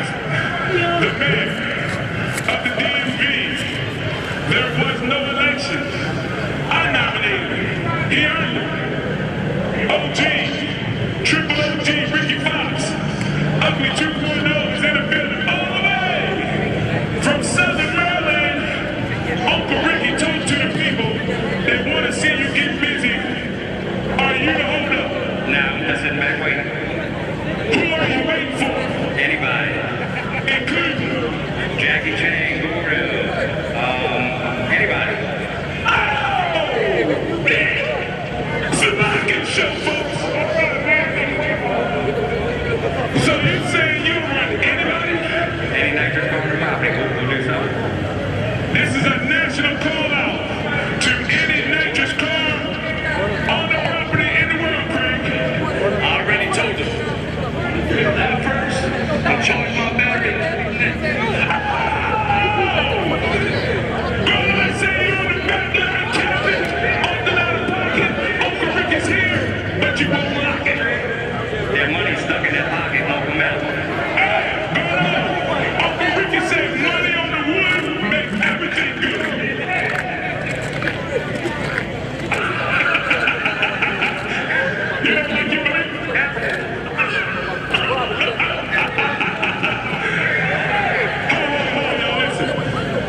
the man of the DMV. There was no election. I nominated him. He earned it. OG, Triple OG, Ricky Fox, Ugly 2.0 is in the building all the way from Southern Maryland. Uncle Ricky talked to the people. They want to see you get busy. Are you the holdup? No, I'm sitting back waiting. Who are you waiting for? Anybody. Including Jackie Chang, Guru, anybody. Oh, man. It's a rocket show, folks. So you saying you'll run anybody? Any nitrous car on the property, we'll do something. This is a national call out to any nitrous car on the property in the world, Craig. I already told you. Feel that first? I'll charge my battery. Gonna say you're on the back line, Captain. Off the line of pocket. Uncle Rick is here, but you won't lock it. Their money's stuck in that pocket, lock them out. Hey, Uncle Ricky said money on the wood makes everything good. You don't think you believe it?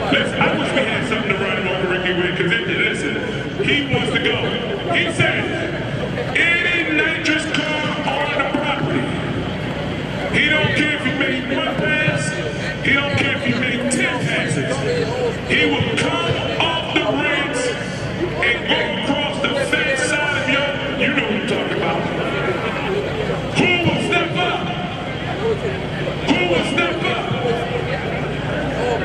Listen, I wish we had something to run Uncle Ricky with, because listen, he wants to go. He said, any nitrous car on the property, he don't care if you make one pass, he don't care if you make 10 passes. He will come off the ramps and go across the fence side of your, you know what I'm talking about. Who will step up? Who will step up?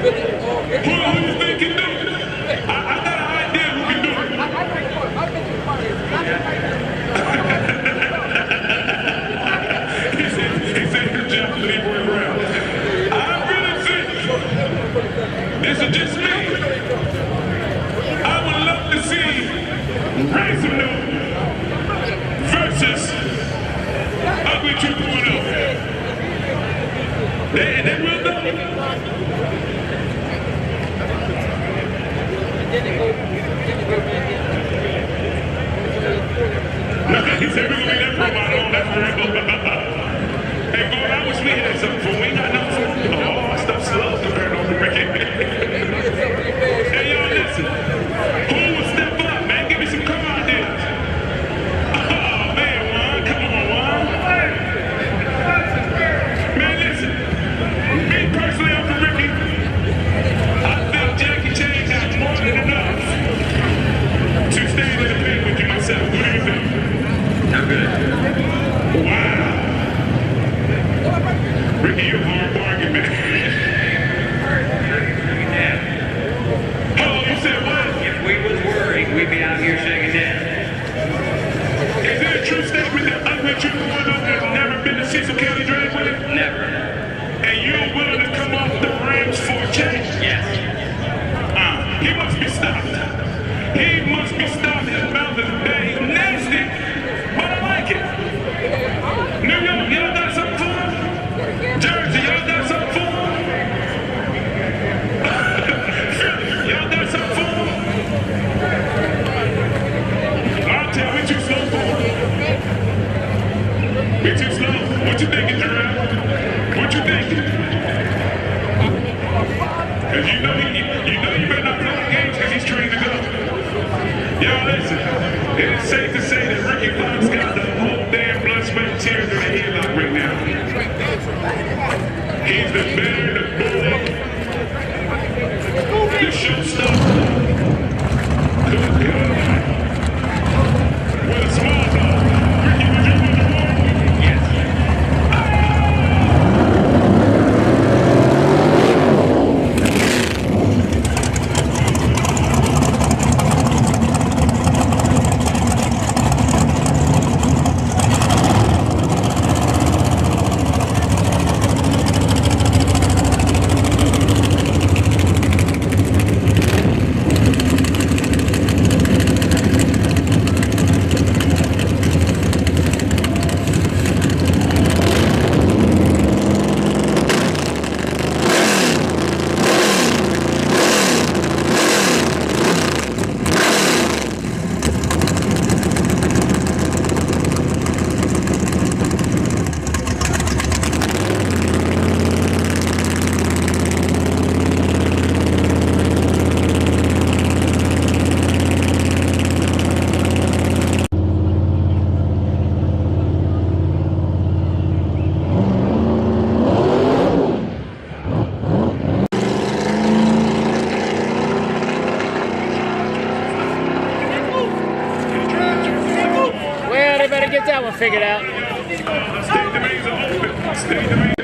Who you think can do it? I got an idea who can do it. He said good job, Leroy Brown. I really think this is just me. I would love to see Ransom Note versus Ugly 2.0. They will do it. No, he said we're gonna be that ProMod on, that's real. Hey, boy, I wish we had something for we ain't got nothing for them. Oh, my stuff's slow compared to Uncle Ricky. Hey, y'all, listen. Who will step up, man? Give me some car ideas. Oh, man, Juan, come on, Juan. Man, listen. Me personally, Uncle Ricky, I think Jackie Chan got more than enough to stand in the ring with you myself. What do you think? I'm good. Wow. Ricky, you're a hard bargain, man. Yeah. Oh, you said what? If we was worried, we'd be out here shaking down. Is it a true statement that Ugly 2.0 has never been to Cecil County Dragway? Never. And you're willing to come off the ramps for a change? Yes. He must be stopped. He must be stopped. His mouth is bad. He's nasty, but I like it. New York, y'all got something for him? Jersey, y'all got something for him? Philly, y'all got something for him? I'll tell you, we too slow for him. We too slow. What you thinking, Gerard? What you thinking? Cause you know you better not play the games because he's trained to go. Y'all listen, it is safe to say that Ricky Fox got the whole damn blood, sweat, and tears in the headlock right now. He's the bear, the bully, the showstopper. Good God. With a small dog. Ricky, would you want to walk? Yes. get that one figured out. State domains are open. State domains.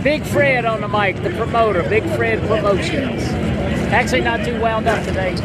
Big Fred on the mic, the promoter, Big Fred Promotions. Actually not too wound up today.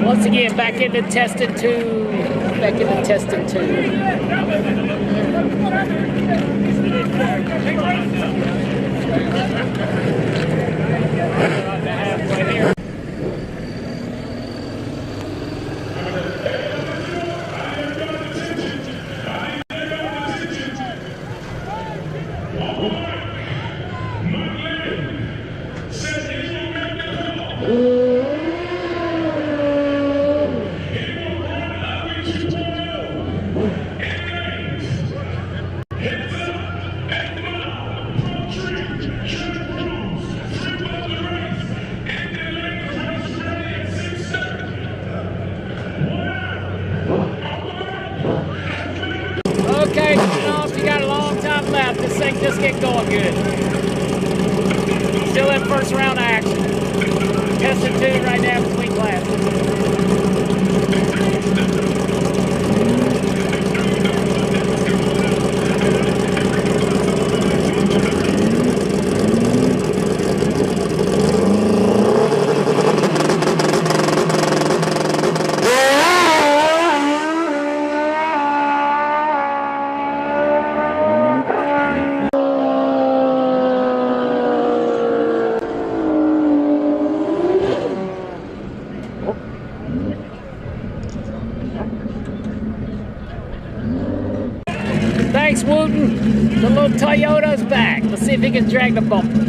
Once again, back into testing two. Back into testing two. Okay, off. You got a long time left. This thing just get going good. Still in first round of action. Testing two right now between classes. Thanks, Wooten. The little Toyota's back. Let's see if he can drag the bumper.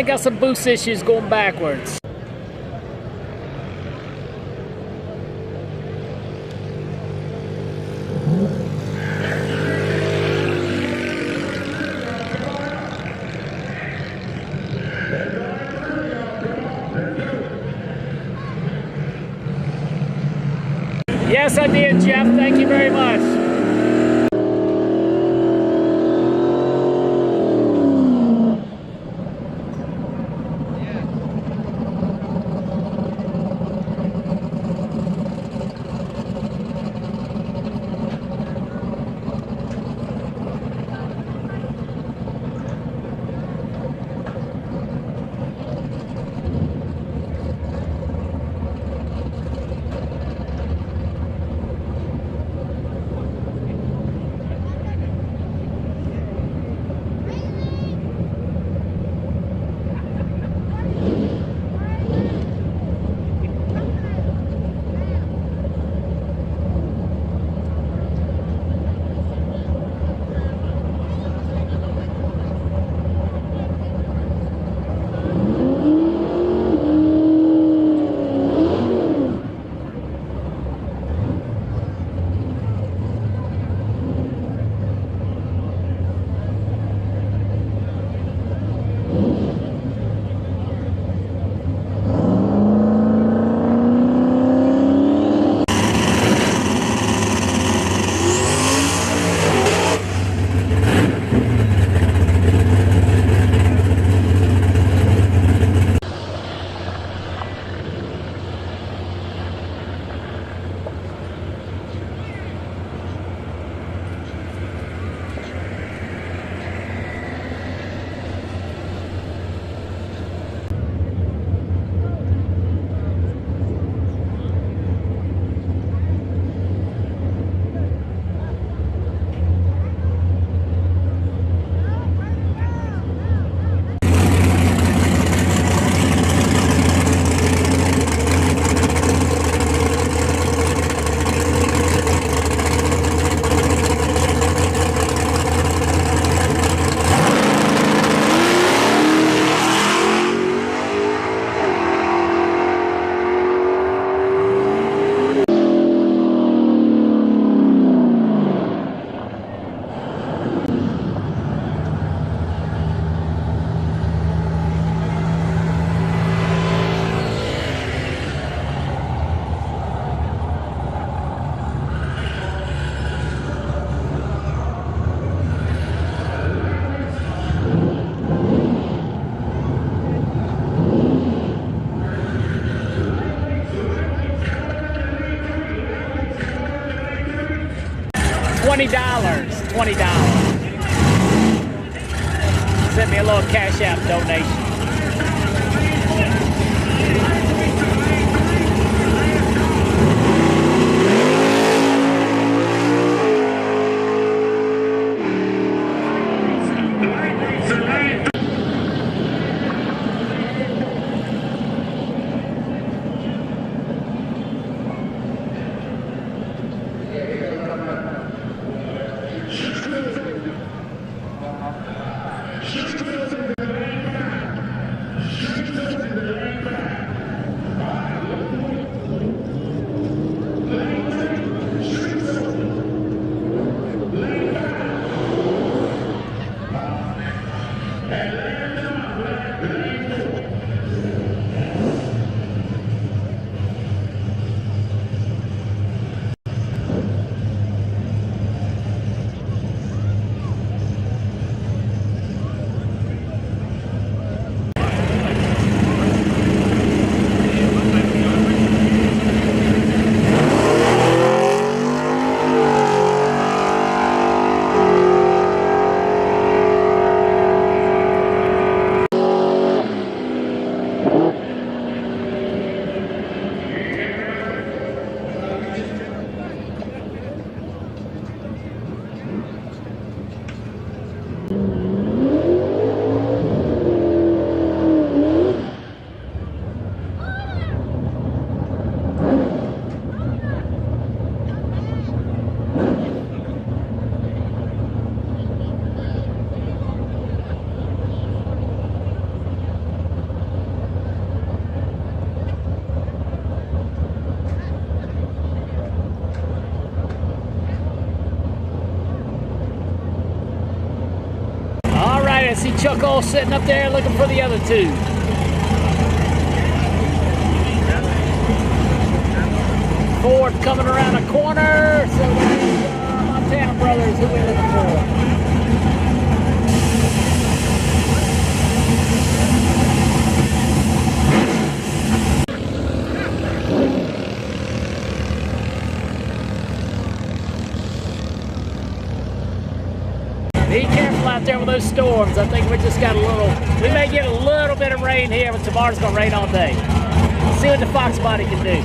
Got some boost issues going backwards. Yes, I did, Jeff. Thank you very much. $20. Send me a little cash app donation. I see Chuck all sitting up there looking for the other two. Ford coming around a corner. So there's Montana Brothers, who we're looking for. Be careful out there with those storms. I think we just got we may get a little bit of rain here, but tomorrow's gonna rain all day. See what the Fox body can do.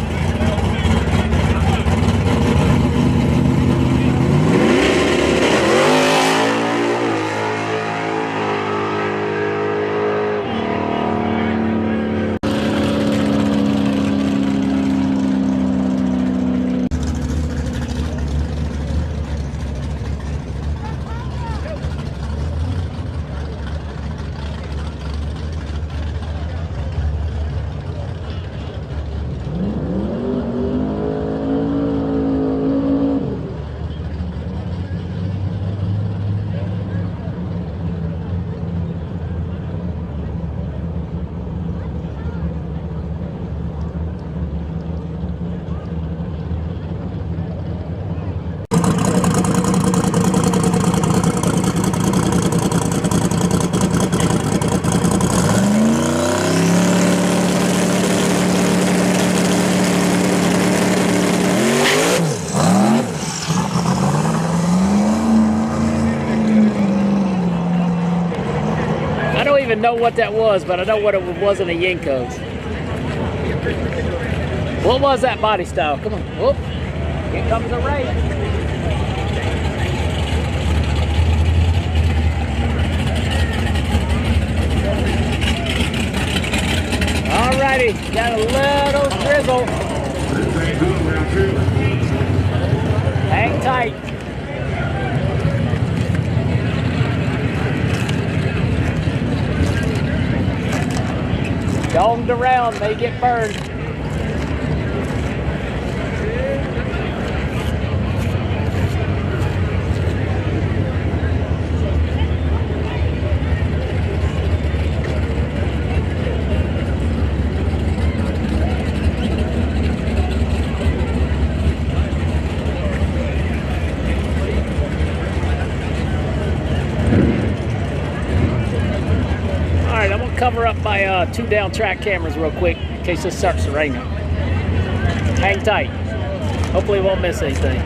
Know what that was, but I know what it was in the Yenkos. What was that body style? Come on. Whoop. Here comes the rain. Alrighty, got a little drizzle. Hang tight. Domed around, they get burned. Cover up my 2 down track cameras real quick in case this starts to rain. Hang tight. Hopefully we won't miss anything.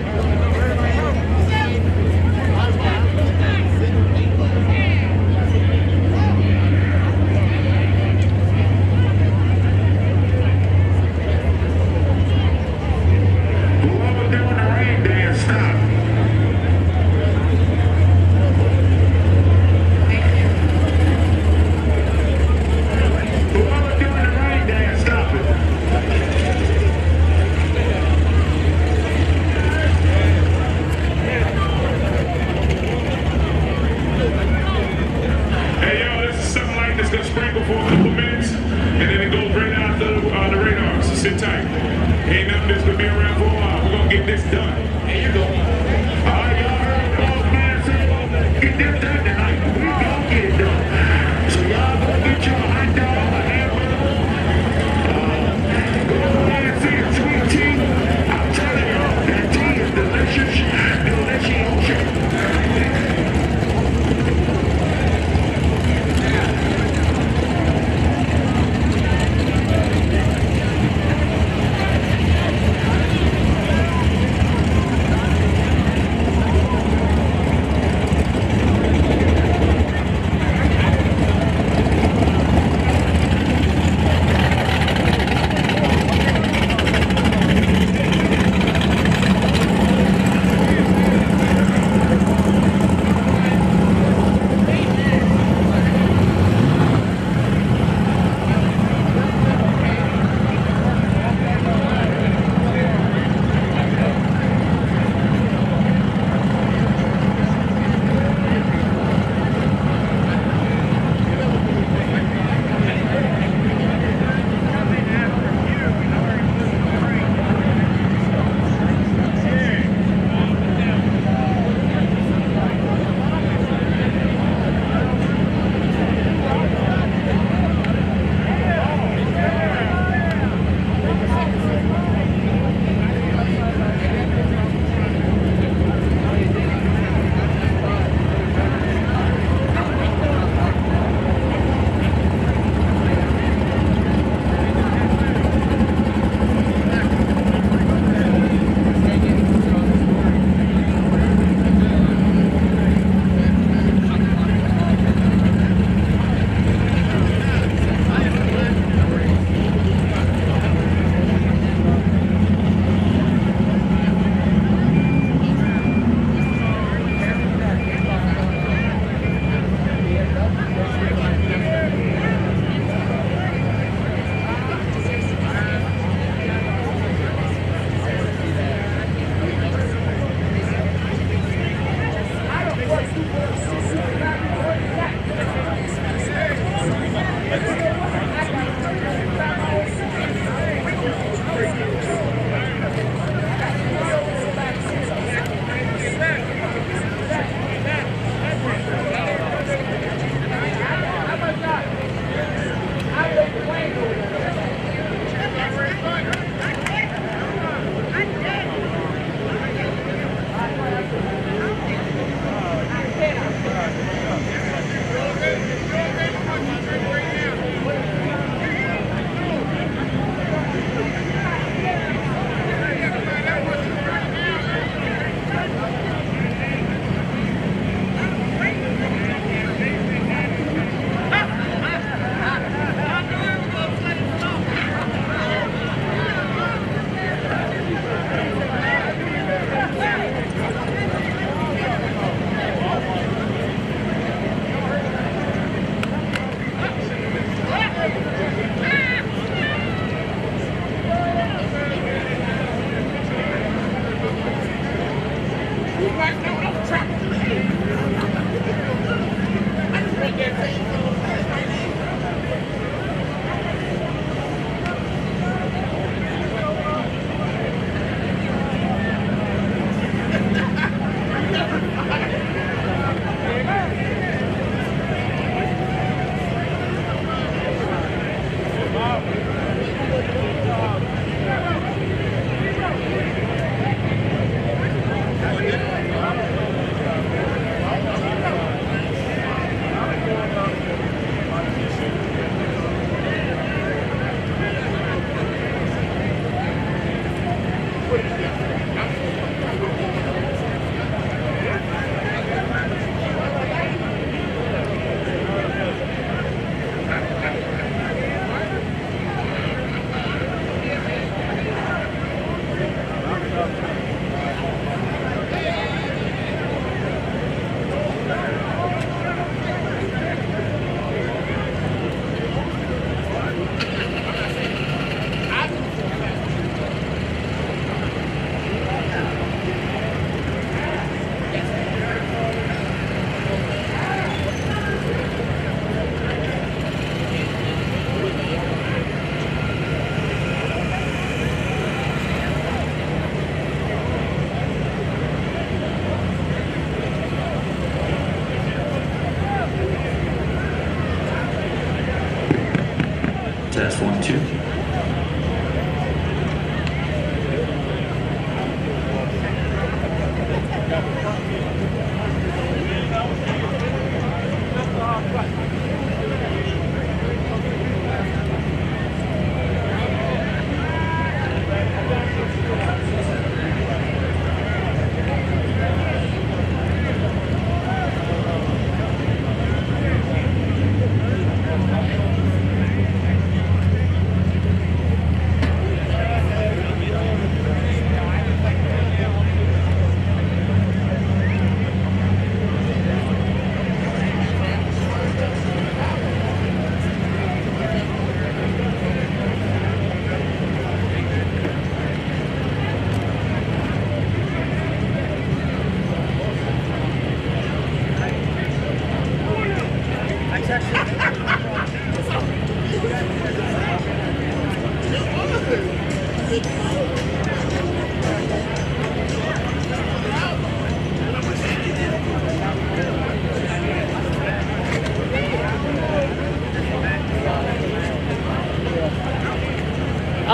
All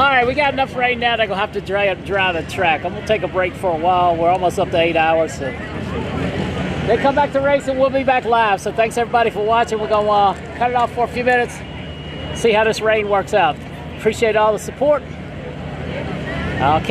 right, we got enough rain now. They're gonna have to dry the track. I'm gonna take a break for a while. We're almost up to 8 hours. So they come back to race and we'll be back live. So thanks everybody for watching. We're gonna cut it off for a few minutes, see how this rain works out. Appreciate all the support. I'll catch